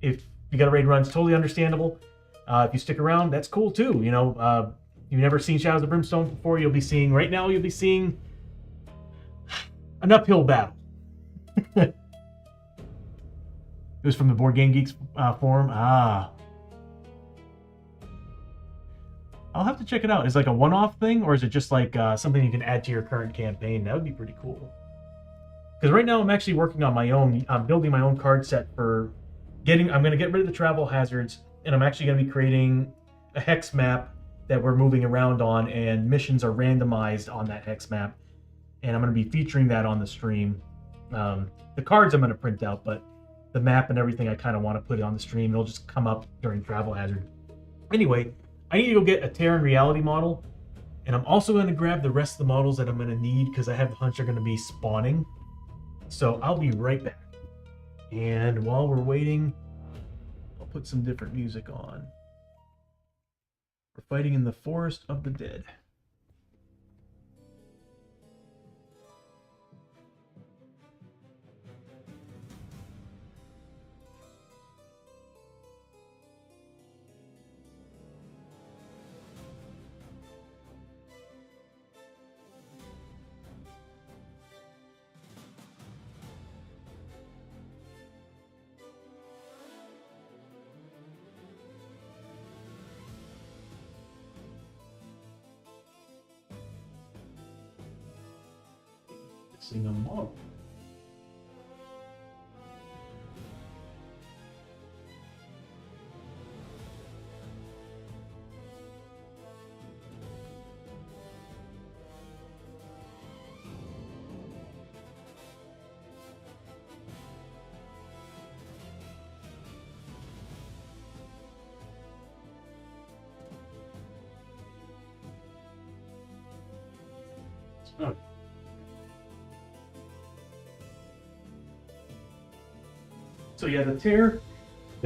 [SPEAKER 1] a raid run, it's totally understandable. If you stick around, that's cool too. You know, you've never seen Shadows of Brimstone before, you'll be seeing an uphill battle. It was from the Board Game Geeks forum. I'll have to check it out. Is it like a one-off thing, or is it just like something you can add to your current campaign? That would be pretty cool. because right now I'm actually working on my own. I'm building my own card set for getting. I'm going to get rid of the travel hazards, and I'm actually going to be creating a hex map that we're moving around on, and missions are randomized on that hex map, and I'm going to be featuring that on the stream. The cards I'm going to print out, but the map and everything I kind of want to put it on the stream. It'll just come up during travel hazard. Anyway, I need to go get a Terran reality model, and I'm also going to grab the rest of the models that I'm going to need because I have the hunch they're going to be spawning. So I'll be right back. And while we're waiting, I'll put some different music on. We're fighting in the Forest of the Dead. Missing a model. Oh. So yeah, the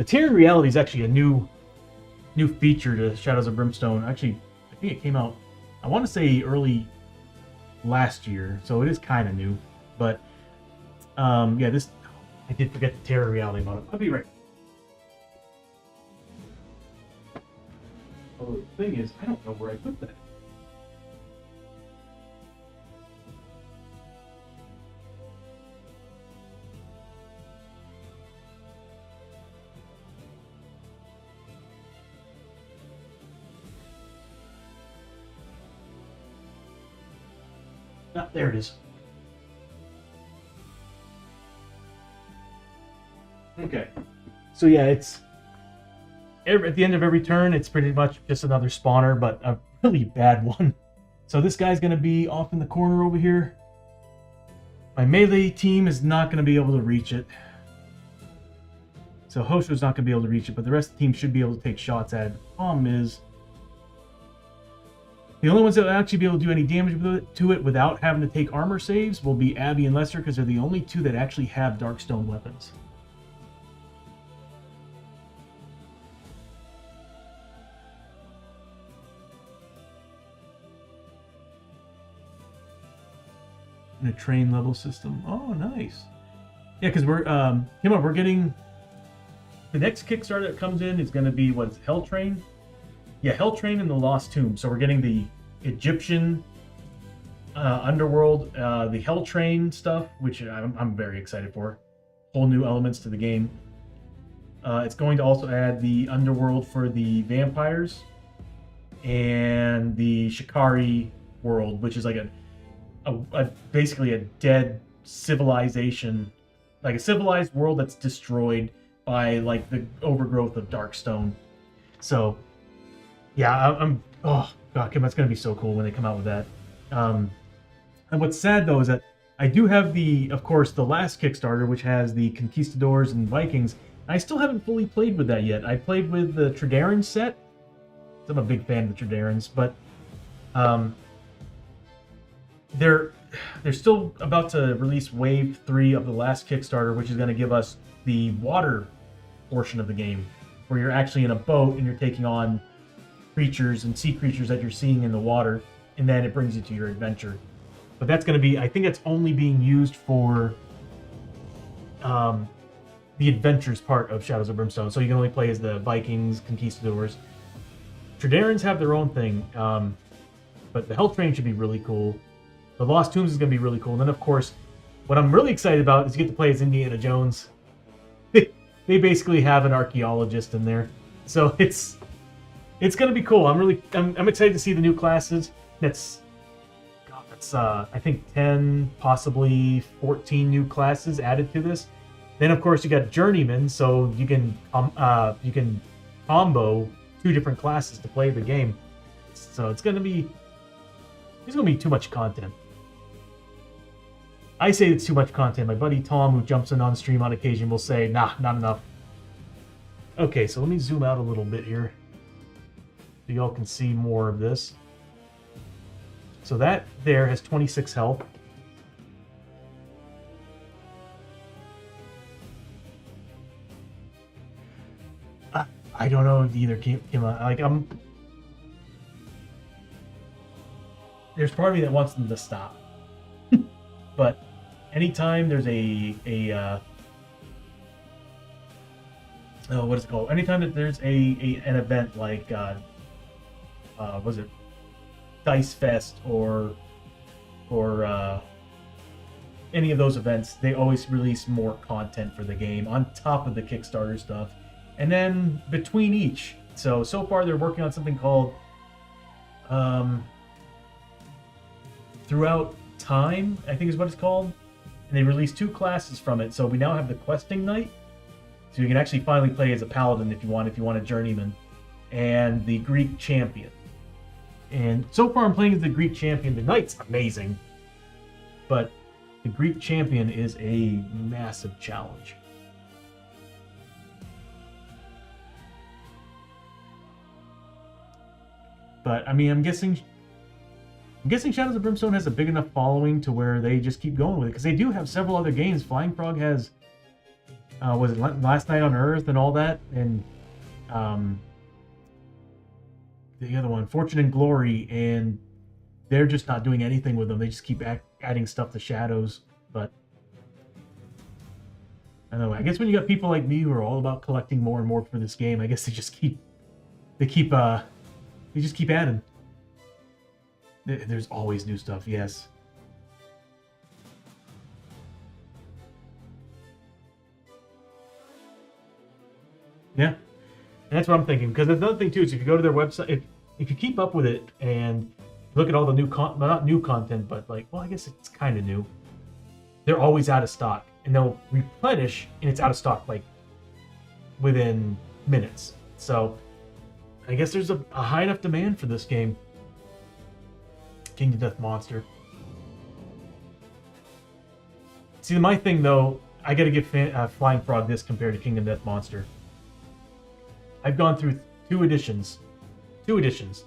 [SPEAKER 1] Terran reality is actually a new feature to Shadows of Brimstone. Actually, I think it came out, I want to say early last year, so it is kind of new. But yeah, this, I did forget the Terran reality model. I'll be right. Oh, the thing is, I don't know where I put that. Ah, there it is. Okay. So yeah, it's at the end of every turn, it's pretty much just another spawner, but a really bad one. So this guy's going to be off in the corner over here. My melee team is not going to be able to reach it. So Hoshoryo's not going to be able to reach it, but the rest of the team should be able to take shots at it. The problem is, the only ones that will actually be able to do any damage to it without having to take armor saves will be Abby and Lester, because they're the only two that actually have Darkstone weapons. In a train level system. Oh, nice. Yeah, because we're getting the next Kickstarter that comes in is going to be what's Hell Train. Yeah, Hell Train and the Lost Tomb. So we're getting the Egyptian Underworld, the Hell Train stuff, which I'm very excited for. Whole new elements to the game. It's going to also add the Underworld for the vampires and the Shikari world, which is like basically a dead civilization, like a civilized world that's destroyed by like the overgrowth of Darkstone. So yeah, oh god, that's gonna be so cool when they come out with that. And what's sad though is that I do have of course, the last Kickstarter, which has the Conquistadors and Vikings. I still haven't fully played with that yet. I played with the Tredarran set. I'm a big fan of the Tredarrans, but they're still about to release Wave 3 of the last Kickstarter, which is going to give us the water portion of the game, where you're actually in a boat and you're taking on creatures and sea creatures that you're seeing in the water, and then it brings you to your adventure. But that's going to be, I think that's only being used for the adventures part of Shadows of Brimstone. So you can only play as the Vikings, Conquistadors. Tredarrans have their own thing, but the Hell Train should be really cool. The Lost Tombs is going to be really cool. And then, of course, what I'm really excited about is you get to play as Indiana Jones. They basically have an archaeologist in there. So it's going to be cool. I'm excited to see the new classes. That's it's I think 10, possibly 14 new classes added to this. Then of course you got Journeyman, so you can combo 2 different classes to play the game. So it's gonna be too much content. I say it's too much content. My buddy Tom, who jumps in on stream on occasion, will say, nah, not enough. Okay, so let me zoom out a little bit here so y'all can see more of this. So that there has 26 health. I don't know if either came out. Like, there's part of me that wants them to stop. But anytime there's what is it called? Anytime that there's an event like was it Dice Fest or any of those events, they always release more content for the game on top of the Kickstarter stuff, and then between each. So far they're working on something called Throughout Time, I think is what it's called, and they released 2 classes from it. So we now have the Questing Knight, so you can actually finally play as a paladin if you want a journeyman, and the Greek Champion. And so far I'm playing as the Greek Champion. The Knight's amazing, but the Greek Champion is a massive challenge. But I mean, I'm guessing Shadows of Brimstone has a big enough following to where they just keep going with it, because they do have several other games. Flying Frog has, was it Last Night on Earth and all that, and the other one, Fortune and Glory, and they're just not doing anything with them. They just keep adding stuff to Shadows. But I don't know. I guess when you got people like me who are all about collecting more and more for this game, I guess they just keep adding. There's always new stuff, yes. Yeah, and that's what I'm thinking. Because another thing too is if you go to their website, if you keep up with it and look at all the new not new content, but like, well, I guess it's kind of new. They're always out of stock, and they'll replenish, and it's out of stock like within minutes. So I guess there's a high enough demand for this game. Kingdom Death Monster. See, my thing though, I gotta give Flying Frog this compared to Kingdom Death Monster. I've gone through 2 editions. 2 editions.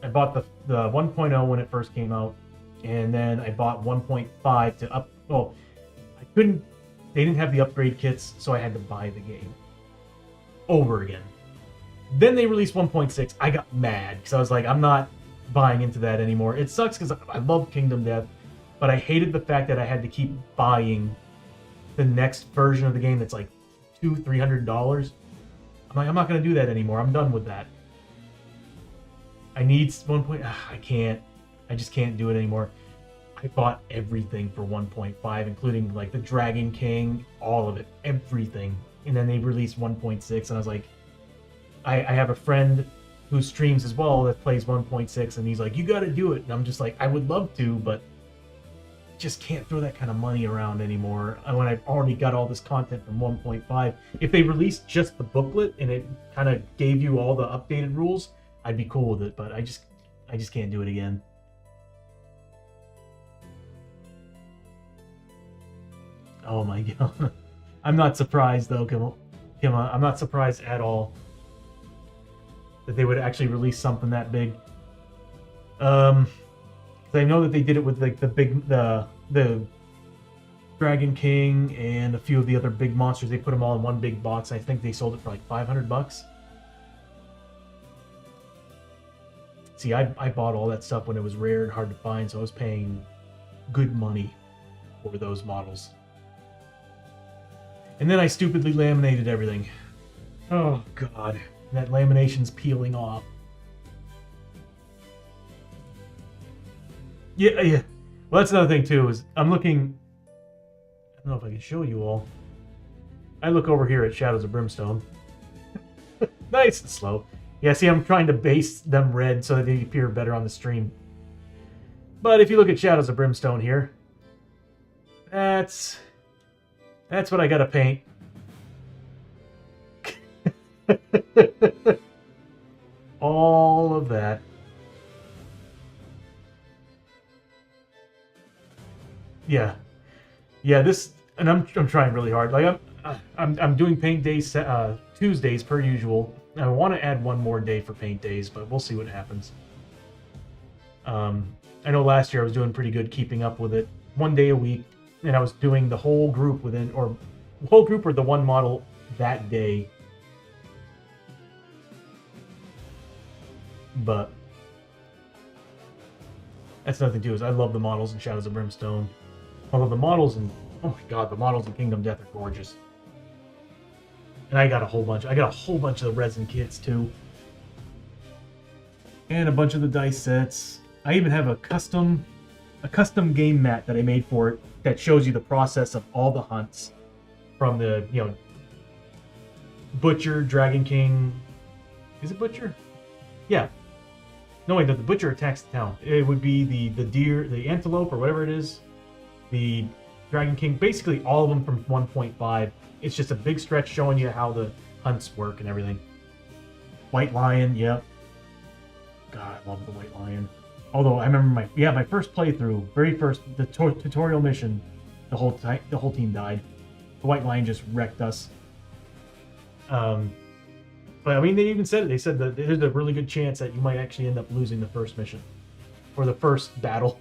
[SPEAKER 1] I bought the 1.0 when it first came out, and then I bought 1.5 to up. Well, I couldn't. They didn't have the upgrade kits, so I had to buy the game over again. Then they released 1.6. I got mad because I was like, I'm not buying into that anymore. It sucks because I love Kingdom Death, but I hated the fact that I had to keep buying the next version of the game that's like $200-$300. I'm like, I'm not going to do that anymore. I'm done with that. I need 1. I can't. I just can't do it anymore. I bought everything for 1.5, including like the Dragon King, all of it, everything. And then they released 1.6, and I was like, I have a friend who streams as well that plays 1.6, and he's like, you got to do it. And I'm just like, I would love to, but just can't throw that kind of money around anymore when I've already got all this content from 1.5. If they released just the booklet and it kind of gave you all the updated rules, I'd be cool with it, but I just can't do it again. Oh my god. I'm not surprised though, Kim. I'm not surprised at all that they would actually release something that big. I know that they did it with like the Dragon King and a few of the other big monsters. They put them all in one big box. I think they sold it for like $500. See, I bought all that stuff when it was rare and hard to find, so I was paying good money for those models. And then I stupidly laminated everything. Oh god, that lamination's peeling off. Yeah. Well, that's another thing too, is I'm looking... I don't know if I can show you all. I look over here at Shadows of Brimstone. Nice and slow. Yeah, see, I'm trying to base them red so that they appear better on the stream. But if you look at Shadows of Brimstone here, that's what I gotta paint. All of that. Yeah, this, and I'm trying really hard. Like I'm doing paint days Tuesdays per usual. I want to add one more day for paint days, but we'll see what happens. I know last year I was doing pretty good keeping up with it, 1 day a week, and I was doing the whole group within, or whole group or the one model that day. But that's nothing to do. Is I love the models in Shadows of Brimstone. Although the models in, oh my god, the models in Kingdom Death are gorgeous. And I got a whole bunch. I got a whole bunch of the resin kits too, and a bunch of the dice sets. I even have a custom game mat that I made for it that shows you the process of all the hunts, from the, you know, Butcher, Dragon King. Is it Butcher? Yeah. No, wait, the Butcher attacks the town. It would be the deer, the antelope, or whatever it is. The Dragon King, basically all of them from 1.5. It's just a big stretch showing you how the hunts work and everything. White Lion, yep. God, I love the White Lion. Although I remember my first playthrough, very first, the tutorial mission, the whole team died. The White Lion just wrecked us. But I mean, they even said it. They said that there's a really good chance that you might actually end up losing the first mission, or the first battle.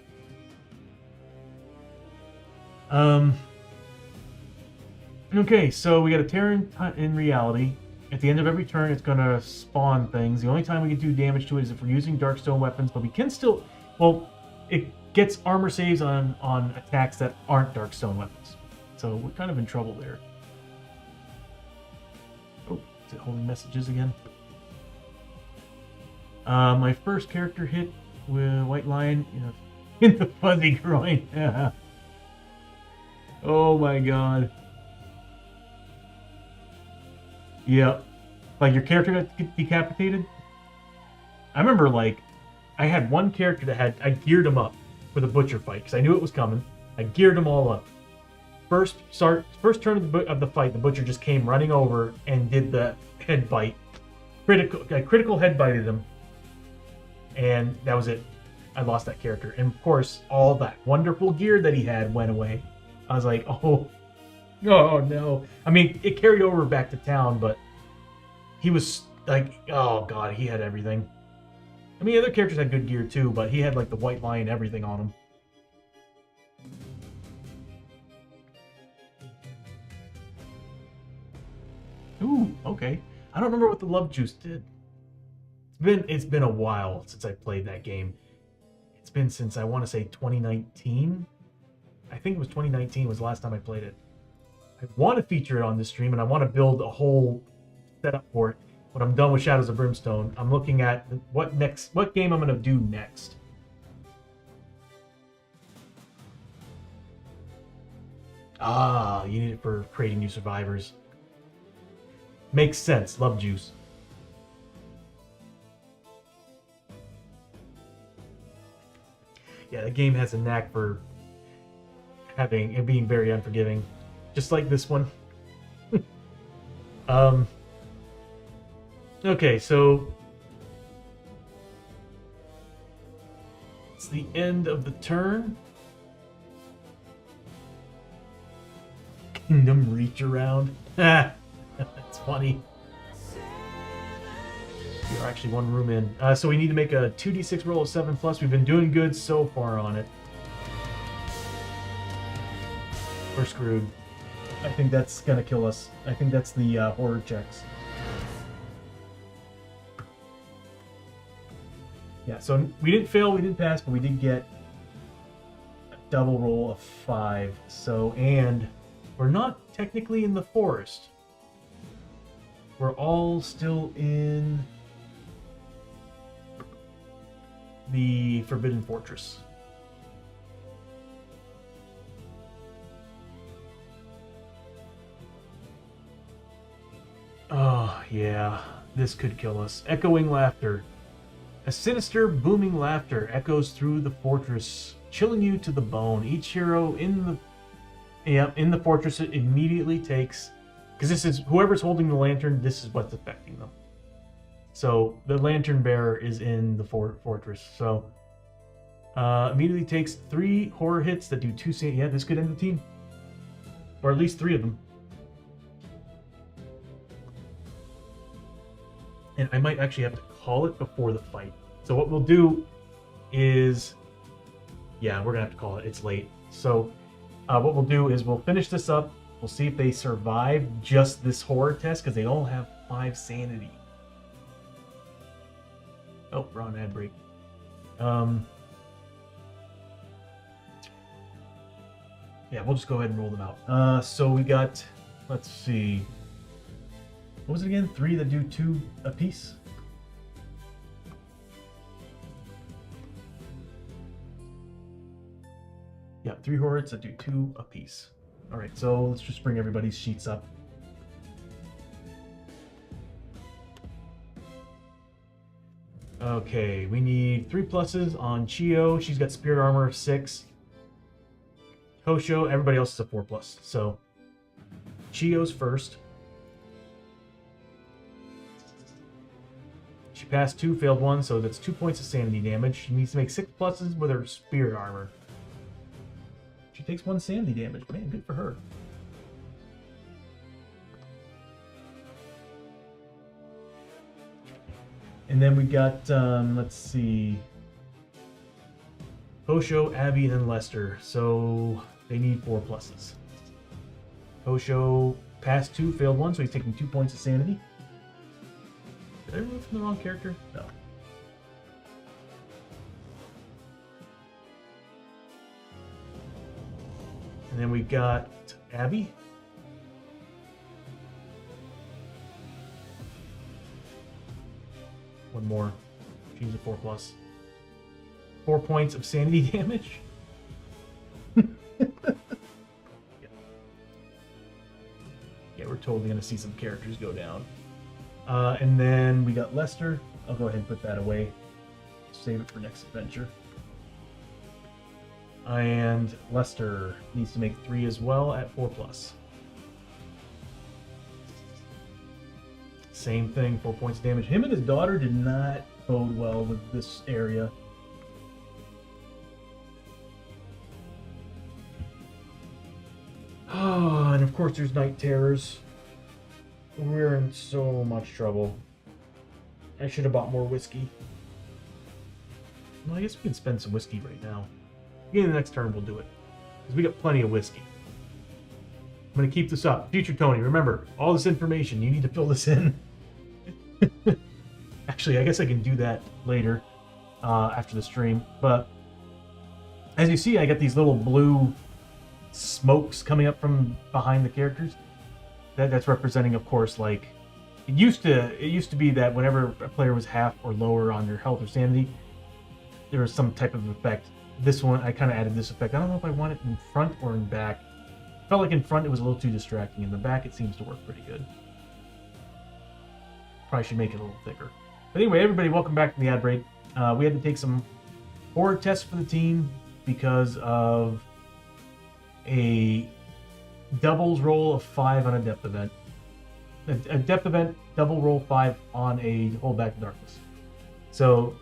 [SPEAKER 1] Okay, so we got a Terran in reality. At the end of every turn, it's going to spawn things. The only time we can do damage to it is if we're using Darkstone weapons, but we can still... Well, it gets armor saves on attacks that aren't Darkstone weapons. So we're kind of in trouble there. Oh, is it holding messages again? My first character hit with White Lion in the fuzzy groin. Yeah. Oh my god. Yep. Like, your character got decapitated? I remember, like, I had one character that I geared him up for the Butcher fight, because I knew it was coming. I geared them all up. First turn of the fight, the Butcher just came running over and did the head bite. Critical head bited him. And that was it. I lost that character. And of course, all that wonderful gear that he had went away. I was like, oh no. I mean, it carried over back to town, but he was like, oh god, he had everything. I mean, other characters had good gear too, but he had like the White Lion everything on him. Ooh, okay. I don't remember what the Love Juice did. It's been a while since I played that game. It's been since, I want to say, 2019. I think it was 2019 was the last time I played it. I want to feature it on this stream, and I want to build a whole setup for it. When I'm done with Shadows of Brimstone, I'm looking at what game I'm going to do next. Ah, you need it for creating new survivors. Makes sense. Love Juice. Yeah, the game has a knack for being very unforgiving, just like this one. Okay, so it's the end of the turn. Kingdom reach around. That's funny. We're actually one room in. So we need to make a 2d6 roll of 7+. We've been doing good so far on it. We're screwed. I think that's gonna kill us. I think that's the horror checks. Yeah, so we didn't fail, we didn't pass, but we did get a double roll of 5. So, and we're not technically in the forest. We're all still in the Forbidden Fortress. Oh, yeah. This could kill us. Echoing laughter. A sinister, booming laughter echoes through the fortress, chilling you to the bone. Each hero in the fortress immediately takes, because this is whoever's holding the lantern. This is what's affecting them. So the lantern bearer is in the fortress. So immediately takes 3 horror hits that do 2 sanity. Yeah, this could end the team, or at least 3 of them. And I might actually have to call it before the fight. So what we'll do is, yeah, we're gonna have to call it. It's late. So what we'll do is we'll finish this up. We'll see if they survive just this horror test, because they all have 5 sanity. Oh, wrong ad break. Yeah, we'll just go ahead and roll them out. So we got, let's see. What was it again? 3 that do 2 apiece? Yeah, 3 horrors that do 2 apiece. Alright, so let's just bring everybody's sheets up. Okay, we need 3 pluses on Chio. She's got Spirit Armor of 6. Hoshoryo, everybody else is a 4+. So, Chio's first. She passed 2, failed 1, so that's 2 points of sanity damage. She needs to make 6 pluses with her Spirit Armor. She takes 1 sanity damage. Man, good for her. And then we got, let's see, Hoshoryo, Abby, and then Lester. So they need 4 pluses. Hoshoryo passed 2, failed 1, so he's taking 2 points of sanity. Did I remove from the wrong character? No. And then we got Abby. One more. She's a 4+. 4 points of sanity damage. Yeah, we're totally gonna see some characters go down. And then we got Lester. I'll go ahead and put that away. Save it for next adventure. And Lester needs to make 3 as well at 4+. Same thing, 4 points of damage. Him and his daughter did not bode well with this area. Oh, and of course there's night terrors. We're in so much trouble. I should have bought more whiskey. Well, I guess we can spend some whiskey right now. Beginning of the next turn, we'll do it. Because we got plenty of whiskey. I'm going to keep this up. Future Tony, remember, all this information, you need to fill this in. Actually, I guess I can do that later after the stream. But as you see, I got these little blue smokes coming up from behind the characters. That's representing, of course, like it used to be that whenever a player was half or lower on their health or sanity, there was some type of effect. This one, I kind of added this effect. I don't know if I want it in front or in back. Felt like in front it was a little too distracting. In the back, it seems to work pretty good. Probably should make it a little thicker. But anyway, everybody, welcome back to the ad break. We had to take some horror tests for the team because of a doubles roll of 5 on a depth event. A depth event, double roll 5 on a hold back to darkness. So,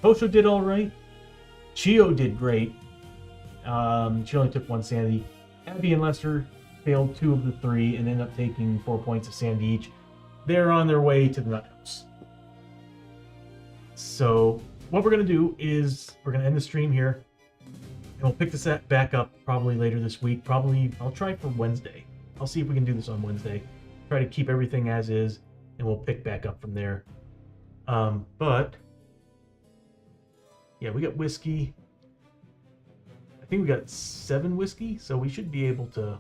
[SPEAKER 1] Hoshoryo did all right. Chio did great. She only took 1 sanity. Abby and Lester failed 2 of the 3 and ended up taking 4 points of sanity each. They're on their way to the nut house. So what we're going to do is we're going to end the stream here. And we'll pick this back up probably later this week. Probably, I'll try for Wednesday. I'll see if we can do this on Wednesday. Try to keep everything as is, and we'll pick back up from there. But yeah, we got whiskey. I think we got 7 whiskey, so we should be able to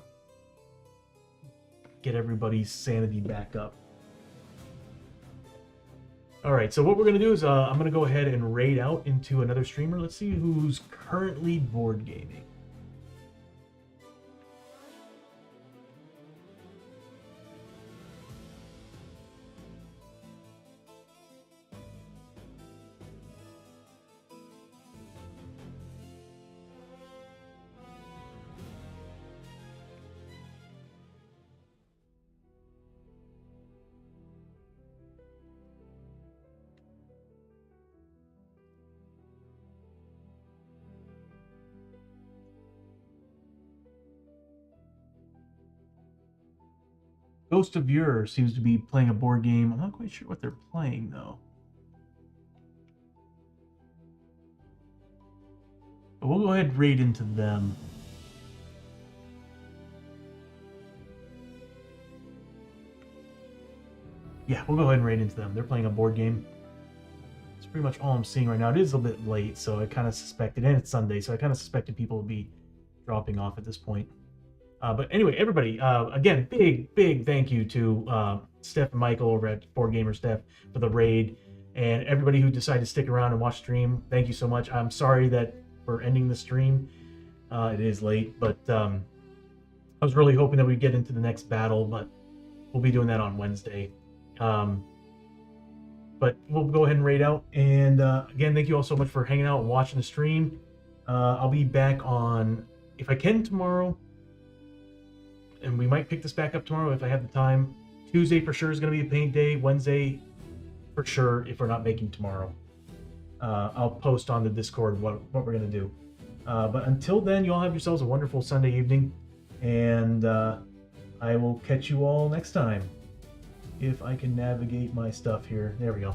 [SPEAKER 1] get everybody's sanity back up. Alright, so what we're going to do is I'm going to go ahead and raid out into another streamer. Let's see who's currently board gaming. Ghost of Yore seems to be playing a board game. I'm not quite sure what they're playing though. But we'll go ahead and raid into them. Yeah, we'll go ahead and raid into them. They're playing a board game. It's pretty much all I'm seeing right now. It is a bit late, so I kind of suspected, and it's Sunday, so I kind of suspected people would be dropping off at this point. But anyway, everybody, again, big thank you to Steph and Michael over at Board Gamer Steph for the raid, and everybody who decided to stick around and watch the stream. Thank you so much. I'm sorry that we're ending the stream. It is late, but I was really hoping that we'd get into the next battle, but we'll be doing that on Wednesday. But we'll go ahead and raid out. And again, thank you all so much for hanging out and watching the stream. I'll be back on, if I can, tomorrow. And we might pick this back up tomorrow if I have the time. Tuesday for sure is going to be a paint day. Wednesday for sure if we're not making tomorrow. I'll post on the Discord what we're going to do. But until then, you all have yourselves a wonderful Sunday evening. And I will catch you all next time. If I can navigate my stuff here. There we go.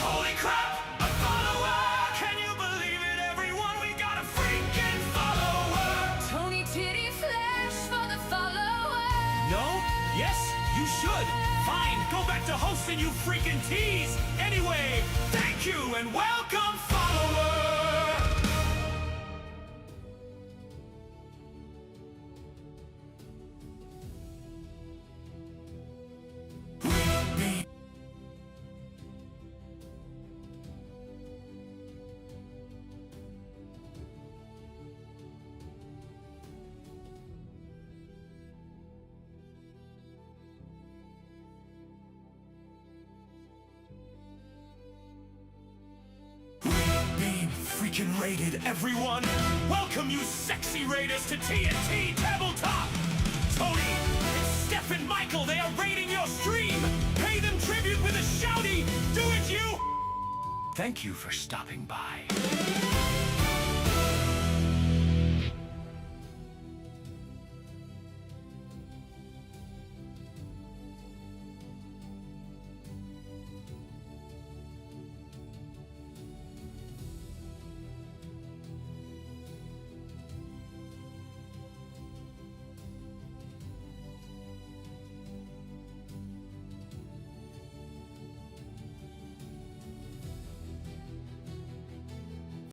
[SPEAKER 2] Holy crap! A follower! Can you believe it, everyone? We got a freaking follower!
[SPEAKER 3] Tony Titty Flash for the follower.
[SPEAKER 2] No? Yes? You should! Fine, go back to hosting, you freaking tease! Anyway, thank you and welcome, follower! freaking raided, everyone! Welcome, you sexy raiders, to TNT Tabletop! Tony, it's Steph and Michael, they are raiding your stream! Pay them tribute with a shouty! Do it, you! Thank you for stopping by.